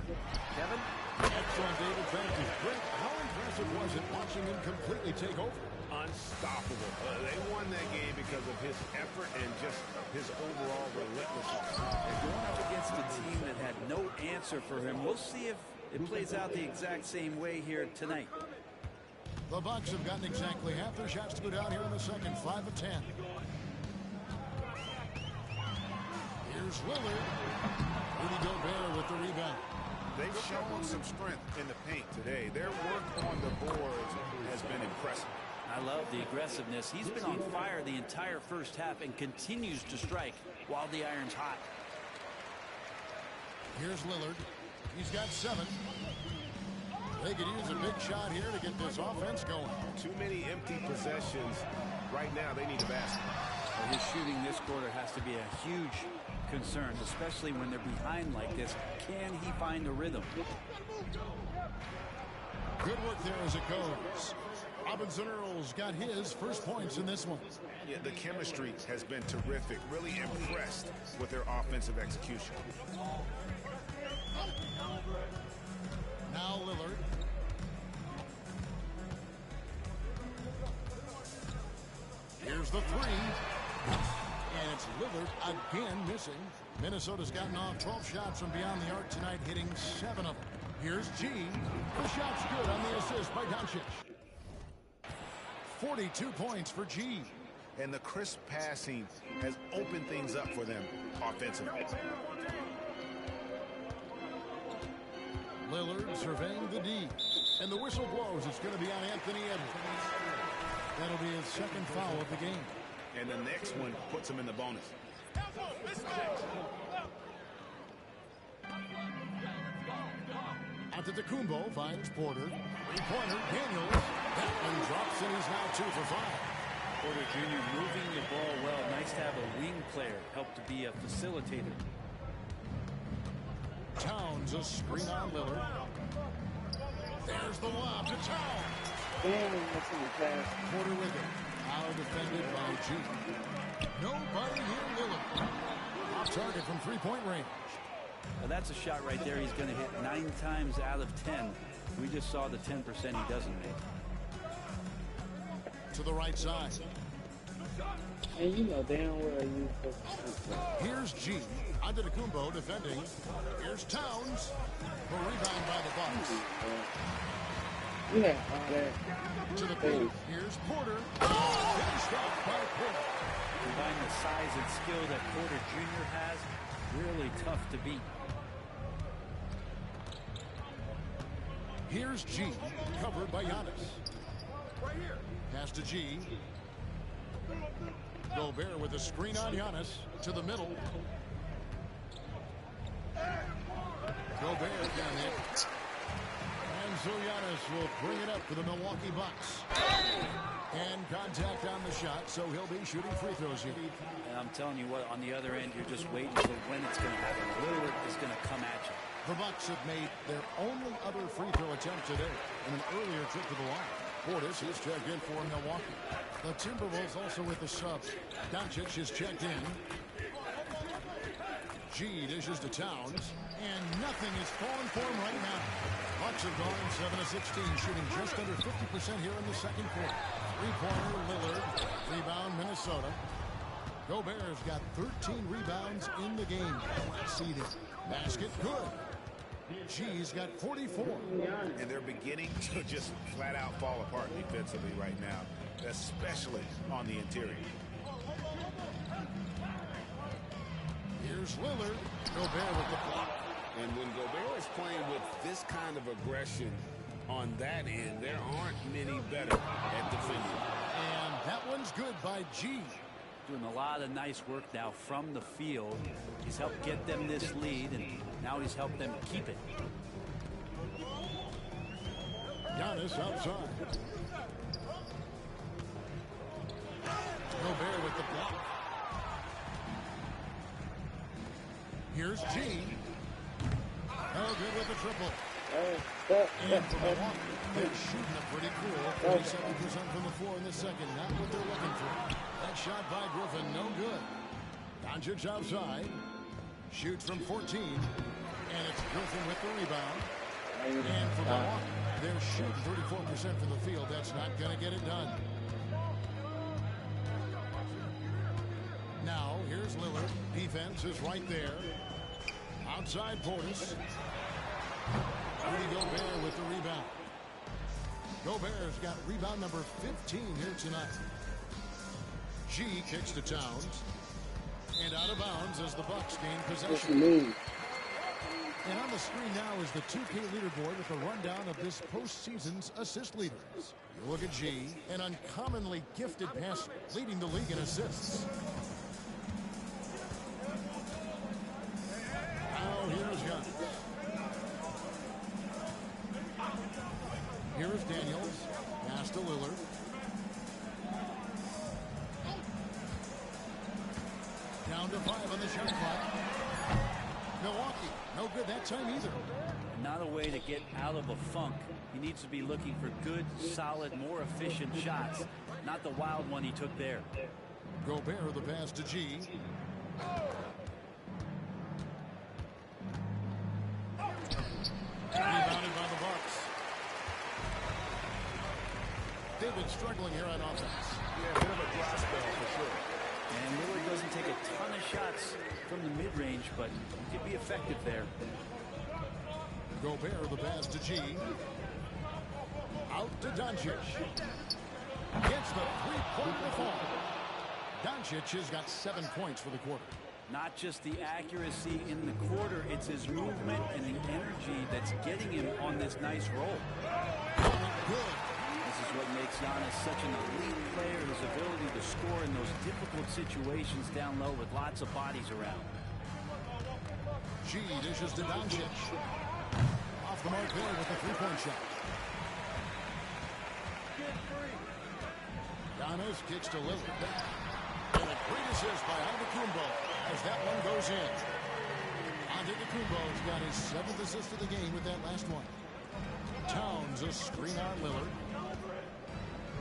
Kevin? Excellent, David. Thank you. Rick, how impressive was it watching him completely take over? Unstoppable. They won that game because of his effort and just his overall relentlessness. And going up against a team that had no answer for him, we'll see if it plays out the exact same way here tonight. The Bucks have gotten exactly half their shots to go down here in the second, 5 of 10. Here's Lillard. Rudy Gobert with the rebound. They've shown some strength in the paint today. Their work on the boards has been impressive. I love the aggressiveness. He's been on fire the entire first half and continues to strike while the iron's hot. Here's Lillard. He's got 7. They could use a big shot here to get this offense going. Too many empty possessions. Right now, they need a basket. Well, his shooting this quarter has to be a huge concern, especially when they're behind like this. Can he find a rhythm? Good work there as it goes. Robinson Earls got his first points in this one. Yeah, the chemistry has been terrific. Really impressed with their offensive execution. Now Lillard. Here's the 3. And it's Lillard again missing. Minnesota's gotten off 12 shots from beyond the arc tonight, hitting 7 of them. Here's G. The shot's good on the assist by Doncic. 42 points for G. And the crisp passing has opened things up for them offensively. Lillard surveying the D. And the whistle blows. It's going to be on Anthony Edwards. That'll be his second foul of the game. And the next one puts him in the bonus. Antetokounmpo finds Porter. Three-pointer, Daniels. That one drops, and he's now 2 for 5. Porter Jr. moving the ball well. Nice to have a wing player help to be a facilitator. Towns, a screen on Lillard. There's the lob to Towns. Porter with it. Now defended by G. Nobody near Lillard. Off target from three-point range. Well, that's a shot right there he's going to hit 9 times out of 10. We just saw the 10% he doesn't make. To the right side. And you know damn well you. Here's G. Antetokounmpo defending. Here's Towns. A rebound by the Bucks. Yeah, that. To the paint. Here's Porter. Finished off by Porter. Combine the size and skill that Porter Jr. has, really tough to beat. Here's G. Covered by Giannis. Right here. Pass to G. Gobert with a screen on Giannis. To the middle. Gobert down here. And so Giannis will bring it up for the Milwaukee Bucks. And contact on the shot, so he'll be shooting free throws here. And I'm telling you what, on the other end, you're just waiting for when it's going to happen. Lillard is going to come at you. The Bucks have made their only other free throw attempt today in an earlier trip to the line. Portis is checked in for Milwaukee. The Timberwolves also with the subs. Doncic is checked in. G dishes to Towns, and nothing is falling for him right now. Bucks have gone 7 of 16, shooting just under 50% here in the second quarter. Three-pointer, Lillard. Rebound, Minnesota. Gobert's got 13 rebounds in the game. Seeded. Basket, good. G's got 44. And they're beginning to just flat out fall apart defensively right now, especially on the interior. Here's Lillard. Gobert with the block. And when Gobert is playing with this kind of aggression on that end, there aren't many better at defending. And that one's good by G. Doing a lot of nice work now from the field. He's helped get them this lead, and now he's helped them keep it. Giannis outside. Gobert with the block. Here's G. Oh, good with the triple. And from Milwaukee, they're shooting it pretty cool. 47% from the floor in the second. Not what they're looking for. That shot by Griffin, no good. Doncic outside. Shoots from 14. And it's Griffin with the rebound. And from Milwaukee, they're shooting 34% from the field. That's not going to get it done. Now, here's Lillard. Defense is right there. Outside Portis. Rudy Gobert with the rebound. Gobert's got rebound number 15 here tonight. G kicks to Towns. And out of bounds as the Bucks gain possession. And on the screen now is the 2K leaderboard with a rundown of this postseason's assist leaders. You look at G, an uncommonly gifted passer, leading the league in assists. Now here's Young. Here's Daniels. Pass to Lillard. Down to 5 on the shot clock. Milwaukee, no good that time either. Not a way to get out of a funk. He needs to be looking for good, solid, more efficient shots. Not the wild one he took there. Gobert the pass to G. Rebounded by the Bucks. They've been struggling here on offense. Yeah, a bit of a dry spell for sure. And Lillard doesn't take a ton of shots from the mid-range, but he could be effective there. Gobert the pass to G. Out to Doncic. Gets the three-point fall. Doncic has got 7 points for the quarter. Not just the accuracy in the quarter, it's his movement and the energy that's getting him on this nice roll. Good. This is what makes Giannis such an elite player, his ability to score in those difficult situations down low with lots of bodies around. G dishes to Doncic. Off the mark there with the three-point shot. Giannis kicks to Lillard. And a great assist by Antetokounmpo as that one goes in. Antetokounmpo's got his 7th assist of the game with that last one. Towns a screen on Lillard.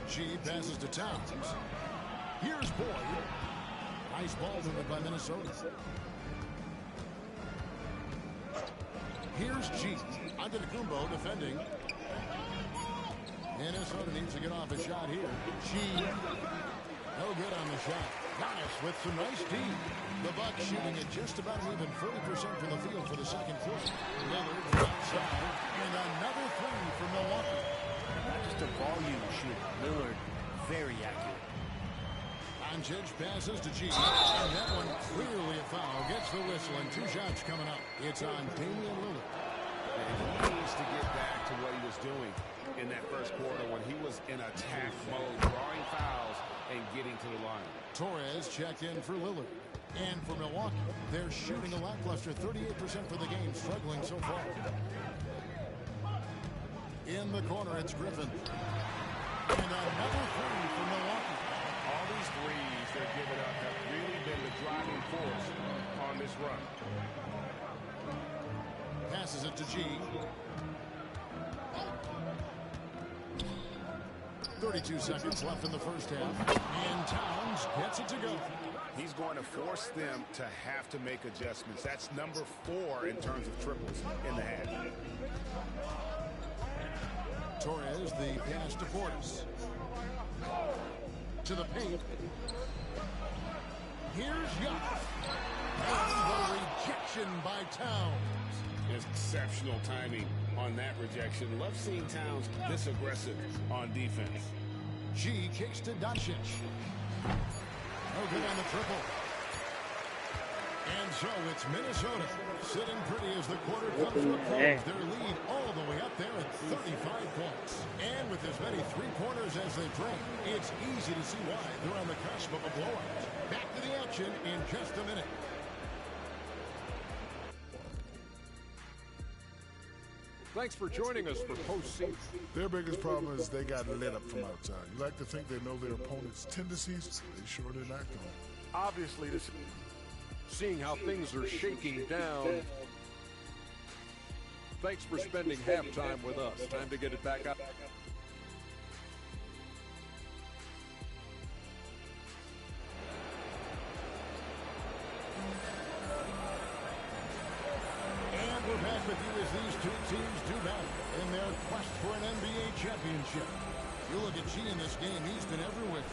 G passes to Towns. Here's Boyd. Nice ball movement by Minnesota. Here's G. Antetokounmpo defending. Minnesota needs to get off a shot here. G. No good on the shot. Giannis with some nice D. The Bucks shooting at just about an even 40% from the field for the second quarter. Lillard outside. And another three for Milwaukee. Not just a volume shooter. Lillard, very accurate. Doncic passes to G. And that one clearly a foul. Gets the whistle and 2 shots coming up. It's on Damian Lillard. And he needs to get back to what he was doing in that first quarter when he was in attack mode, drawing fouls and getting to the line. Torres checked in for Lillard. And for Milwaukee, they're shooting a lackluster 38% for the game, struggling so far. In the corner, it's Griffin. And another three for Milwaukee. All these threes they're giving up have really been the driving force on this run. Passes it to G. 32 seconds left in the first half. And Towns gets it to go. He's going to force them to have to make adjustments. That's number 4 in terms of triples in the half. Torres, the pass to Portis. To the paint. Here's Young. And the rejection by Towns. Exceptional timing on that rejection. Love seeing Towns this aggressive on defense. G kicks to Doncic. No good on the triple. And so it's Minnesota sitting pretty as the quarter comes to a close. Their lead all the way up there at 35 points. And with as many three-pointers as they drain, it's easy to see why they're on the cusp of a blowout. Back to the action in just a minute. Thanks for joining us for postseason. Their biggest problem is they got lit up from outside. You like to think they know their opponent's tendencies. They sure did not go. Obviously, seeing how things are shaking down. Thanks for spending halftime with us. Time to get it back up. And we're back with you as these two teams do battle in their quest for an NBA championship. You look at G in this game, he's been everywhere.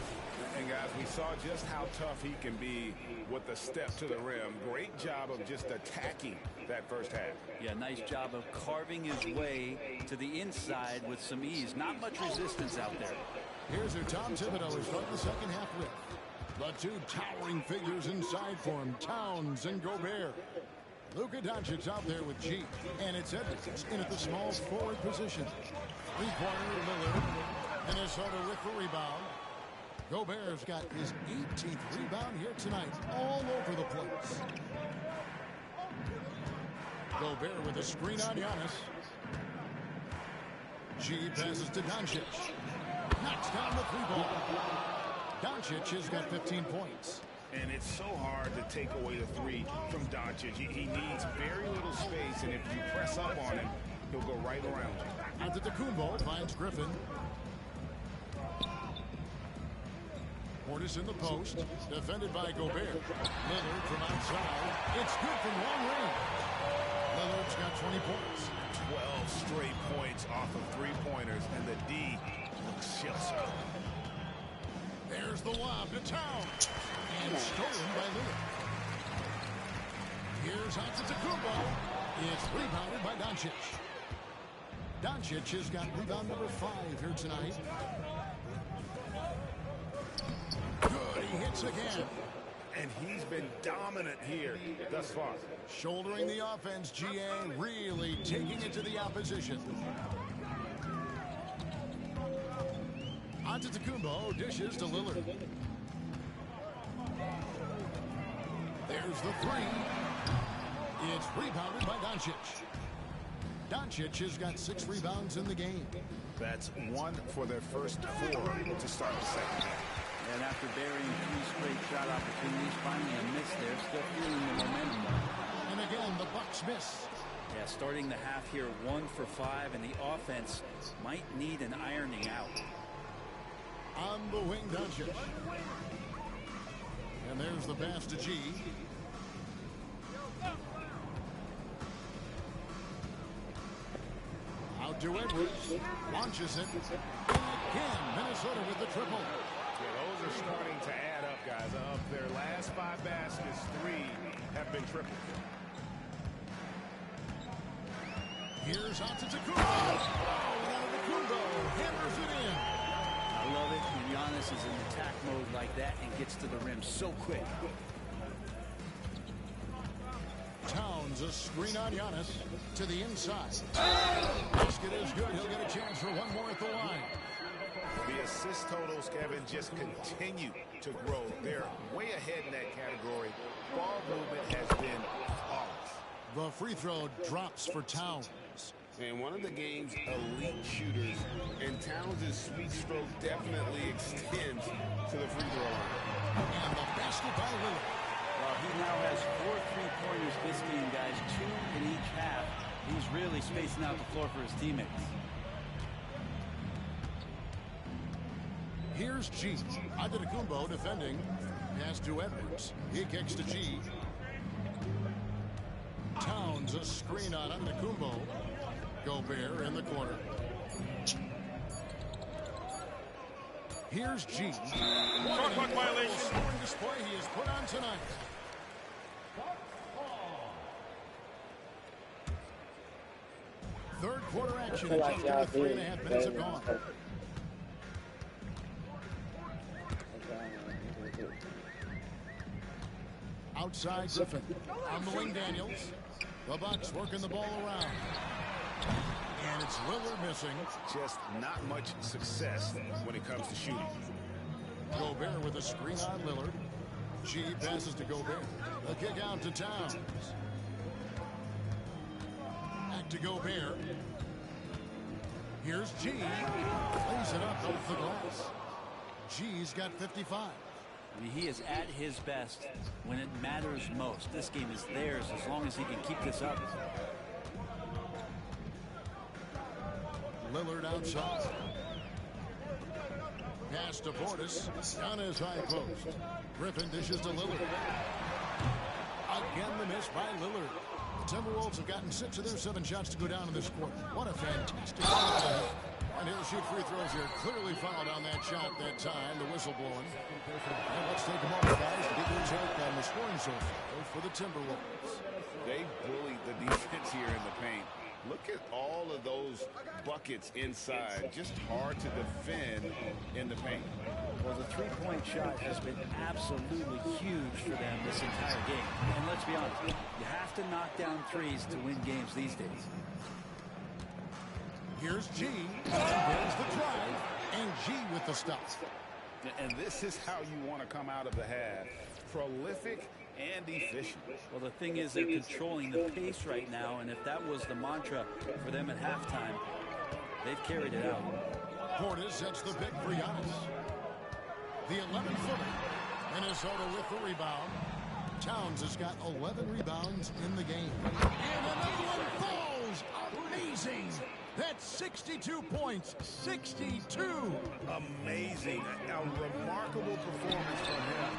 And guys, we saw just how tough he can be with the step to the rim. Great job of just attacking that first half. Yeah, nice job of carving his way to the inside with some ease. Not much resistance out there. Here's who Tom Thibodeau is starting the second half with. The two towering figures inside for him, Towns and Gobert. Luka Doncic out there with G. And it's Edwards in at the small forward position. Three-pointer Lillard. Minnesota with the rebound. Gobert's got his 18th rebound here tonight. All over the place. Gobert with a screen on Giannis. G passes to Doncic. Knocks down the three ball. Doncic has got 15 points. And it's so hard to take away the three from Doncic. He needs very little space, and if you press up on him, he'll go right around you. Antetokounmpo finds Griffin. Portis in the post, defended by Gobert. Lillard from outside. It's good from long range. Lillard's got 20 points. 12 straight points off of three-pointers, and the D looks just so. There's the lob to Town. And stolen by Lillard. Here's Antetokounmpo. It's rebounded by Doncic. Doncic has got rebound number 5 here tonight. Good, he hits again. And he's been dominant here thus far. Shouldering the offense, GA really taking it to the opposition. Antetokounmpo dishes to Lillard. There's the three. It's rebounded by Doncic. Doncic has got 6 rebounds in the game. That's 1 for their first 4 to start the second half. And after burying 3 straight shot opportunities, finally a miss there, still feeling the momentum. And again, the Bucks miss. Yeah, starting the half here 1 for 5, and the offense might need an ironing out. On the wing, Doncic. And there's the pass to G. Out to Edwards. Launches it. Again, Minnesota with the triple. Yeah, those are starting to add up, guys. Of their last 5 baskets, 3 have been tripled. Here's Antetokounmpo. Antetokounmpo hammers it in. I love it when Giannis is in attack mode like that and gets to the rim so quick. Towns a screen on Giannis to the inside. Basket is good. He'll get a chance for 1 more at the line. The assist totals, Kevin, just continue to grow. They're way ahead in that category. Ball movement has been flawless. The free throw drops for Towns. And one of the game's elite shooters, and Towns' sweet stroke definitely extends to the free throw line. And the basket by Lillard. Well, he now has 4 3-pointers this game, guys, 2 in each half. He's really spacing out the floor for his teammates. Here's G. Antetokounmpo defending. Pass to Edwards. He kicks to G. Towns a screen on Antetokounmpo. Gobert in the corner. Here's G. What a violation. Scoring display he has put on tonight. Third quarter action. Just under 3.5 minutes have gone. Outside Griffin. On the wing, Daniels. The Bucks working the ball around. And it's Lillard missing. Just not much success when it comes to shooting. Gobert with a screen on Lillard. G passes to Gobert. A kick out to Towns. Back to Gobert. Here's G. Lays it up off the glass. G's got 55. I mean, he is at his best when it matters most. This game is theirs as long as he can keep this up. Lillard outside. Pass to Portis. Down his high post. Griffin dishes to Lillard. Again the miss by Lillard. The Timberwolves have gotten 6 of their 7 shots to go down in this quarter. What a fantastic play. And he'll shoot free throws here. Clearly fouled on that shot that time. The whistle blowing. And let's take a moment, guys, to get your take on the scoring so far for the Timberwolves. They bullied the defense here in the paint. Look at all of those buckets inside. Just hard to defend in the paint. Well, the three-point shot has been absolutely huge for them this entire game. And let's be honest, you have to knock down threes to win games these days. Here's G. There's the drive. And G with the stop. And this is how you want to come out of the half. Prolific and efficient. Well, the thing is, they're controlling the pace right now, and if that was the mantra for them at halftime, they've carried it out. Portis sets the pick for Giannis. The 11-footer. Minnesota with the rebound. Towns has got 11 rebounds in the game. And another one falls. Amazing. That's 62 points. 62. Amazing. A remarkable performance from him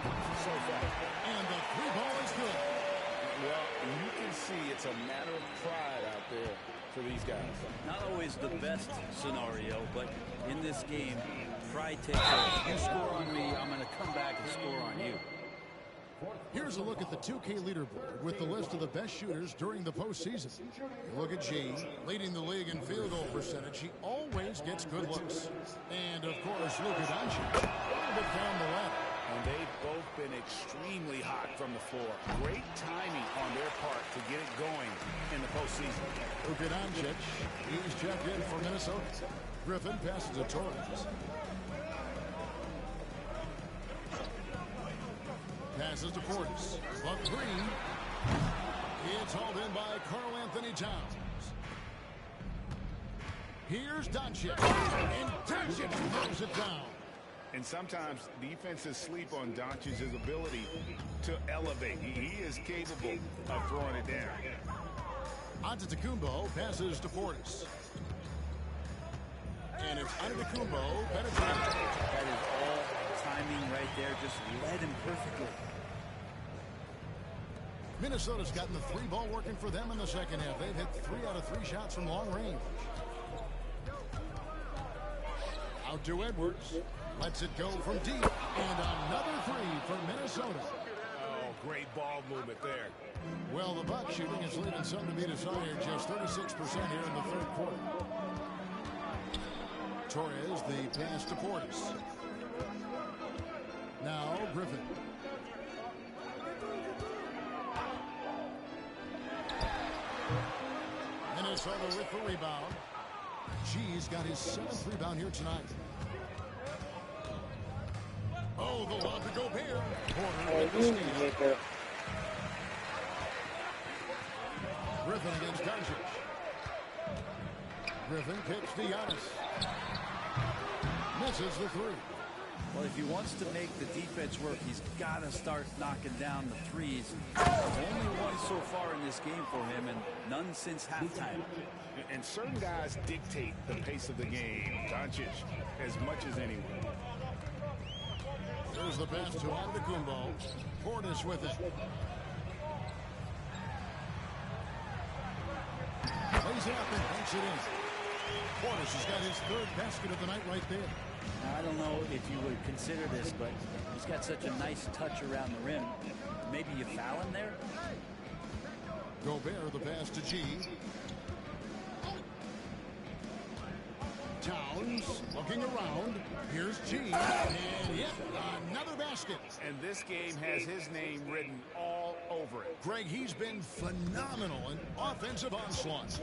so far. And the three ball is good. Well, you can see it's a matter of pride out there for these guys. Not always the best scenario, but in this game, pride takes over. You score on me, I'm going to come back and score on you. Here's a look at the 2K leaderboard with the list of the best shooters during the postseason. You look at G, leading the league in field goal percentage. He always gets good looks. And, of course, Luka Doncic, a little bit down the ladder. And they've both been extremely hot from the floor. Great timing on their part to get it going in the postseason. Luka Doncic, he's checked in for Minnesota. Griffin passes to Torres. Passes to Portis. But three. It's hauled in by Karl Anthony Towns. Here's Doncic. And Doncic throws it down. And sometimes defenses sleep on Doncic's ability to elevate. He is capable of throwing it down. Antetokounmpo passes to Portis. And it's Antetokounmpo penetrating. That is all timing right there. Just led him perfectly. Minnesota's gotten the three ball working for them in the second half. They've hit 3 out of 3 shots from long range. Out to Edwards. Lets it go from deep. And another three for Minnesota. Oh, great ball movement there. Well, the Bucks shooting is leaving some to be desired. Just 36% here in the third quarter. Torres, the pass to Portis. Now Griffin. Minnesota with the rebound. G's got his 7th rebound here tonight. Oh, the lob to Gobert. Porter with the steal. Griffin against Doncic. Griffin kicks to Giannis. Misses the three. Well, if he wants to make the defense work, he's got to start knocking down the threes. Only one so far in this game for him, and none since halftime. And certain guys dictate the pace of the game. Doncic, as much as anyone. There's the pass to Antetokounmpo. Portis with it. Lays it up and banks it in. Portis has got his 3rd basket of the night right there. Now, I don't know if you would consider this, but he's got such a nice touch around the rim. Maybe you foul him there? Gobert, the pass to G. Towns looking around. Here's G. And yep, another basket. And this game has his name written all over it. Greg, he's been phenomenal in offensive onslaught.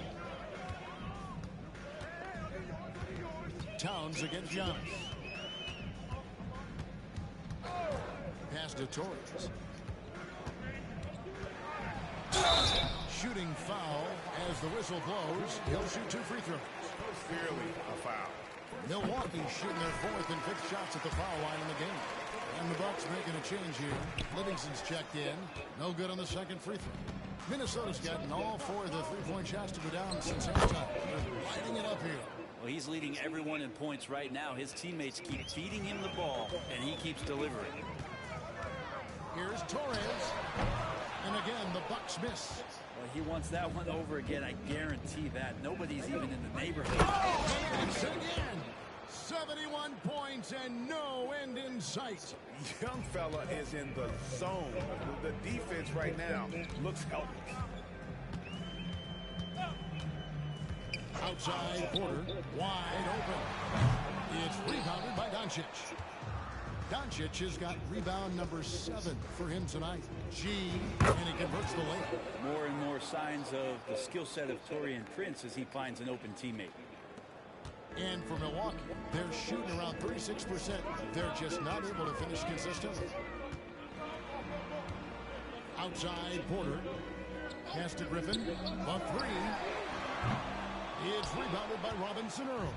Towns against Giannis. Pass to Torres. Shooting foul as the whistle blows. He'll shoot 2 free throws. Clearly a foul. Milwaukee shooting their 4th and 5th shots at the foul line in the game. And the Bucks making a change here. Livingston's checked in. No good on the 2nd free throw. Minnesota's gotten all 4 of the 3-point shots to go down since halftime. They're lighting it up here. Well, he's leading everyone in points right now. His teammates keep feeding him the ball, and he keeps delivering. Here's Torres. And again, the Bucks miss. Well, he wants that one over again. I guarantee that. Nobody's even in the neighborhood. And again. 71 points and no end in sight. Young fella is in the zone. The defense right now looks helpless. Outside Porter, wide open. It's rebounded by Doncic. Doncic has got rebound number 7 for him tonight. G, and he converts the layup. More and more signs of the skill set of Taurean Prince as he finds an open teammate. And for Milwaukee, they're shooting around 36%. They're just not able to finish consistently. Outside Porter. Pass to Griffin. A 3. It's rebounded by Robinson Earl.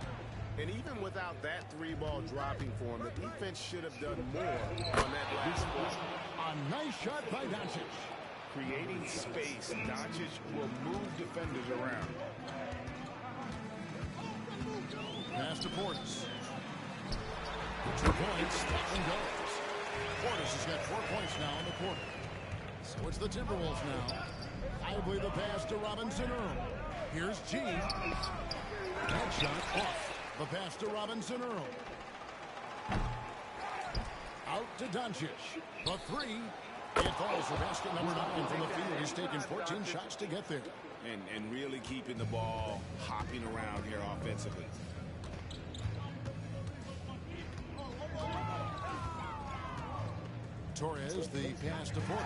And even without that 3-ball dropping for him, the defense should have done more on that last play. A nice shot by Doncic. Creating space, Doncic will move defenders around. Pass to Portis. 2 points. That one goes. Portis has got 4 points now in the quarter. So it's the Timberwolves now. Lively the pass to Robinson Earl. Here's G. That shot off. The pass to Robinson Earl. Out to Doncic. The 3. It falls for basket number 9 from the field. He's taken 14 shots to get there. And really keeping the ball hopping around here offensively. Torres, the pass to Porter.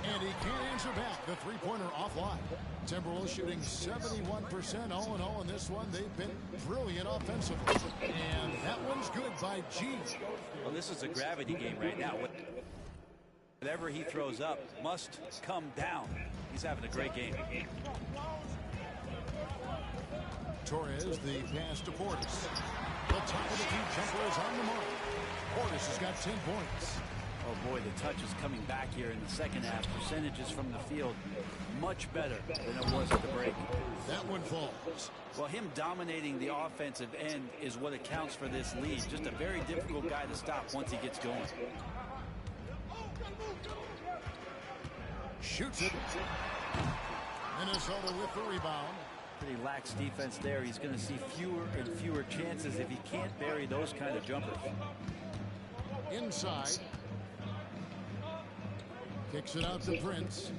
And he can't answer back. The 3-pointer offline. Timberwolves shooting 71% all in all in this one. They've been brilliant offensively. And that one's good by G. Well, this is a gravity game right now. Whatever he throws up must come down. He's having a great game. Torres, the pass to Portis. The top of the key jumper is on the mark. Portis has got 10 points. Oh boy, the touch is coming back here in the second half. Percentages from the field much better than it was at the break. That one falls. Well, him dominating the offensive end is what accounts for this lead. Just a very difficult guy to stop once he gets going. Shoots it. Minnesota with the rebound. Pretty lax defense there. He's going to see fewer and fewer chances if he can't bury those kind of jumpers. Inside. Kicks it out to Prince.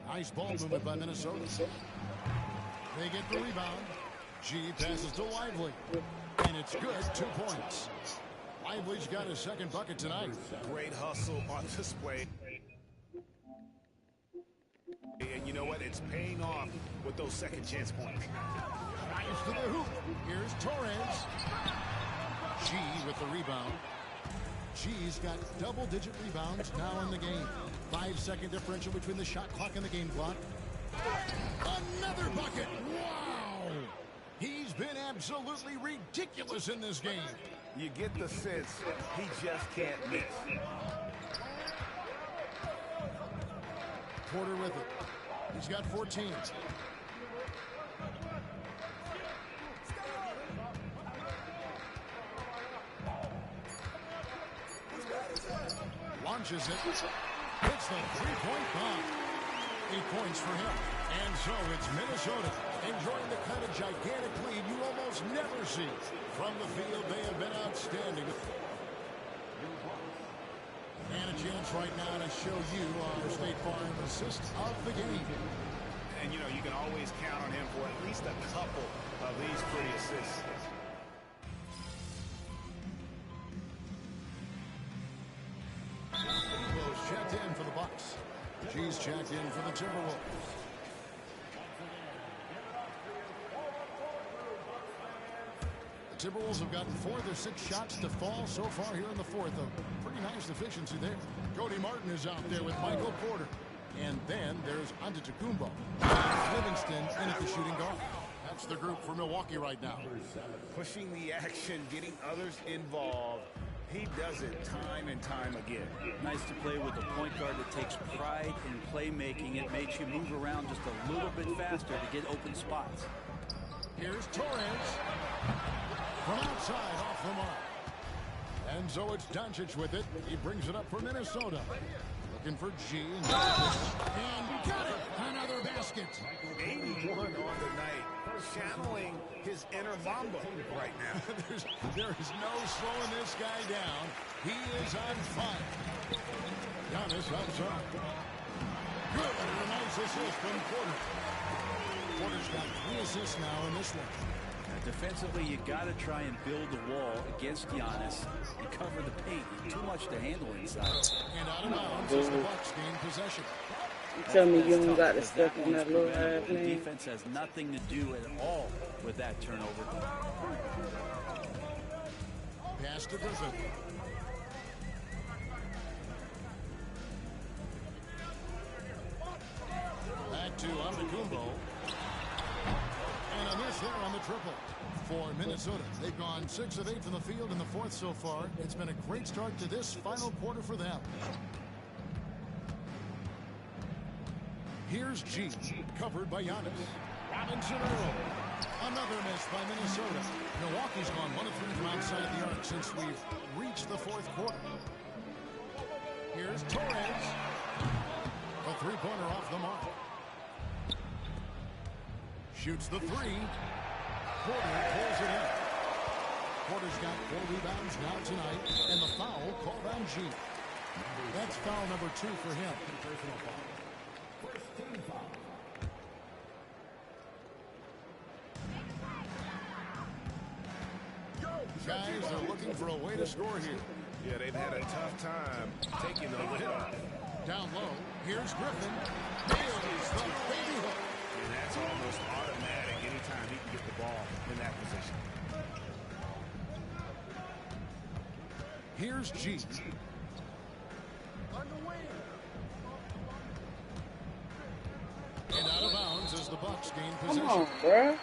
Nice ball movement by Minnesota. They get the rebound. G passes to Lively. And it's good. 2 points. Lively's got his second bucket tonight. Great hustle on display. And you know what? It's paying off with those second chance points. Nice to the hoop. Here's Torres. G with the rebound. G's got double-digit rebounds now in the game. 5-second differential between the shot clock and the game clock. Another bucket. Wow. He's been absolutely ridiculous in this game. You get the sense he just can't miss. Porter with it. He's got 14. Launches it. Hits the 3-point bomb. 8 points for him. And so it's Minnesota enjoying the kind of gigantic lead you almost never see. From the field, they have been outstanding. And a chance right now to show you our State Farm assist of the game. And, you know, you can always count on him for at least a couple of these pretty assists. G's checked in for the Bucks. G's checked in for the Timberwolves. The Timberwolves have gotten 4 of their 6 shots to fall so far here in the fourth. A pretty nice efficiency there. Cody Martin is out there with Michael Porter. And then there's Antetokounmpo. Livingston in at the shooting guard. That's the group for Milwaukee right now. Pushing the action, getting others involved. He does it time and time again. Nice to play with a point guard that takes pride in playmaking. It makes you move around just a little bit faster to get open spots. Here's Torres. From outside, off the mark. And so it's Doncic with it. He brings it up for Minnesota. Looking for G. And he got it. Another basket. 81 on the night. Channeling his inner Mamba right now. there is no slowing this guy down. He is on fire. Giannis outside. Good, and a nice assist from Porter. Porter's got 3 assists now in this one. Defensively, you got to try and build the wall against Giannis and cover the paint. Too much to handle inside. And out of bounds as the Bucks gain possession. You tell me you ain't got the stuff in that little ass The man. defense has nothing to do at all with that turnover. Pass to Griffin. Back to Antetokounmpo. And a miss there on the triple for Minnesota. They've gone 6 of 8 from the field in the fourth so far. It's been a great start to this final quarter for them. Here's G, covered by Giannis. Robinson Earl. Another miss by Minnesota. Milwaukee's gone 1 of 3 from outside the arc since we've reached the fourth quarter. Here's Torres. A 3-pointer off the mark. Shoots the 3. Porter pulls it in. Porter's got 4 rebounds now tonight, and the foul called on G. That's foul number 2 for him. Personal foul. First team foul. Guys are looking for a way to score here. Yeah, they've had a tough time taking the lid off. Down low, here's Griffin. Nails the baby hook. And that's almost automatic anytime he can get the ball in that position. Here's G. And out of bounds as the Bucks gain possession. Come on, bruh.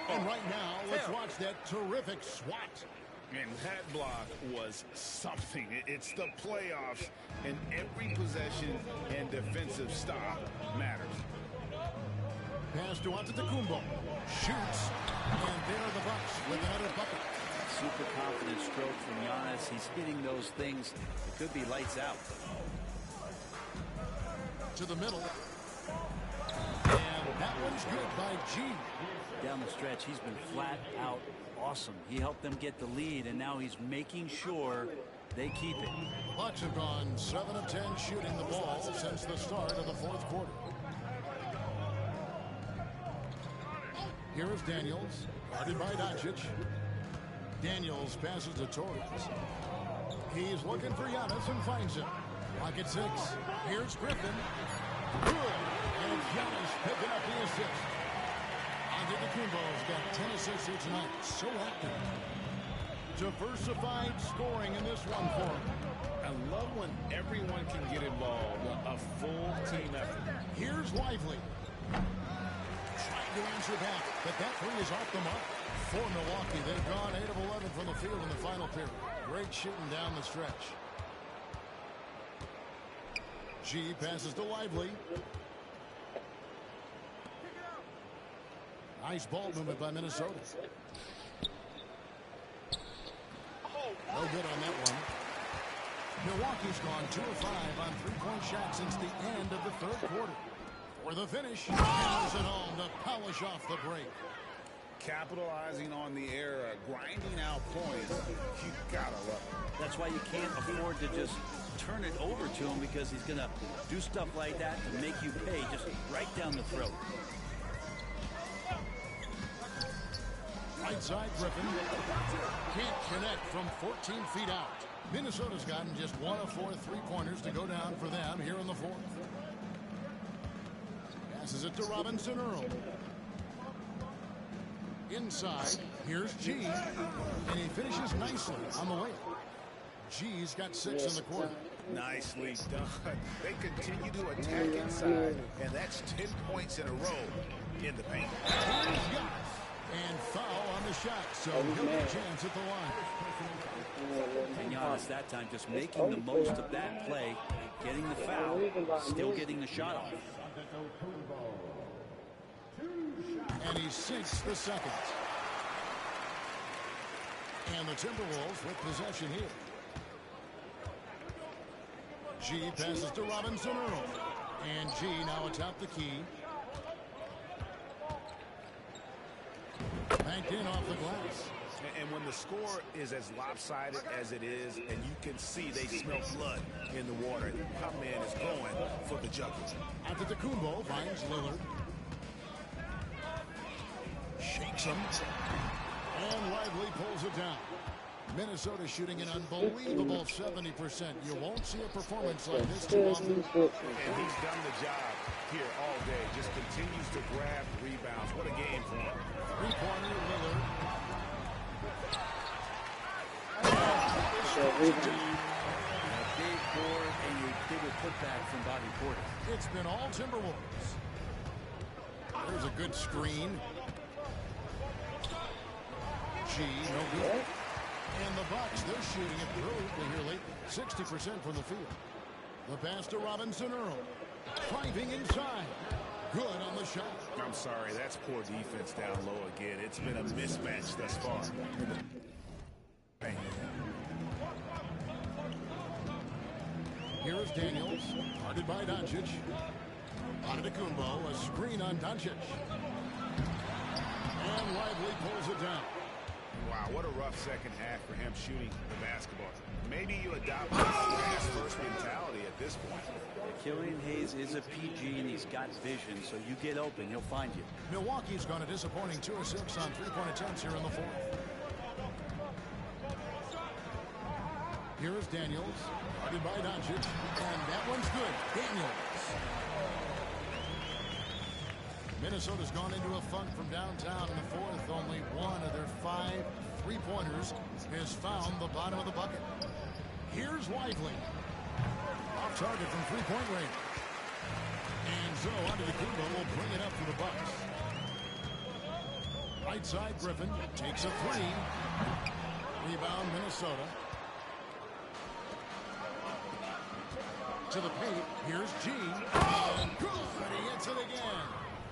And right now, let's watch that terrific swat. And that block was something. It's the playoffs, and every possession and defensive stop matters. Pass to Antetokounmpo. Shoots. And there are the Bucks with another bucket. Super confident stroke from Giannis. He's hitting those things. It could be lights out. To the middle. And that one's good by G. Down the stretch, he's been flat out awesome. He helped them get the lead, and now he's making sure they keep it. Bucks have gone 7 of 10 shooting the ball since the start of the fourth quarter. Here is Daniels, guarded by Doncic. Daniels passes to Torres. He's looking for Giannis and finds him. Pocket 6. Here's Griffin. Good. And Giannis picking up the assist. Antetokounmpo's got 10 assists here tonight. So active. Diversified scoring in this one for him. I love when everyone can get involved. A full team effort. Here's Lively. Trying to answer back, but that 3 is off the mark. For Milwaukee, they've gone 8 of 11 from the field in the final period. Great shooting down the stretch. G passes to Lively. Nice ball movement by Minnesota. No good on that one. Milwaukee's gone 2 of 5 on 3-point shots since the end of the third quarter. For the finish, hammers it home to polish off the break. Capitalizing on the error, grinding out points. You gotta love it. That's why you can't afford to just turn it over to him, because he's going to do stuff like that to make you pay just right down the throat. Right side, Griffin. Can't connect from 14 feet out. Minnesota's gotten just 1 of 4 3-pointers to go down for them here in the fourth. Passes it to Robinson Earl. Inside, here's G. And he finishes nicely on the way. G's got 6 in the quarter. Nicely done. They continue to attack inside, and that's 10 points in a row in the paint. Here's Giannis. And foul on the shot, so he'll get a chance at the line. And Giannis that time just making the most of that play, getting the foul, still getting the shot off. And he sinks the second. And the Timberwolves with possession here. G passes to Robinson Earl. And G now atop the key. Banked in off the glass. And when the score is as lopsided as it is, and you can see they smell blood in the water, my man is going for the jugular. Antetokounmpo finds Lillard. Shakes him. And Lively pulls it down. Minnesota shooting an unbelievable 70%. You won't see a performance like this too often. And he's done the job here all day. Just continues to grab rebounds. What a game for him. Three-pointer Lillard. A big board and a bigger putback from Bobby Portis. It's been all Timberwolves. There's a good screen. G, no good. And the Bucks, they're shooting it brilliantly here lately. 60% from the field. The pass to Robinson Earl. Driving inside. Good on the shot. I'm sorry, that's poor defense down low again. It's been a mismatch thus far. Here is Daniels, guarded by Doncic. Antetokounmpo, a screen on Doncic. And Lively pulls it down. Wow, what a rough second half for him shooting the basketball. Maybe you adopt a pass-first mentality at this point. Killian Hayes is a PG, and he's got vision, so you get open, he'll find you. Milwaukee's gone a disappointing 2 of 6 on three-point attempts here in the fourth. Here is Daniels, guarded by Doncic, and that one's good. Daniels. Minnesota's gone into a funk from downtown in the fourth. Only one of their 5 three-pointers has found the bottom of the bucket. Here's Lively. Off target from three-point range. And so Antetokounmpo will bring it up for the Bucks. Right side, Griffin takes a three. Rebound, Minnesota. To the paint, here's G. And good, he hits it again.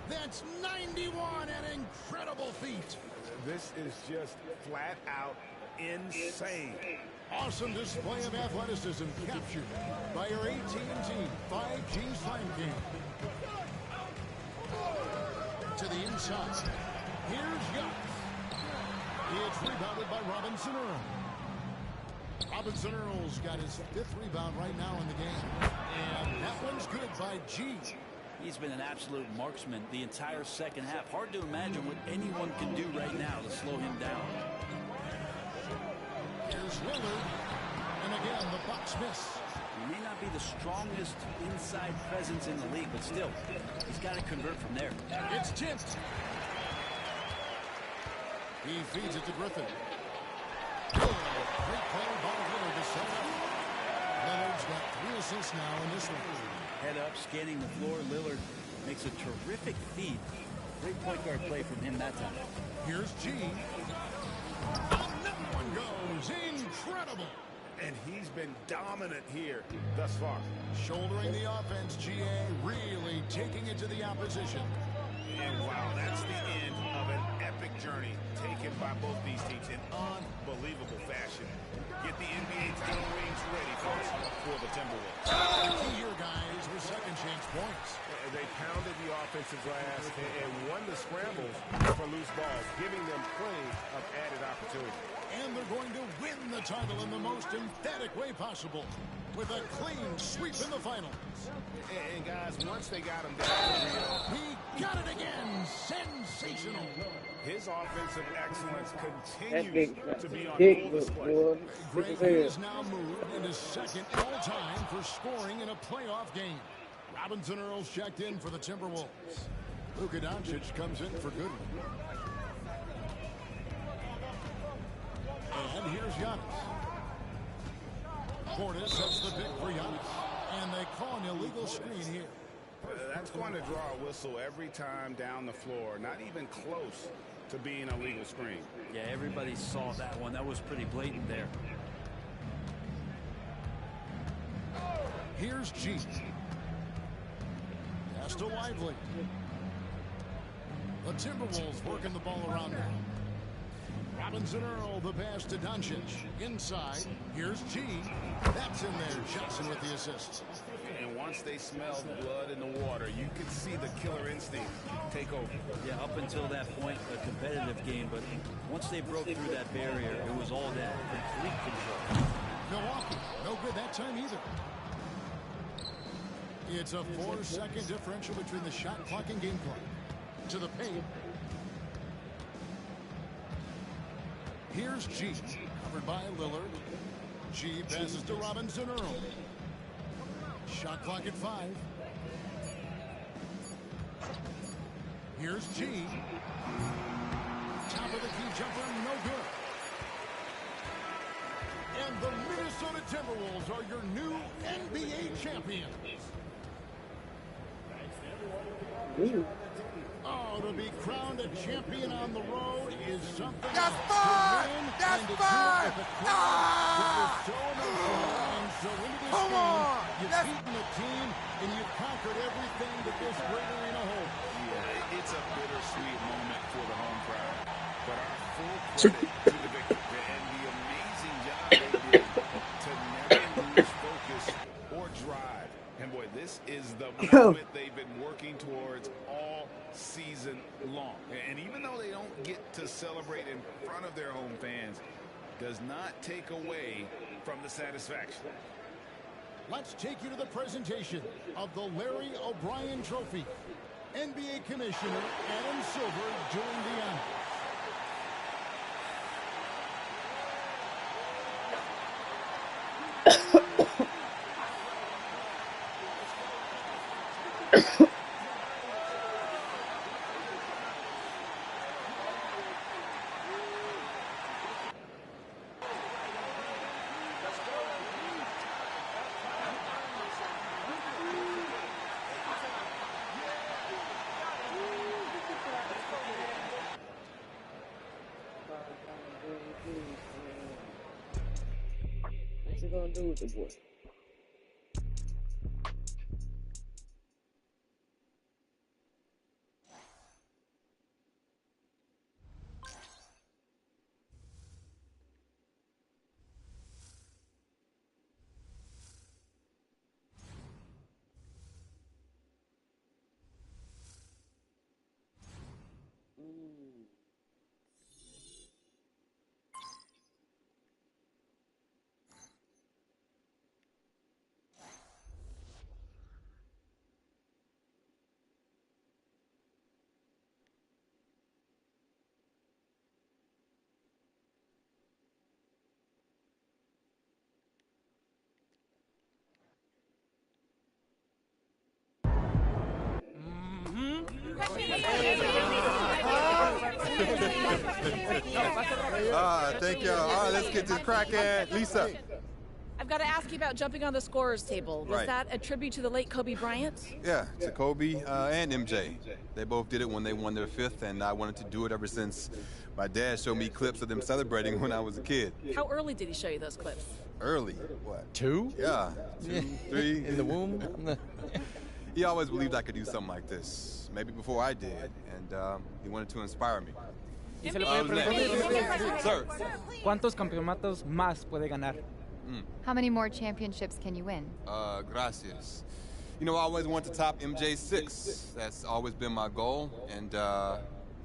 That's 91, an incredible feat. This is just flat out insane. Awesome display of athleticism captured by your AT&T 5G Slime King. To the inside. Here's Giannis. It's rebounded by Robinson Earl. Robinson Earl's got his 5th rebound right now in the game. And that one's good by G. He's been an absolute marksman the entire second half. Hard to imagine what anyone can do right now to slow him down. Here's Lillard. And again, the Bucks miss. He may not be the strongest inside presence in the league, but still, he's got to convert from there. It's tipped. He feeds it to Griffin. Good. Great play by Lillard to set up. Lillard's got 3 assists now in this one. Head up, scanning the floor. Lillard makes a terrific feed. Great point guard play from him that time. Here's G. Another one goes. Incredible. And he's been dominant here thus far. Shouldering the offense, GA really taking it to the opposition. And wow, that's the end of an epic journey taken by both these teams in unbelievable fashion. Get the NBA title rings ready, folks, for the Timberwolves. Key here, guys, with second chance points. They pounded the offensive glass and won the scrambles for loose balls, giving them plenty of added opportunity. And they're going to win the title in the most emphatic way possible with a clean sweep in the finals. And guys, once they got him down, he got it again. Sensational. His offensive excellence continues to be on full display. Greg has now moved into second all-time for scoring in a playoff game. Robinson Earl's checked in for the Timberwolves. Luka Doncic comes in for good one. And here's Giannis. Portis sets the pick for Giannis. And they call an illegal screen here. That's going to draw a whistle every time down the floor. Not even close to being a legal screen. Yeah, everybody saw that one. That was pretty blatant there. Here's G. Pass to Lively. The Timberwolves working the ball around now. Robinson Earl, the pass to Doncic. Inside, here's G. That's in there. Johnson with the assist. And once they smell blood in the water, you could see the killer instinct take over. Yeah, up until that point, a competitive game, but once they broke through that barrier, it was all that complete control. Milwaukee, no good that time either. It's a 4-second differential between the shot clock and game clock. To the paint. Here's G, covered by Lillard. G passes to Robinson Earl. Shot clock at 5. Here's G. Top of the key jumper, no good. And the Minnesota Timberwolves are your new NBA champions. Oh, to be crowned a champion on the road is something. That's fine! That's fine! Come on! You've beaten the team and you've conquered everything that this great arena holds. Yeah, it's a bittersweet moment for the home crowd. But our full credit to the victor and the amazing job they did to never lose focus or drive. And boy, this is the moment they've been working towards all season long. And even though they don't get to celebrate in front of their home fans, does not take away from the satisfaction. Let's take you to the presentation of the Larry O'Brien Trophy. NBA Commissioner Adam Silver doing the honor. What's he gonna do with the boy? Thank y'all. All right, let's get to the crackhead. Lisa. I've got to ask you about jumping on the scorer's table. Was Right. that a tribute to the late Kobe Bryant? Yeah, to Kobe and MJ. They both did it when they won their 5th, and I wanted to do it ever since my dad showed me clips of them celebrating when I was a kid. How early did he show you those clips? Early? What? 2? Yeah, 2, 3. In the womb? He always believed I could do something like this, maybe before I did, and he wanted to inspire me. Y se le puede preguntar, Sir. ¿Cuántos campeonatos más puede ganar? How many more championships can you win? Gracias. You know, I always wanted to top MJ's 6. That's always been my goal, and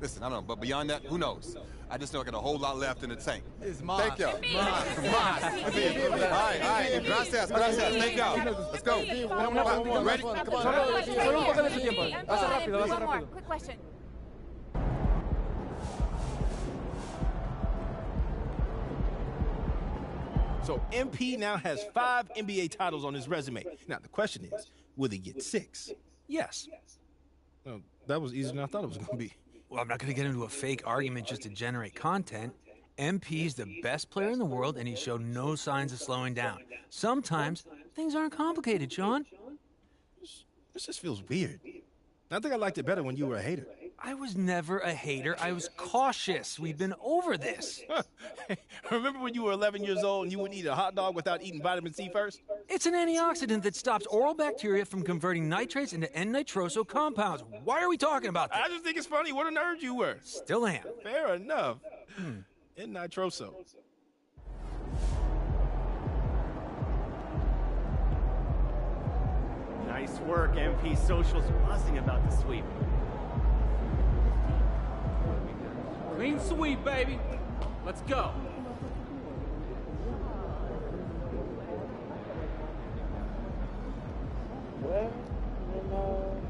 listen, I don't know, but beyond that, who knows? I just know I got a whole lot left in the tank. It's Moss. Thank y'all. Moss. All right. Gracias. Thank y'all. Let's go. Ready? Solo un poco de su tiempo. Va a ser rápido, va a ser One more. rápido. Quick question. So MP now has 5 NBA titles on his resume. Now the question is, will he get 6? Yes. Well, that was easier than I thought it was going to be. Well, I'm not going to get into a fake argument just to generate content. MP's the best player in the world, and he showed no signs of slowing down. Sometimes things aren't complicated, Sean. This just feels weird. I think I liked it better when you were a hater. I was never a hater. I was cautious. We've been over this. Remember when you were 11 years old and you wouldn't eat a hot dog without eating vitamin C first? It's an antioxidant that stops oral bacteria from converting nitrates into N-nitroso compounds. Why are we talking about this? I just think it's funny. What a nerd you were. Still am. Fair enough. N-nitroso. Nice work. MP Social's buzzing about the sweep. Clean sweep, baby. Let's go. Well, you know,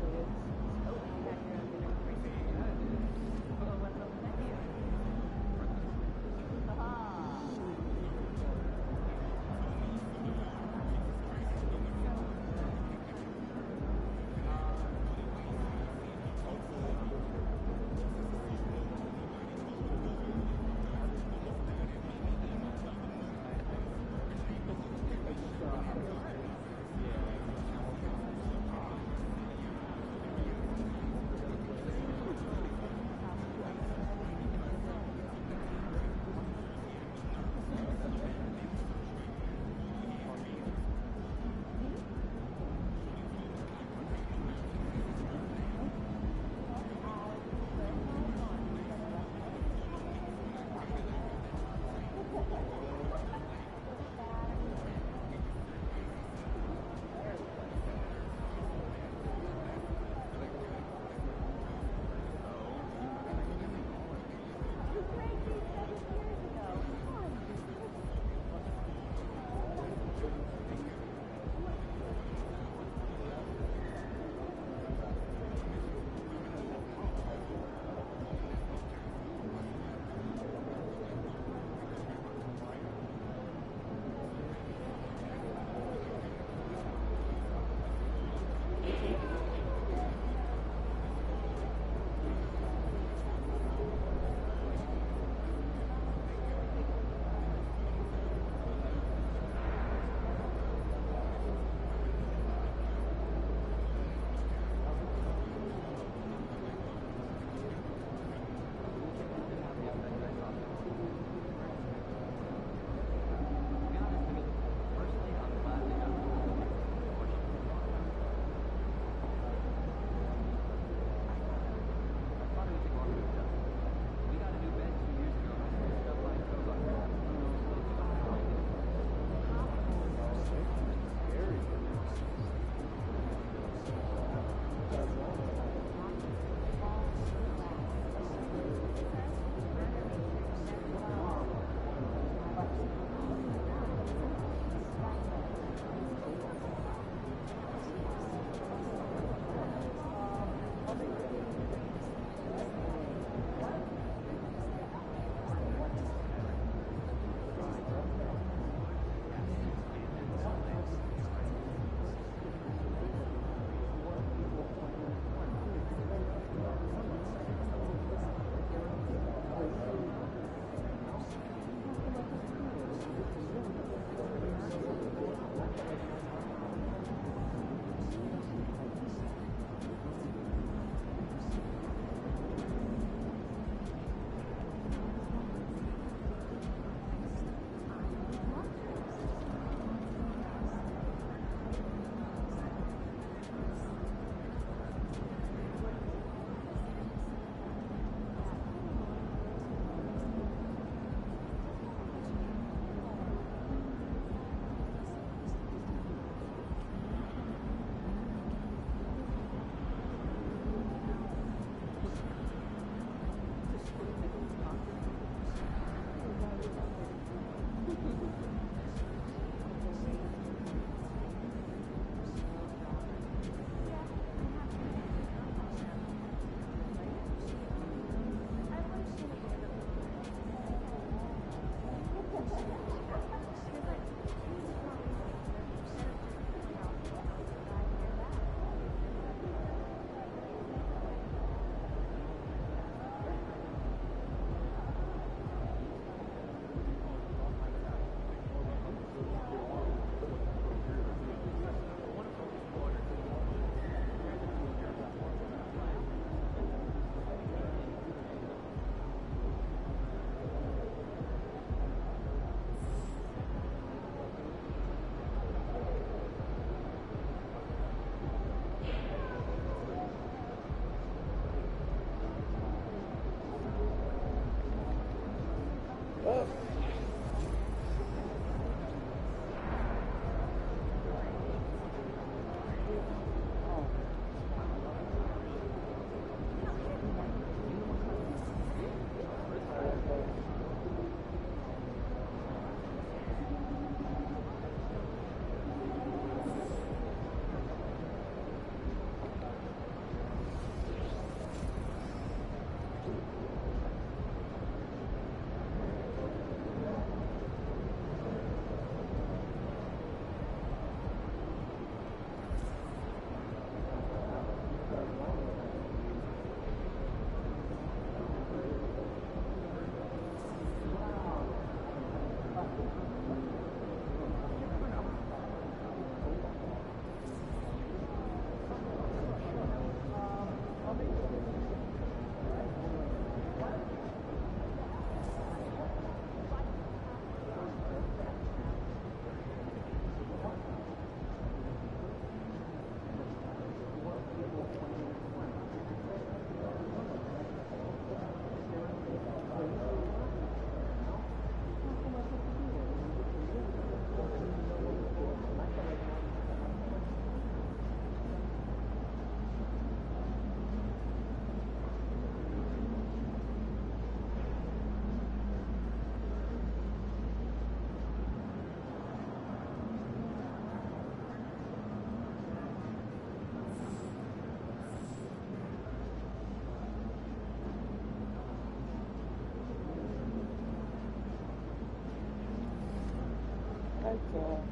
right, y'all.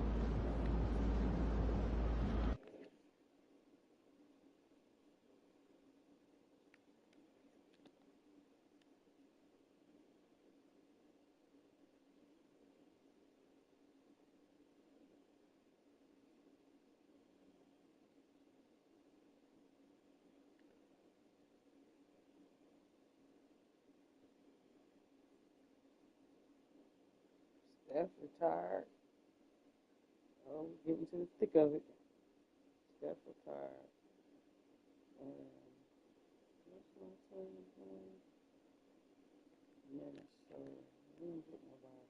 Steph retired. Oh, we're getting to the thick of it. Steph retired. What's my team doing? Minnesota. We didn't get nobody.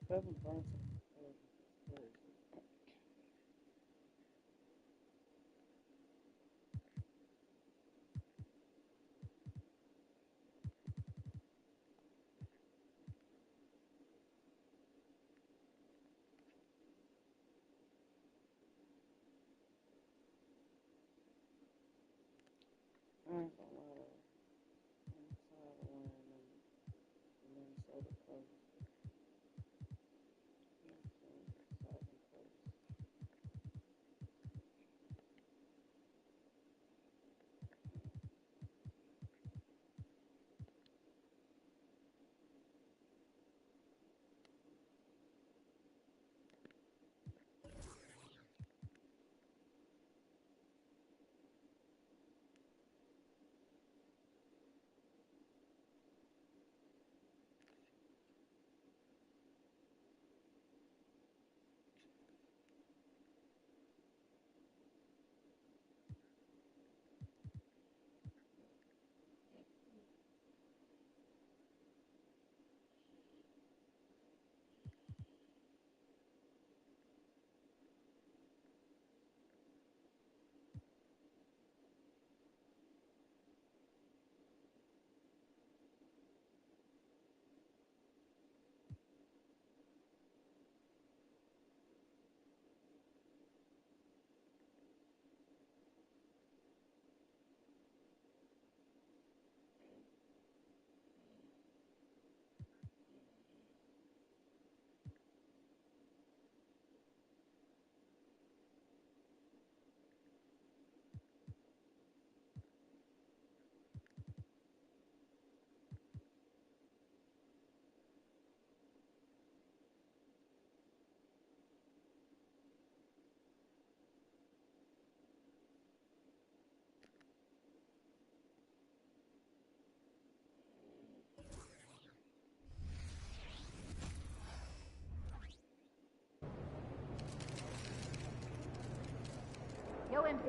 Kevin Brunson. I ain't gonna lie. I'm tired of wearing them Minnesota colors.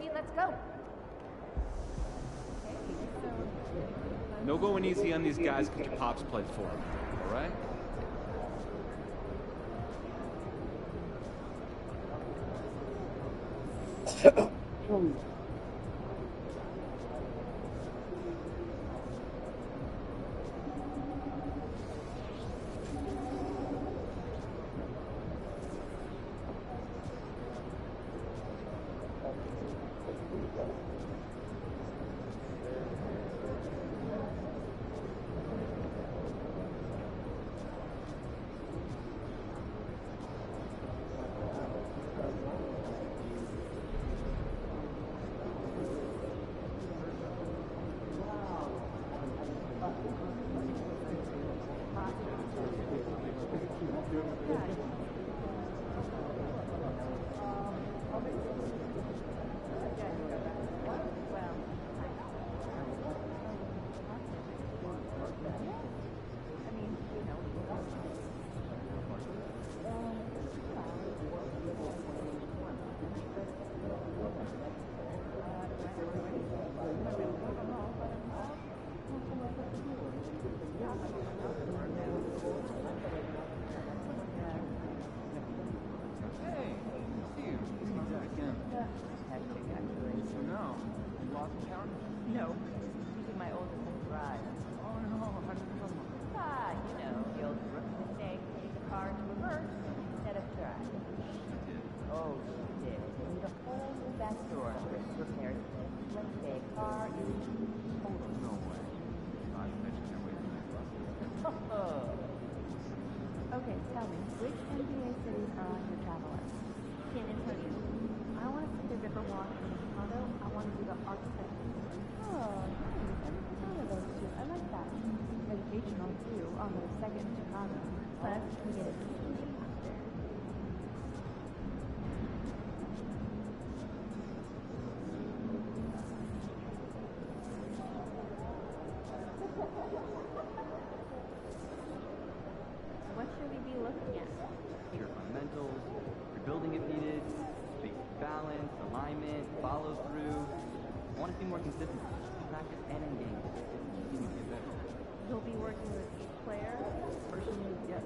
Pete, let's go. No going easy on these guys because your pops played for them, all right? No, keeping my oldest son drive. Oh no, how did you come? You know, the old rookie mistake, take the car into reverse instead of drive. Oh, she did. They need a whole new back door for it to repair it. Let's say car is total. No way. I can't wait for that. Okay, tell me, which NBA cities are on your travel list? San Antonio. I want to see the Riverwalk in Chicago. I want to do the Arctic. Oh, nice. I never thought of those two. I like that. Educational, too, on the second in Chicago. Plus, we get a PhD after. What should we be looking at? Your fundamentals, your building if needed, basic balance, alignment, follow through. I want to see more consistency in practice and in games. Continue to get better. You'll be working with each player? Personally, yes.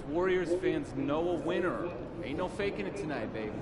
Warriors fans know a winner. Ain't no faking it tonight, baby.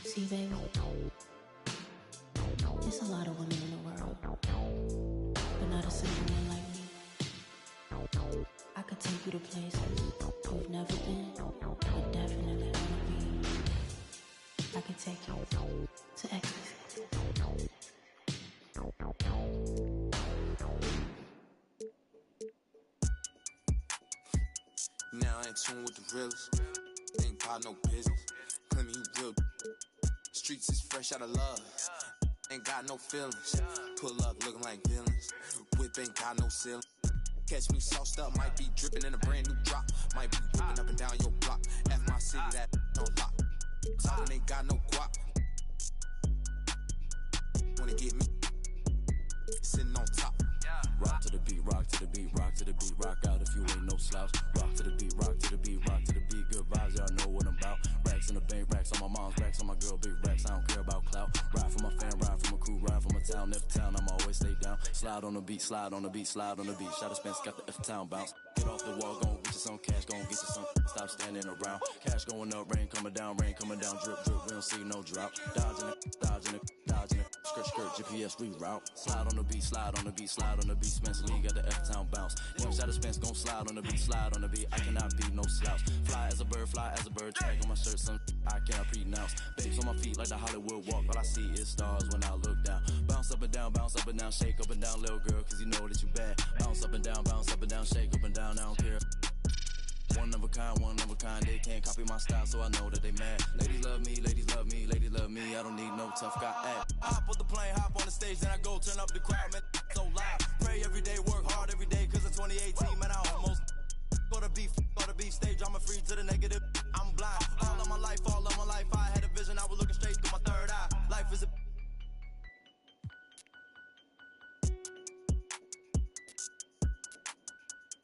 See, baby, there's a lot of women in the world, but not a single one like me. I could take you to places you've never been, but definitely wanna be. I could take you to ecstasy. in tune with the realest. Ain't got no business. Claim me you real. Streets is fresh out of love. Ain't got no feelings. Pull up looking like villains. Whip ain't got no ceiling. Catch me sauced up, might be dripping in a brand new drop. Might be whipping up and down your block. F my city, that on lock. Talking ain't got no guap. Wanna get me sitting on top. Rock to the beat, rock to the beat, rock to the beat, rock out if you ain't no slouch. Rock to the beat, rock to the beat, rock to the beat. Good vibes, y'all know what I'm about. Racks in the bank, racks on my mom's, racks on my girl, big racks. I don't care about clout. Ride for my fam, ride for my crew, ride for my town. F town, I'm always stay down. Slide on the beat, slide on the beat, slide on the beat. Shout out Spence, got the F town bounce. Get off the wall, gon' get you some cash, gon' get you some. Stop standing around. Cash going up, rain coming down, drip, drip. We don't see no drop. Dodging it, dodging it, dodging it. Skirt, skirt, GPS reroute. Slide on the beat, slide on the beat, slide on the beat. Spence Lee got the F-Town bounce. Young shot of Spence gon' slide on the beat, slide on the beat. I cannot be no slouch. Fly as a bird, tag on my shirt, some I cannot pronounce. Babes on my feet like the Hollywood walk. All I see is stars when I look down. Bounce up and down, shake up and down, little girl, cause you know that you bad. Bounce up and down, shake up and down, I don't care. One of a kind, they can't copy my style, so I know that they mad. Ladies love me, ladies love me, ladies love me, I don't need no tough guy act. Hop on the plane, hop on the stage, then I go turn up the crowd, man, so loud. Pray every day, work hard every day, cause in 2018, man, I almost go to beef stage, I'm a free to the negative, I'm blind. All of my life, I had a vision, I was looking straight through my third eye. Life is a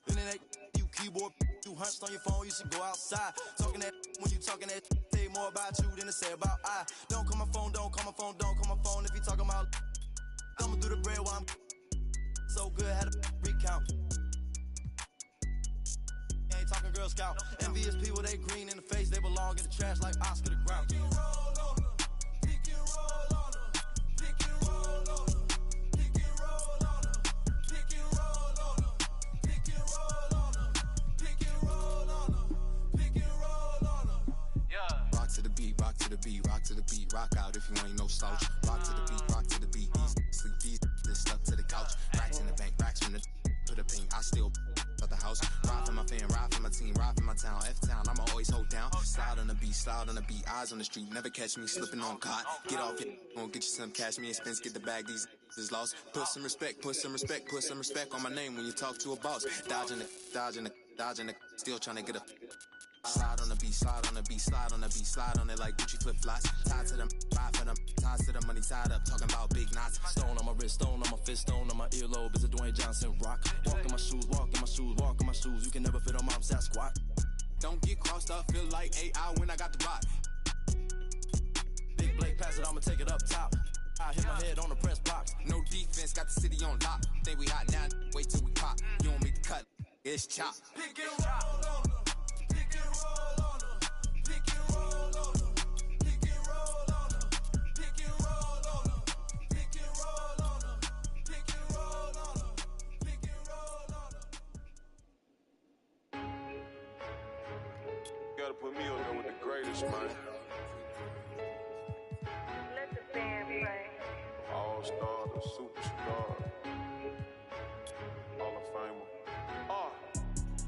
internet, you keyboard, you hunched on your phone, you should go outside. Talking that when you talking that, say more about you than to say about I. Don't call my phone, don't call my phone, don't call my phone if you talking about. I'ma do the bread while I'm so good, had a recount. Ain't talking Girl Scout. Envious people, they green in the face, they belong in the trash like Oscar the Grouch. Rock to the beat, rock out if you ain't no slouch. Rock to the beat, sleep easy, this stuck to the couch. Racks in the bank, racks from the put a pink, I still out the house. Ride for my fan, ride for my team, ride for my town. F-town, I'ma always hold down. Slide on the beat, eyes on the street, never catch me slipping on cot. Get off it, gon' get you some cash, me and Spence, get the bag, these is lost. Put some respect on my name when you talk to a boss. Dodging it, still trying to get a. Slide on the beat, slide on the beat, slide on the beat, slide on it like Gucci flip flops. Tied to them, ride for them, tied to the money, tied up, talking about big knots. Stone on my wrist, stone on my fist, stone on my earlobe. Is a Dwayne Johnson rock. Walk in my shoes, walk in my shoes, walk in my shoes. You can never fit on my sat squat. Don't get crossed up, feel like AI when I got the rock. Big Blake, pass it, I'ma take it up top. I hit my head on the press box. No defense, got the city on lock. Think we hot now, wait till we pop. You don't make the cut, it's chop. Pick and roll on them. Pick and roll on them. Pick and roll on them. Pick and roll on them. Pick and roll on them. Pick and roll on them. Pick and roll on them. Pick and roll on them. You gotta put me on there with the greatest, man. Let the band play. All-star, the superstar, Hall of Famer.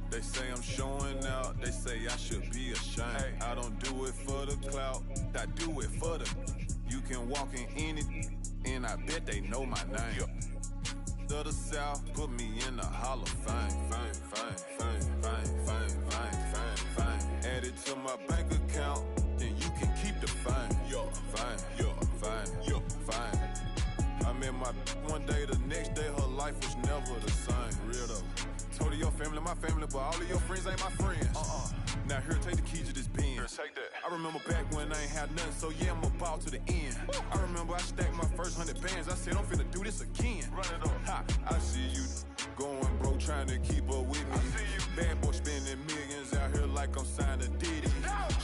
They say I'm showing out, they say I should be ashamed. Hey. I don't do it for the clout, I do it for the. You can walk in any, and I bet they know my name. Yeah. To the South, put me in the Hall of Fame. Fame. Add it to my bank account, then you can keep the fame. Fame. I met my one day, the next day her life was never the same. Real though. Told your family, my family, but all of your friends ain't my friends. Now here, take the keys to this Benz. Take that. I remember back when I ain't had nothing, so yeah, I'ma ball to the end. I remember I stacked my first 100 bands. I said I'm finna do this again. Run it up. Ha! I see you going broke, trying to keep up with me. Bad boy spending millions out here like I'm signed to Diddy.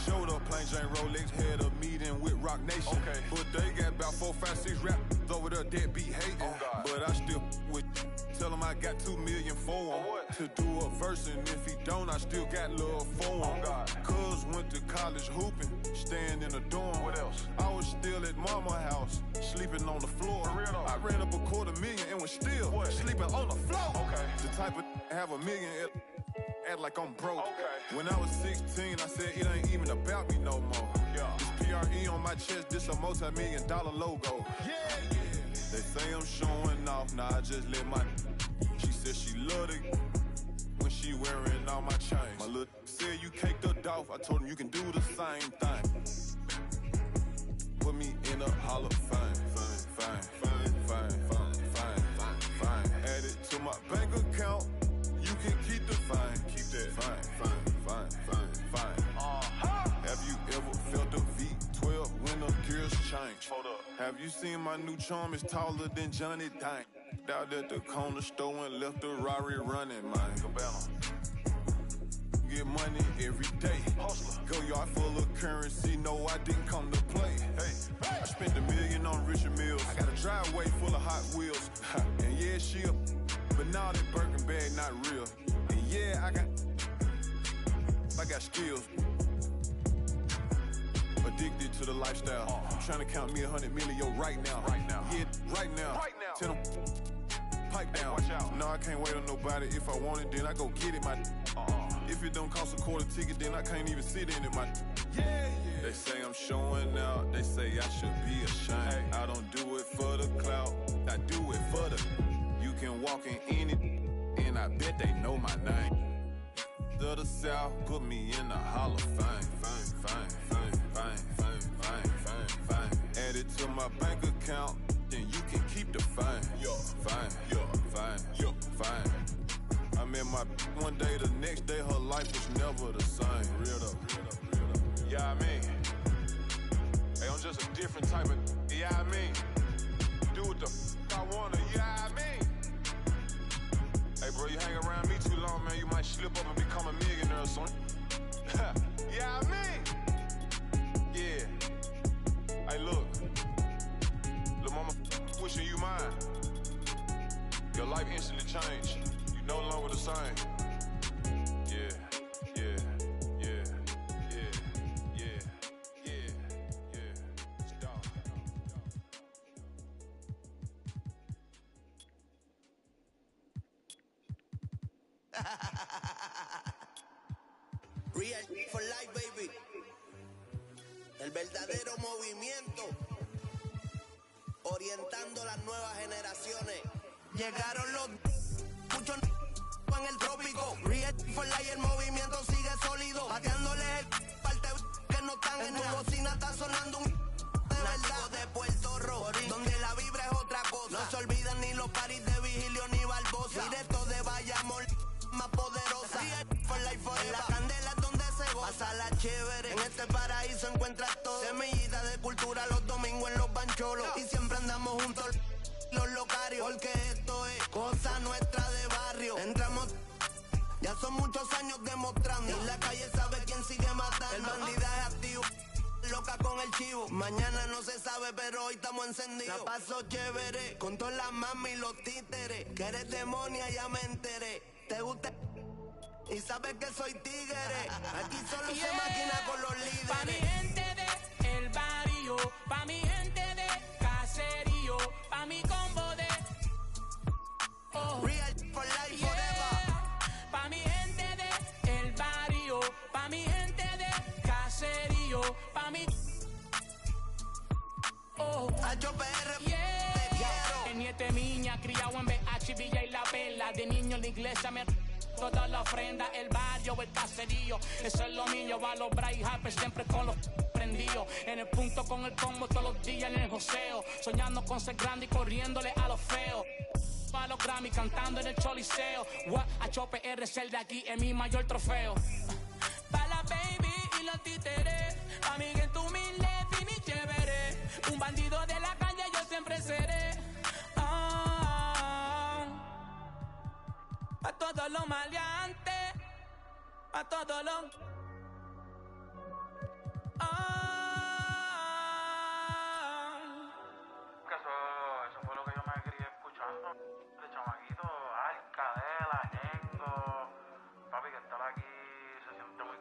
Showed up plain Jane Rolex, had a meeting with Rock Nation. Okay. But they got about 4, 5, 6 rappers over there that be hating. But I still with. Tell him I got 2 million for him to do a verse, and if he don't, I still got love for him. Cuz went to college hooping, staying in a dorm. What else? I was still at mama house, sleeping on the floor. I ran up $250,000 and was still sleeping on the floor. Okay. The type of have $1 million act like I'm broke. Okay. When I was 16, I said it ain't even about me no more. Yeah. This PRE on my chest, this a multi-million-dollar logo. Yeah. They say I'm showing off, nah, I just let my. She said she loved it when she wearing all my chains. My little said you caked her off, I told him you can do the same thing. Put me in a Hall of Fame. Fine. Add it to my bank account, you can keep the fine. Keep that fine. Have you ever felt a V12 when the gears change? Hold up. Have you seen my new charm is taller than Johnny Dang? Out at the corner store and left the Rari running, man. Get money every day. Hustler. Go yard full of currency, no, I didn't come to play. Hey, I spent $1 million on Richard Mills. I got a driveway full of Hot Wheels. And yeah, she a, but now that Birkin bag not real. And yeah, I got skills. Addicted to the lifestyle. I'm trying to count me 100 million right now. Yeah, right now. Tell them pipe down. Watch out. No, I can't wait on nobody. If I want it, then I go get it. If it don't cost a quarter ticket, then I can't even sit in it. Yeah. They say I'm showing out. They say I should be ashamed. Hey. I don't do it for the clout. I do it for the. You can walk in it, and I bet they know my name. To the South, put me in the Hall of Fame. Fine. Add it to my bank account, then you can keep the fine. Fine. I met my one day, the next day her life was never the same. Real though. Yeah, I mean, hey, I'm just a different type of. Yeah, I mean, do what the I wanna. Yeah, I mean. Hey, bro, you hang around me too long, man, you might slip up and become a millionaire or something. Yeah, I mean. Yeah. Hey, look. Lil' mama wishing you mine. Your life instantly changed. You no longer the same. Yeah. Stop. Real for life, baby. El verdadero movimiento. Orientando las nuevas generaciones. Llegaron los muchos en el trópico. Real for life, el movimiento sigue sólido. Bateándole el parte que no están en tu bocina está sonando un de verdad de Puerto Rico, donde la vibra es otra cosa. No se olvidan ni los paris de Vigilio ni Barbosa. Directo de Bayamón, más poderosa. Real for life forever. En la candela es donde se goza. Pasa la chévere. En este paraíso encuentras todo. Semillita de cultura los domingos en los bancholos. Y siempre andamos juntos los locarios. Porque esto es cosa nuestra de barrio. Entramos. Ya son muchos años demostrando. Y la calle sabe quién sigue matando. El bandidaje activo. Loca con el chivo. Mañana no se sabe, pero hoy estamos encendidos. La paso chévere con todas las mami y los títeres. Que eres demonia, ya me enteré. ¿Te gusta? Y sabes que soy tigre. Aquí solo se maquina con los líderes. Pa' mi gente de el barrio, pa' mi gente de caserío, pa' mi combo de Real for life forever. Pa' mi gente de el barrio, pa' mi gente de caserío, pa' mi HPR, te quiero. En niete miña, criado en BH, Villa y La Vela. De niño en la iglesia me toda la ofrenda, el barrio, el caserío. Eso es lo mío, va a los Bray Harper siempre con los prendidos. En el punto con el combo todos los días en el joseo. Soñando con ser grande y corriéndole a los feos. A los Grammy cantando en el choliseo. HPR es el de aquí, es mi mayor trofeo. Pa' la baby y los títeres. Pa' mi gente humilde, fin y chévere. Un bandido de la calle yo siempre seré. Pa' todos los maleantes. Pa' todos los... Eso fue lo que yo me crié escuchando. De chamaquito, Alcadela, Ñengo. Papi, que estar aquí se siente muy...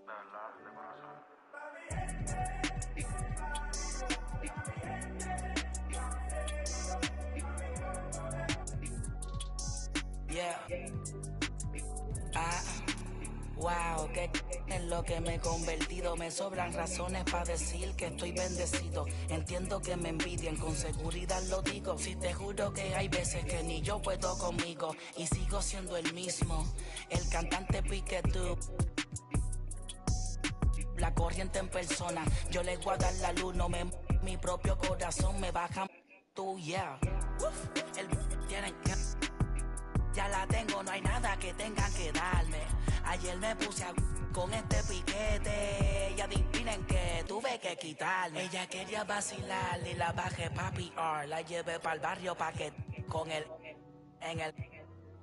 De verdad, de corazón. Yeah. Wow, que en lo que me he convertido. Me sobran razones para decir que estoy bendecido. Entiendo que me envidian, con seguridad lo digo. Si te juro que hay veces que ni yo puedo conmigo. Y sigo siendo el mismo, el cantante Piquetú. La corriente en persona, yo les voy a dar la luz. No me mi propio corazón me baja tú, yeah. El tienen que... Ya la tengo, no hay nada que tengan que darme. Ayer me puse con este piquete y adivinen que tuve que quitarme. Ella quería vacilar y la bajé pa' PR. La llevé pa'l barrio pa' que con él en el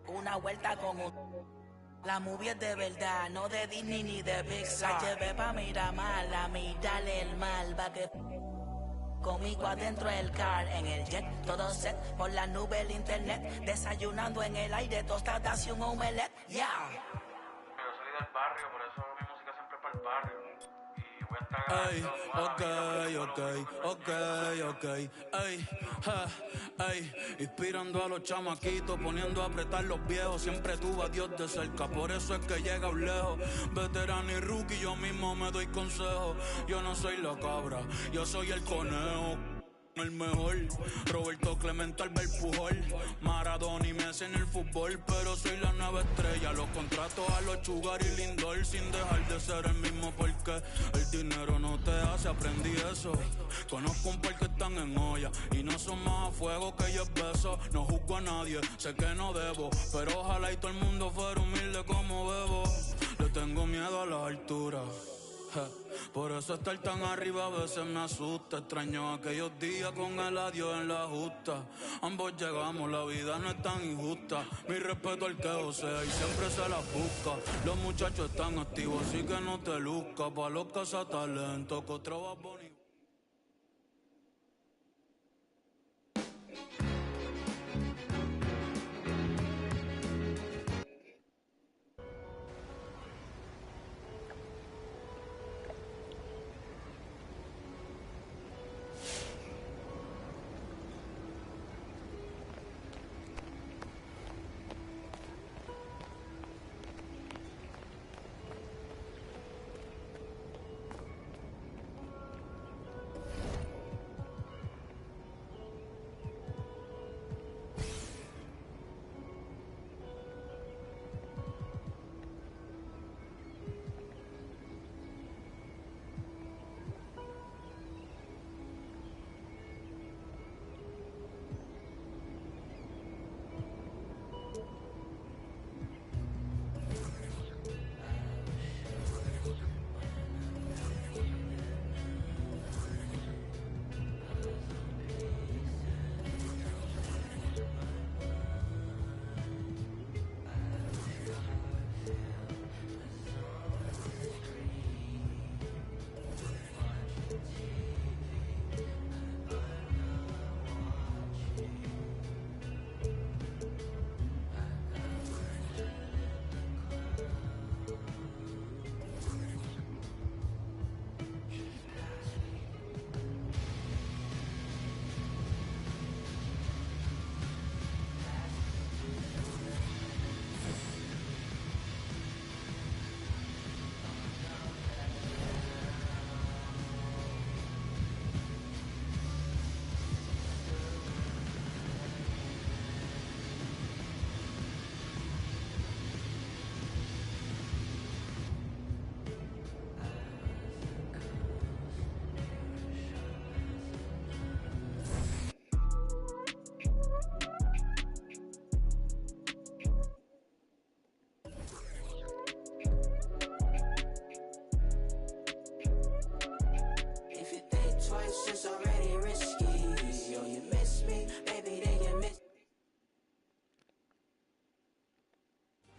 una vuelta con un... La movie es de verdad, no de Disney ni de Pixar. La llevé pa' Miramar, a mirarle el mal, pa' que... Conmigo adentro del car, en el jet, todo set, por la nube el internet, desayunando en el aire, tostadas y un omelette, yeah. Yo soy del barrio, por eso mi música siempre es para el barrio. Y voy a estar inspirando a los chamaquitos, poniendo a apretar los viejos. Siempre tuve a Dios de cerca, por eso es que llega lejos. Veterano y rookie, yo mismo me doy consejo. Yo no soy la cabra, yo soy el conejo. El mejor, Roberto Clemente, Albert Pujol, Maradona y Messi en el fútbol, pero soy la nueva estrella. Los contratos a los Sugar y Lindor, sin dejar de ser el mismo, porque el dinero no te hace, aprendí eso. Conozco un par que están en olla y no son más a fuego que yo beso. No juzgo a nadie, sé que no debo, pero ojalá y todo el mundo fuera humilde como Bebo. Le tengo miedo a las alturas. Por eso estar tan arriba a veces me asusta. Extraño aquellos días con el adiós en la justa. Ambos llegamos, la vida no es tan injusta. Mi respeto al que osea y siempre se la busca. Los muchachos están activos, así que no te luzcas. Pa' los cazatalentos, que otro va bonito.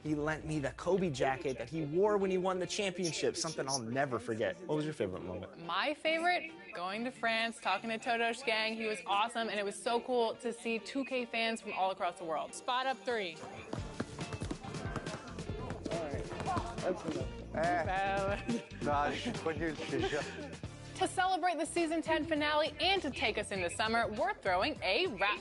He lent me the Kobe jacket that he wore when he won the championship, something I'll never forget. What was your favorite moment? My favorite? Going to France, talking to Toto's gang. He was awesome, and it was so cool to see 2K fans from all across the world. Spot up 3. To celebrate the season 10 finale and to take us into summer, we're throwing a rap